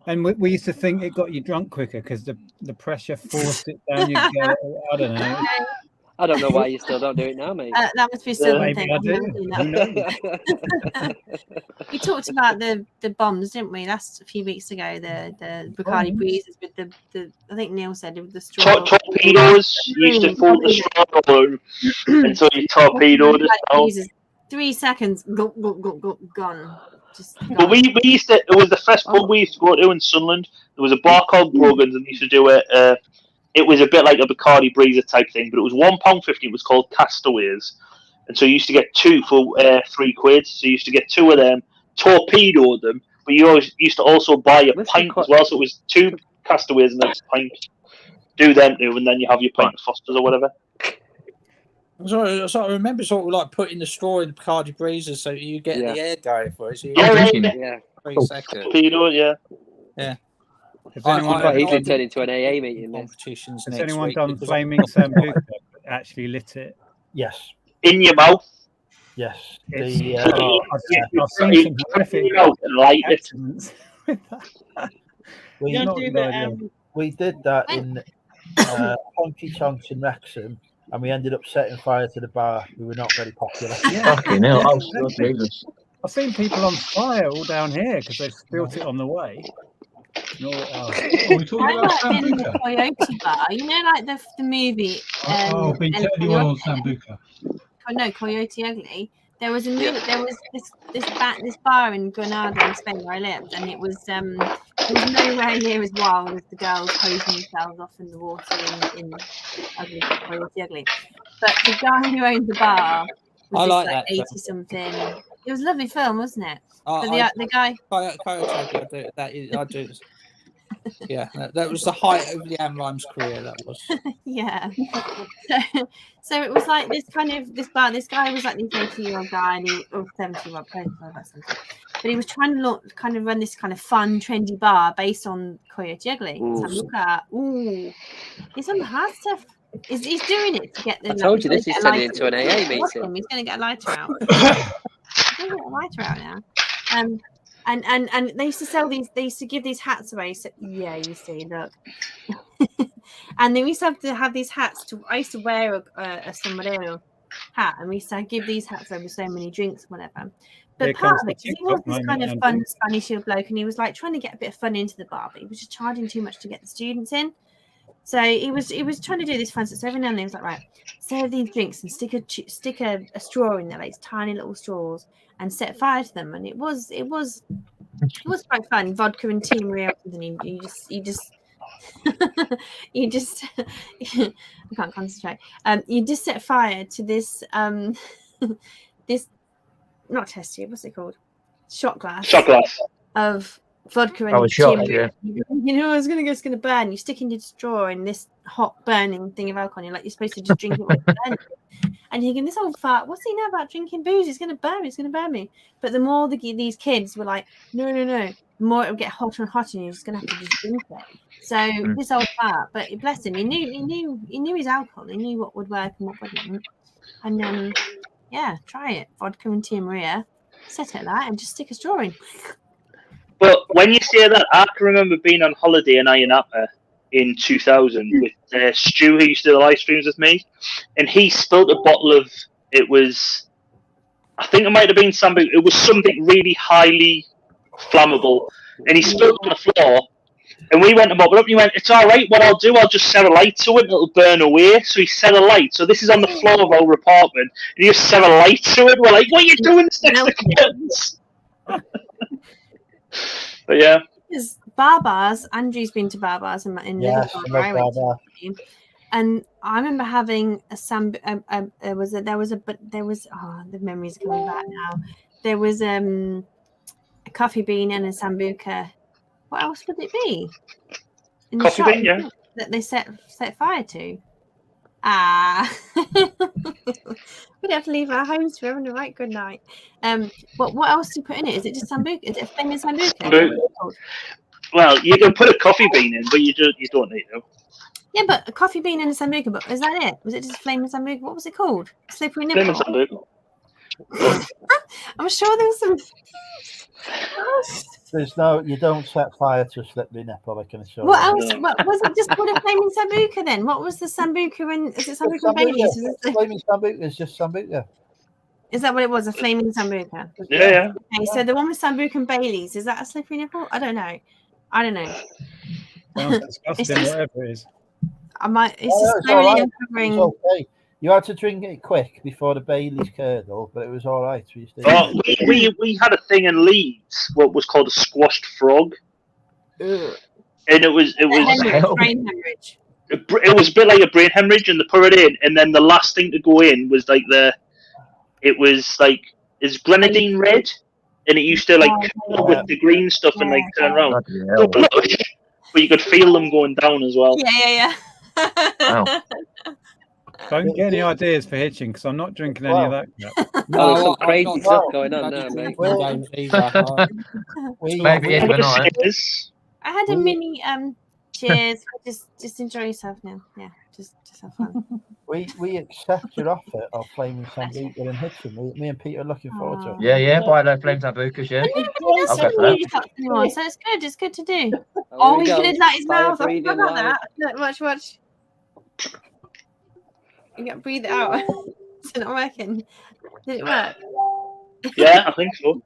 And we used to think it got you drunk quicker because the pressure forced it down your gut. I don't know. I don't know why you still don't do it now, mate. That must be a southern Maybe thing. I I've do. never seen that. We talked about the bombs, didn't we? That's a few weeks ago. The Bacardi breezes with the I think Neil said with the straw. Torpedoes used to fall the straw until you torpedoed us. Breezes. 3 seconds, gone. Just gone. But we used to. It was the first pub we used to go to in Sunderland. There was a bar called Brogan's, and they used to do it. It was a bit like a Bacardi Breezer type thing, but it was £1.50. It was called Castaways, and so you used to get 2 for £3. So you used to get 2 of them, torpedo them, but you always used to also buy a pint as well. So it was 2 Castaways and then a pint. Do them too, and then you have your pint of Foster's or whatever. So I remember sort of like putting the straw in the Bacardi Breezer so you get the air going for it. So you Yeah. 3 seconds. Torpedo, yeah. Yeah. Has anyone Quite easily turn into an AA meeting. Competitions Has next anyone week done because flaming sambuca? Actually lit it. Yes. In your mouth. Yes. It's- The, I've seen some horrific light it. accidents. we, You not don't do a good the idea. we did that in Honky Tonks in Wrexham, and we ended up setting fire to the bar. We were not very popular. Fucking hell, oh, Jesus. I've seen people on fire all down here because they've spilt it on the way. No, Are we talking I about worked in the Sambuca? Coyote Bar. You know, like the movie. Oh, been Ellen anyone on Coyote? Sambuca? No, Coyote Ugly. There was a movie, there was this bar in Granada in Spain where I lived, and it was nowhere near as wild as the girls hosing themselves off in the water in Ugly, Coyote Ugly. But the guy who owned the bar was I this, like like that film. 80-something. It was a lovely film, wasn't it? But I the guy. I do. Yeah, that was the height of Leanne Rimes' career. That was. Yeah. So it was like this kind of this guy was like this 80-year-old guy, and or 70-year-old, but he was trying to kind of run this kind of fun, trendy bar based on Coyote Ugly. Sambuca. Ooh, he's on the hard stuff. He's doing it to get the. I told you this is turning into an AA meeting. He's going to get a lighter out. He's going to get a lighter out now. And they used to sell these. They used to give these hats away. So, yeah, you see, look. And then we used to have these hats. I used to wear a sombrero hat, and we used to give these hats over so many drinks, whatever. But Here part comes of the it, 'cause he TikTok was this moment, kind of Andy. fun Spanish bloke, and he was like trying to get a bit of fun into the bar, but he was just charging too much to get the students in. So he was trying to do this fun stuff. So every now and then he was like, right, serve these drinks and stick a straw in there, like tiny little straws, and set fire to them. And it was quite fun. Vodka and Tia Maria, and you just you just I can't concentrate. You just set fire to this this not test tube. What's it called? Shot glass. Shot glass. Of vodka and Oh, a shot, Tia Maria. yeah. You know, it's gonna burn. You stick in your straw in this hot burning thing of alcohol. You're like, you're supposed to just drink it while it's burning. And you're thinking, this old fart, what's he know about drinking booze? It's gonna burn me, it's gonna burn me. But the more these kids were like, no, the more it would get hotter and hotter, and you're just gonna have to just drink it. So this old fart, but bless him, he knew his alcohol, he knew what would work and what wouldn't. And yeah, try it. Vodka and Tia Maria, set it like, and just stick a straw in. But when you say that, I can remember being on holiday in Ayia Napa in 2000 with Stu, who used to do the live streams with me, and he spilled a bottle of, it was, I think it might have been something, it was something really highly flammable, and he spilled it on the floor, and we went to mop it up, and he went, it's all right, what I'll do, I'll just set a light to it, and it'll burn away. So he set a light, so this is on the floor of our apartment, and he just set a light to it. We're like, what are you doing this next to curtains? But yeah. Because bars, Andrew's been to bars in Yes, Liverpool, I love bar. and I remember having a the memories are coming back now. There was a coffee bean and a sambuca. What else would it be? In the Coffee shop bean, yeah. That they set fire to. We'd have to leave our homes for having a right good night. What else do you put in it? Is it just sambuca? Is it flaming sambuca? Well, you can put a coffee bean in, but you don't need to. Yeah, but a coffee bean and a sambuca. But is that it? Was it just flaming sambuca? What was it called? Slippery nipple. Flaming sambuca. I'm sure there was some. There's no, you don't set fire to a slippery nipple. I can assure What you. else? What, was it just called a flaming sambuca then? What was the sambuca and is it sambuca and Baileys? Flaming sambuca is just sambuca. Is that what it was? A flaming sambuca? Yeah. Okay, so the one with sambuca and Baileys, is that a slippery nipple? I don't know. Sounds disgusting, just- whatever it is. It's Oh, just it's slowly all right. uncovering. It's okay. You had to drink it quick before the Bailey's curdle, but it was all right. We used to. Oh, we had a thing in Leeds, what was called a squashed frog, and it was Brain hemorrhage. it was a bit like a brain hemorrhage, and they put it in, and then the last thing to go in was like it's grenadine red, and it used to with the green stuff and like turn around. But you could feel them going down as well. Yeah. Don't get any ideas for hitching because I'm not drinking any of that crap. Oh, there's some crazy stuff going on now, mate. Maybe end of the night. I had a mini cheers. Just enjoy yourself now. Yeah, just have fun. We accept your offer of flaming sambuca and hitching. Me and Peter are looking forward to it. Yeah, buy those flames sambucas, yeah. I'll go for that. Anymore, so it's good. It's good to do. Oh, he could have light his mouth. I forgot about that. Look, watch. You got to breathe it out. Is it not working? Did it work? Yeah, I think so.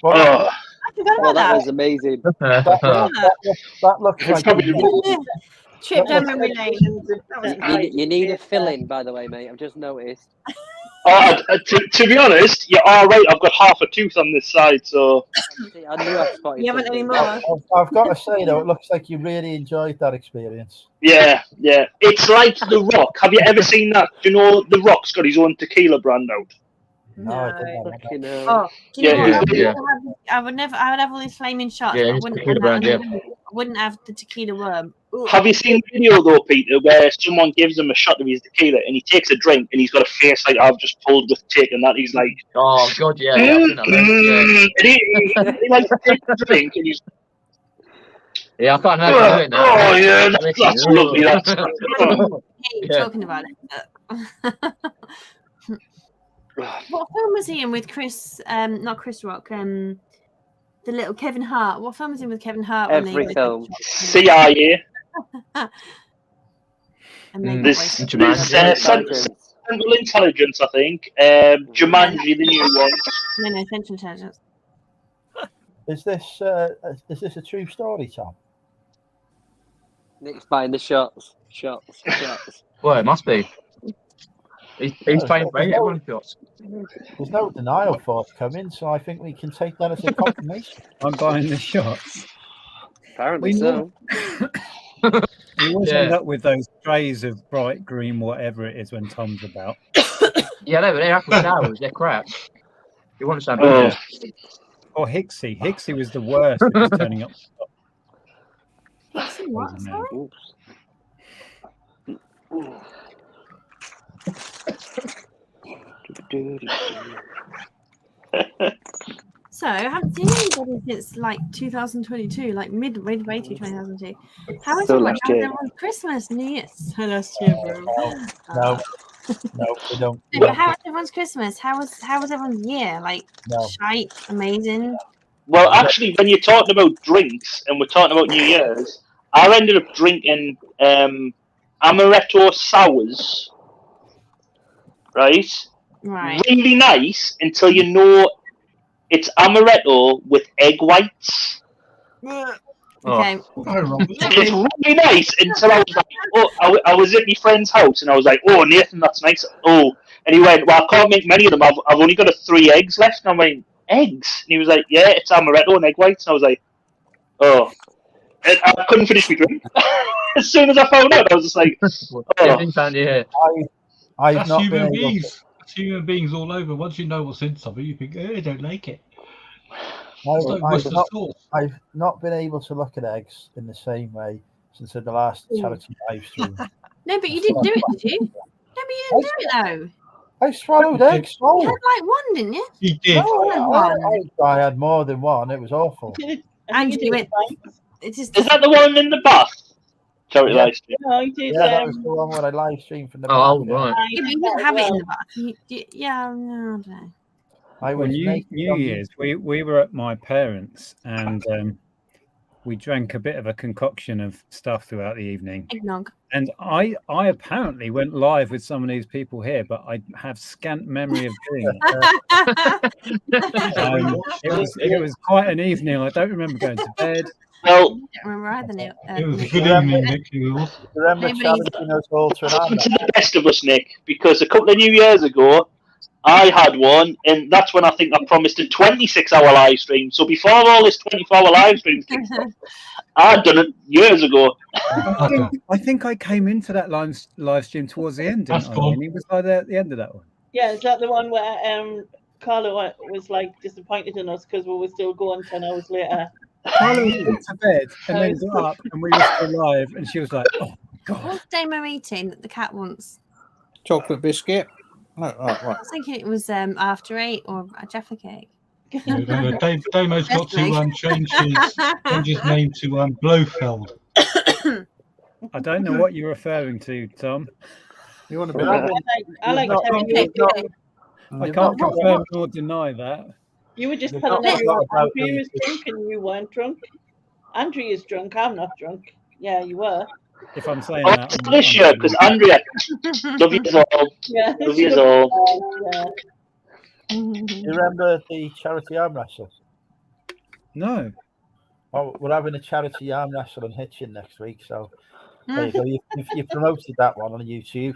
Well, I forgot Well, about that that. was amazing. that looks like Trip down memory lane. You need a fill-in, by the way, mate. I've just noticed. To be honest, you're all right. I've got half a tooth on this side, so. I knew I spotted You haven't something. anymore. I've got to say though, it looks like you really enjoyed that experience. Yeah. It's like The Rock. Have you ever seen that? Do you know The Rock's got his own tequila brand out? No, I didn't know that. Fucking hell. Oh, do you know Yeah, what? I would have all these flaming shots. Yeah, but I it's wouldn't tequila have brand, that. I wouldn't have the tequila worm. Ugh. Have you seen the video though, Peter, where someone gives him a shot of his tequila and he takes a drink and he's got a face like I've just pulled with taking that? He's like, Oh god, yeah. I've seen that, mate. and he like takes a drink and he's Yeah, I can't imagine doing that. oh yeah, that's lovely. That's Hey, Yeah. talking about it. What film was he in with Chris? Not Chris Rock. The little Kevin Hart. What film was he with Kevin Hart? Every film. CIA. And then This Jumanji. Central Intelligence, I think. Jumanji, the new one. No, Central Intelligence. Is this a true story, Tom? Nick's buying the shots. Well, it must be. He's paying for everyone shots. There's no denial forthcoming, so I think we can take that as a confirmation. I'm buying the shots. Apparently We so. We always Yeah. end up with those trays of bright green, whatever it is, when Tom's about. Yeah, no, but they're apple sours. They're crap. You want some? Oh. Or Hixie. Hixie was the worst at just turning up. What? Sorry? Oops. So I haven't seen anybody since like 2022, like midway through 2002. How is So everyone? last How's year. everyone's Christmas, New Year's? So last year, bro. No, we don't. No, but how was everyone's Christmas? How was everyone's year? Like No. shite, amazing. Well, actually, when you're talking about drinks and we're talking about New Year's, I ended up drinking amaretto sours. Right? Right. Really nice until you know it's amaretto with egg whites. Okay. It's really nice until I was like, oh, I was at my friend's house and I was like, oh, Nathan, that's nice. Oh, and he went, well, I can't make many of them. I've only got 3 eggs left. And I went, eggs? And he was like, yeah, it's amaretto and egg whites. And I was like, oh. And I couldn't finish my drink. As soon as I found out, I was just like, oh. I've not been human able to. beings. It's human beings all over. Once you know what's in something, you think, I don't like it. It's like Worcester sauce. I've not been able to look at eggs in the same way since the last charity live stream. No, but you didn't do it, did you? No, but you didn't do it though. I swallowed eggs. You had like one, didn't you? You did. No, I had more than one. It was awful. And you went. It just. Is that the one in the bath? charity live stream. No, I did. Yeah, that was the one where I live streamed from the Oh, back. right. Yeah, but you didn't have it in the back. Yeah, no, I don't know. I Well, was New naked on- Year's, we were at my parents' and we drank a bit of a concoction of stuff throughout the evening. Eggnog. And I apparently went live with some of these people here, but I have scant memory of doing it. It was quite an evening. I don't remember going to bed. Well, I don't remember either, Neil. It was a good evening, Nick. Remember Nobody's- challenging us all to an happened to arm the best of us, Nick, because a couple of New Years ago, I had one, and that's when I think I promised a 26-hour live stream. So before all this 24-hour live stream kicked off, I'd done it years ago. I think I came into that live stream towards the end, That's didn't I? cool. And he was by at the end of that one. Yeah, is that the one where Carla was like disappointed in us because we were still going 10 hours later? Carla went to bed and then got up, and we were still live, and she was like, "Oh God!" What's Damo eating that the cat wants? Chocolate biscuit. Oh, right, I right. was thinking it was after 8 or a Jaffa cake. Damo's got to change his name to Blofeld. I don't know what you're referring to, Tom. You want to be I like not- telling Okay, you. okay. I can't confirm nor deny that. You were just You're telling not us about Andrew the- was drunk and you weren't drunk. Andrew is drunk. I'm not drunk. Yeah, you were. If I'm saying Oh, that, it's this year, because Andrea, love you all. Yeah. Love you all. Yeah. You remember the charity arm wrestle? No. Oh, we're having a charity arm wrestle on Hitchin next week, so there you go. You promoted that one on YouTube.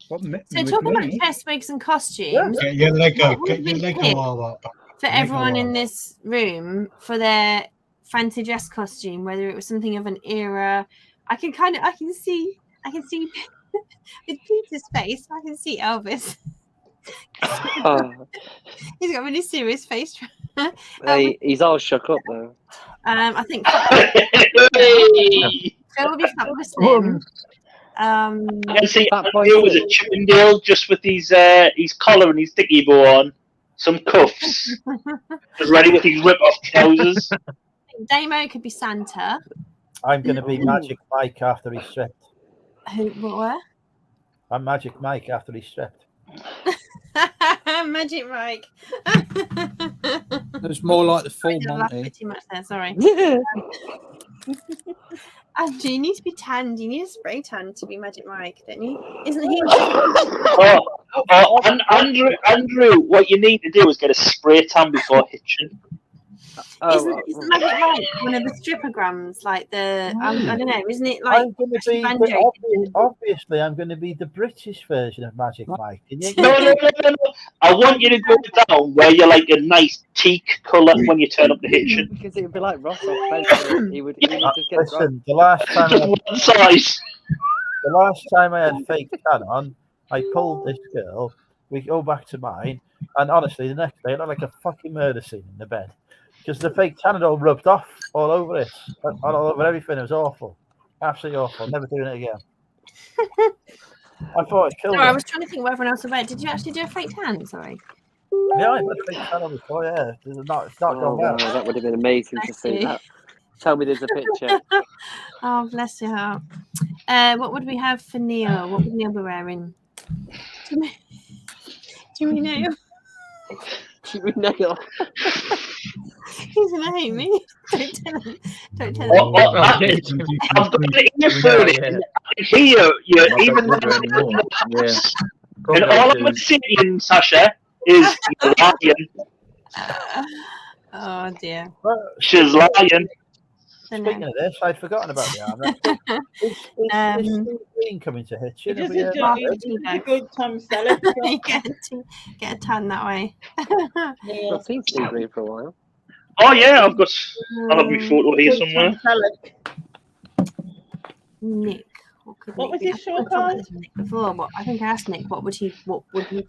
What, So talking about chest wigs and costumes, Get your Lego, What get would your we Lego pick all up. for Lego everyone in arm. this room for their fancy dress costume, whether it was something of an era, I can see with Peter's face, I can see Elvis. He's got a really serious face. He's all shook up though. I think Phil will be fabulous. I can see Andrew was a Chippendale just with his collar and his dicky bow on, some cuffs, just ready with his rip-off trousers. Damo could be Santa. I'm going to be Magic Mike after he's stripped. What were? I'm Magic Mike after he's stripped. Magic Mike. It was more like the full I did laugh a Monty. bit too much there, sorry. Andrew, you need to be tanned. You need a spray tan to be Magic Mike, don't you? Isn't he? Andrew, what you need to do is get a spray tan before hitching. Isn't Magic Mike one of the stripograms? Like the I don't know. Isn't it like? I'm going to be Banjo? obviously I'm going to be the British version of Magic Mike. Can you- No. I want you to go down where you're like a nice teak colour when you turn up the hitching. Because it would be like Ross off Facebook. He would just get it right. Listen, the last time Just one size. the last time I had fake tan on, I pulled this girl. We go back to mine, and honestly, the next day it looked like a fucking murder scene in the bed because the fake tan had all rubbed off all over it, all over everything. It was awful, absolutely awful. Never doing it again. I thought it killed No, I me. was trying to think what everyone else about. Did you actually do a fake tan? Sorry. Yeah, I had fake tan on before. Yeah, it's not Oh, gone well. wow, that would have been amazing to Bless see you. that. Tell me there's a picture. Oh, bless your heart. What would we have for Neil? What would Neil be wearing? Jimmy Nail. Jimmy Nail. He's gonna hate me. Don't tell him. Don't tell Oh, him. I've got it in your phone. I can hear you, even though and all I'm saying, Sasha, is you're lying. Oh dear. She's lying. Speaking of this, I'd forgotten about the arm. Is Steve Green coming to Hitchin? It Have we is heard a, about it? it's a good Tom Selleck. Get a tan that way. I've seen Steve Green for a while. Oh yeah, I'll have my photo here somewhere. Nick. What was Nick his be? show I thought called? it was Nick before, but I think I asked Nick what would he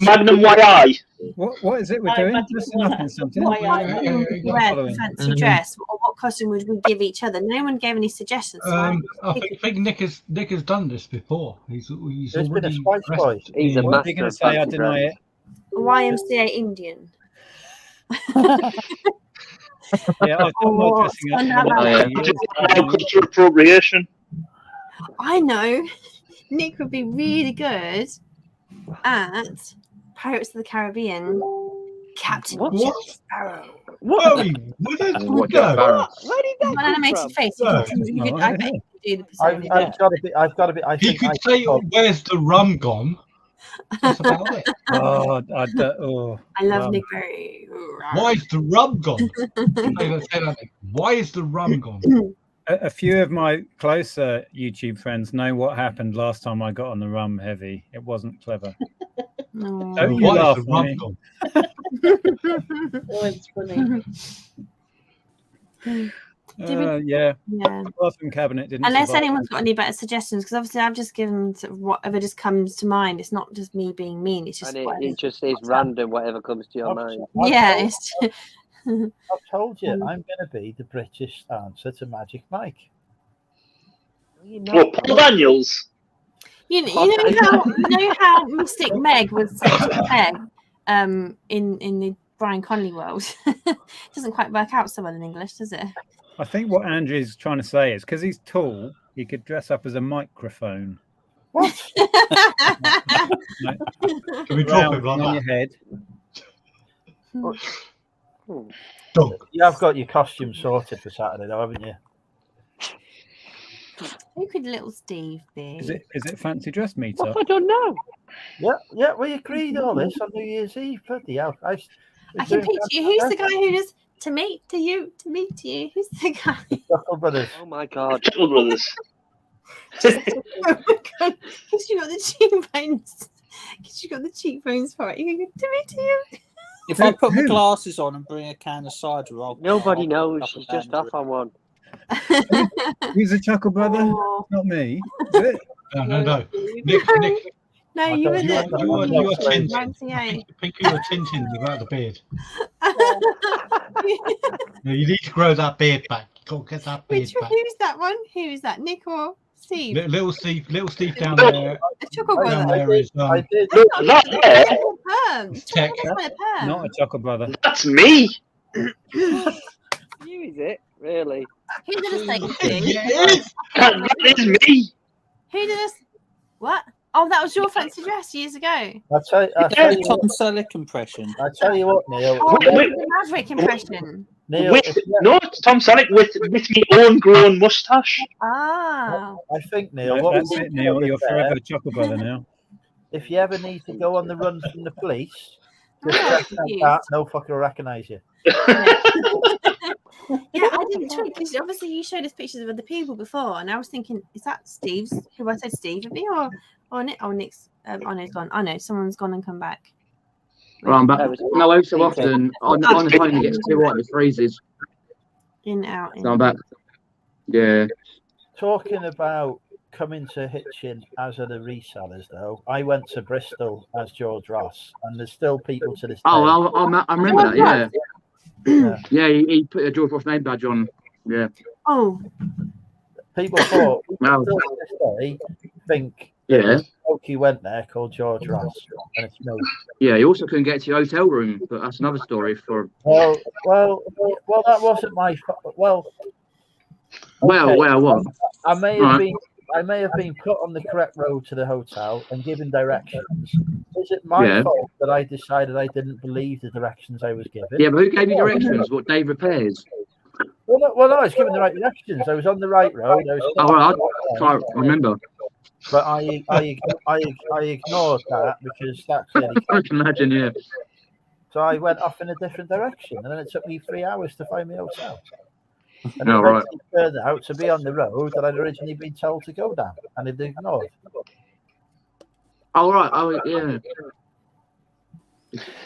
Magnum YI. What is it we're doing? Dressing up in something? What costume would we wear for Following. fancy dress, or what costume would we give each other? No one gave any suggestions. So I think Nick has done this before. He's There's been a already Spice Boys. He's a What are you master going to of say? I fancy deny dress. it. YMCA Indian. Yeah, I've done my dressing up. Another- Cultural appropriation. I know. Nick would be really good at Pirates of the Caribbean. Captain Jack Sparrow. What? No, he wouldn't. What, Jack Sparrow? Where did that One come animated from? face. No. I bet you could do the persona. I've got to be. I He think could I say, "Where's the rum gone?" That's about it. I love Nick Berry. Why is the rum gone? Say that. Why is the rum gone? A few of my closer YouTube friends know what happened last time I got on the rum heavy. It wasn't clever. No. Don't you Why laugh, is the rum Ronnie. gone? Oh, it's funny. Yeah. Yeah. The bathroom cabinet didn't. Unless survive. anyone's got any better suggestions, because obviously I've just given sort of whatever just comes to mind. It's not just me being mean. It's just And whatever it just is random, whatever comes to your mind. Yeah, it's I've told you, I'm going to be the British answer to Magic Mike. What, Paul Daniels? you know how Mystic Meg was such a Meg in the Brian Connolly world. Doesn't quite work out so well in English, does it? I think what Andrew's trying to say is because he's tall, he could dress up as a microphone. What? Can we drop him on like your head? Dog. You have got your costume sorted for Saturday, though, haven't you? Who could little Steve be? Is it fancy dress meetup? I don't know. Yeah. We agreed all this on New Year's Eve. Bloody hell! I can picture you. Who's the guy who does to meet to you, to meet to you? Who's the guy? Chuckle Brothers. Oh my god. Chuckle Brothers. Oh my god! Because you got the cheekbones. Because you got the cheekbones for it. You can go to meet to you. If I put my glasses on and bring a can of cider, Nobody knows. She's just off on one. Who's a Chuckle Brother? Oh. Not me. Is it? No. Nick. No, you were You are Tintin. Tintin. Pinky, you are Tintin without the beard. No, you need to grow that beard back. You got to get that beard back. Who's that one? Who's that? Nick or Steve? Little Steve down there. The Chuckle Down Brother. there is I did. Look, that there. Perm. Tech. Perm. Not a Chuckle Brother. That's me. You is it? Really? Who did a same thing? Yes. That is me. Who did this? What? Oh, that was your fancy dress years ago. I'll tell you Tom what, Selleck impression. I tell you what, Neil. Oh, Wait. the Maverick impression. Neil, With, no, it's Tom Selleck with me own grown moustache. Ah. I think, Neil. Yeah, what that's we it, should Neil. do You're is there, forever a Chuckle Brother now. if you ever need to go on the run from the police, just Oh, dress like cute. that, no fucker will recognise you. Yeah, I didn't try because obviously you showed us pictures of other people before, and I was thinking, is that Steve's? Who I said Steve would be, or Nick? Oh, Nick's. Oh no, he's gone. Oh no, someone's gone and come back. Right, I'm back. No, every so often on the phone it gets too hot, it freezes. In out. So I'm back. Yeah. Talking about coming to Hitchin as are the resellers, though, I went to Bristol as George Ross, and there's still people to this day. Oh, I remember that. Yeah. Yeah. Yeah, he put a George Ross name badge on. Yeah. Oh. People thought, Wow. still to this day, think Yeah. Oki went there called George Ross, and it's me. Yeah, he also couldn't get to your hotel room, but that's another story for. Well, that wasn't my fault. Well, What? I may have Right. been. I may have been put on the correct road to the hotel and given directions. Is it my fault that I decided I didn't believe the directions I was given? Yeah, but who gave you directions? What, Dave Repairs? Well, no, I was given the right directions. I was on the right road. I was Oh, well, I can't remember. But I ignored that because that clearly. I can imagine, yeah. So I went off in a different direction, and then it took me 3 hours to find my hotel. And Oh, it right. turned out to be on the road that I'd originally been told to go down, and it ignored. Oh, right. Oh, yeah.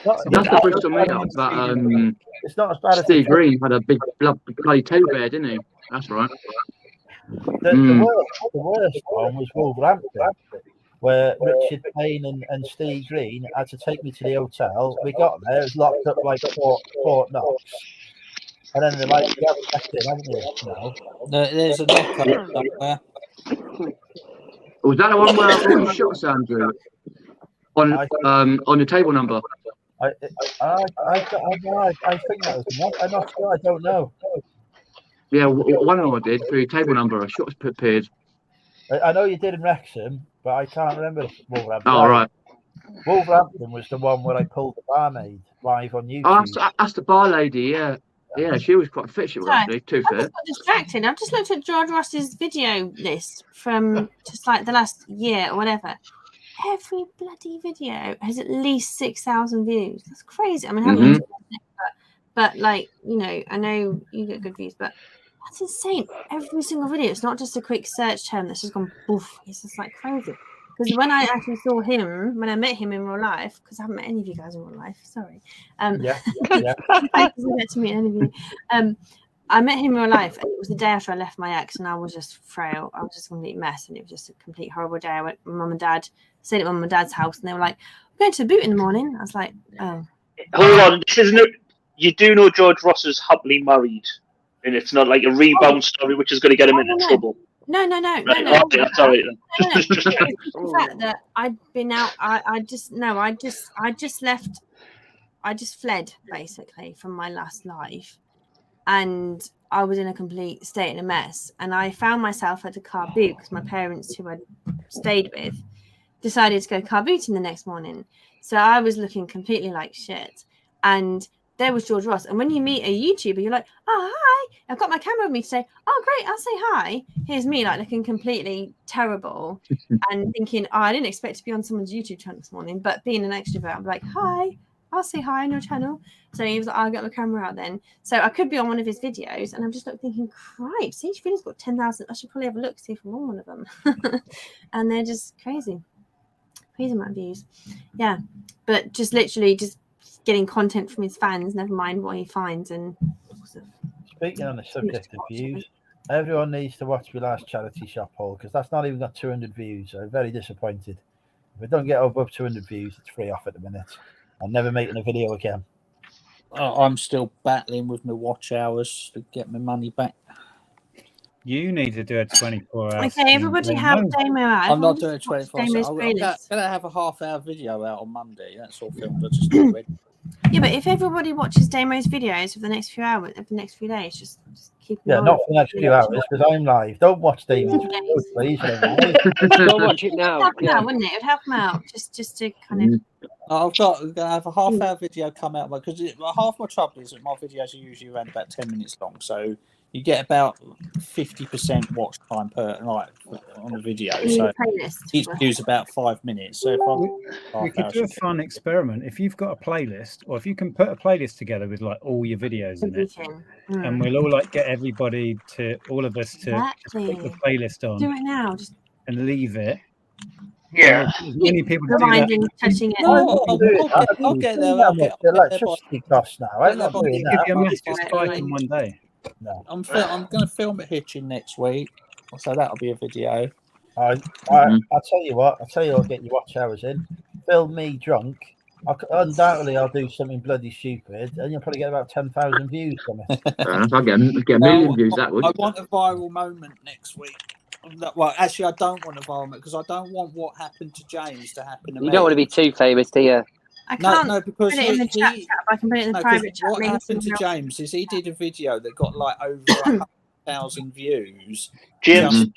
Not- That's the Bristol meetup that It's not as bad as Steve Green had a big bloody toe bear, didn't he? That's right. The worst one was Wolverhampton, where Richard Payne and Steve Green had to take me to the hotel. We got there, it was locked up like Fort Knox. And then they're like, you haven't left in, haven't you? No. There's a knock up somewhere. Was that the one where all the shots, Andrew? On your table number? I think that was I'm not sure. I don't know. Yeah, one of them I did for your table number. A shots appeared. I know you did in Wrexham, but I can't remember Wolverhampton. Oh, right. Wolverhampton was the one where I pulled the barmaid live on YouTube. Oh, that's the bar lady, yeah. Yeah, she was quite fit, she was, Sorry, actually, too I fit. just got distracted. I've just looked at George Ross's video list from just like the last year or whatever. Every bloody video has at least 6,000 views. That's crazy. I mean, I haven't looked at it, but like, you know, I know you get good views, but that's insane. Every single video. It's not just a quick search term that's just gone poof. It's just like crazy. Because when I actually saw him, when I met him in real life, because I haven't met any of you guys in real life, sorry. Yeah. I didn't get to meet any of you. I met him in real life, and it was the day after I left my ex, and I was just frail. I was just a complete mess, and it was just a complete horrible day. I went with mum and dad, stayed at mum and dad's house, and they were like, "We're going to the boot in the morning." I was like, "Oh." Hold on, this isn't. You do know George Ross is happily married, and it's not like a rebound story which is going to get him into trouble. No. Right, okay, sorry. The fact that I'd been out, I just fled basically from my last life, and I was in a complete state and a mess. And I found myself at a car boot because my parents, who I stayed with, decided to go car booting the next morning. So I was looking completely like shit, and there was George Ross. And when you meet a YouTuber, you're like, "Oh, hi, I've got my camera with me to say, oh, great, I'll say hi." Here's me like looking completely terrible and thinking, "Oh, I didn't expect to be on someone's YouTube channel this morning." But being an extrovert, I'm like, "Hi, I'll say hi on your channel." So he was like, "I'll get my camera out then." So I could be on one of his videos, and I'm just like thinking, "Cripes, each video's got 10,000. I should probably have a look, see if I'm on one of them." And they're just crazy amount of views. Yeah, but just literally just getting content from his fans, never mind what he finds. And speaking on the subject of views, everyone needs to watch my last charity shop haul, because that's not even got 200 views. I'm very disappointed. If we don't get above 200 views, it's free off at the minute. I'm never making a video again. I'm still battling with my watch hours to get my money back. You need to do a 24 hours. Okay, everybody have Damo out. I'm not doing a 24 hours. Damo's I'm going playlist. to have a half-hour video out on Monday. That's all filmed. I just got ready. Yeah, but if everybody watches Damo's videos for the next few hours, for the next few days, just keep. Yeah, not for the next few hours, because I'm live. Don't watch Damon's videos, please. Don't watch it now. Help him out, wouldn't it? It would help him out just to kind of. I'm going to have a half-hour video come out because half my trouble is that my videos are usually around about 10 minutes long, so you get about 50% watch time per night on a video. So each view's about 5 minutes. So if we could do a fun experiment. If you've got a playlist, or if you can put a playlist together with like all your videos in it, and we'll all like get everybody to, all of us to just put the playlist on. Do it now. Just and leave it. Yeah. As many people do reminding, that. touching it. I'll get there. The electricity costs now. I'm not doing Give you a that. massive spike in one day. No. I'm going to film it hitching next week, so that'll be a video. I'll tell you what. I'll get your watch hours in. Film me drunk. Undoubtedly, I'll do something bloody stupid, and you'll probably get about 10,000 views from it. I'll get a million views. That would. I want a viral moment next week. Well, actually, I don't want a viral moment because I don't want what happened to James to happen to me. You don't want to be too famous, do you? I can't because put it in the chat. I can put it in the private chat. What happened to James is he did a video that got like over 100,000 views. James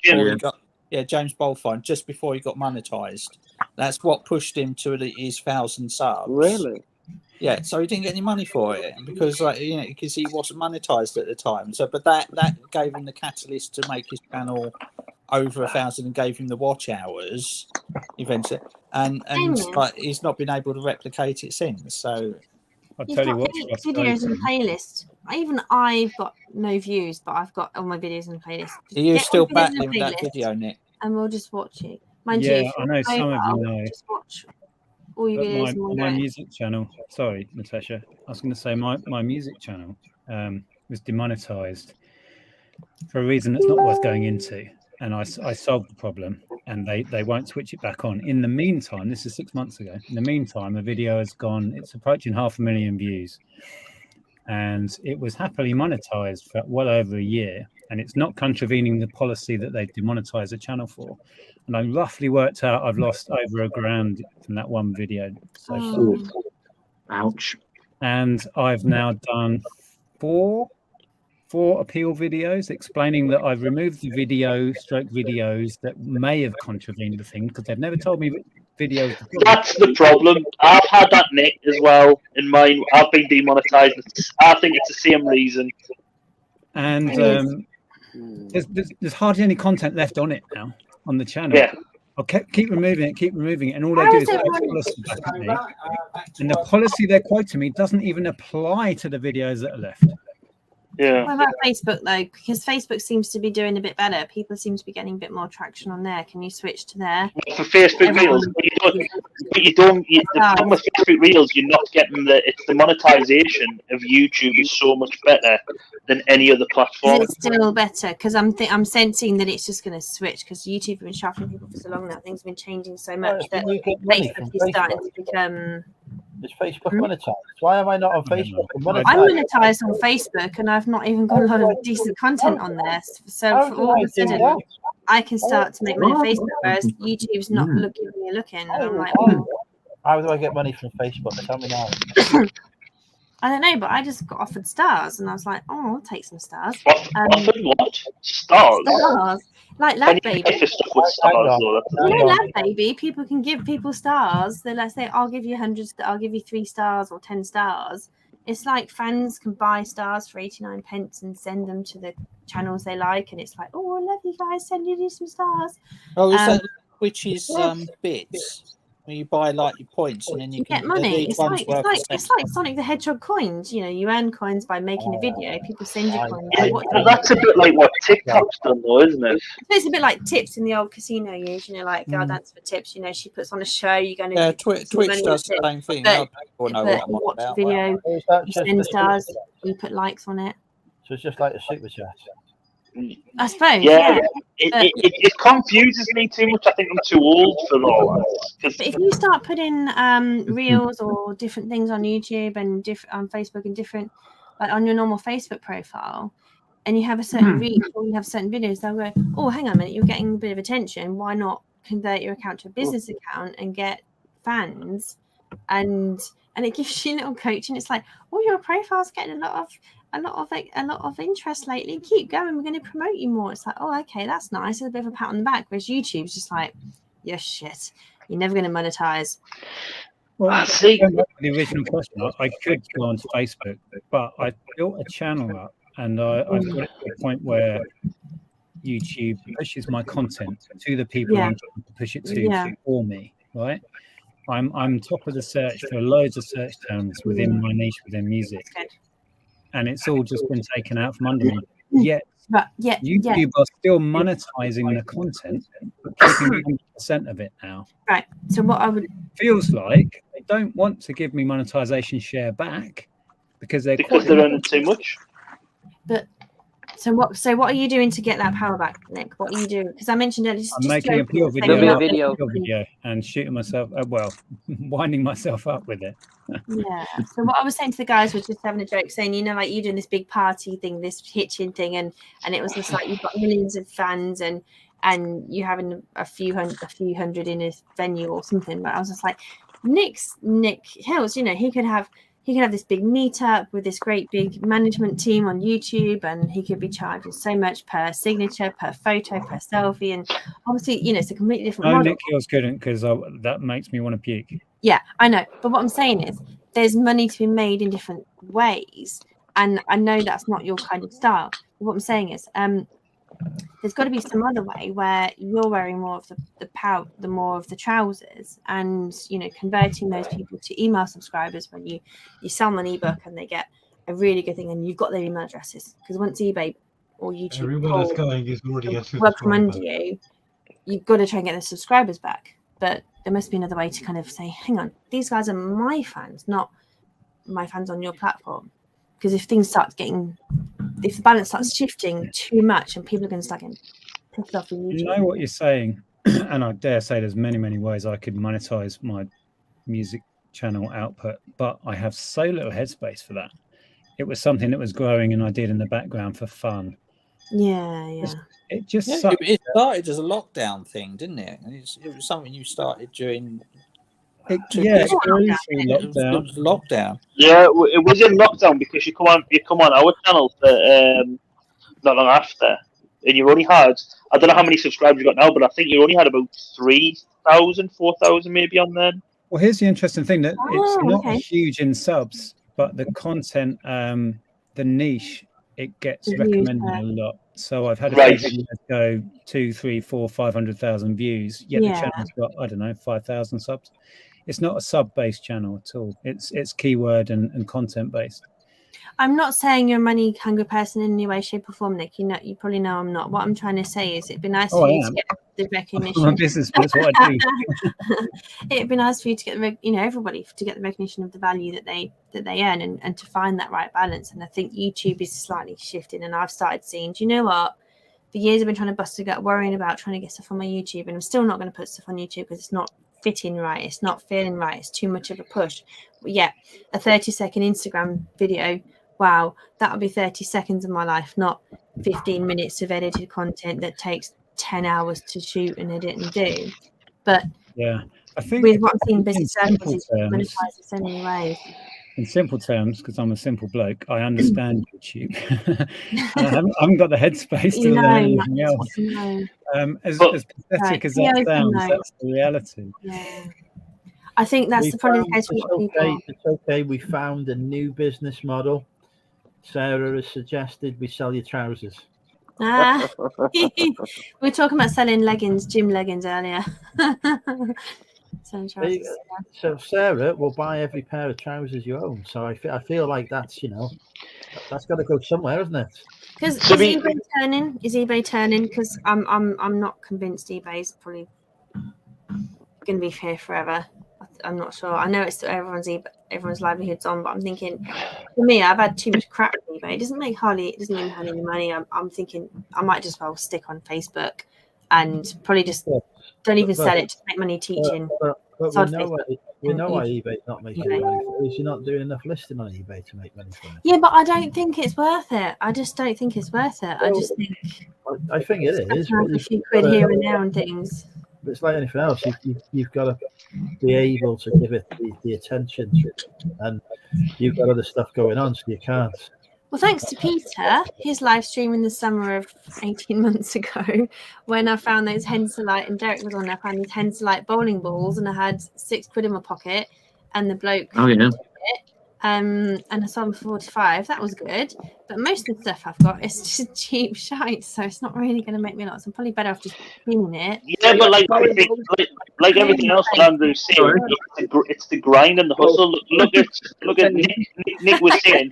Bolfine, just before he got monetized. That's what pushed him to his 1,000 subs. Really? Yeah, so he didn't get any money for it because, because he wasn't monetized at the time. So, but that gave him the catalyst to make his channel over 1,000 and gave him the watch hours eventually, and he's not been able to replicate it since. So, I'll tell you what, videos in the playlist. Even I've got no views, but I've got all my videos in the playlist. Are you still battling with that video, Nick? And we'll just watch it. Mind yeah, you, I know some of you know. Just watch all your videos in one my day. music channel. Sorry, Natasha. I was going to say my music channel was demonetized for a reason that's not worth going into. And I solved the problem, and they won't switch it back on. In the meantime, this is 6 months ago. In the meantime, the video has gone, it's approaching 500,000 views. And it was happily monetized for well over a year. And it's not contravening the policy that they demonetized the channel for. And I roughly worked out I've lost over $1,000 from that one video. So ouch. And I've now done 4 appeal videos explaining that I've removed the videos that may have contravened the thing because they've never told me videos. That's the problem. I've had that, Nick, as well. In mine, I've been demonetized. I think it's the same reason. And there's hardly any content left on it now on the channel. Yeah. I'll keep removing it, and all they do is quote policy back at me. And the policy they're quoting me doesn't even apply to the videos that are left. Yeah. What about Facebook though? Because Facebook seems to be doing a bit better. People seem to be getting a bit more traction on there. Can you switch to there? For Facebook Reels, the problem with Facebook Reels, you're not getting the monetization of YouTube is so much better than any other platform. Is it still better? Because I'm sensing that it's just going to switch because YouTube have been shuffling people for so long now. Things have been changing so much that Facebook is starting to become. Is Facebook monetized? Why am I not on Facebook? I'm monetized on Facebook, and I've not even got a lot of decent content on there. So for all of a sudden, I can start to make money on Facebook, whereas YouTube's not giving me a look in. And I'm like, well, how do I get money from Facebook? Tell me now. I don't know, but I just got offered stars, and I was like, oh, I'll take some stars. Offered what? Stars? Stars. Like Lad Baby. Lad Baby, people can give people stars. They let's say, I'll give you 100, I'll give you 3 stars or 10 stars. It's like fans can buy stars for 89 pence and send them to the channels they like, and it's like, oh, I love you guys, send you some stars. Oh, is that which is bits? Where you buy like your points and then you can get money. It's like Sonic the Hedgehog coins. You know, you earn coins by making a video. People send you coins. That's a bit like what TikTok's done, though, isn't it? It's a bit like tips in the old casino years. You know, like Girl Dance for Tips. You know, she puts on a show. You're going to Twitch does the same thing. But people know what I'm on watch about. the video. You send stars. You put likes on it. So it's just like a super chat. I suppose. Yeah. It confuses me too much. I think I'm too old for all that. But if you start putting reels or different things on YouTube and on Facebook and different, like on your normal Facebook profile, and you have a certain reach or you have certain videos, they'll go, oh, hang on a minute, you're getting a bit of attention. Why not convert your account to a business account and get fans? And it gives you a little coaching. It's like, oh, your profile's getting a lot of interest lately. Keep going. We're going to promote you more. It's like, oh, okay, that's nice. It's a bit of a pat on the back. Whereas YouTube's just like, yeah, shit, you're never going to monetize. Well, see, the original question, I could go onto Facebook, but I built a channel up, and I've got it to the point where YouTube pushes my content to the people I'm trying to push it to for me, right? I'm top of the search for loads of search terms within my niche within music. And it's all just been taken out from under me. Yet YouTube are still monetizing the content, but keeping 100% of it now. Right. So what I would feels like they don't want to give me monetization share back because they're earning too much. But so what are you doing to get that power back, Nick? What are you doing? Because I mentioned earlier, I'm making a pure video and shooting myself, winding myself up with it. Yeah. So what I was saying to the guys was just having a joke, saying, you know, like you doing this big party thing, this hitching thing, and it was just like you've got millions of fans and you having a few hundred in a venue or something. But I was just like, Nick Hills, you know, he could have this big meetup with this great big management team on YouTube, and he could be charging so much per signature, per photo, per selfie, and obviously, you know, it's a completely different model. Nick Hills couldn't, because that makes me want to puke. Yeah, I know, but what I'm saying is, there's money to be made in different ways, and I know that's not your kind of style. But what I'm saying is, there's got to be some other way where you're wearing more of the more of the trousers, and you know, converting those people to email subscribers when you sell them an ebook and they get a really good thing, and you've got their email addresses, because once eBay or YouTube everyone that's going is already work from under you, you've got to try and get the subscribers back. But there must be another way to kind of say, hang on, these guys are my fans, not my fans on your platform. Because if the balance starts shifting too much, and people are going to start getting pissed off with YouTube. You know what you're saying, and I dare say there's many, many ways I could monetize my music channel output, but I have so little headspace for that. It was something that was growing and I did in the background for fun. Yeah. It just it started as a lockdown thing, didn't it? And it was something you started during. It grew through lockdown. Lockdown. Yeah, it was in lockdown because you come on our channel for not long after, and you only had, I don't know how many subscribers you got now, but I think you only had about 3,000, 4,000 maybe on there. Well, here's the interesting thing, that it's not okay. huge in subs, but the content, the niche, it gets Huge, recommended yeah. a lot. So I've had a Right. few videos go 2, 3, 4, 500,000 views, yet Yeah. the channel's got, I don't know, 5,000 subs. It's not a sub-based channel at all. It's keyword and content-based. I'm not saying you're a money hungry person in any way, shape, or form, Nick. You probably know I'm not. What I'm trying to say is, it'd be nice Oh, for I you am. to get the I'm recognition. a business, but it's what I do. It'd be nice for you to get everybody to get the recognition of the value that they earn, and to find that right balance. And I think YouTube is slightly shifting, and I've started seeing, do you know what? For years I've been trying to bust a gut, worrying about trying to get stuff on my YouTube, and I'm still not going to put stuff on YouTube because it's not fitting right, it's not feeling right, it's too much of a push. But yeah, a 30-second Instagram video, wow, that'll be 30 seconds of my life, not 15 minutes of edited content that takes 10 hours to shoot and edit and do. But Yeah, I think with what I'm seeing in in business simple circles, it's terms, monetized in so many ways. in simple terms, because I'm a simple bloke, I understand YouTube. And I haven't got the headspace to You know, learn like, anything that's else. what you know. As But- pathetic Right, as be that open sounds, though. that's the reality. Yeah. I think that's We probably the found- case for a lot of it's people. okay. It's okay. We found a new business model. Sarah has suggested we sell you trousers. Ah. We were talking about selling leggings, gym leggings earlier. Selling trousers, yeah. So Sarah will buy every pair of trousers you own. So I feel like that's that's got to go somewhere, isn't it? Because So is we- eBay turning? Is eBay turning? Because I'm not convinced eBay's probably going to be here forever. I'm not sure. I know it's everyone's livelihoods on, but I'm thinking, for me, I've had too much crap with eBay. It doesn't even have any money. I'm thinking I might just well stick on Facebook and probably just don't even sell it to make money teaching. But So we know why eBay's not making eBay. money. Is you're not doing enough listing on eBay to make money from it. Yeah, but I don't think it's worth it. I just don't think it's worth it. I just think I think it is. like but a you've few quid gotta- here and there and things. But it's like anything else. You've got to be able to give it the attention, and you've got other stuff going on, so you can't. Well, thanks to Peter, his live stream in the summer of 18 months ago, when I found those Henselite, and Derek was on there, I found these Henselite bowling balls, and I had £6 in my pocket, and the bloke, Oh yeah. and I sold them for 45. That was good, but most of the stuff I've got is just cheap shite, so it's not really going to make me a lot. So I'm probably better off just cleaning it. Yeah, but like everything else that Andrew's saying, it's the grind and the hustle. Look at Nick was saying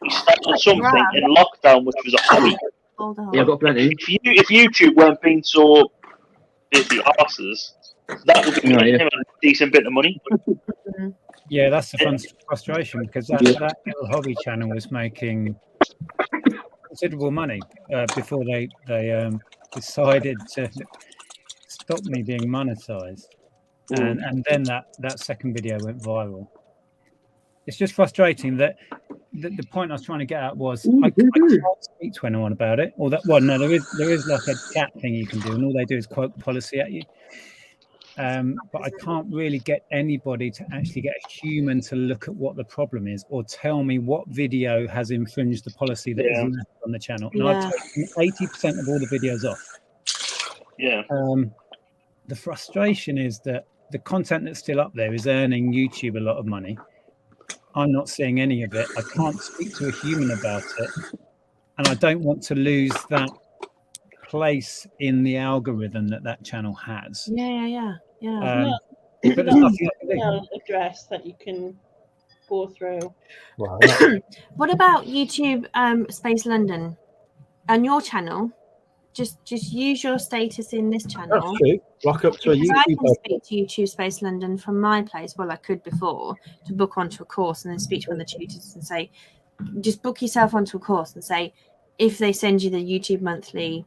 he started something in lockdown, which was a hobby. Hold on. Yeah, I've got plenty. If YouTube weren't being so busy arses, that would be Yeah. him a decent bit of money. Yeah, that's the frustration, because that little hobby channel was making considerable money before they decided to stop me being monetized, and then that second video went viral. It's just frustrating that the point I was trying to get at was I can't speak to anyone about it. Or that, well, no, there is like a chat thing you can do, and all they do is quote policy at you. But I can't really get anybody to actually get a human to look at what the problem is, or tell me what video has infringed the policy that is left on the channel. And I've taken 80% of all the videos off. Yeah. The frustration is that the content that's still up there is earning YouTube a lot of money. I'm not seeing any of it. I can't speak to a human about it, and I don't want to lose that place in the algorithm that channel has. Yeah. But there's nothing I can do. Email address that you can go through. Well, What about YouTube Space London on your channel? Just use your status in this channel. that's true. Rock up to a Because I YouTube. can speak to YouTube Space London from my place. Well, I could before, to book onto a course and then speak to one of the tutors and say, just book yourself onto a course and say, if they send you the YouTube monthly,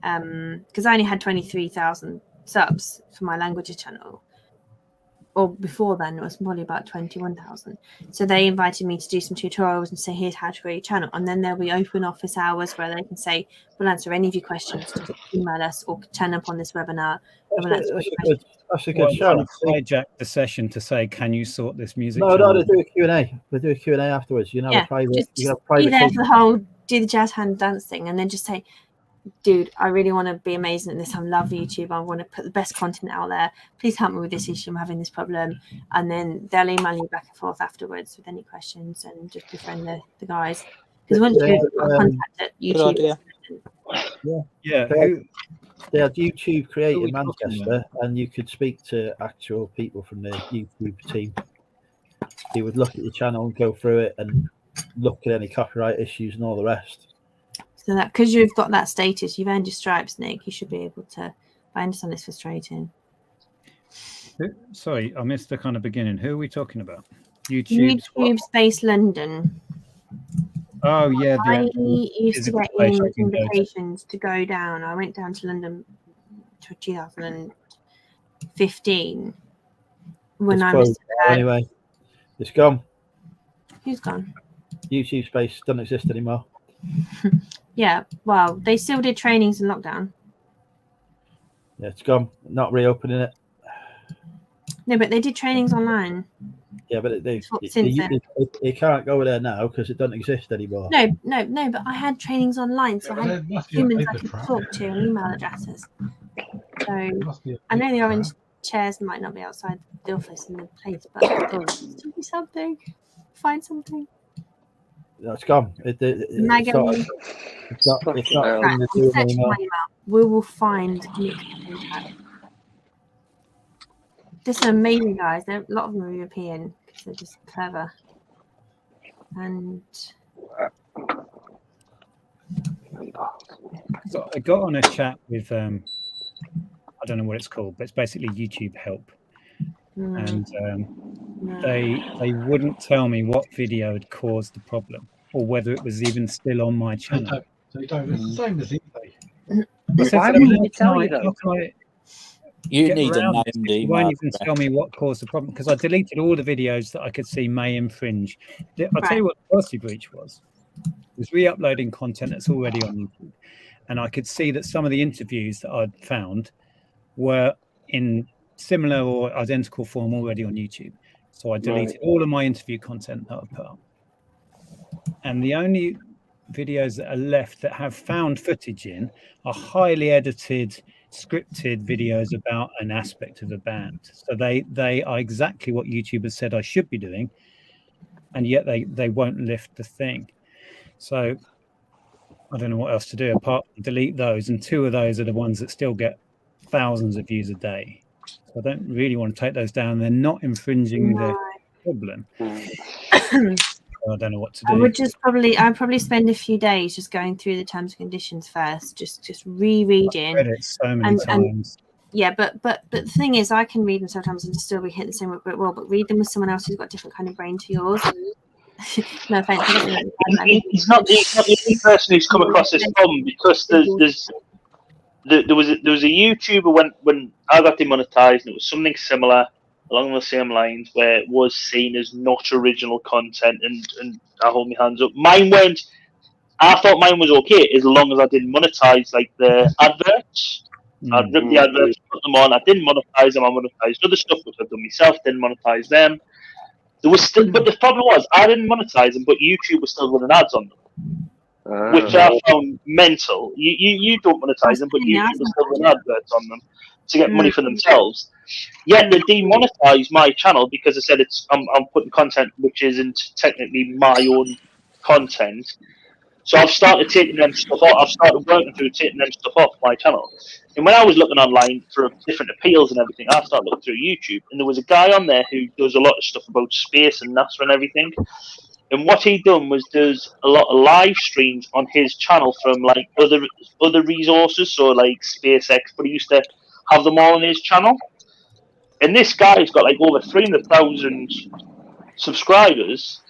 because I only had 23,000 subs for my languages channel. Or before then, it was probably about 21,000. So they invited me to do some tutorials and say, here's how to grow your channel. And then there'll be open office hours where they can say, we'll answer any of your questions. Just email us or turn up on this webinar. And we'll answer your questions. That's a Well, good show. hijack the session to say, can you sort this music? No, channel? they do a Q&A. They do a Q&A afterwards. You know, Yeah, a private. just You have be private. there for the whole do the jazz hand dance thing, and then just say, dude, I really want to be amazing at this. I love YouTube. I want to put the best content out there. Please help me with this issue. I'm having this problem. And then they'll email you back and forth afterwards with any questions, and just befriend the guys. Because once you've got contact at YouTube, they had YouTube Create in Manchester, and you could speak to actual people from the YouTube team. They would look at your channel and go through it and look at any copyright issues and all the rest. so that because you've got that status, you've earned your stripes, Nick. You should be able to. I understand it's frustrating. Sorry, I missed the kind of beginning. Who are we talking about? YouTube Space London. Oh yeah, I used to get invitations to go down. I went down to London to 2015 when I was anyway. It's gone. Who's gone? YouTube Space doesn't exist anymore. Yeah, well, they still did trainings in lockdown. Yeah, it's gone. Not reopening it. No, but they did trainings online. Yeah, but it can't go there now because it doesn't exist anymore. No, but I had trainings online, so I had humans I could talk to and email addresses. So I know the orange chairs might not be outside the office in the place, but there will still be something. Find something. No, it's gone. It's not Right, I'm searching my email. We will find Nick contact. There's some amazing guys. A lot of them are European because they're just clever. And so I got on a chat with I don't know what it's called, but it's basically YouTube Help, and they wouldn't tell me what video had caused the problem or whether it was even still on my channel. They don't. It's the same as eBay. Why wouldn't they tell you though? You need a name, You won't even tell me what caused the problem because I deleted all the videos that I could see may infringe. I'll tell you what the policy breach was. It was re-uploading content that's already on YouTube. And I could see that some of the interviews that I'd found were in similar or identical form already on YouTube. So I deleted all of my interview content that I put up. And the only videos that are left that have found footage in are highly edited, scripted videos about an aspect of a band. So they are exactly what YouTube has said I should be doing, and yet they won't lift the thing. So I don't know what else to do apart from delete those, and two of those are the ones that still get thousands of views a day. So I don't really want to take those down. They're not infringing the problem. I don't know what to do. I'd probably spend a few days just going through the terms and conditions first, just rereading. I've read it so many times. Yeah, but the thing is, I can read them sometimes and still be hitting the same brick wall. But read them with someone else who's got a different kind of brain to yours. No offense. He's not the only person who's come across this problem because there was a YouTuber when I got demonetized, and it was something similar along the same lines where it was seen as not original content, and I hold my hands up. I thought mine was okay as long as I didn't monetize like the adverts. I'd rip the adverts, put them on. I didn't monetize them. I monetized other stuff which I've done myself. Didn't monetize them. There was still, but the problem was I didn't monetize them, but YouTube was still running ads on them, which I found mental. You don't monetize them, but YouTube was still running adverts on them to get money for themselves. Yet they demonetized my channel because I said I'm putting content which isn't technically my own content. So I've started taking them stuff off. I've started working through taking them stuff off my channel. And when I was looking online for different appeals and everything, I started looking through YouTube, and there was a guy on there who does a lot of stuff about space and NASA and everything. And what he done was does a lot of live streams on his channel from like other resources, so like SpaceX, but he used to have them all on his channel. And this guy's got like over 300,000 subscribers,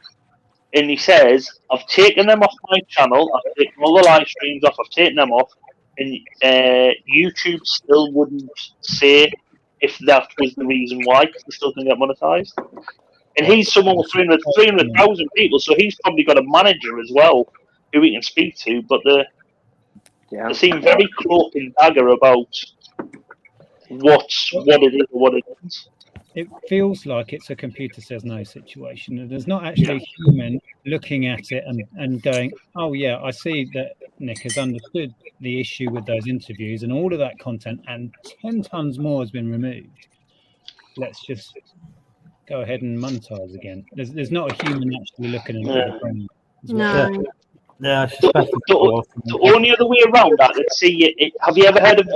and he says, I've taken them off my channel, I've taken all the live streams off, I've taken them off, and YouTube still wouldn't say if that was the reason why, because they still didn't get monetized. And he's someone with 300,000 people, so he's probably got a manager as well who he can speak to, but they seem very cloak and dagger about what it is or what it isn't. it feels like it's a computer says no situation, and there's not actually a human looking at it and going, oh yeah, I see that Nick has understood the issue with those interviews and all of that content, and 10 tons more has been removed. Let's just go ahead and monetize again. There's not a human actually looking at the brain. No. Yeah, I suspect the only other way around that, let's see, have you ever heard of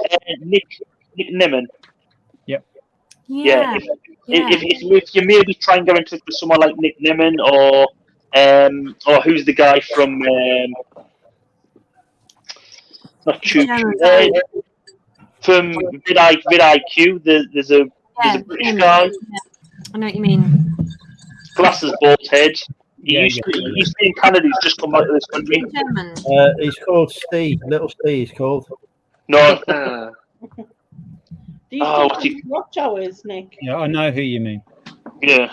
Nick Nimmin? Yep. Yeah. If you maybe try and get in touch with someone like Nick Nimmin or who's the guy from not Tube, from vidIQ, there's a British guy. I know what you mean. Glasses, bald head. He used to be in Canada. He's just come out of this country. He's called Steve. Little Steve. He's called. No. Do you still have your watch hours, Nick? Yeah, I know who you mean. Yeah.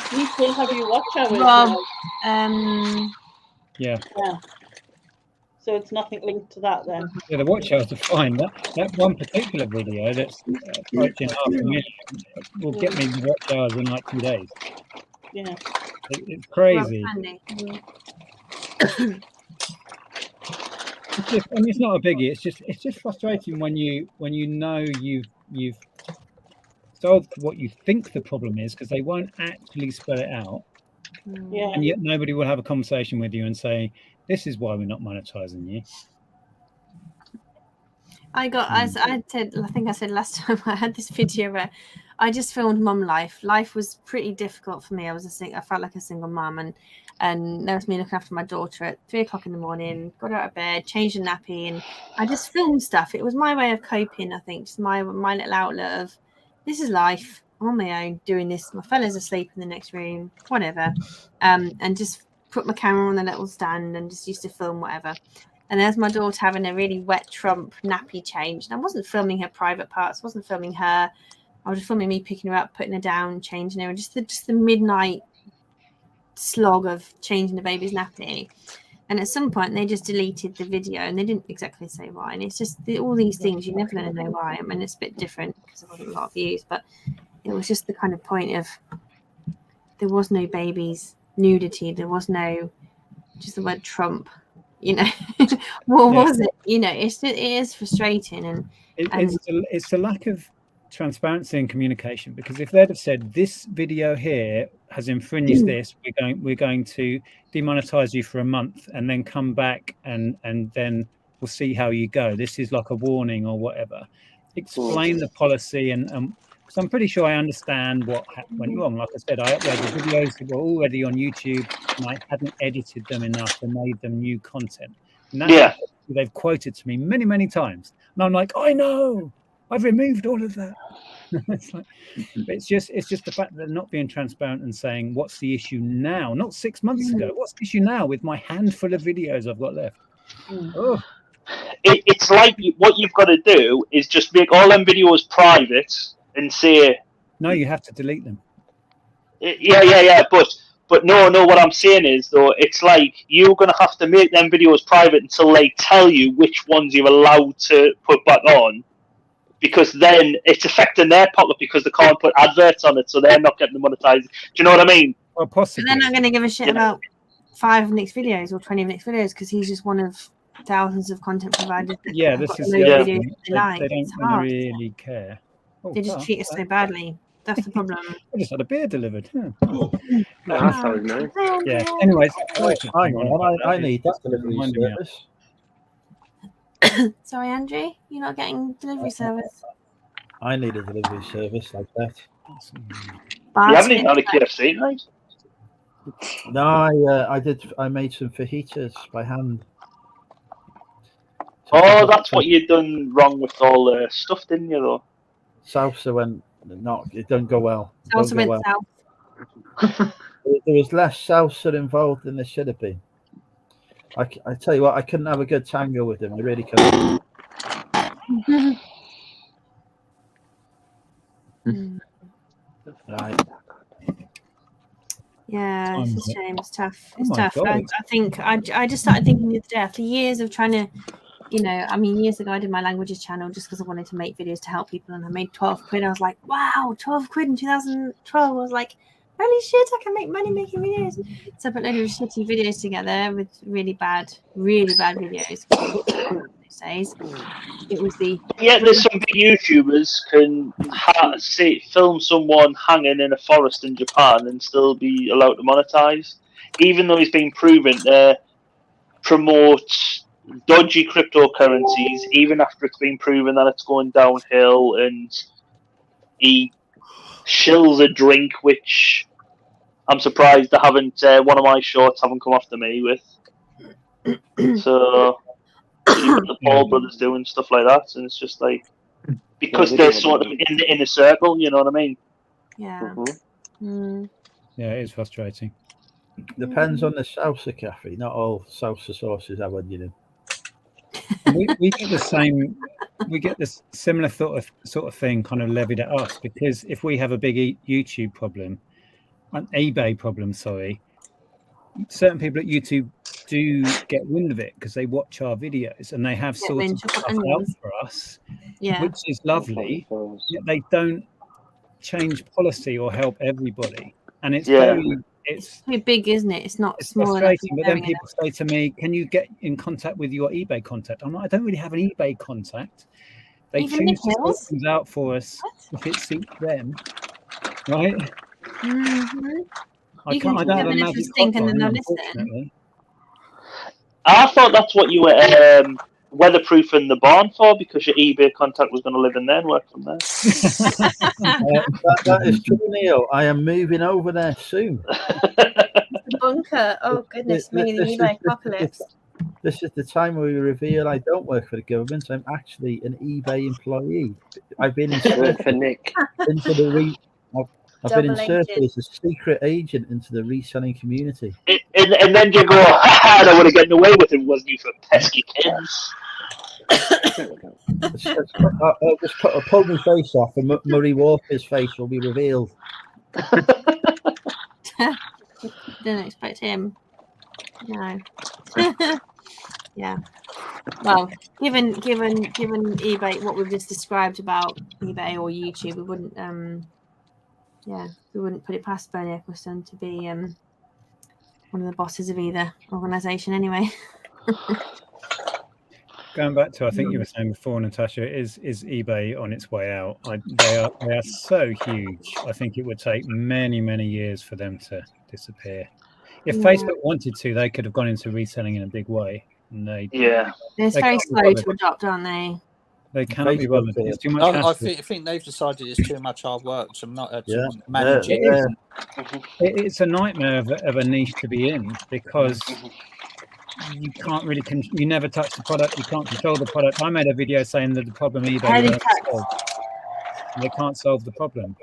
Do you still have your watch hours? Rob, Yeah. Yeah. So it's nothing linked to that then. Yeah, the watch hours are fine. That one particular video that's approaching half a million will get me the watch hours in like 2 days. Yeah. It's crazy. It's not a biggie. It's just frustrating when you know you've solved what you think the problem is, because they won't actually spell it out. Yeah. And yet nobody will have a conversation with you and say, this is why we're not monetizing you. I think I said last time I had this video where I just filmed mum life. Life was pretty difficult for me. I felt like a single mum, and there was me looking after my daughter at 3 o'clock in the morning, got out of bed, changed a nappy, and I just filmed stuff. It was my way of coping, I think, just my little outlet of, this is life. I'm on my own doing this. My fella's asleep in the next room, whatever. And just put my camera on the little stand and just used to film whatever. And there's my daughter having a really wet Trump nappy change. And I wasn't filming her private parts, wasn't filming her. I was just filming me picking her up, putting her down, changing her, and just the midnight slog of changing the baby's nappy. And at some point they just deleted the video, and they didn't exactly say why. And it's just all these things, you're never going to know why. I mean, it's a bit different because there wasn't a lot of views, but it was just the kind of point of, there was no babies, nudity, there was no, just the word Trump, you know. What was it? You know, it is frustrating, and it's a lack of transparency and communication, because if they'd have said, this video here has infringed this, we're going to demonetize you for a month and then come back and then we'll see how you go, this is like a warning or whatever, explain the policy, and because I'm pretty sure I understand what went wrong. Like I said, I uploaded videos that were already on YouTube and I hadn't edited them enough and made them new content, and that's they've quoted to me many times, and I'm like, I know, I've removed all of that. It's like, it's just the fact that they're not being transparent and saying, what's the issue now? Not 6 months ago. What's the issue now with my handful of videos I've got left? Oh. It's like what you've got to do is just make all them videos private and say, no, you have to delete them. Yeah. But no. What I'm saying is, though, it's like you're going to have to make them videos private until they tell you which ones you're allowed to put back on. Because then it's affecting their pocket because they can't put adverts on it, so they're not getting the monetized. Do you know what I mean? Well, possibly. They're not going to give a shit about 5 of Nick's videos or 20 of Nick's videos because he's just one of thousands of content providers. That this is videos they don't really care. They just treat us so badly. That's the problem. I just had a beer delivered. That's so nice. Yeah. Anyways, I need that delivery service. Sorry, Andrew, you're not getting delivery service. I need a delivery service like that. You haven't even had a KFC, right? No, I did. I made some fajitas by hand. Oh, that's what you done wrong with all the stuff, didn't you? Though salsa went not. It didn't go well. Salsa went south. There was less salsa involved than there should have been. I tell you what, I couldn't have a good tango with him. I really couldn't. Right. Yeah, it's a shame. It's tough. It's tough. I think I just started thinking the other day, after years of trying to you know, I mean, years ago I did my languages channel just because I wanted to make videos to help people, and I made 12 quid. I was like, wow, 12 quid in 2012. I was like, holy shit, I can make money making videos. So I put a load of shitty videos together with really bad videos. Those days, it was the There's some big YouTubers can film someone hanging in a forest in Japan and still be allowed to monetize, even though he's been proven to promote dodgy cryptocurrencies, even after it's been proven that it's going downhill, and he shills a drink, which I'm surprised they haven't. One of my shorts haven't come after me with. So the Paul brothers doing stuff like that, and it's just like because they're sort of in a circle, you know what I mean? Yeah. Yeah, it is frustrating. Depends on the salsa cafe. Not all salsa sauces have onion in. We get the same. We get this similar sort of thing kind of levied at us, because if we have a big YouTube problem, an eBay problem, sorry, certain people at YouTube do get wind of it because they watch our videos and they have sorted stuff out for us, which is lovely. Yet they don't change policy or help everybody, and it's very. It's too big, isn't it? It's not small enough. Frustrating, but then people say to me, "Can you get in contact with your eBay contact?" I'm like, "I don't really have an eBay contact." They choose to sort things out for us if it suits them, right? I don't have a magic hotline, unfortunately. I thought that's what you were weatherproofing the barn for, because your eBay contact was going to live in there and work from there. That is true, Neil. I am moving over there soon. The bunker. Oh goodness me, the eBay apocalypse. This is the time where we reveal I don't work for the government. I'm actually an eBay employee. I've been inserted for Nick. into the I've been inserted as a secret agent into the reselling community. And then you go, I would have gotten away with it, wasn't you, for pesky kids? I'll just pull my face off, and Murray Walker's face will be revealed. Didn't expect him. No. Yeah. Well, given eBay, what we've just described about eBay or YouTube, we wouldn't put it past Bernie Ecclestone to be one of the bosses of either organisation anyway. Going back to, I think you were saying before, Natasha, is eBay on its way out? They are so huge. I think it would take many, many years for them to disappear. If Facebook wanted to, they could have gone into reselling in a big way. And they're very slow to adopt, aren't they? They cannot be bothered. It's too much. I think they've decided it's too much hard work to manage it. It's a nightmare of a niche to be in, because you can't really you never touch the product, you can't control the product. I made a video saying that the problem eBay they can't solve the problem.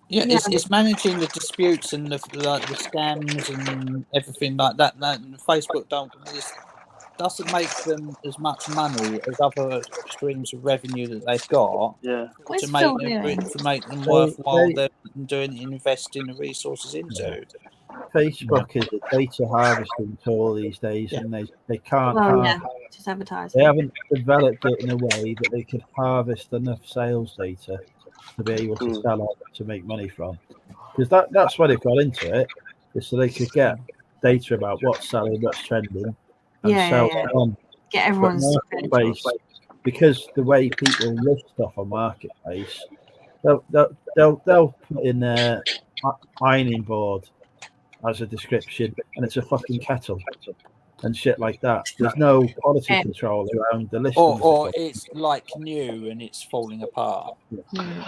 It's managing the disputes and the scams and everything like that. And Facebook doesn't make them as much money as other streams of revenue that they've got. To make them worthwhile, they're investing the resources into. Facebook is a data harvesting tool these days, and they can't. Just advertise. They haven't developed it in a way that they could harvest enough sales data to be able to sell it to make money from. Because that's why they've got into it, is so they could get data about what's selling, what's trending, and sell it on. Get everyone's marketplace. Because the way people list stuff on marketplace, they'll put in their ironing board as a description, and it's a fucking kettle and shit like that. There's no quality control around the listing. Or it's like new and it's falling apart.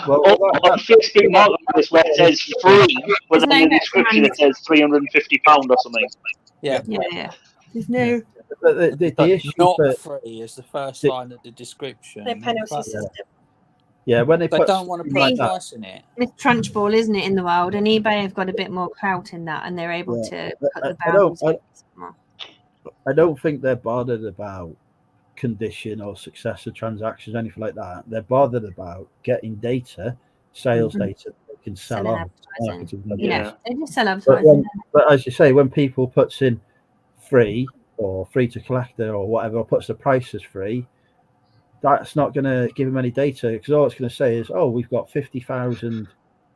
Well, on Facebook Marketplace, where it says free, but then in the description it says £350 or something. Yeah. There's no. The issue not free is the first line of the description. The penalty system. Yeah, when they don't want to put a price in it. It's Trunchbull, isn't it, in the world? And eBay have got a bit more clout in that, and they're able to put the bounds. I don't think they're bothered about condition or success of transactions, anything like that. They're bothered about getting data, sales data that they can sell on. They just sell advertising. But as you say, when people puts in free, or free to collector or whatever, or puts the price as free, that's not going to give him any data, because all it's going to say is, oh, we've got 50,000,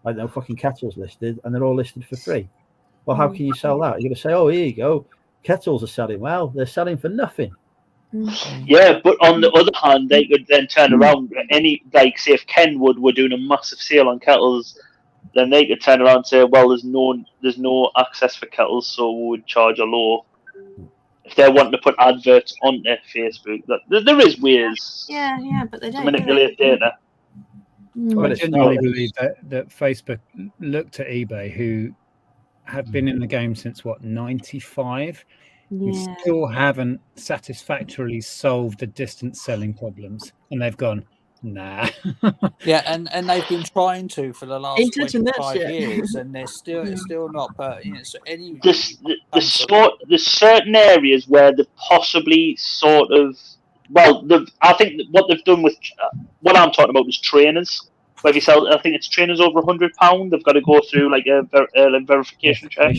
I don't know, fucking kettles listed, and they're all listed for free. Well, how can you sell that? You're going to say, oh, here you go, kettles are selling well, they're selling for nothing. Yeah, but on the other hand, they could then turn around, like, say if Kenwood were doing a massive sale on kettles, then they could turn around and say, well, there's no access for kettles, so we would charge a low. If they're wanting to put adverts on their Facebook, there is ways Yeah, but they don't to manipulate data. I genuinely believe that Facebook looked at eBay, who have been in the game since, 95? We still haven't satisfactorily solved the distance selling problems, and they've gone, nah. Yeah, and they've been trying to for the last Ain't touching that 25 shit. years, and they're still not. But so any There's certain areas where they've possibly sort of, I think what they've done with what I'm talking about is trainers. Where if you sell, I think it's trainers over £100, they've got to go through like a verification check.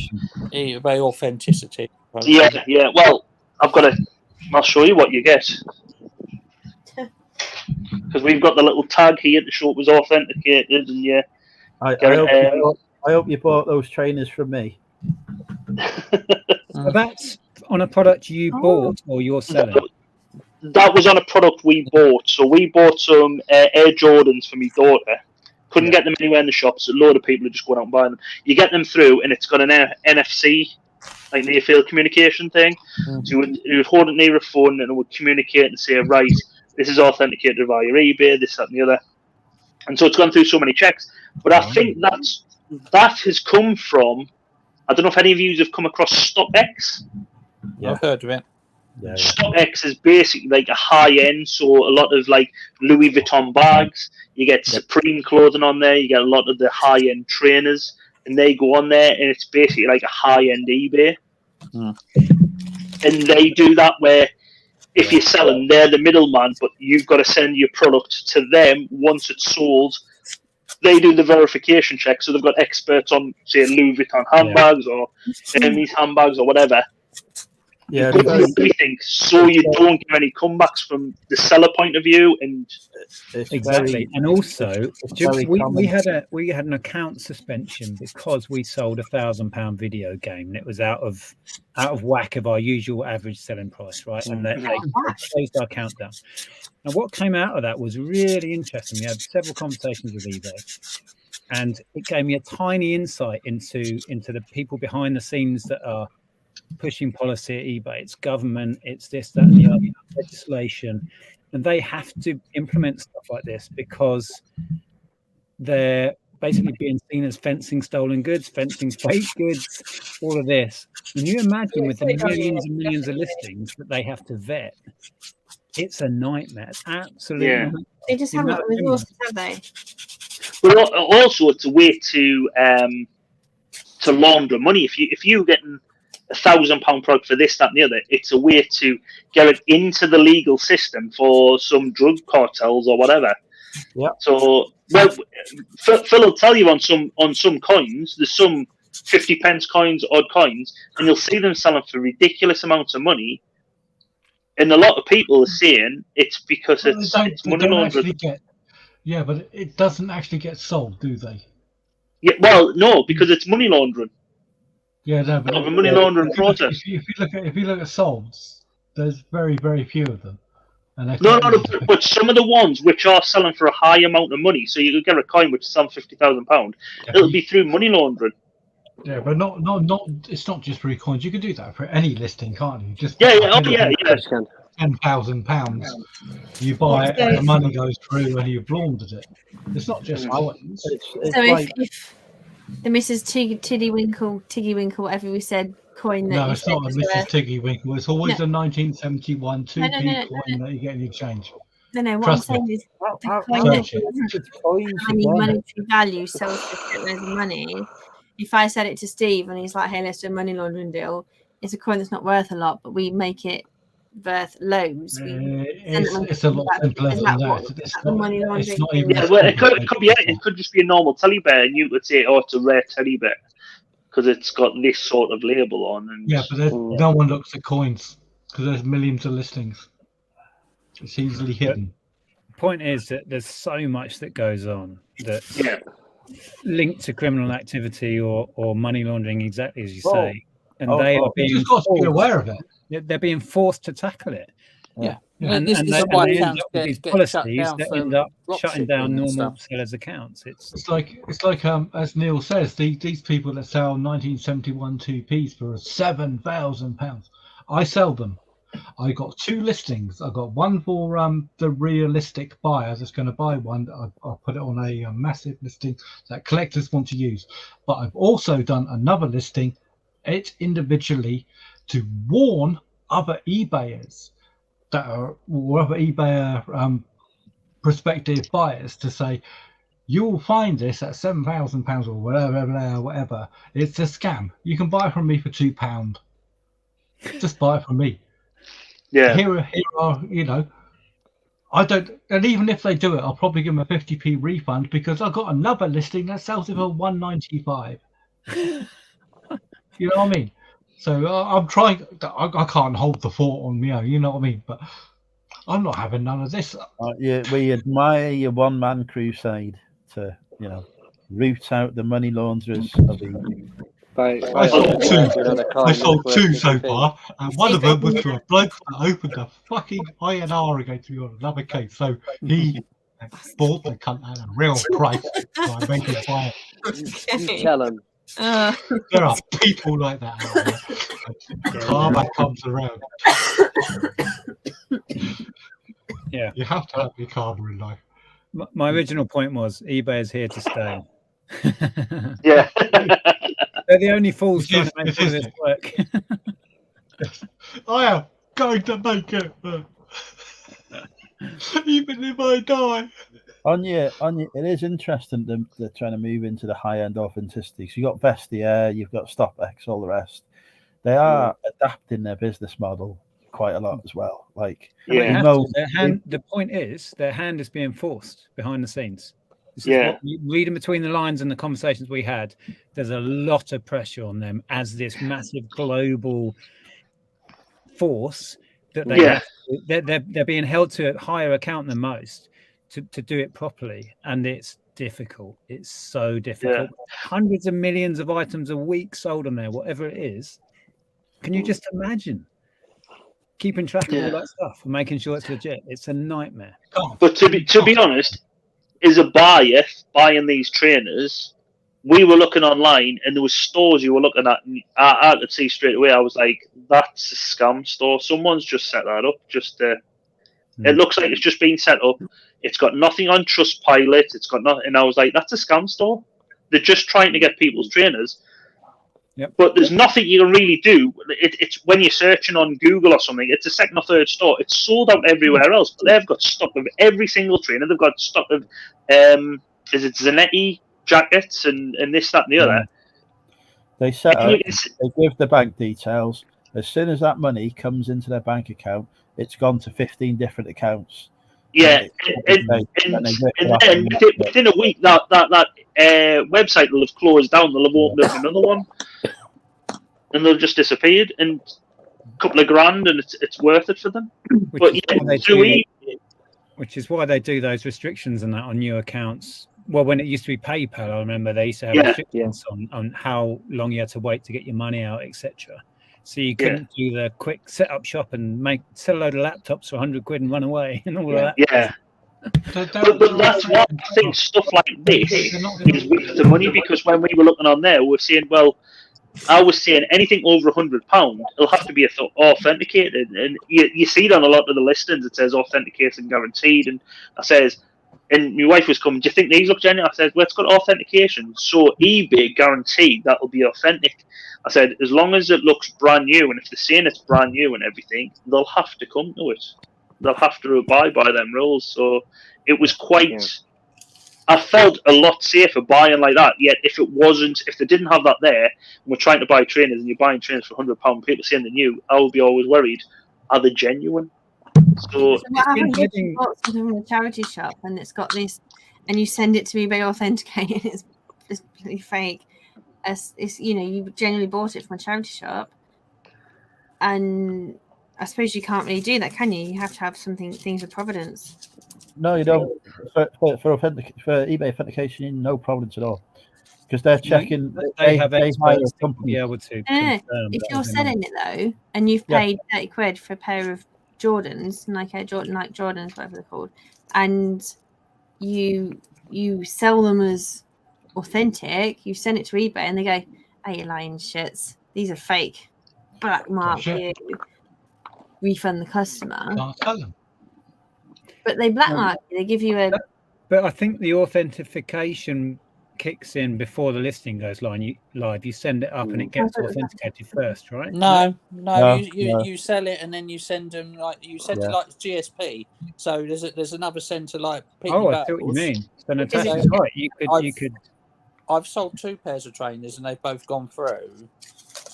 eBay authenticity. Yeah. Well, I'll show you what you get. Because we've got the little tag here to show it was authenticated, and I hope you bought those trainers from me. So that's on a product you bought or you're selling? That was on a product we bought. So we bought some Air Jordans for my daughter. Couldn't get them anywhere in the shops. A load of people are just going out and buying them. You get them through, and it's got an NFC, like near field communication thing. So you would hold it near a phone, and it would communicate and say, right, this is authenticated via eBay, this, that, and the other. And so it's gone through so many checks. But I think that has come from, I don't know if any of you have come across StockX. Yeah, I've heard of it. Yeah. StockX is basically like a high end, so a lot of like Louis Vuitton bags. You get Supreme clothing on there. You get a lot of the high end trainers, and they go on there, and it's basically like a high end eBay. And they do that where if you're selling, they're the middleman, but you've got to send your product to them once it's sold. They do the verification check, so they've got experts on, say, Louis Vuitton handbags or Hermes handbags or whatever. Yeah, everything, so you don't get any comebacks from the seller point of view, and exactly. And also, we had an account suspension because we sold £1,000 video game, and it was out of whack of our usual average selling price, right? And they closed our account down. And what came out of that was really interesting. We had several conversations with eBay, and it gave me a tiny insight into the people behind the scenes that are pushing policy at eBay. It's government, it's this, that, and the other, legislation, and they have to implement stuff like this because they're basically being seen as fencing stolen goods, fencing fake goods, all of this. Can you imagine with the millions and millions of listings that they have to vet? It's a nightmare. It's absolutely. They just haven't got the resources, have they? But also, it's a way to launder money. If you're getting £1,000 product for this, that, and the other, it's a way to get it into the legal system for some drug cartels or whatever. Yeah. So, well, Phil will tell you on some coins, there's some 50p coins, odd coins, and you'll see them selling for ridiculous amounts of money. And a lot of people are saying it's because it's money laundering. Yeah, but it doesn't actually get sold, do they? Yeah, well, no, because it's money laundering. Yeah, no, but a money laundering process. If you look at solds, there's very, very few of them. And No, but some of the ones which are selling for a high amount of money, so you could get a coin which is selling £50,000, it'll be through money laundering. Yeah, but not. It's not just for coins. You can do that for any listing, can't you? Just £10,000. You buy it, and the money goes through, and you've laundered it. It's not just coins. So if the Mrs. Tiggy Winkle, whatever we said, coin that no, it's not a Mrs. Tiggy Winkle. It's always a 1971 2p coin that you get in exchange. No. What I'm saying is the coin that any monetary value sells for loads of money. If I said it to Steve and he's like, "Hey, let's do a money laundering deal," it's a coin that's not worth a lot, but we make it worth loads. It's a lot simpler than that. It's not even. Yeah, well, it could just be a normal teddy bear, and you could say, "Oh, it's a rare teddy bear," because it's got this sort of label on. And yeah, but no one looks at coins. because there's millions of listings. It's easily hidden. The point is that there's so much that goes on that's Yeah. linked to criminal activity or money laundering, exactly as you Well, say, and they are You being just got to be forced- aware of it. They're being forced to tackle it. Yeah. And, This and is they, why and they end accounts up with these get policies shut down that for end up drop shutting shipping down and normal stuff. sellers' accounts. It's like as Neil says, these people that sell 1971 2Ps for £7,000. I sell them. I got 2 listings. I got one for the realistic buyer that's going to buy one. I'll put it on a massive listing that collectors want to use. But I've also done another listing, it individually, to warn other eBayers that are or other eBayer prospective buyers to say, you'll find this at £7,000 or whatever. It's a scam. You can buy it from me for £2. Just buy it from me. Yeah. Here are, you know, I don't, and even if they do it, I'll probably give them a 50p refund because I've got another listing that sells it for £195. You know what I mean? So I'm trying. I can't hold the fort on me, you know what I mean? But I'm not having none of this. We admire your one-man crusade to, root out the money launderers of the. I sold two so far, and one of them was to a bloke that opened a fucking INR against me on another case. So he bought the cunt at a real price, so I made him buy You tell him. There are people like that out there. Karma comes around. Yeah, you have to have your karma in life. My original point was eBay is here to stay. Yeah. They're the only fools trying to make all this work. I am going to make it, even if I die. It is interesting that they're trying to move into the high-end authenticity. So you've got Vestiaire, you've got StopX, all the rest. They are adapting their business model quite a lot as well. Like, the point is, their hand is being forced behind the scenes. This is what you reading between the lines and the conversations we had. There's a lot of pressure on them as this massive global force that they're being held to a higher account than most to do it properly, and it's difficult. It's so difficult. Hundreds of millions of items a week sold on there, whatever it is. Can you just imagine keeping track of all that stuff and making sure it's legit? It's a nightmare. But to be honest, as a buyer buying these trainers, we were looking online and there was stores you were looking at, and I could see straight away. I was like, "That's a scam store. Someone's just set that up. It looks like it's just been set up. It's got nothing on Trustpilot. It's got nothing." And I was like, "That's a scam store. They're just trying to get people's trainers." Yep. But there's nothing you can really do. It's when you're searching on Google or something, it's a second or third store. It's sold out everywhere else, but they've got stock of every single trainer. They've got stock of, is it Zanetti jackets and this, that, and the other. They set up, they give the bank details. As soon as that money comes into their bank account, it's gone to 15 different accounts. Yeah, and then within a week, that website will have closed down. They'll have opened up another one, and they'll just disappeared. And a couple of grand, and it's worth it for them. Which is why they do those restrictions and that on new accounts. Well, when it used to be PayPal, I remember they used to have restrictions on how long you had to wait to get your money out, etc. So you couldn't do the quick set up shop and sell a load of laptops for 100 quid and run away and all of that. Yeah. But that's why I think stuff like this is worth the money, because when we were looking on there, we were saying, well, I was saying anything over £100, it'll have to be authenticated. And you see it on a lot of the listings, it says authentication guaranteed. And I says, and my wife was coming, "Do you think these look genuine?" I said, "Well, it's got authentication, so eBay guaranteed that will be authentic." I said, "As long as it looks brand new, and if they're saying it's brand new and everything, they'll have to come to it. They'll have to abide by them rules." So it was quite. I felt a lot safer buying like that. Yet if they didn't have that there, and we're trying to buy trainers, and you're buying trainers for £100, people saying they're new, I would be always worried: are they genuine? So what happens if you bought something from a charity shop and it's got this, and you send it to eBay authenticated, it's completely fake. It's you generally bought it from a charity shop, and I suppose you can't really do that, can you? You have to have things with providence. No, you don't. For eBay authentication, no problems at all. Because they're checking. They have hire experts a to company. be able to. If confirm that you're as an selling it though, and you've Yeah. paid 30 quid for a pair of Jordans, Nike Jordans, whatever they're called, and you sell them as authentic, you send it to eBay, and they go, "Hey, you lying shits! These are fake. Black mark you. Refund the customer." Can't sell them. But they black mark you. They give you a. But I think the authentication kicks in before the listing goes live. You send it up and it gets authenticated first, right? No, No, you sell it and then you send them like it like GSP. So there's another centre like Pete Oh, I see what you mean. So Natasha's right. You could. I've sold 2 pairs of trainers and they've both gone through.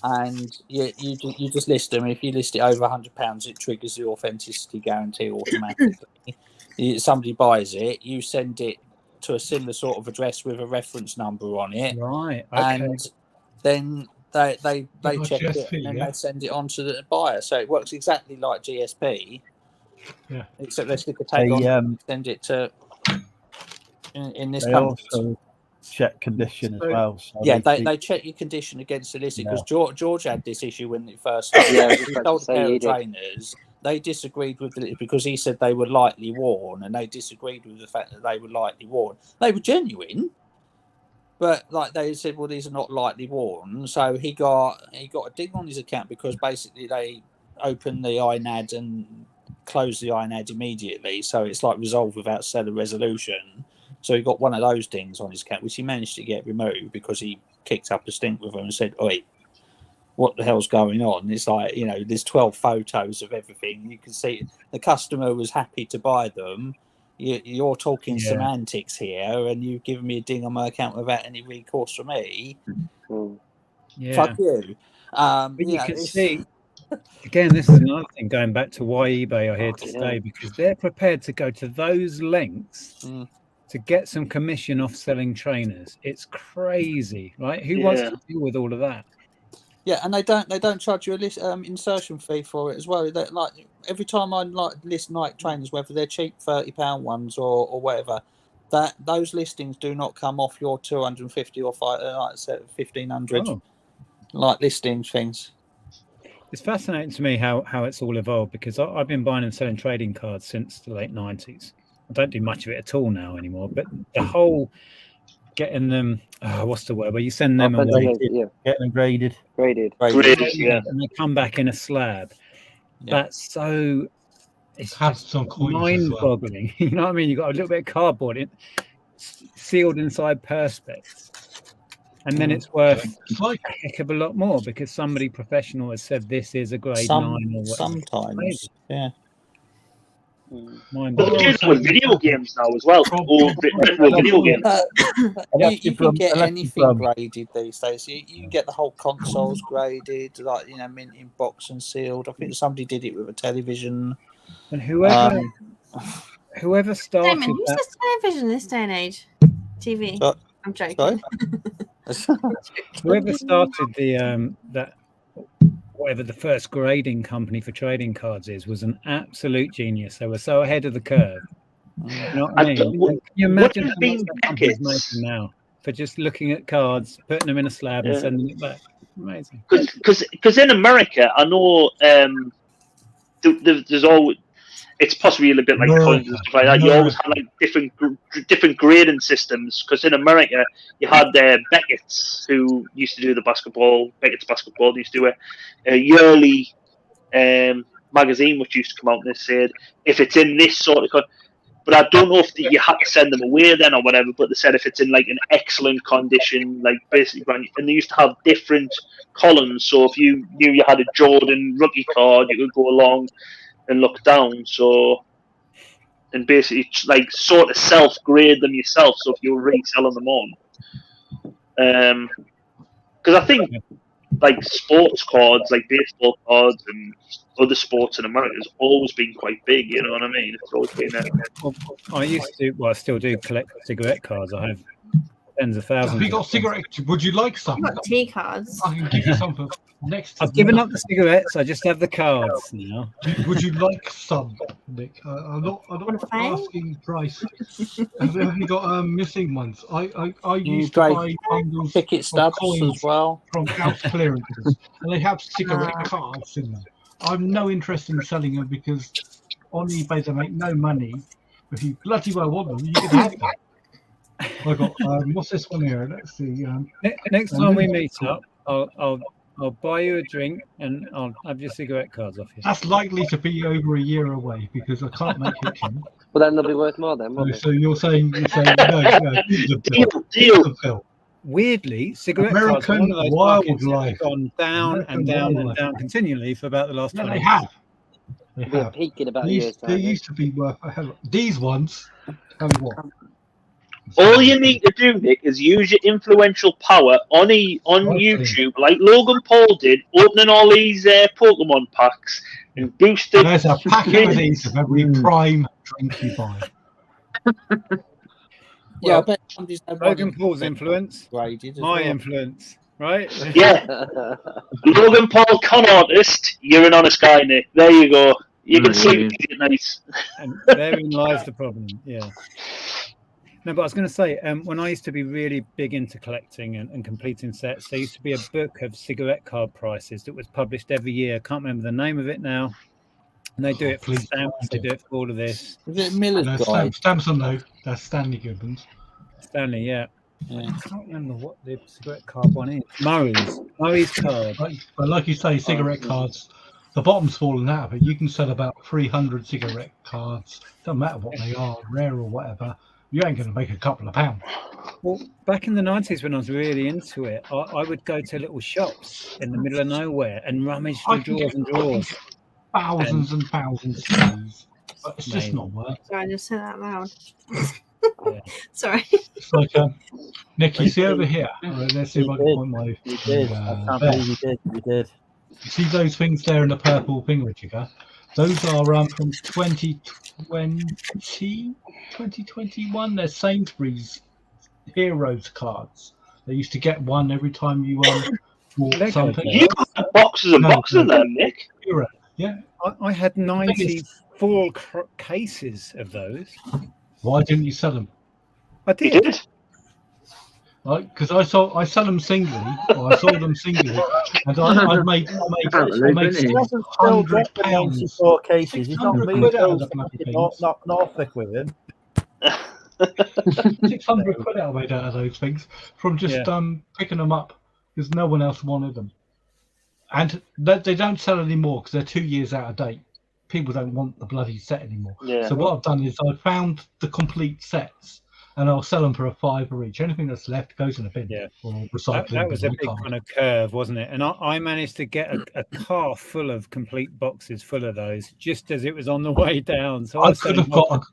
And you just list them. If you list it over £100, it triggers the authenticity guarantee automatically. Somebody buys it, you send it to a similar sort of address with a reference number on it, right? Okay. And then they check GSP, it and then yeah. they send it on to the buyer. So it works exactly like GSP, Yeah. except they stick a tag on and send it to. In this They country. also check condition as well. So Yeah, they check your condition against the listing because George had this issue when it first Yeah, I started. was He just about sold to a say pair he of did. trainers. They disagreed with it because he said they were lightly worn, and they disagreed with the fact that they were lightly worn. They were genuine, but like they said, well, these are not lightly worn. So he got a ding on his account because basically they opened the INAD and closed the INAD immediately. So it's like resolved without seller resolution. So he got one of those dings on his account, which he managed to get removed because he kicked up a stink with them and said, "Oi, what the hell's going on?" It's like, there's 12 photos of everything. You can see the customer was happy to buy them. You're talking semantics here, and you've given me a ding on my account without any recourse from me. Yeah. Fuck you. But you can see, again, this is another thing going back to why eBay are here to stay, because they're prepared to go to those lengths to get some commission off selling trainers. It's crazy, right? Who wants to deal with all of that? Yeah, and they don't charge you a insertion fee for it as well. Like every time I list Nike trainers, whether they're cheap £30 ones or whatever, that those listings do not come off your 250 or 1,500 listing things. It's fascinating to me how it's all evolved, because I've been buying and selling trading cards since the late 90s. I don't do much of it at all now anymore, but the whole getting them, what's the word, where you send them away, getting them graded, and they come back in a slab. That's so, it's just mind-boggling. You know what I mean? You've got a little bit of cardboard sealed inside perspex, and then it's worth a heck of a lot more because somebody professional has said this is a grade 9 or whatever. Sometimes, yeah. But they're doing it with video games now as well. Video games. You can get anything graded these days. You can get the whole consoles graded, like mint in box and sealed. I think somebody did it with a television. And whoever started Damon, who says television this day and age? TV. I'm joking. Whoever started the whatever the first grading company for trading cards was an absolute genius. They were so ahead of the curve. You know what I mean? Can you imagine how much that company's making now for just looking at cards, putting them in a slab and sending it back? Amazing. Because in America, I know there's always, it's possibly a little bit like coins and stuff like that. You always have like different grading systems. Because in America, you had Beckett's, who used to do the basketball. Beckett's basketball used to do a yearly magazine, which used to come out and they said if it's in this sort of. But I don't know if you had to send them away then or whatever. But they said if it's in like an excellent condition, like basically, and they used to have different columns. So if you knew you had a Jordan rookie card, you could go along and look down, and basically like sort of self-grade them yourself. So if you're reselling them on, because I think like sports cards, like baseball cards and other sports in America has always been quite big. You know what I mean? It's always been. I used to, I still do collect cigarette cards. I have tens of thousands. Have you got cigarettes? Would you like some? I've got tea cards. I can give you some for next. I've given up the cigarettes. I just have the cards now. Would you like some, Nick? I'm not asking price. Have you got missing ones? I used to buy bundles ticket of stubs coins as well from house clearances, and they have cigarette cards in them. I've no interest in selling them because on eBay they make no money. If you bloody well want them, you can have them. I got what's this one here? Let's see. Next time we meet up, I'll buy you a drink and I'll have your cigarette cards off you. That's likely to be over a year away because I can't make it. Well, then they'll be worth more then, won't they? So you're saying no, deal. Weirdly, cigarette cards are one of those markets that have gone down and down and down continually for about the last 20 they years. have. They They're have. peaking about a These, year's time. they used to be worth a hell. These ones, tell you what. All you need to do, Nick, is use your influential power on YouTube, like Logan Paul did, opening all these Pokemon packs and boosted. There's a packet of these of every prime drink you buy. Yeah, I bet Logan Paul's influence, my influence, right? Yeah. Logan Paul, con artist, you're an honest guy, Nick. There you go. You can see it nice. And therein lies the problem, yeah. No, but I was going to say, when I used to be really big into collecting and completing sets, there used to be a book of cigarette card prices that was published every year. I can't remember the name of it now. And they do it for stamps, they do it for all of this. Is it Miller's No, Guide? stamps on no. That's Stanley Gibbons. Stanley, yeah. I can't remember what the cigarette card one is. Murray's card. But like you say, cigarette cards, the bottom's fallen out of it. You can sell about 300 cigarette cards. Doesn't matter what they are, rare or whatever. You ain't going to make a couple of pounds. Well, back in the 90s when I was really into it, I would go to little shops in the middle of nowhere and rummage through drawers and drawers. Thousands and thousands of these. But it's just not worth it. Sorry, I just said that loud. Sorry. It's like, Nick, you see over here? Let's see if I can point my... You did. I can't believe you did. You did. You see those things there in the purple thingamajigger? Those are from 2021. They're Sainsbury's Heroes cards. They used to get one every time you bought something. You got boxes and boxes of them, Nick. Hero. Yeah. I had 94 cases of those. Why didn't you sell them? I did. You did. Because I sell them singly, or I sold them singly, and I made £600 94 cases. He's not moved quid out of the bloody things. not Norfolk with him. 600 quid I made out of those things from just picking them up because no one else wanted them, and they don't sell anymore because they're 2 years out of date. People don't want the bloody set anymore. Yeah. So what I've done is I found the complete sets. And I'll sell them for $5 each. Anything that's left goes in a bin or recycling. That was a big kind of curve, wasn't it? And I managed to get a car full of complete boxes full of those just as it was on the way down. So I could have got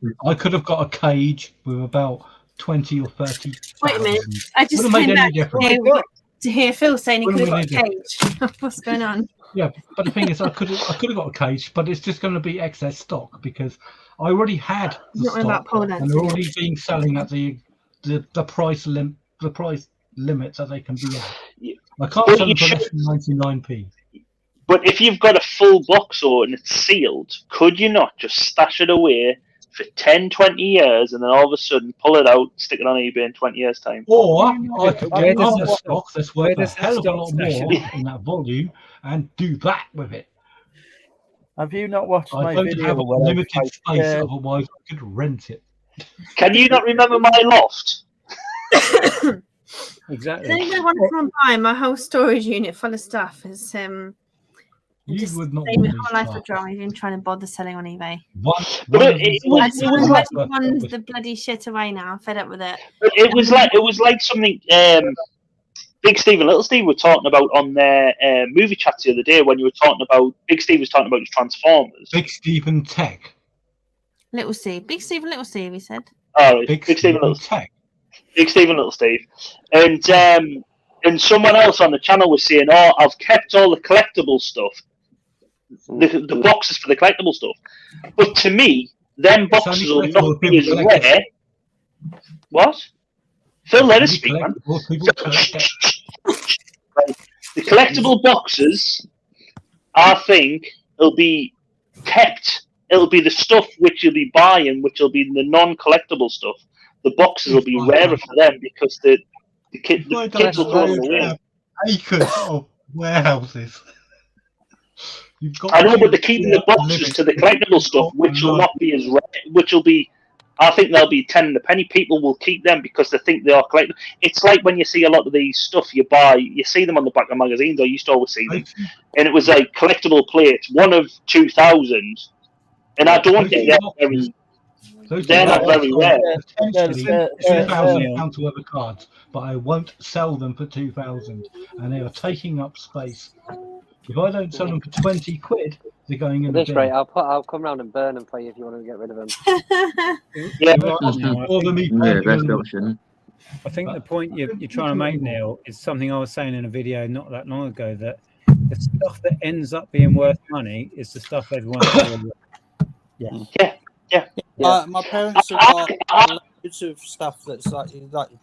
a cage with about 20 or 30. Wait a minute. I just came back to hear Phil saying he could have got a cage. What's going on? Yeah, but the thing is, I could have got a cage, but it's just going to be excess stock because I already had the stock, and they're already being selling at the price limit that they can be at. I can't sell them for less than 99p. But if you've got a full box or and it's sealed, could you not just stash it away for 10, 20 years and then all of a sudden pull it out, stick it on eBay in 20 years' time? Or I could get other stock that's worth a hell of a lot more in that volume and do that with it. Have you not watched I my don't video? have a where I limited space, otherwise I could rent it. Can you not remember my loft? Exactly. Does anybody want to come and buy my whole storage unit full of stuff? Is You would not saving want whole life for driving, trying to bother selling on eBay. I just want the bloody shit away now. I'm fed up with it. It was like something Big Steve and Little Steve were talking about on their movie chats the other day when you were talking about Big Steve was talking about his Transformers. Big Steve and Tech. Little Steve. Big Steve and Little Steve, he said. Oh, right. Big Steve and Little Tech. Big Steve and Little Steve. And someone else on the channel was saying, "Oh, I've kept all the collectible stuff, the boxes for the collectible stuff." But to me, them boxes will not be as rare. What? Phil, let us speak, man. The collectible boxes, I think, will be kept. It'll be the stuff which you'll be buying, which will be the non-collectible stuff. The boxes will be rarer for them because the kids will throw them away. Acres of warehouses. I know, but they're keeping the boxes to the collectible stuff, which will not be as rare. Which will be, I think they'll be 10 a penny. People will keep them because they think they are collectible. It's like when you see a lot of these stuff you buy, you see them on the back of magazines. I used to always see them, and it was like collectible plates, one of 2,000, and I don't think they're not very rare. £2,000 worth of cards, but I won't sell them for 2,000, and they are taking up space. If I don't sell them for 20 quid, they're going in the bin. Right, I'll come round and burn them for you if you want to get rid of them. Best option. I think the point you're trying to make, Neil, is something I was saying in a video not that long ago, that the stuff that ends up being worth money is the stuff everyone My parents have got loads of stuff that's like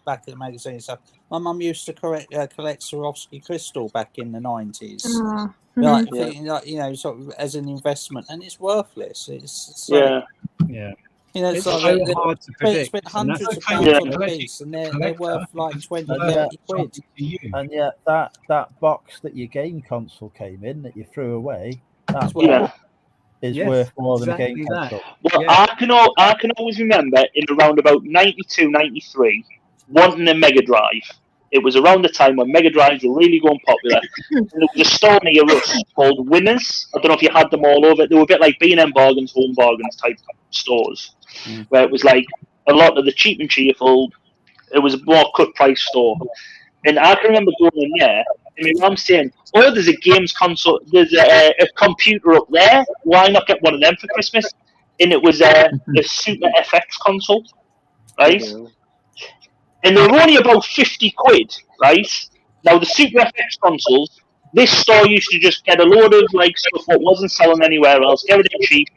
back in the magazine and stuff. My mum used to collect Swarovski crystal back in the 90s. Sort of as an investment, and it's worthless. It's like, it's so hard to predict. Spent hundreds of pounds on a piece, and they're worth like 20, 30 quid. And yet that box that your game console came in that you threw away, that's worth more than a game console. Well, I can always remember in around about 92, 93, wanting a Mega Drive. It was around the time when Mega Drives were really going popular. And there was a store near us called Winners. I don't know if you had them all over. They were a bit like B&M Bargains, Home Bargains type stores, where it was like a lot of the cheap and cheerful. It was a more cut price store. And I can remember going in there, and my mum saying, "Oh, there's a games console, there's a computer up there. Why not get one of them for Christmas?" And it was a Super FX console, right? And they were only about 50 quid, right? Now, the Super FX consoles, this store used to just get a load of like stuff that wasn't selling anywhere else, get it cheap,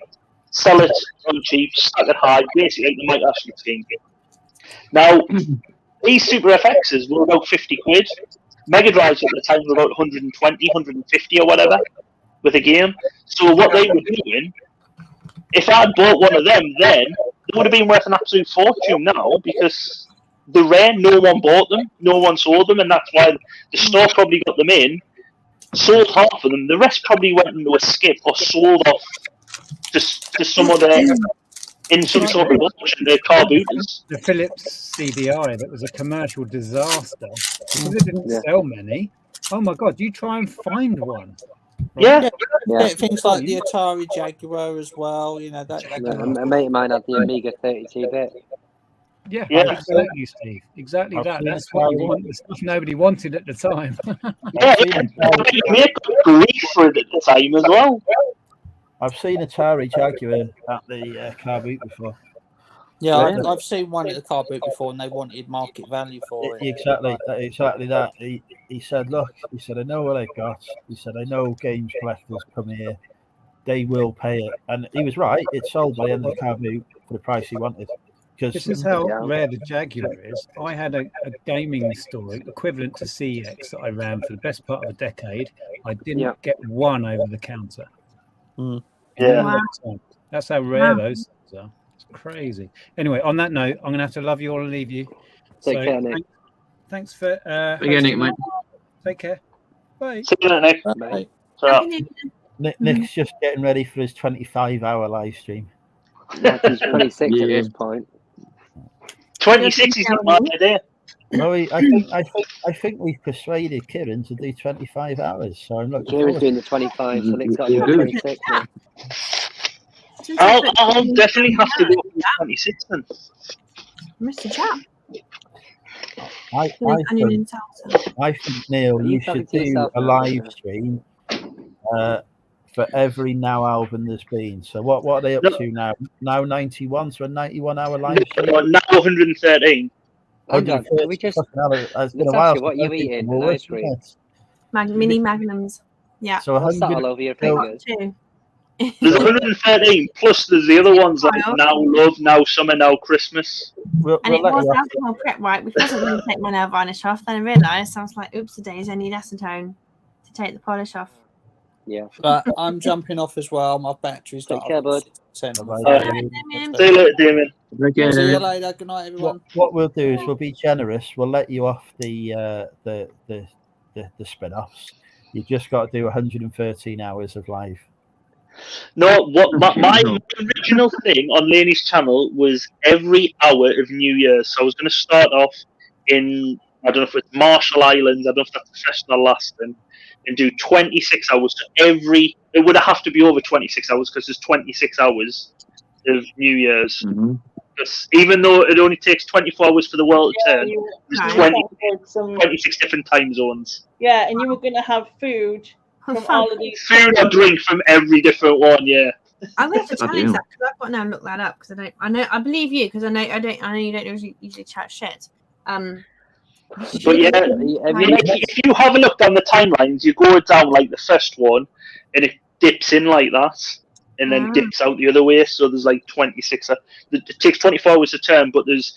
sell it on cheap, stack it high, basically like the Mike Ashley scheme. Now, these Super FXs were about 50 quid. Mega Drives at the time were about 120, 150 or whatever with a game. So what they were doing, if I'd bought one of them then, they would have been worth an absolute fortune now because they're rare, no one bought them, no one sold them, and that's why the store probably got them in, sold half of them, the rest probably went into a skip or sold off to some other in some sort of auction, their car booters. The Philips CDI, that was a commercial disaster because it didn't sell many. Oh my God, you try and find one. Things like the Atari Jaguar as well, A mate of mine had the Amiga 32-bit. Yeah, exactly, Steve. Exactly that. That's what you want. The stuff nobody wanted at the time. We had grief for it at the time as well. I've seen Atari Jaguar at the car boot before. Yeah, I've seen one at the car boot before, and they wanted market value for it. Exactly that. He said, "Look," he said, "I know what I got." He said, "I know games collectors come here, they will pay it," and he was right. It sold by the end of the car boot for the price he wanted. This is how rare the Jaguar is. I had a gaming store equivalent to CEX that I ran for the best part of a decade. I didn't get one over the counter. That's how rare those things are. It's crazy. Anyway, on that note, I'm going to have to love you all and leave you. Take care, Nick. Thanks for. Nick, mate. Take care. Bye. See you, Nick. Bye. Nick's just getting ready for his 25-hour live stream. He's 26 at this point. 26 is not my idea. No, I think we've persuaded Kieran to do 25 hours. So I'm looking Kieran's doing the 25, so Nick's got to do 26. I'll definitely have to go for 26 then. Mr. Chap. I think, Neil, you should do a live stream for every Now album there's been. So what are they up to now? Now 91, so a 91-hour live stream? Now 113. Hold on, can we just... It's been a while. What are you eating? Ice cream? Mini Magnums. Yeah. So What's that all over your fingers? Two There's 113 plus there's the other ones like Now Love, Now Summer, Now Christmas. And it was alcohol prep, right? Which wasn't going to take my nail varnish off. Then I realised, I was like, oops, a days, I need acetone to take the polish off. Yeah. But I'm jumping off as well. My battery's Take care, bud. See you later, Damien. See you later. Good night, everyone. What we'll do is we'll be generous. We'll let you off the spin-offs. You've just got to do 113 hours of live. No, what my original thing on Laney's channel was every hour of New Year's. So I was going to start off in, I don't know if it's Marshall Islands, I don't know if that's the first or last thing, and do 26 hours. So it would have to be over 26 hours because there's 26 hours of New Year's. Because even though it only takes 24 hours for the world to turn, there's 26 different time zones. Yeah, and you were going to have food from all of these. Food or drink from every different one, yeah. I'm going to challenge that because I've got to now look that up because I believe you because I know you don't usually chat shit. But yeah, if you have a look down the timelines, you go down like the first one, and it dips in like that, and then dips out the other way. So there's like 26. It takes 24 hours to turn, but there's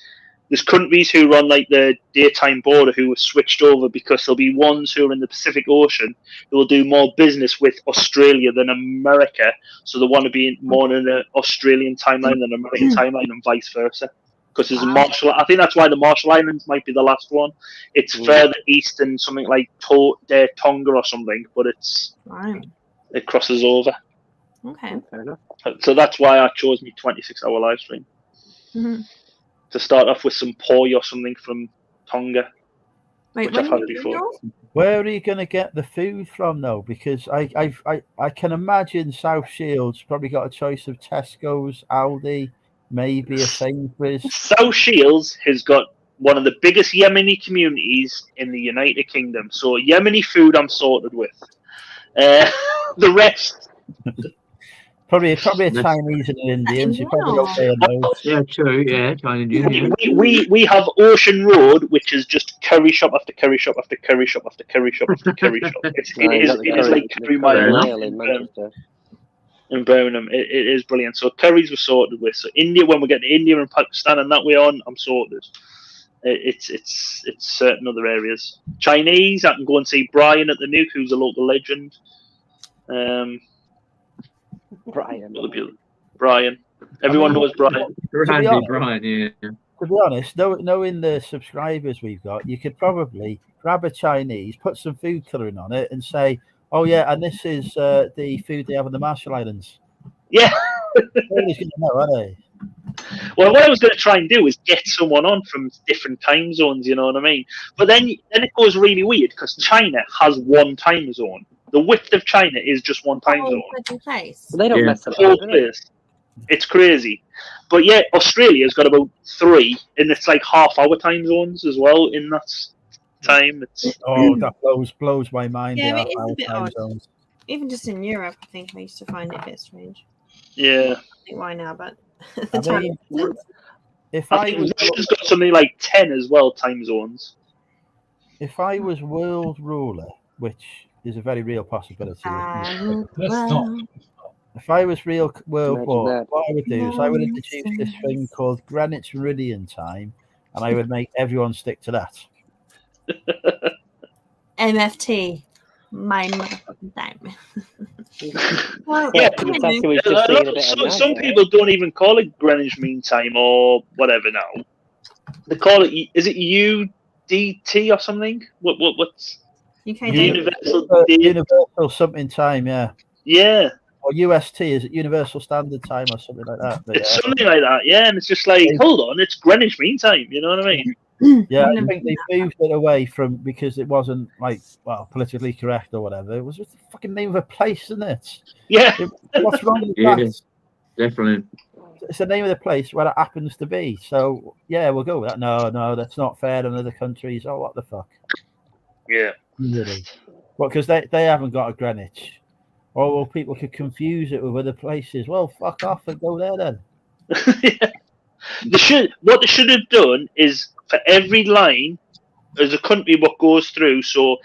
countries who run like the daytime border who have switched over because there'll be ones who are in the Pacific Ocean who will do more business with Australia than America. So they want to be more in an Australian timeline than an American timeline, and vice versa. Because there's a Marshall, I think that's why the Marshall Islands might be the last one. It's further east than something like Tonga or something, but it crosses over. Okay. Fair enough. So that's why I chose my 26-hour live stream. To start off with some poi or something from Tonga, which I've had before. Where are you going to get the food from, though? Because I can imagine South Shields probably got a choice of Tesco's, Aldi, maybe a Sainsbury's. South Shields has got one of the biggest Yemeni communities in the United Kingdom. So Yemeni food I'm sorted with. The rest... Probably a Chinese and Indians. You probably don't pay those. Yeah, true. Yeah, Chinese. We have Ocean Road, which is just curry shop after curry shop after curry shop after curry shop after curry shop. It is like 3 miles in Birmingham. It is brilliant. So curries were sorted with. So India, when we get to India and Pakistan and that way on, I'm sorted. It's certain other areas. Chinese, I can go and see Brian at the Nuke, who's a local legend. Brian. Everyone knows Brian. Brian, yeah. To be honest, knowing the subscribers we've got, you could probably grab a Chinese, put some food colouring on it, and say, "Oh yeah, and this is the food they have on the Marshall Islands." Yeah. Nobody's going to know, are they? Well, what I was going to try and do is get someone on from different time zones. You know what I mean? But then it goes really weird because China has one time zone. The width of China is just one time zone. Place. They don't mess up. It's crazy. But yeah, Australia's got about 3, and it's like half-hour time zones as well in that time. That blows my mind. Yeah, it is a bit odd. Zones. Even just in Europe, I think I used to find it a bit strange. Yeah. I don't know why now, but I think Russia's got something like 10 as well, time zones. If I was world ruler, which is a very real possibility. If I was real world war, what I would do is I would introduce this thing called Greenwich Meridian Time, and I would make everyone stick to that. MFT, my motherfucking time. Some people don't even call it Greenwich Mean Time or whatever now. They call it, is it UDT or something? What's Universal something time, yeah. Yeah. Or UST, is it Universal Standard Time or something like that? But, it's something like that, yeah. And it's just like, hold on, it's Greenwich Mean Time. You know what I mean? Yeah, I think they moved it away from because it wasn't politically correct or whatever. It was just the fucking name of a place, isn't it? Yeah. What's wrong with that? Definitely. It's the name of the place where it happens to be. So yeah, we'll go with that. No, that's not fair in other countries. Oh, what the fuck? Yeah. Really? Well, because they haven't got a Greenwich. Or well, people could confuse it with other places. Well, fuck off and go there then. What they should have done is for every line, there's a country what goes through. So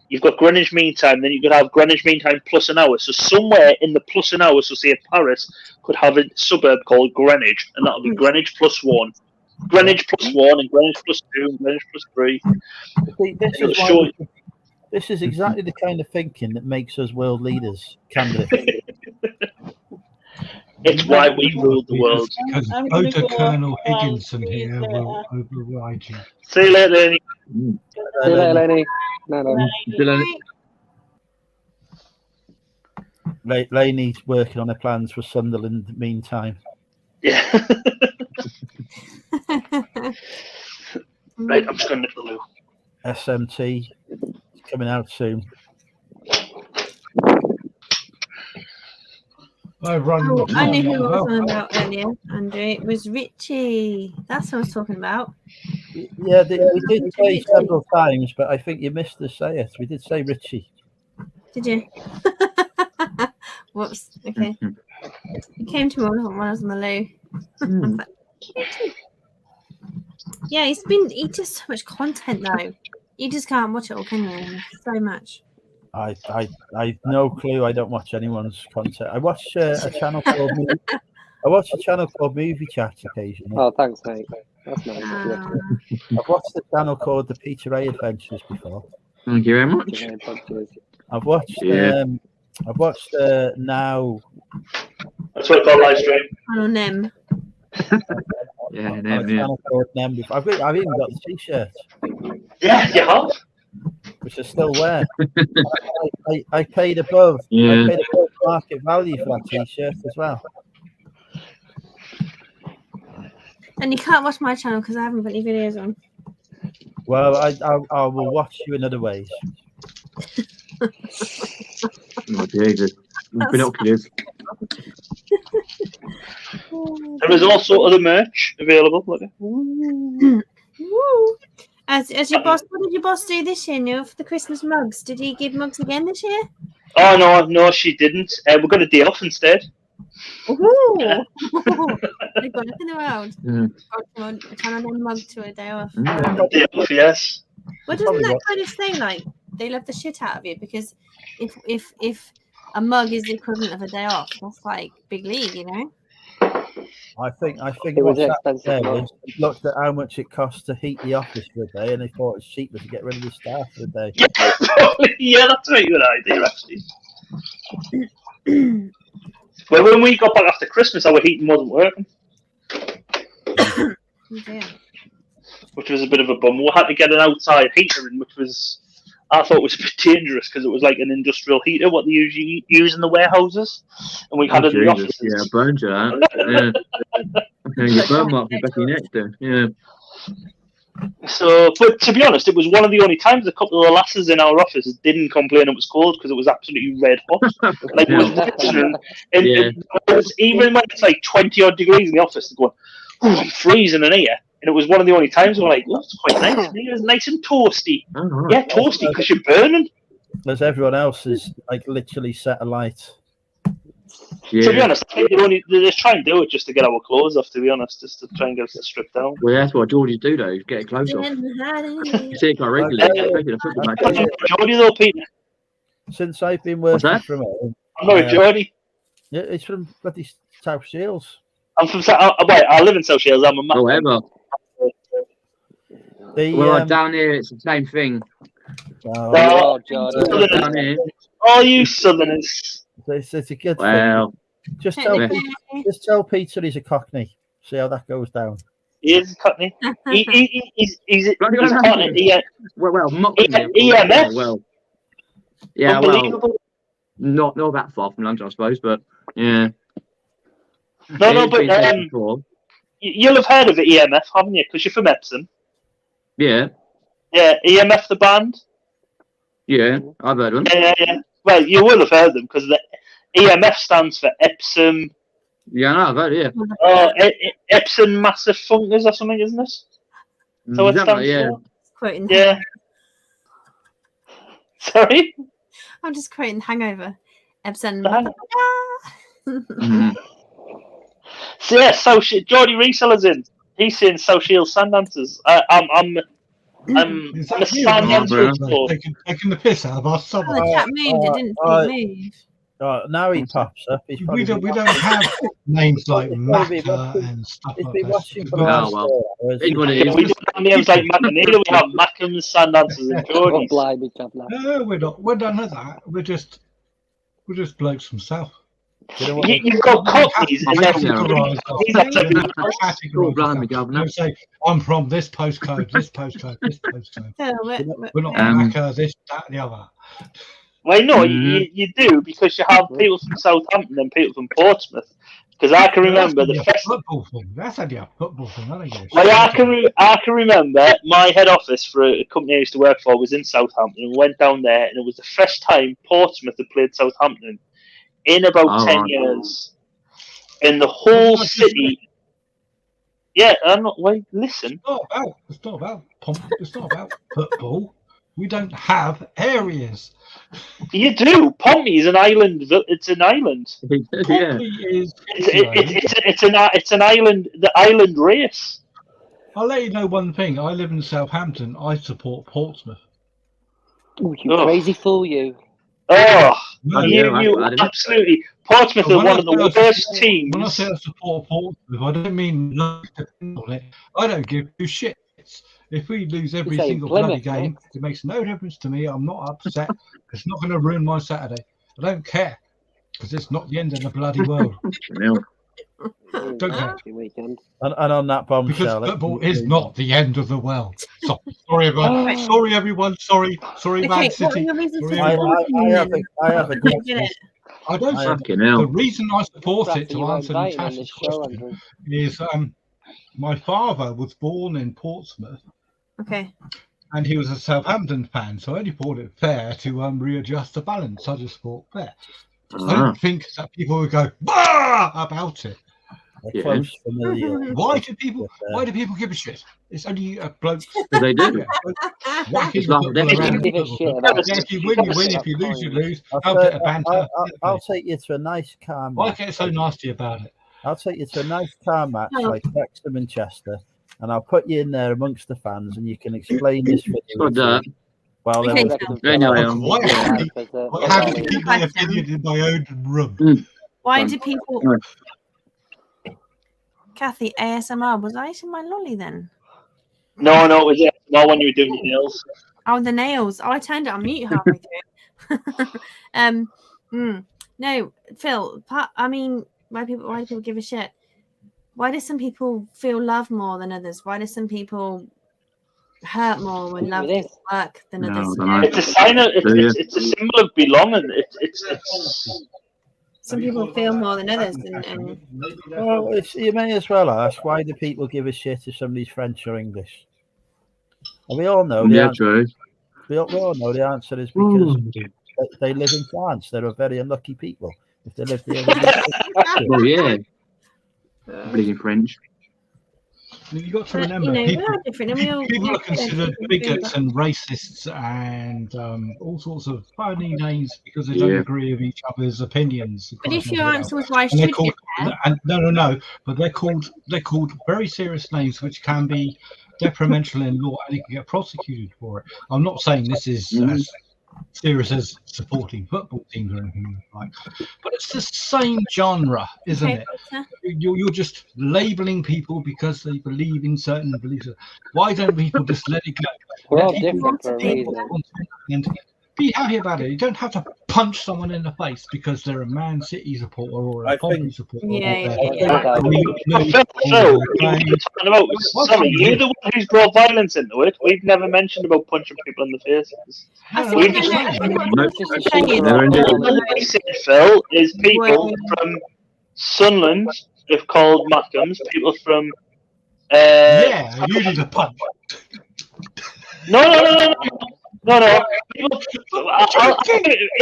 you've got Greenwich Mean Time, then you could have Greenwich Mean Time plus an hour. So somewhere in the plus an hour, so say Paris could have a suburb called Greenwich, and that'll be Greenwich plus 1. Greenwich plus 1 and Greenwich plus 2 and Greenwich plus 3. See, this is exactly the kind of thinking that makes us world leaders, candidates. It's why we rule the world. Because Oda Colonel Higginson here will override you. See you later, Lenny. See you later, Lenny. No. Laney's working on her plans for Sunderland meantime. Yeah. Right, I'm just going to nip the loo. SMT coming out soon. I run. Oh, I knew who I was talking about earlier, Andrew. It was Richie. That's what I was talking about. Yeah, we did say several times, but I think you missed to say it. We did say Richie. Did you? Whoops. Okay. He came to me when I was on the loo. I was like, Richie. Yeah, he does so much content though. You just can't watch it all, can you? So much. I've no clue. I don't watch anyone's content. I watch a channel called Movie Chat occasionally. Oh, thanks, mate. That's nice. I've watched the channel called The Peter A Adventures before. Thank you very much. I've watched. I've watched now. That's what I call live stream. Oh, Nem. Yeah, Nem before. I've even got the T-shirt. Yeah, you have. Which I still wear. I paid above. Yeah. I paid above market value for that T-shirt as well. And you can't watch my channel because I haven't got any videos on. Well, I will watch you in other ways. Oh, Jesus. Binoculars. There is also other merch available. Woo. As your boss, what did your boss do this year, Neil, for the Christmas mugs? Did he give mugs again this year? Oh no, she didn't. We're going to day off instead. Ooh. They've got nothing in the world. From a Channel 9 mug to a day off. Day off, yes. Well, doesn't that kind of say like they love the shit out of you? Because if a mug is the equivalent of a day off, that's like big league, you know. I think It was expensive. He looked at how much it costs to heat the office for a day, and they thought it's cheaper to get rid of the staff for a day. Yeah, that's a very good idea, actually. Well, when we got back after Christmas, our heating wasn't working. Which was a bit of a bum. We had to get an outside heater in, which was, I thought was a bit dangerous because it was like an industrial heater, what they usually use in the warehouses. And we had it in the office. Yeah, burned you that. Yeah. Okay, your burn mark is back in your neck then. Yeah. So, but to be honest, it was one of the only times a couple of the lasses in our office didn't complain it was cold because it was absolutely red hot. Like it was freezing, and it was, even when it's like 20 odd degrees in the office, they're going, "Oh, I'm freezing in here." And it was one of the only times we're like, "Well, that's quite nice. It was nice and toasty." Right. Yeah, toasty because you're burning. As everyone else is like literally set alight. Yeah. To be honest, I think they try and do it just to get our clothes off. To be honest, just to try and get us to strip down. Well, that's what Geordies do, though. Get clothes off. You see it quite regularly. Geordie though, Peter. Since I've been working from home, I'm not a Geordie. Yeah, it's from bloody South Shields. I'm from I live in South Shields. I'm a man. Whatever. Down here, it's the same thing. Down here. Oh, you Southerners. It's a good thing. Just tell Peter he's a Cockney. See how that goes down. He is a Cockney. He's part of EMF. Well, yeah, well, not that far from London, I suppose, but yeah. No, but you'll have heard of it, EMF, haven't you? Because you're from Epsom. Yeah. Yeah, EMF the band. Yeah, I've heard of them. Yeah. Well, you will have heard them because the EMF stands for Epsom. Yeah, no, I've heard it. Yeah. Epsom Massive Funkers or something, isn't it? So it stands for. Quoting. Yeah. Sorry. I'm just quoting Hangover. Epsom. So yeah, Geordie Reseller's in. He's in South Shields Sand Dancers. I'm I'm Is a that you? Southampton Taking the piss out of our summer. Oh, the chat moved. It didn't move. Now he pops up. He's We don't have names like Macca and stuff He's like been that. watching for the last We don't have names like Macca neither. We have Mackhams, Sandances, and Geordies. Blimey, Traveller. No, we're not. We're none of that. We're just blokes from South. You've got Cockneys and then Say, I'm from this postcode, this postcode, this postcode. We're not Macca, this, that, and the other. Well, no, you do because you have people from Southampton and people from Portsmouth. Because I can remember the first football thing. That's only a football thing. I can remember my head office for a company I used to work for was in Southampton, and we went down there, and it was the first time Portsmouth had played Southampton in about 10 years. And the whole city. Yeah, I'm not. Wait, listen. It's not about football. We don't have areas. You do. Pompey is an island. It's an island. It's an island. The island race. I'll let you know one thing. I live in Southampton. I support Portsmouth. Oh, you crazy fool, you. Oh, you absolutely. Portsmouth are one of the worst teams. When I say I support Portsmouth, I don't mean on it. I don't give two shits. If we lose every single bloody game, it makes no difference to me. I'm not upset. It's not going to ruin my Saturday. I don't care because it's not the end of the bloody world. Don't care. And on that bombshell, because football is not the end of the world. Sorry, everyone. Sorry, everyone. Sorry, Man City. I have a question. I don't. The reason I support it, to answer Natasha's question, is my father was born in Portsmouth. Okay. And he was a Southampton fan, so I only thought it fair to readjust the balance. I just thought fair. I don't think that people would go bah about it. Why do people give a shit? It's only a bloke. They do. Why give a shit? If you win, you win. If you lose, you lose. I'll take you to a nice car match. Why get so nasty about it? I'll take you to a nice car match like Wrexham and Chester, and I'll put you in there amongst the fans, and you can explain this video. Well, I'm happy to keep my opinion in my own room. Why do people? Kathy, ASMR. Was I eating my lolly then? No, it was ASMR when you were doing your nails. Oh, the nails. Oh, I turned it on mute halfway through. No, Phil. I mean, why do people give a shit? Why do some people feel love more than others? Why do some people hurt more when love doesn't work than others? It's a sign of. It's a symbol of belonging. It's Some people feel more than others. Well, you may as well ask, why do people give a shit if somebody's French or English? And we all know the answer. We all know the answer is because they live in France. They're a very unlucky people. If they live there, oh yeah, everybody's in French. You've got to remember, people are considered bigots and racists and all sorts of funny names because they don't agree with each other's opinions. But if your answer was why should you care? No, but they're called very serious names which can be detrimental in law and you can get prosecuted for it. I'm not saying this is as serious as supporting football teams or anything like that, but it's the same genre, isn't it? You're just labeling people because they believe in certain beliefs. Why don't people just let it go? We're all different for a reason. And be happy about it. You don't have to punch someone in the face because they're a Man City supporter or a Pompey supporter. Sorry, you're the one who's brought violence into it. We've never mentioned about punching people in the faces. We've just said, Phil, is people from Sunderland have called Mackhams, people from yeah, you need a punch. No.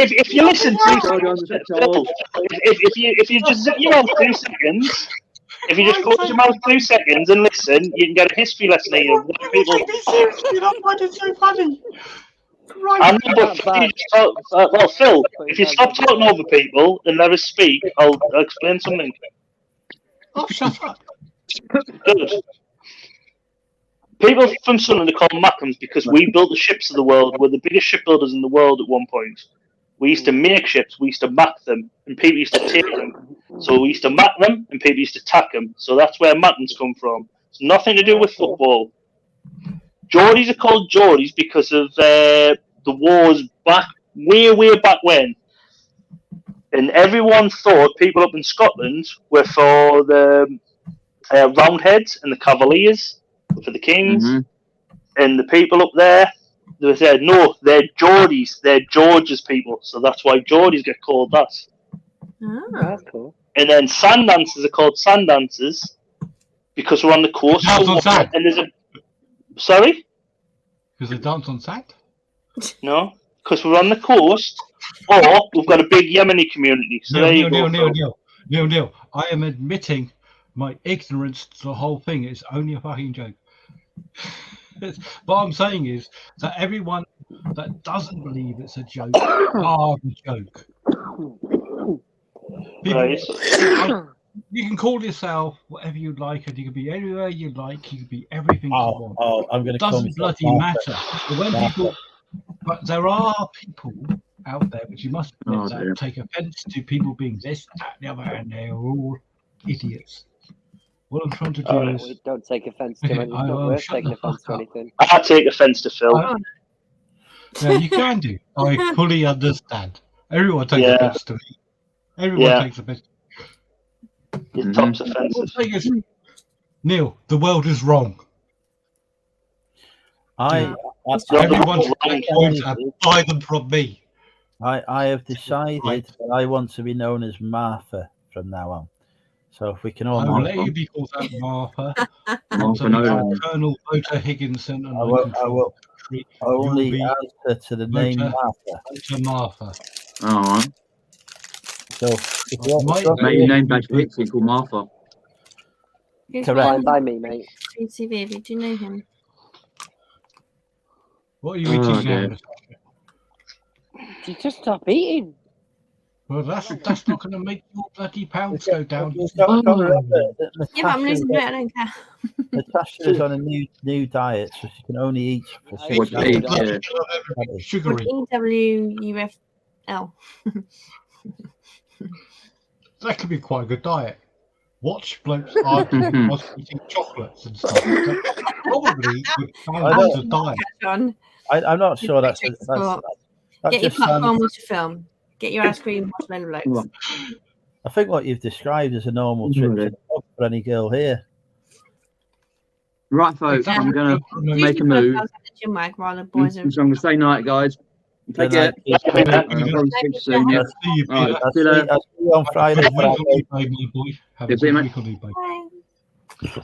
If you listen to if you just zip your mouth 2 seconds, if you just close your mouth 2 seconds and listen, you can get a history lesson here. People. It's so funny. I know, but well, Phil, if you stop talking over people and let us speak, I'll explain something. Oh, shut up. Good. People from Sunderland are called Mackems because we built the ships of the world. We're the biggest shipbuilders in the world at one point. We used to make ships, we used to mack them, and people used to take them. So we used to mack them, and people used to tack them. So that's where Mackems come from. It's nothing to do with football. Geordies are called Geordies because of the wars back, way back when. And everyone thought people up in Scotland were for the Roundheads and the Cavaliers, for the Kings. And the people up there, they said, no, they're Geordies. They're George's people. So that's why Geordies get called that. That's cool. And then sand dancers are called sand dancers because we're on the coast. Dance on sand. And there's a... Sorry? Because they dance on sand? No, because we're on the coast, or we've got a big Yemeni community. So there you go. Neil, I am admitting my ignorance to the whole thing. It's only a fucking joke. What I'm saying is that everyone that doesn't believe it's a joke are the joke. People, you can call yourself whatever you'd like, and you can be anywhere you like. You can be everything you want. I'm going to. Doesn't bloody matter. But when people, but there are people out there, which you must admit, that take offence to people being this, that, the other, and they're all idiots. What I'm trying to do is don't take offence to it. It's not worth taking offence to anything. I take offence to Phil. Yeah, you can do. I fully understand. Everyone takes offence to me. Everyone takes offence. Your top's offensive. Neil, the world is wrong. Everyone's going to buy them from me. I have decided that I want to be known as Martha from now on. So if we can all... I will let you be called that, Martha. Colonel Voter Higginson. And I will only answer to the name Martha. Martha. All right. So if you want mate, your name back to called Martha. Correct. By me, mate. TV, do you know him? What are you eating now? You just stop eating. Well, that's not going to make your bloody pounds go down. Yeah, but I'm losing weight. I don't care. Natasha is on a new diet, so she can only eat for 6 days. Sugary. EWUFL. That could be quite a good diet. Watch blokes arguing whilst eating chocolates and stuff. Probably with thousands of diet. I'm not sure that's Get your popcorn, watch a film. Get your ice cream, watch Men Blokes. I think what you've described is a normal trip for any girl here. Right, folks, I'm going to make a move. So I'm going to say night, guys. Take care. I'll see you on Friday.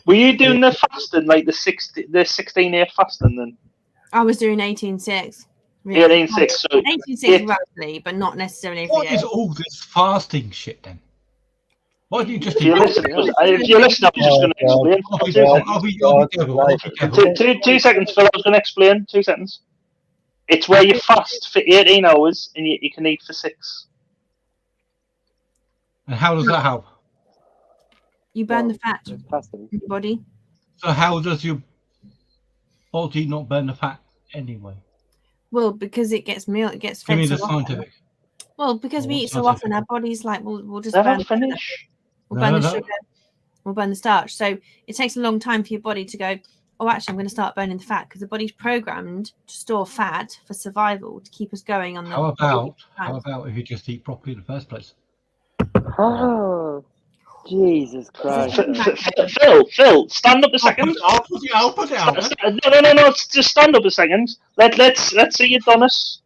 Were you doing the fasting, like the 16-year fasting then? I was doing 18-6. Really. 18-6. So 18-6 roughly, but not necessarily every What day. is all this fasting shit then? Why do you just... If you listen, I'm just going to explain. 2 seconds, Phil. I was going to explain. 2 seconds. It's where you fast for 18 hours and you can eat for 6. And how does that help? You burn the fat in your body. So how does your body not burn the fat anyway? Well, because it gets meal, it gets fed. Give me the so often. scientific. Well, because we eat so often, our body's like, we'll just burn the finish. We'll burn the sugar. We'll burn the starch. So it takes a long time for your body to go, oh, actually, I'm going to start burning the fat because the body's programmed to store fat for survival to keep us going on the. How about if you just eat properly in the first place? Oh, Jesus Christ! Phil, stand up a second. I'll put it out. No. Just stand up a second. Let's see you done us.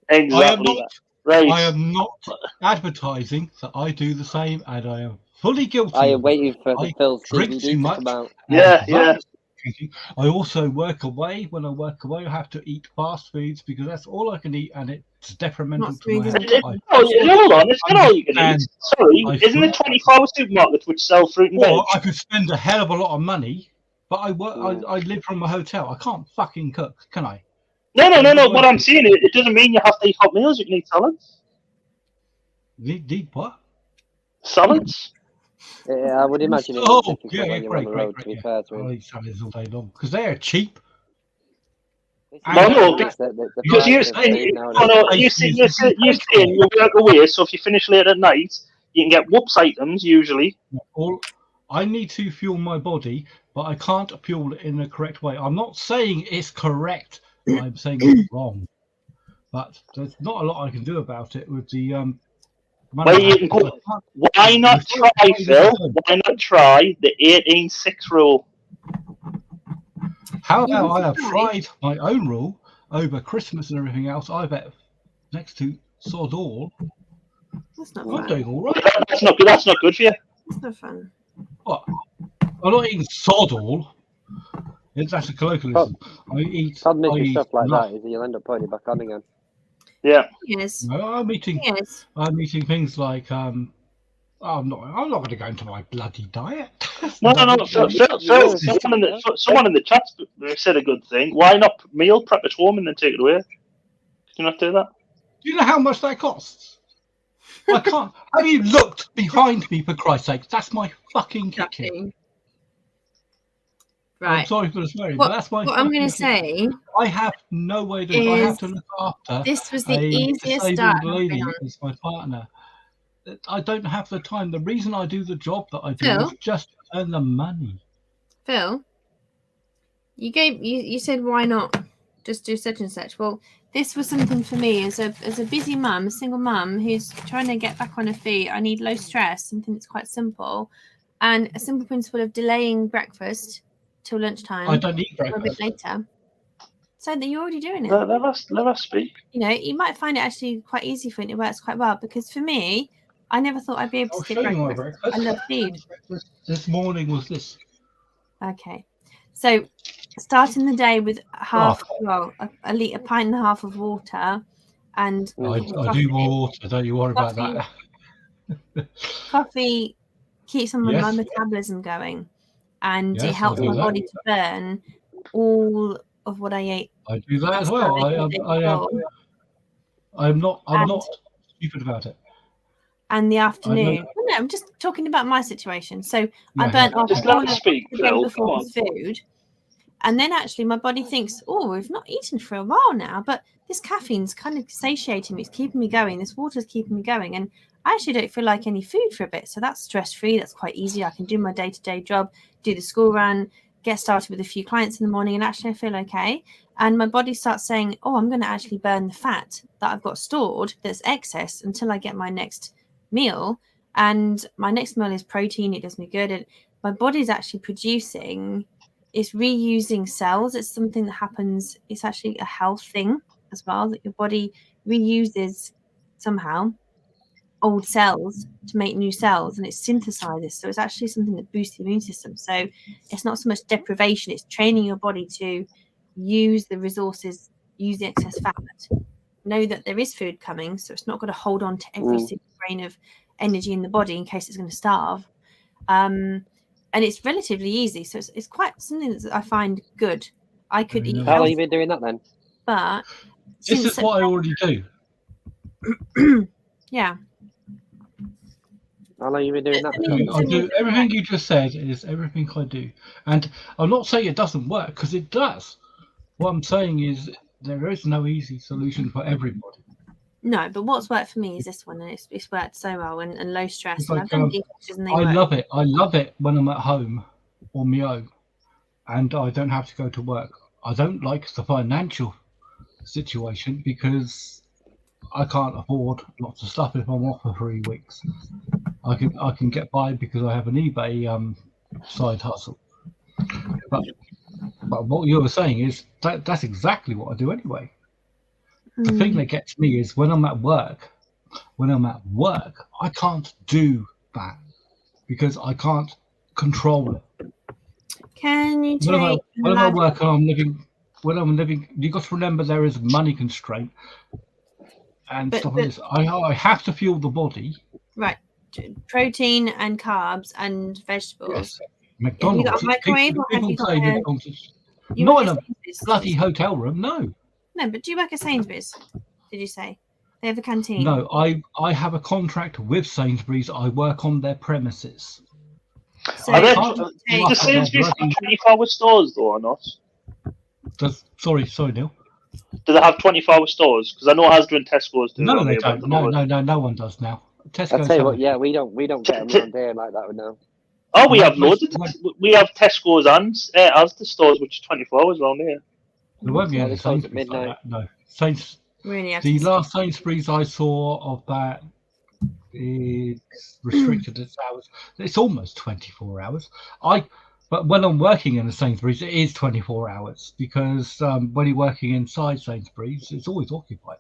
Exactly. I am not advertising that I do the same, and I am fully guilty. I am waiting for the Phil drink too much. Yeah. I also work away. When I work away, I have to eat fast foods because that's all I can eat, and it's detrimental to my health. Hold on, it's not all you can eat. Sorry, isn't there 24-hour supermarkets which sell fruit and veg? Well, I could spend a hell of a lot of money, but I work. I live from a hotel. I can't fucking cook, can I? No. What I'm saying is, it doesn't mean you have to eat hot meals. You can eat salads. Need what? Salads. Yeah, I would imagine it Oh, is difficult yeah, when you're great, on the great, road, great. to be Yeah. fair to I'll him. eat salads all day long because they're cheap. No, no, It's the because price you're of saying, food no, nowadays. no, you see, you work away, so if you finish late at night, you can get whoops items usually. All I need to fuel my body, but I can't fuel it in the correct way. I'm not saying it's correct. I'm saying it's wrong. But there's not a lot I can do about it with the money. Well, you can go, why not try, Phil? Why not try the 18-6 rule? How about I have tried my own rule over Christmas and everything else? I bet next to sod all. That's not I'm fun. doing all right. That's not good. That's not good for you. That's not fun. What? I'm not eating sod all. That's a colloquialism. I eat. Problem is I with eat stuff like enough. that is you'll end up putting it back on again. Yeah. Yes. No, I'm eating. Yes. I'm eating things like I'm not going to go into my bloody diet. No. Phil, someone in the chat said a good thing. Why not meal prep at home and then take it away? Can you not do that? Do you know how much that costs? I can't. Have you looked behind me, for Christ's sake? That's my fucking kitchen. Right. I'm sorry for the swearing, but that's my. What I'm going to fucking say. I have no way to. I have to look after. This was the a easiest disabled start I've lady been on. as my partner. I don't have the time. The reason I do the job that I do Phil? is just to earn the money. Phil, you said why not just do such and such. Well, this was something for me as a busy mum, a single mum who's trying to get back on her feet. I need low stress, something that's quite simple, and a simple principle of delaying breakfast till lunchtime. I don't eat or a bit breakfast. later. So that you're already doing it. Let us speak. You know, you might find it actually quite easy for you, and it works quite well. Because for me, I never thought I'd be able I'll to skip show you my breakfast. breakfast. I love food. This morning was this. Okay, so starting the day with a pint and a half of water, and I do more water. Don't you worry about that. Coffee keeps on my Yes. metabolism going, and Yes, it I helps do my that. body to burn all of what I ate. I do that as well. I'm not stupid about it. And the I afternoon. know. Well, no, I'm just talking about my situation. So I Yeah, burnt yeah. off Just let all us of speak, the day Phil. before Come with food. And then actually my body thinks, oh, we've not eaten for a while now, but this caffeine's kind of satiating me. It's keeping me going. This water's keeping me going. And I actually don't feel like any food for a bit. So that's stress-free. That's quite easy. I can do my day-to-day job, do the school run, get started with a few clients in the morning, and actually I feel okay. And my body starts saying, oh, I'm going to actually burn the fat that I've got stored that's excess until I get my next meal. And my next meal is protein. It does me good. And my body's actually producing, it's reusing cells. It's something that happens. It's actually a health thing as well, that your body reuses somehow old cells to make new cells, and it synthesizes. So it's actually something that boosts the immune system. So it's not so much deprivation, it's training your body to use the resources, use the excess fat, know that there is food coming, so it's not going to hold on to every single grain of energy in the body in case it's going to starve. And it's relatively easy, so it's quite something that I find good. I could eat How long have you been doing that then? but This since is what I already do. yeah. How long have you been doing that? I do everything you just said is everything I do, and I'm not saying it doesn't work because it does. What I'm saying is there is no easy solution for everybody. No, but what's worked for me is this one, and it's worked so well, and low stress. It's And like, I've done detoxes and they I work. love it. I love it when I'm at home on my own, and I don't have to go to work. I don't like the financial situation because I can't afford lots of stuff if I'm off for 3 weeks. I can get by because I have an eBay side hustle. But what you were saying is that's exactly what I do anyway. The thing that gets me is when I'm at work, I can't do that because I can't control it. Can you When I'm take at work and when I'm living, you got to remember there is a money constraint and stuff like this. I have to fuel the body. right protein and carbs and vegetables? Yes. Have you McDonald's. got a microwave or have People you got say a, McDonald's. you Not work in at a Sainsbury's? bloody hotel room. No, No, but do you work at Sainsbury's? Did you say they have a canteen? no. I have a contract with Sainsbury's. I work on their premises. So Are there, take- the Sainsbury's have 24-hour stores though, or not? Sorry, Neil. Do they have 24-hour stores? Because I know Asda and Tesco's do. No, around they here, but don't. I don't know No one does now. Tesco's I'll tell you what, haven't. yeah, we don't get them around there like that now. Oh, we No, have loads of we have Tesco's and Asda stores, which are 24 hours around here. There won't be Yeah, any they close at Sainsbury's like midnight. that. No, Saints. really have The to- last Sainsbury's I saw of that is restricted its hours. It's almost 24 hours. But when I'm working in a Sainsbury's, it is 24 hours because when you're working inside Sainsbury's, it's always occupied.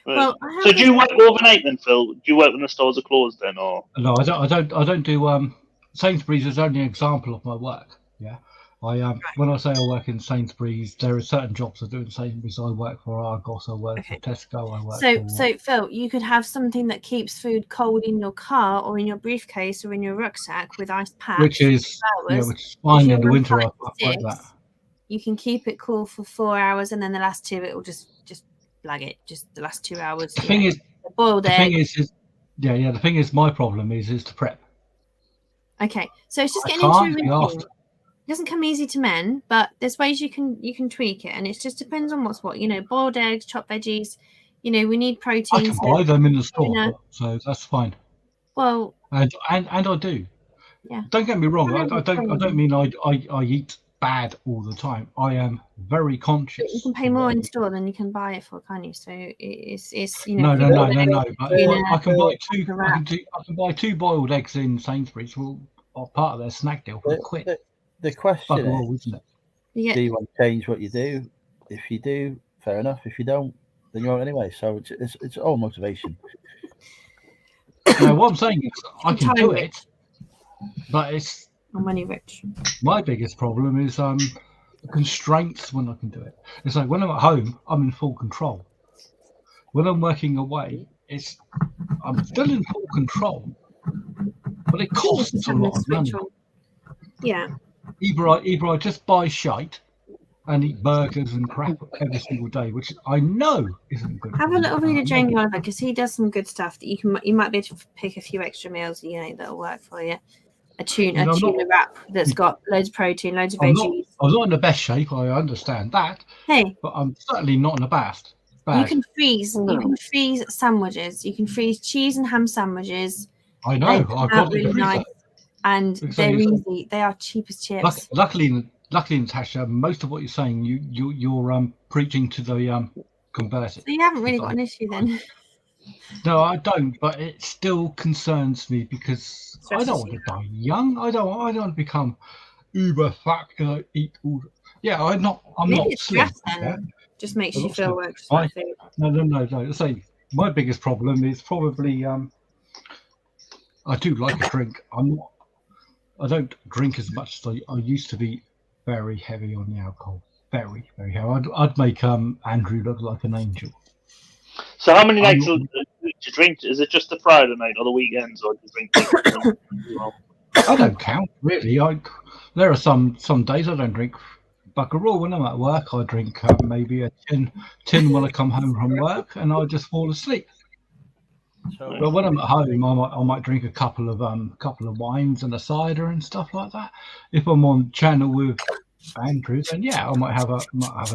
Right. Well, I So have do you work overnight then, Phil? Do you work when the stores are closed then, or? No, I don't do. Sainsbury's is only an example of my work. Yeah, when I say I work in Sainsbury's, there are certain jobs I do in Sainsbury's. I work for Argos. I work for Tesco. I work for. So Phil, you could have something that keeps food cold in your car or in your briefcase or in your rucksack with ice packs. Which is fine in the winter. I like that. You can keep it cool for 4 hours, and then the last two, it will just blag it. Just the last 2 hours. The thing is, boiled the egg. thing is, yeah. The thing is, my problem is to prep. Okay, so it's just I getting into a can't be routine. asked. It doesn't come easy to men, but there's ways you can tweak it, and it just depends on what's what. Boiled eggs, chopped veggies. We need I protein. can buy them in the store, dinner. so that's fine. Well, and I do. Yeah. Don't get me wrong. I don't Probably. mean I eat bad all the time. I am very conscious. But you can pay more in store than you can buy it for, can't you? So it's No. But dinner, I can buy two. a I wrap. can buy 2 boiled eggs in Sainsbury's. Well, or part of their snack deal for a quid. The question Bugger all, is, isn't it? Yeah. do you want to change what you do? If you do, fair enough. If you don't, then you won't anyway. So it's all motivation. No, what I'm saying is I can do Entirely. it, but it's I'm money rich. my biggest problem is the constraints when I can do it. It's like when I'm at home, I'm in full control. When I'm working away, I'm still in full control, but it costs a lot of money. Yeah. Either I just buy shite and eat burgers and crap every single day, which I know isn't good. Have for a me. little read of Jamie Oliver because he does some good stuff that you might be able to pick a few extra meals that'll work for you. A tuna wrap that's got loads of protein, loads of I'm veggies. not in the best shape. I understand that. Hey, but I'm certainly not in the best. you can freeze. You can freeze sandwiches. You can freeze cheese and ham sandwiches. I know. They I've come got out the really freezer. nice, and Because they're it's- easy. They are cheap as chips. Luckily, Natasha, most of what you're saying, you're preaching to the converted. So you haven't really got an issue then. No, I don't, but it still concerns me because I don't want to die young. I don't want to become uber fat because I eat all. Yeah, I'm not Maybe it's slim. stress then. yeah? Just makes I'm you not feel slim. worse. Like food. No. Say my biggest problem is probably I do like a drink. I don't drink as much as I used to be. Very heavy on the alcohol. Very, very heavy. I'd make Andrew look like an angel. So how many nights do you drink? Is it just the Friday night or the weekends, or do you drink? I don't count really. There are some days I don't drink bugger all. When I'm at work, I drink maybe a tin when I come home from work, and I just fall asleep. But when I'm at home, I might drink a couple of wines and a cider and stuff like that. If I'm on channel with Andrew, then yeah, I might have a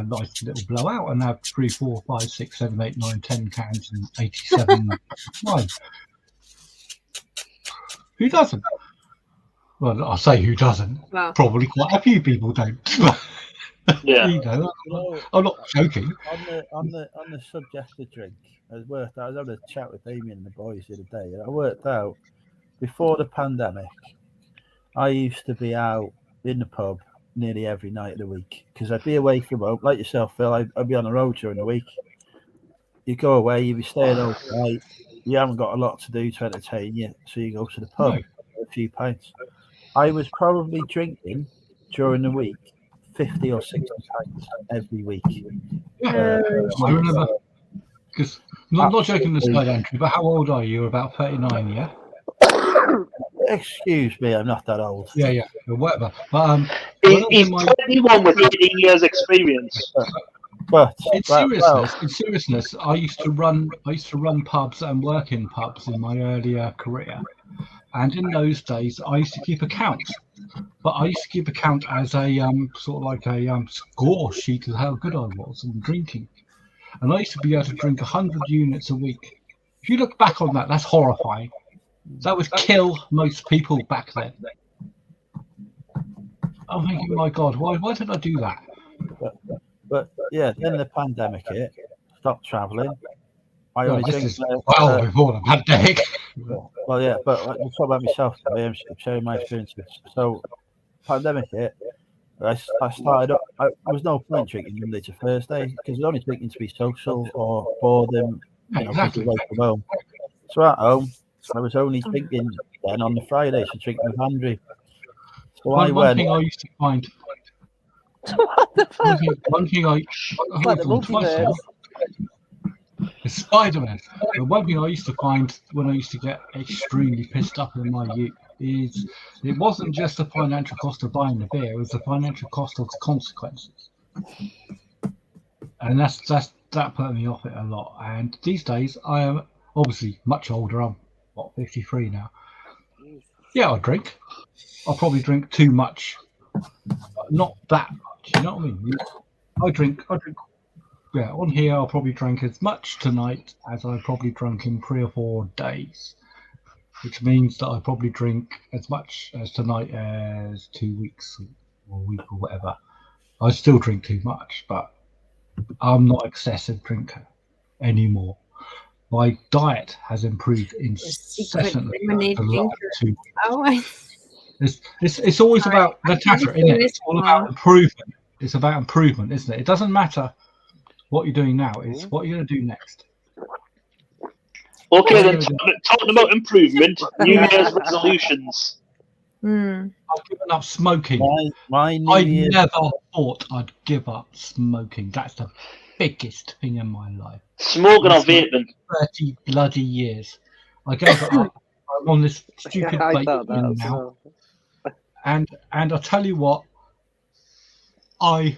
nice little blowout and have 3, 4, 5, 6, 7, 8, 9, 10 cans and 87 wine. Who doesn't? Well, I'll say who doesn't. Well. Probably quite a few people don't. Yeah. I'm not joking. On the subject of drink, I was having a chat with Damien and the boys the other day, and I worked out before the pandemic, I used to be out in the pub nearly every night of the week because I'd be away from home, like yourself, Phil. I'd be on the road during the week. You go away, you be staying overnight. You haven't got a lot to do to entertain you, so you go to the pub, a few pints. I was probably drinking during the week 50 or 60 pints every week. I remember, because not joking aside, Andrew, but how old are you? You're about 39, yeah? Excuse me, I'm not that old. Yeah, whatever. But He's 21 with 18 years experience. But in seriousness, I used to run pubs and work in pubs in my earlier career, And in those days, I used to keep account. But I used to keep account as a sort of like a score sheet of how good I was in drinking. And I used to be able to drink 100 units a week. If you look back on that, that's horrifying. That would kill most people back then. I'm thinking, my God, why did I do that? But yeah, then the pandemic hit. Stopped travelling. I Well, only this drink. is well before the pandemic. Well, yeah, but I'll talk about myself. I'm sharing my experiences. So, pandemic hit. I started up. I was no point drinking Monday to Thursday because I was only drinking to be social or boredom. Exactly. Away from home. So at home, I was only drinking then on the Fridays to drink with Andrew. So One thing I used to find. One thing I like the multiverse. It's Spider-Man. But one thing I used to find when I used to get extremely pissed up in my youth is it wasn't just the financial cost of buying the beer; it was the financial cost of the consequences. And that put me off it a lot. And these days, I am obviously much older. I'm 53 now. Yeah, I'll drink. I'll probably drink too much, but not that much. You know what I mean? I drink. Yeah, on here I'll probably drink as much tonight as I probably drunk in 3 or 4 days, which means that I probably drink as much as tonight as 2 weeks or a week or whatever. I still drink too much, but I'm not excessive drinker anymore. My diet has improved incessantly. It's always about Natasha, isn't it? It's all about improvement. It's about improvement, isn't it? It doesn't matter what you're doing now, it's what you're going to do next. Okay, then talking about improvement, New Year's resolutions. I've given up smoking. I never thought I'd give up smoking. That's the biggest thing in my life. Smoking or vaping? 30 bloody years. I gave it up. I'm on this stupid vape thing now. And I'll tell you what, I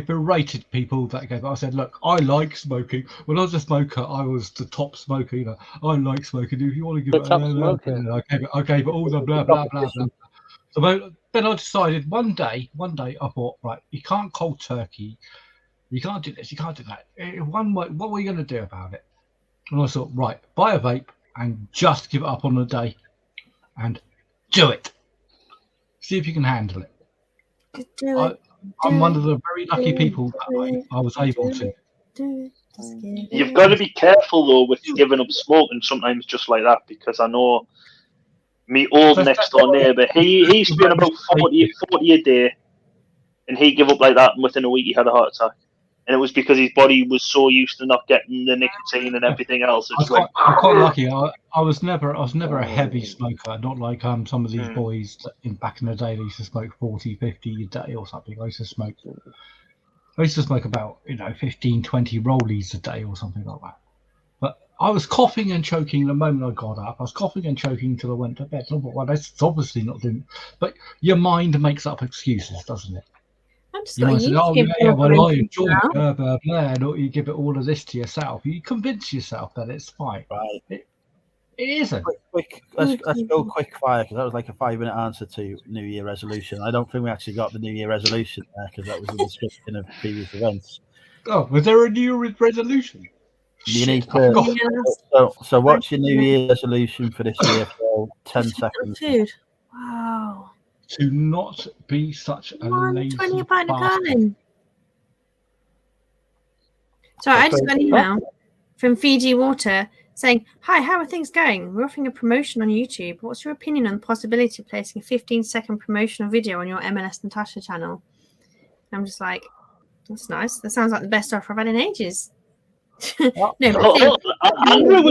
berated people that gave it. I said, look, I like smoking. When I was a smoker, I was the top smoker. You know, I like smoking. If you want to give it, I gave it all the blah blah blah blah. So then I decided one day I thought, right, you can't cold turkey, you can't do this, you can't do that. What were you going to do about it? And I thought, right, buy a vape and just give it up on the day, and do it. See if you can handle it. I'm one of the very lucky people that I was able to. You've got to be careful though with giving up smoking sometimes just like that, because I know me old next door neighbour, he's doing about 40 a day, and he gave up like that, and within a week he had a heart attack. And it was because his body was so used to not getting the nicotine and everything else. I'm quite lucky. I was never a heavy smoker, not like some of these boys back in the day. They used to smoke 40, 50 a day or something. I used to smoke about 15, 20 rollies a day or something like that. But I was coughing and choking the moment I got up. I was coughing and choking until I went to bed. I thought, well, that's obviously not doing. But your mind makes up excuses, doesn't it? You might say, oh, yeah, well, I enjoy it, blah, blah, blah, and you give it all of this to yourself. You convince yourself that it's fine. Right. It isn't. Let's go quick fire, because that was like a 5-minute answer to New Year resolution. I don't think we actually got the New Year resolution there, because that was a description of previous events. Oh, was there a New Year resolution? You need to. So what's your New Year resolution for this year for 10 seconds? Food. Wow. To not be such a lazy bastard. So I just got an email from Fiji Water saying, hi, how are things going? We're offering a promotion on YouTube. What's your opinion on the possibility of placing a 15-second promotional video on your MLS Natasha channel? And I'm just like, that's nice. That sounds like the best offer I've had in ages. No, I work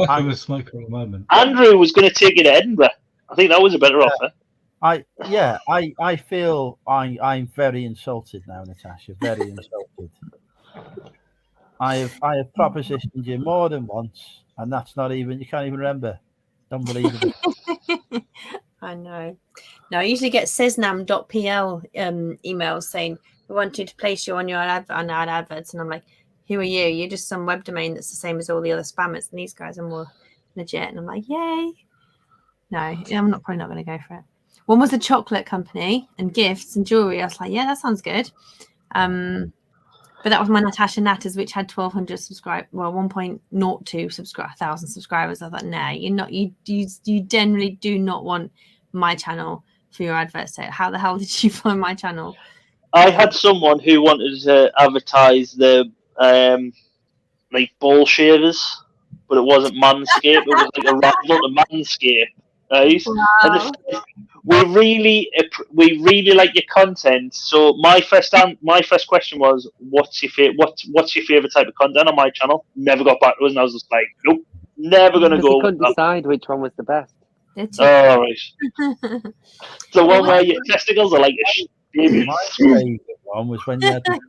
with a smoker at the moment. Andrew was going to take it to Edinburgh. I think that was a better offer. I feel I'm very insulted now, Natasha. Very insulted. I have propositioned you more than once, and that's not even, you can't even remember. Unbelievable. I know. No, I usually get sesnam.pl emails saying we wanted to place you on your adverts, and I'm like, who are you? You're just some web domain that's the same as all the other spammers, and these guys are more legit. And I'm like, yay. No, I'm probably not going to go for it. One was a chocolate company and gifts and jewelry. I was like, yeah, that sounds good. But that was my Natasha Natters, which had 1,200 subscribers. Well, 1.02 thousand subscribers. I thought, no, you're not. You generally do not want my channel for your advert set. How the hell did you find my channel? I had someone who wanted to advertise the like ball shavers, but it wasn't Manscaped. It was like a rival to Manscaped. Right? Wow. We really like your content. So my first question was, what's your favorite type of content on my channel? Never got back to us, and I was just like, nope, never gonna go. You couldn't decide which one was the best. Oh, right. The one where your testicles are like a baby. My favourite one was when you had the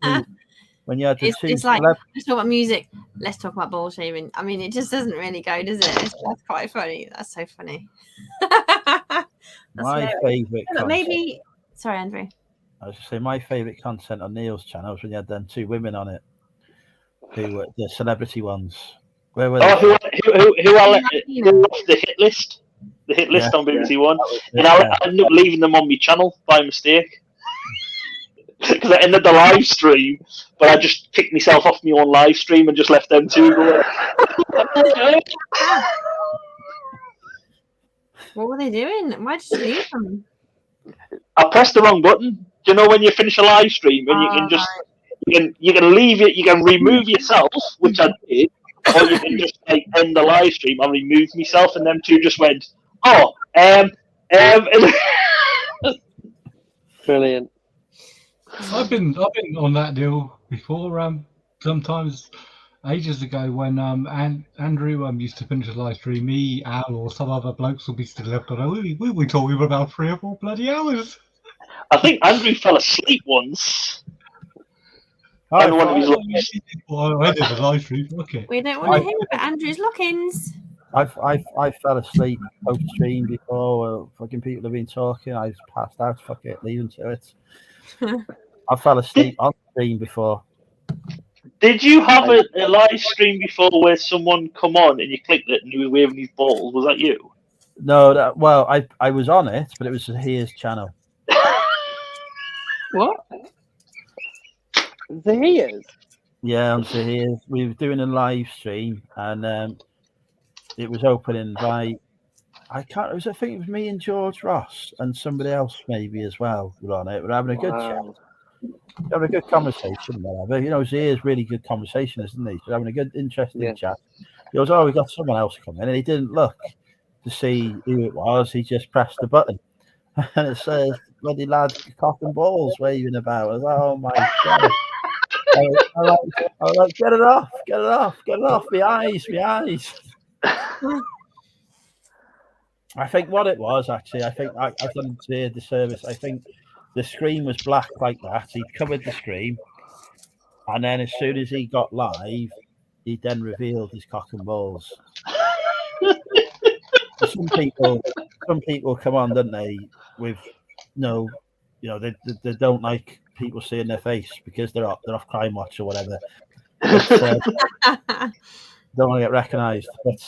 two. It's like, let's talk about music. Let's talk about ball shaving. I mean, it just doesn't really go, does it? That's quite funny. That's so funny. My favourite. Maybe. Sorry, Andrew. I was just saying my favourite content on Neil's channel was when you had them two women on it, who were the celebrity ones. Where were they? Oh, who off the hit list? The hit list on BBC One, and I ended up leaving them on my channel by mistake because I ended the live stream, but I just kicked myself off my own live stream and just left them two go. What were they doing? Why did you leave them? I pressed the wrong button. Do you know when you finish a live stream and you can just you can leave it, you can remove yourself, which I did, or you can just like end the live stream and remove myself, and them two just went, oh, Brilliant. I've been on that deal before. Sometimes ages ago when Andrew used to finish a live stream, me, Al, or some other blokes will be still left on. We were talking for about 3 or 4 bloody hours. I think Andrew fell asleep once. I did the live stream. Okay. We don't want to hear about Andrew's lock-ins. I fell asleep post stream before. Fucking people have been talking. I just passed out. Fuck it, leave them to it. I fell asleep on stream before. Did you have a live stream before where someone come on and you clicked it and he was waving his balls? Was that you? No, I was on it, but it was Zahir's channel. What? Zahir's? Yeah, on Zahir's. We were doing a live stream, and it was opening by I think it was me and George Ross and somebody else maybe as well were on it. We're having a good chat. Having a good conversation, whatever. You know, Zahir's really good conversation, isn't he? So having a good, interesting chat. He goes, "Oh, we got someone else coming," and he didn't look to see who it was. He just pressed the button, and it says, "Bloody lad, cock and balls waving about." I was like, "Oh my god!" I was like, "Get it off! Get it off! Get it off! My eyes! My eyes!" I think what it was actually, I think I've done Zahir the service. I think the screen was black like that. He covered the screen, and then as soon as he got live, he then revealed his cock and balls. Some people come on, don't they? With no, you know, they don't like people seeing their face because they're off Crime Watch or whatever. But, don't want to get recognised, but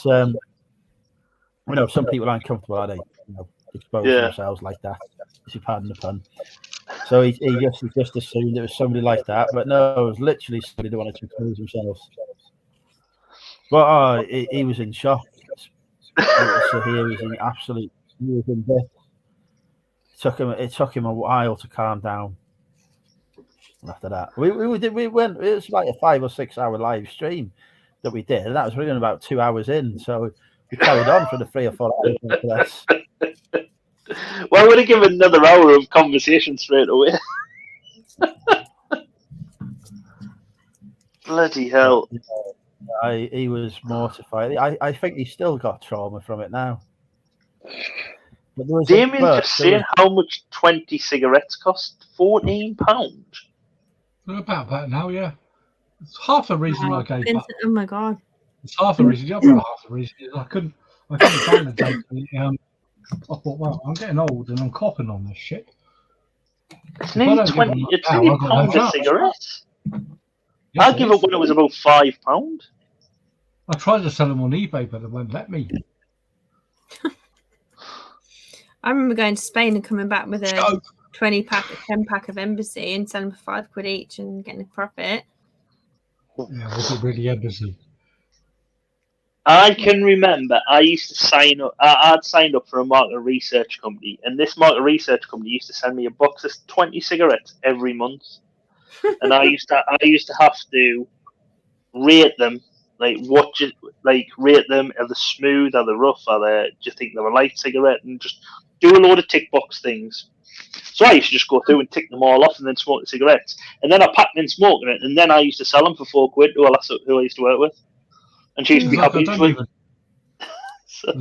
you know, some people aren't comfortable, are they? You know, exposing themselves like that. If you pardon the pun. So he just assumed it was somebody like that, but no, it was literally somebody that wanted to expose themselves. But he was in shock. So he was in absolute. He was in death. It took him a while to calm down. After that, we went. It was like a 5 or 6 hour live stream that we did, and that was really about 2 hours in. So we carried on for the 3 or 4 hours. Well, I would have given another hour of conversation straight away. Bloody hell! He was mortified. I think he's still got trauma from it now. Damien just saying how much 20 cigarettes cost? £14. They're about that now, yeah. It's half the reason I gave up. Oh my god! It's half the reason. The other half the reason is I couldn't find the date. I thought, well, I'm getting old and I'm coughing on this shit. It's nearly £20 a cigarette. I give up when it was about £5. I tried to sell them on eBay, but they won't let me. I remember going to Spain and coming back with a 20-pack, 10-pack of Embassy and selling for £5 each and getting a profit. Yeah, was it really Embassy? I can remember I used to sign up. I'd signed up for a market research company, and this market research company used to send me a box of 20 cigarettes every month, and I used to have to rate them, rate them. Are they smooth? Are they rough? Do you think they're a light cigarette? And just do a load of tick box things. So I used to just go through and tick them all off, and then smoke the cigarettes, and then I packed them in smoking it, and then I used to sell them for £4 to who I used to work with. And she used to be happy. I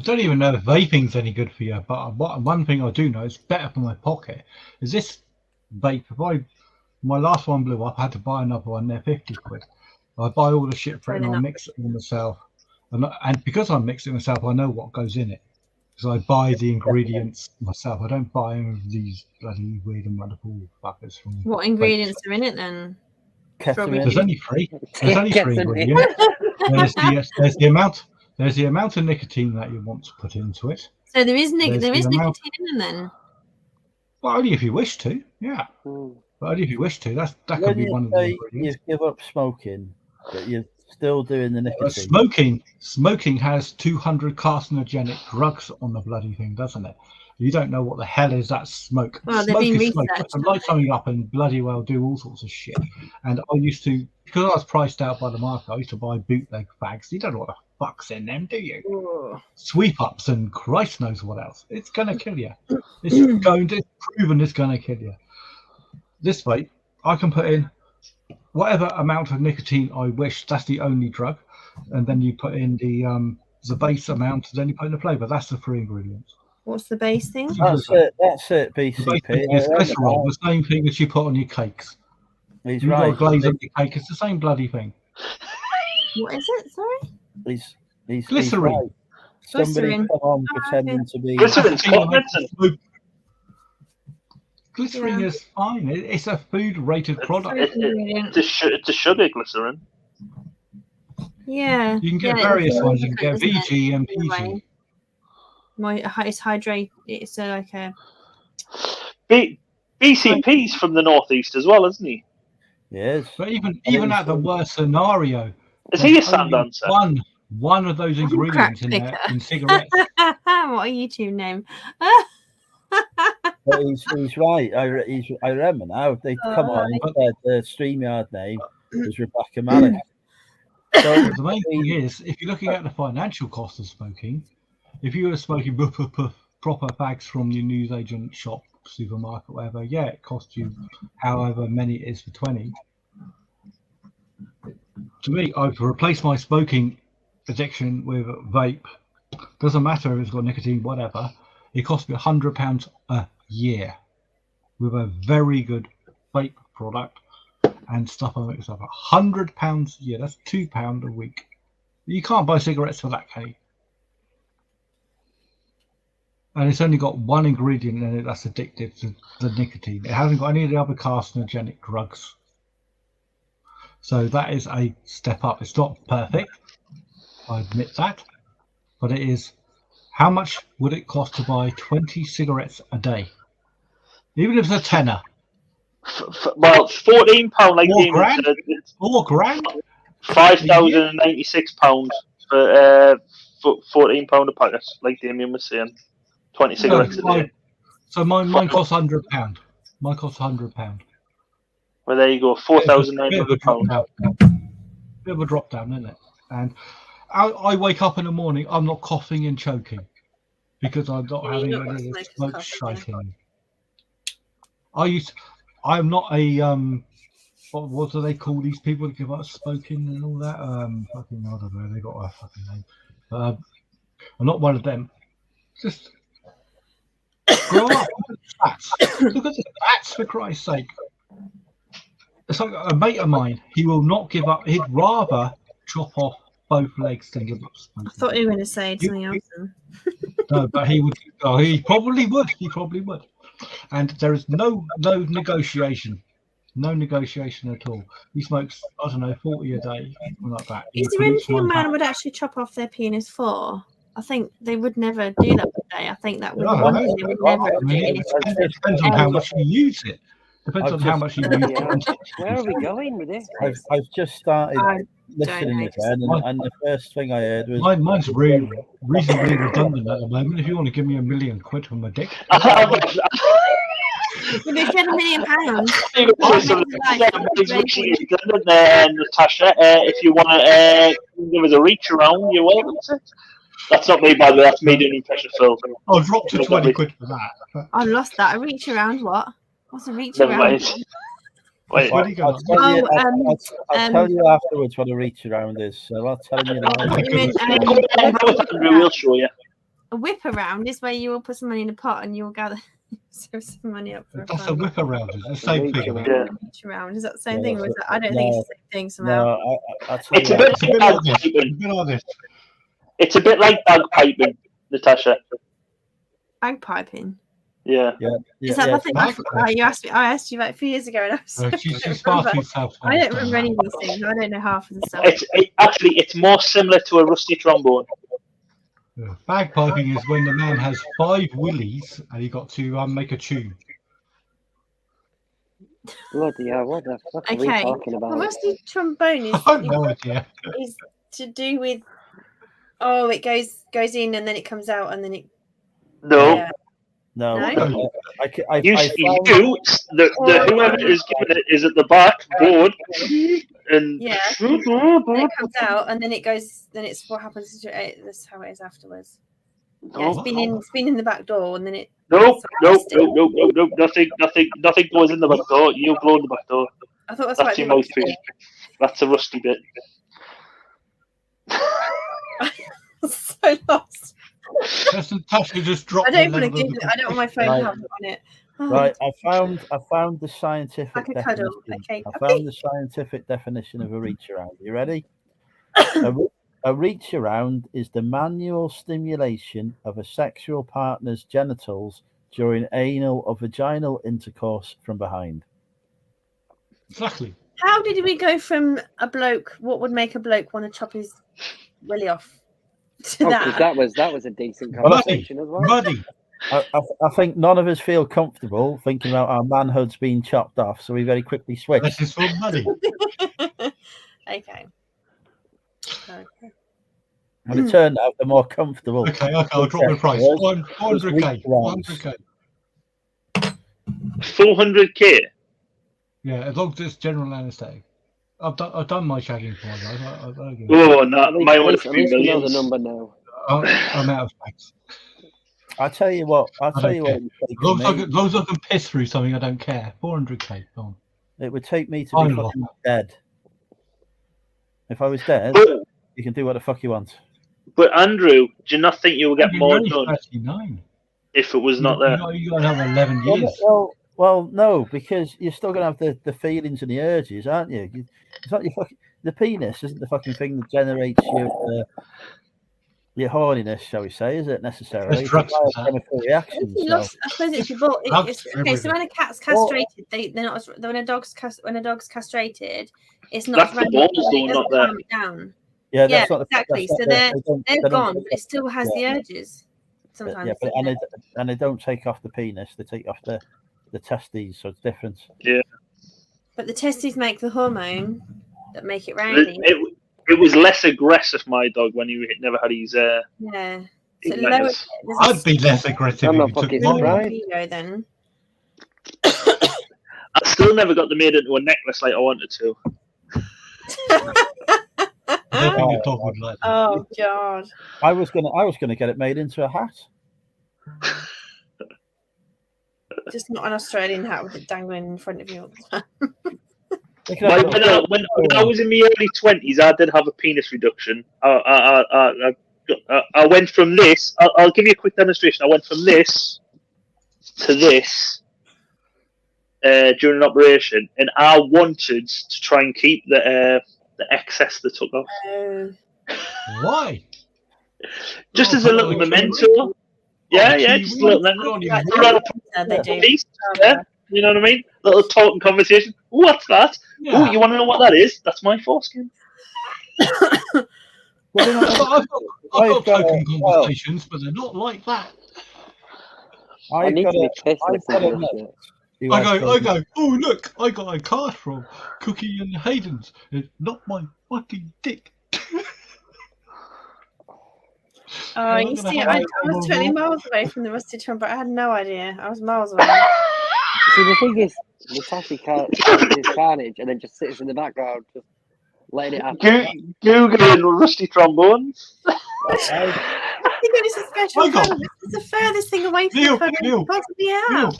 don't even know if vaping's any good for you, but one thing I do know is better for my pocket is this vape. If my last one blew up, I had to buy another one. They're £50. I buy all the shit for it and I mix it all myself. And because I mix it myself, I know what goes in it. So I buy the ingredients myself. I don't buy any of these bloody weird and wonderful fuckers from. What ingredients are in it then? There's only three. There's only 3 ingredients. There's the amount of nicotine that you want to put into it. So there is nicotine in them then. Well, only if you wish to, yeah. But only if you wish to. That could be one of the ingredients. You give up smoking, but you're still doing the nicotine. Smoking has 200 carcinogenic drugs on the bloody thing, doesn't it? You don't know what the hell is that smoke. Well, smoke is smoke. I can light something up and bloody well do all sorts of shit. And I used to, because I was priced out by the market, I used to buy bootleg fags. You don't know what the fuck's in them, do you? Sweep ups and Christ knows what else. It's going to kill you. It's proven it's going to kill you. This vape, I can put in whatever amount of nicotine I wish. That's the only drug. And then you put in the base amount, then you put in the flavour. That's the 3 ingredients. What's the base thing? That's it, BCP. It's glycerol, the same thing as you put on your cakes. He's You've right. got glaze on your cake, it's the same bloody thing. What is it? Sorry? He's Glycerin. right. Somebody Glycerin. come on pretending to be. Glycerin is fine. It's a food-rated product. It's a sugar glycerin. Yeah. You can get various ones. You can get VG and PG. It's hydrate. It's like a. BCP's from the northeast as well, isn't he? Yes. But even at the worst scenario, is he a sand dancer? One of those ingredients in cigarettes. What a YouTube name? But he's right. I remember now. They come on. He said the StreamYard name was Rebecca Malik. So the main thing is, if you're looking at the financial cost of smoking, if you were smoking proper fags from your newsagent shop, supermarket, whatever, yeah, it costs you however many it is for 20. To me, I've replaced my smoking addiction with vape. Doesn't matter if it's got nicotine, whatever. It costs me £100 a year with a very good vape product and stuff I make stuff. £100 a year. That's £2 a week. You can't buy cigarettes for that, can you? And it's only got one ingredient in it that's addictive to the nicotine. It hasn't got any of the other carcinogenic drugs. So that is a step up. It's not perfect, I admit that, but it is. How much would it cost to buy 20 cigarettes a day? Even if it's a tenner. Well, £14 like £4 grand? £5,096 for £14 a packet, like Damien was saying. 20 cigarettes a day. So mine costs £100. Mine costs £100. Well, there you go, £4,900. Bit of a drop down, isn't it? And I wake up in the morning, I'm not coughing and choking because I'm not having any of this smoke shaking. I'm not a what do they call these people that give up smoking and all that? Fucking I don't know, they got a fucking name. I'm not one of them. Just grow up. Look at the stats, for Christ's sake. It's like a mate of mine. He will not give up. He'd rather chop off both legs than give up smoking. I thought you were going to say something else. No, but he would. Oh, he probably would. He probably would. And there is no negotiation No negotiation at all. He smokes, I don't know, 40 a day, something like that. He Is there pollutes anything a my man house. would actually chop off their penis for? I think they would never do that, would they? I think that would I be don't one know. thing they would never I mean, do. it depends on how much you use it. Depends on how much you use it. Where are we going with this? I've just started I listening know, again, and the first thing I heard was Mine's really reasonably redundant at the moment. If you want to give me £1 million from a dick, But if you had £1 million, Natasha, if you want to give us a reach around, you're welcome to. That's not me, by the way. That's me doing an impression of Phil. I'll drop to 20 quid for that. I lost that. A reach around what? What's a reach Never around? mind. Wait, Where do you go? I'll tell you afterwards what a reach around is. So I'm not telling you now. We'll show you. A whip around is where you will put some money in a pot and you will gather some money up for a That's a fund. whip around. It's the same thing. Reach around. Is that the same thing? Or is that, I don't think it's the same thing somehow. No, I'll tell It's a you bit what. like bagpiping. like this. It's a bit like bagpiping, Natasha. Bagpiping. Yeah. Is that the thing? You asked me. I asked you about a few years ago, and I was. She's far too self. I don't remember any of these things. I don't know half of the stuff. It's more similar to a rusty trombone. Bagpiping is when the man has 5 willies and he got to make a tune. Bloody hell, what the fuck are we Okay. talking The about? rusty trombone I have no idea. is to do with. Oh, it goes in and then it comes out and then it. No. Yeah. No, No? whoever is giving it is at the back board, and Yeah. And it comes out and then it goes. Then it's what happens. That's how it is afterwards. Yeah, it's been in the back door and then it. Nope, nothing goes in the back door. You blow in the back door. I thought that's That's your mouthpiece. That's a rusty bit. So lost. Natasha just dropped. I don't the want to level of Google the- it. I don't want my phone Right. having on it. Oh. Right, I found the scientific Like a definition. cuddle. Okay. I found the scientific definition of a reach around. You ready? A reach around is the manual stimulation of a sexual partner's genitals during anal or vaginal intercourse from behind. Exactly. How did we go from a bloke? What would make a bloke want to chop his willy off? To Oh, 'cause that. that was a decent Well, I think- conversation as well. Muddy. I think none of us feel comfortable thinking about our manhoods being chopped off, so we very quickly switch. This is for muddy. Okay. And it turned out the more comfortable. Okay, I'll drop the price. 400k. 400k. 400k. Yeah, as long as it's general anaesthetic. I've done my shagging for you. I don't give a- Oh, no, mine At would least have we been know the millions. number now. I'm out of space. I'll tell you what. I don't care. It would As take long as, me. as long as I can piss through something, I don't care. 400k. Go on. It would take me to I be know. fucking dead. If I was dead, But, you can do what the fuck you want. but Andrew, do you not think you'll get You're more only done 39. if it was not there? You got another 11 years. Well, no, because you're still gonna have the feelings and the urges, aren't you? It's not your fucking the penis isn't the fucking thing that generates your horniness, shall we say? Is it necessarily? There's drugs for that. Chemical reactions. You So. lost, I suppose it's your ball. Drugs Okay, so when a cat's castrated, they're not. When a dog's castrated, it's not. That's as the random, balls, though, it doesn't not there. calm it down. Yeah, Yeah, that's not exactly. That's So not they're they don't gone, take but it still has the urges. Sometimes. Yeah, but and they don't take off the penis; they take off the testes, so it's different. Yeah. But the testes make the hormone that make it roundy. It was less aggressive, my dog, when he never had his. Yeah. his So lower, necklace. I'd be less aggressive I'm if not you took fucking mine. surprised. ego then. I still never got them made into a necklace like I wanted to. I don't think your dog would like that. Oh God. I was gonna get it made into a hat. Just not an Australian hat with it dangling in front of you all the time. Like, when I was in my early 20s, I did have a penis reduction. I went from this. I'll give you a quick demonstration. I went from this to this during an operation, and I wanted to try and keep the excess that took off, Why? just Oh, as a little like memento. Yeah, kiwi? just a little Put memento. on your Like, wrist. they do. Piece, yeah, you know what I mean? Little talking conversation. What's that? Yeah. Oh, you want to know what that is? That's my foreskin. I've got token conversations, but they're not like that. I need to be pissed I've listening got to a this note. shit. I go, oh look, I got a card from Cookie and Hayden's. It's not my fucking dick. Oh, you see, I was totally miles away from the Rusty Tron, but I had no idea. I was miles away. See, the thing is, Natasha can't his carnage and then just sits in the background, just letting it happen. Googling rusty trombones. I think it's a special code. It's the furthest thing away from the code I could possibly have.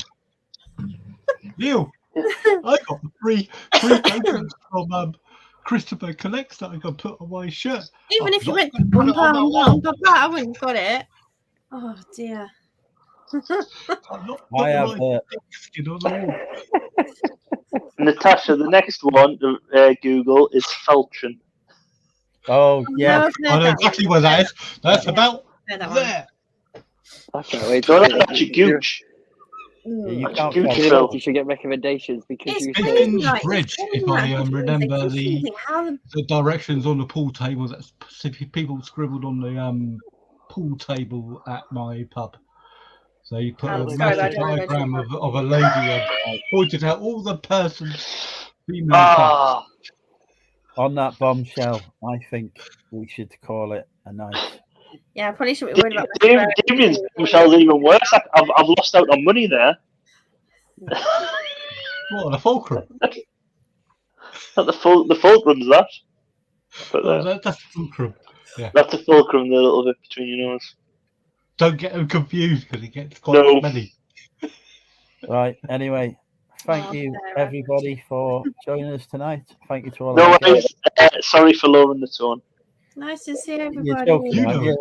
Neil, I got three tokens from Christopher Collects that I got put on my shirt. Even if you went I wouldn't have got it. Oh dear. I have Natasha, the next one to Google is falchion. Oh yeah, I know exactly where that is. That's about there. I can't wait. No, that's a gooch. You can't you should get recommendations because you Pippin's Bridge, if I remember the directions on the pool table that specific people scribbled on the pool table at my pub. So you put a massive diagram of a lady and pointed out all the persons. On that bombshell, I think we should call it a night. Yeah, I probably shouldn't be worried about Damien's bombshell's even worse. I've lost out on money there. What, the fulcrum? The fulcrum's that. But that's the fulcrum. Yeah. That's the fulcrum, the little bit between your nose. Don't get them confused because it gets quite many. Right. Anyway, thank you everybody for joining us tonight. Thank you to all. No worries. Sorry for lowering the tone. Nice to see You're everybody. joking, aren't you?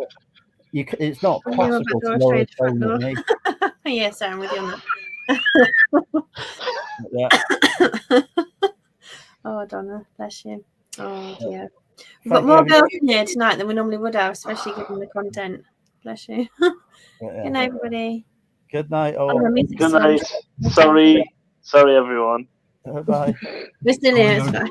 It's not possible to lower the tone with me. Yes, I'm with you on Yeah. that. Oh, Donna, bless you. Oh dear. We've got more girls in here tonight than we normally would have, especially given the content. Bless you. Good night, everybody. Good night, all. Good night. Sorry, everyone. Bye. We're still here. It's fine.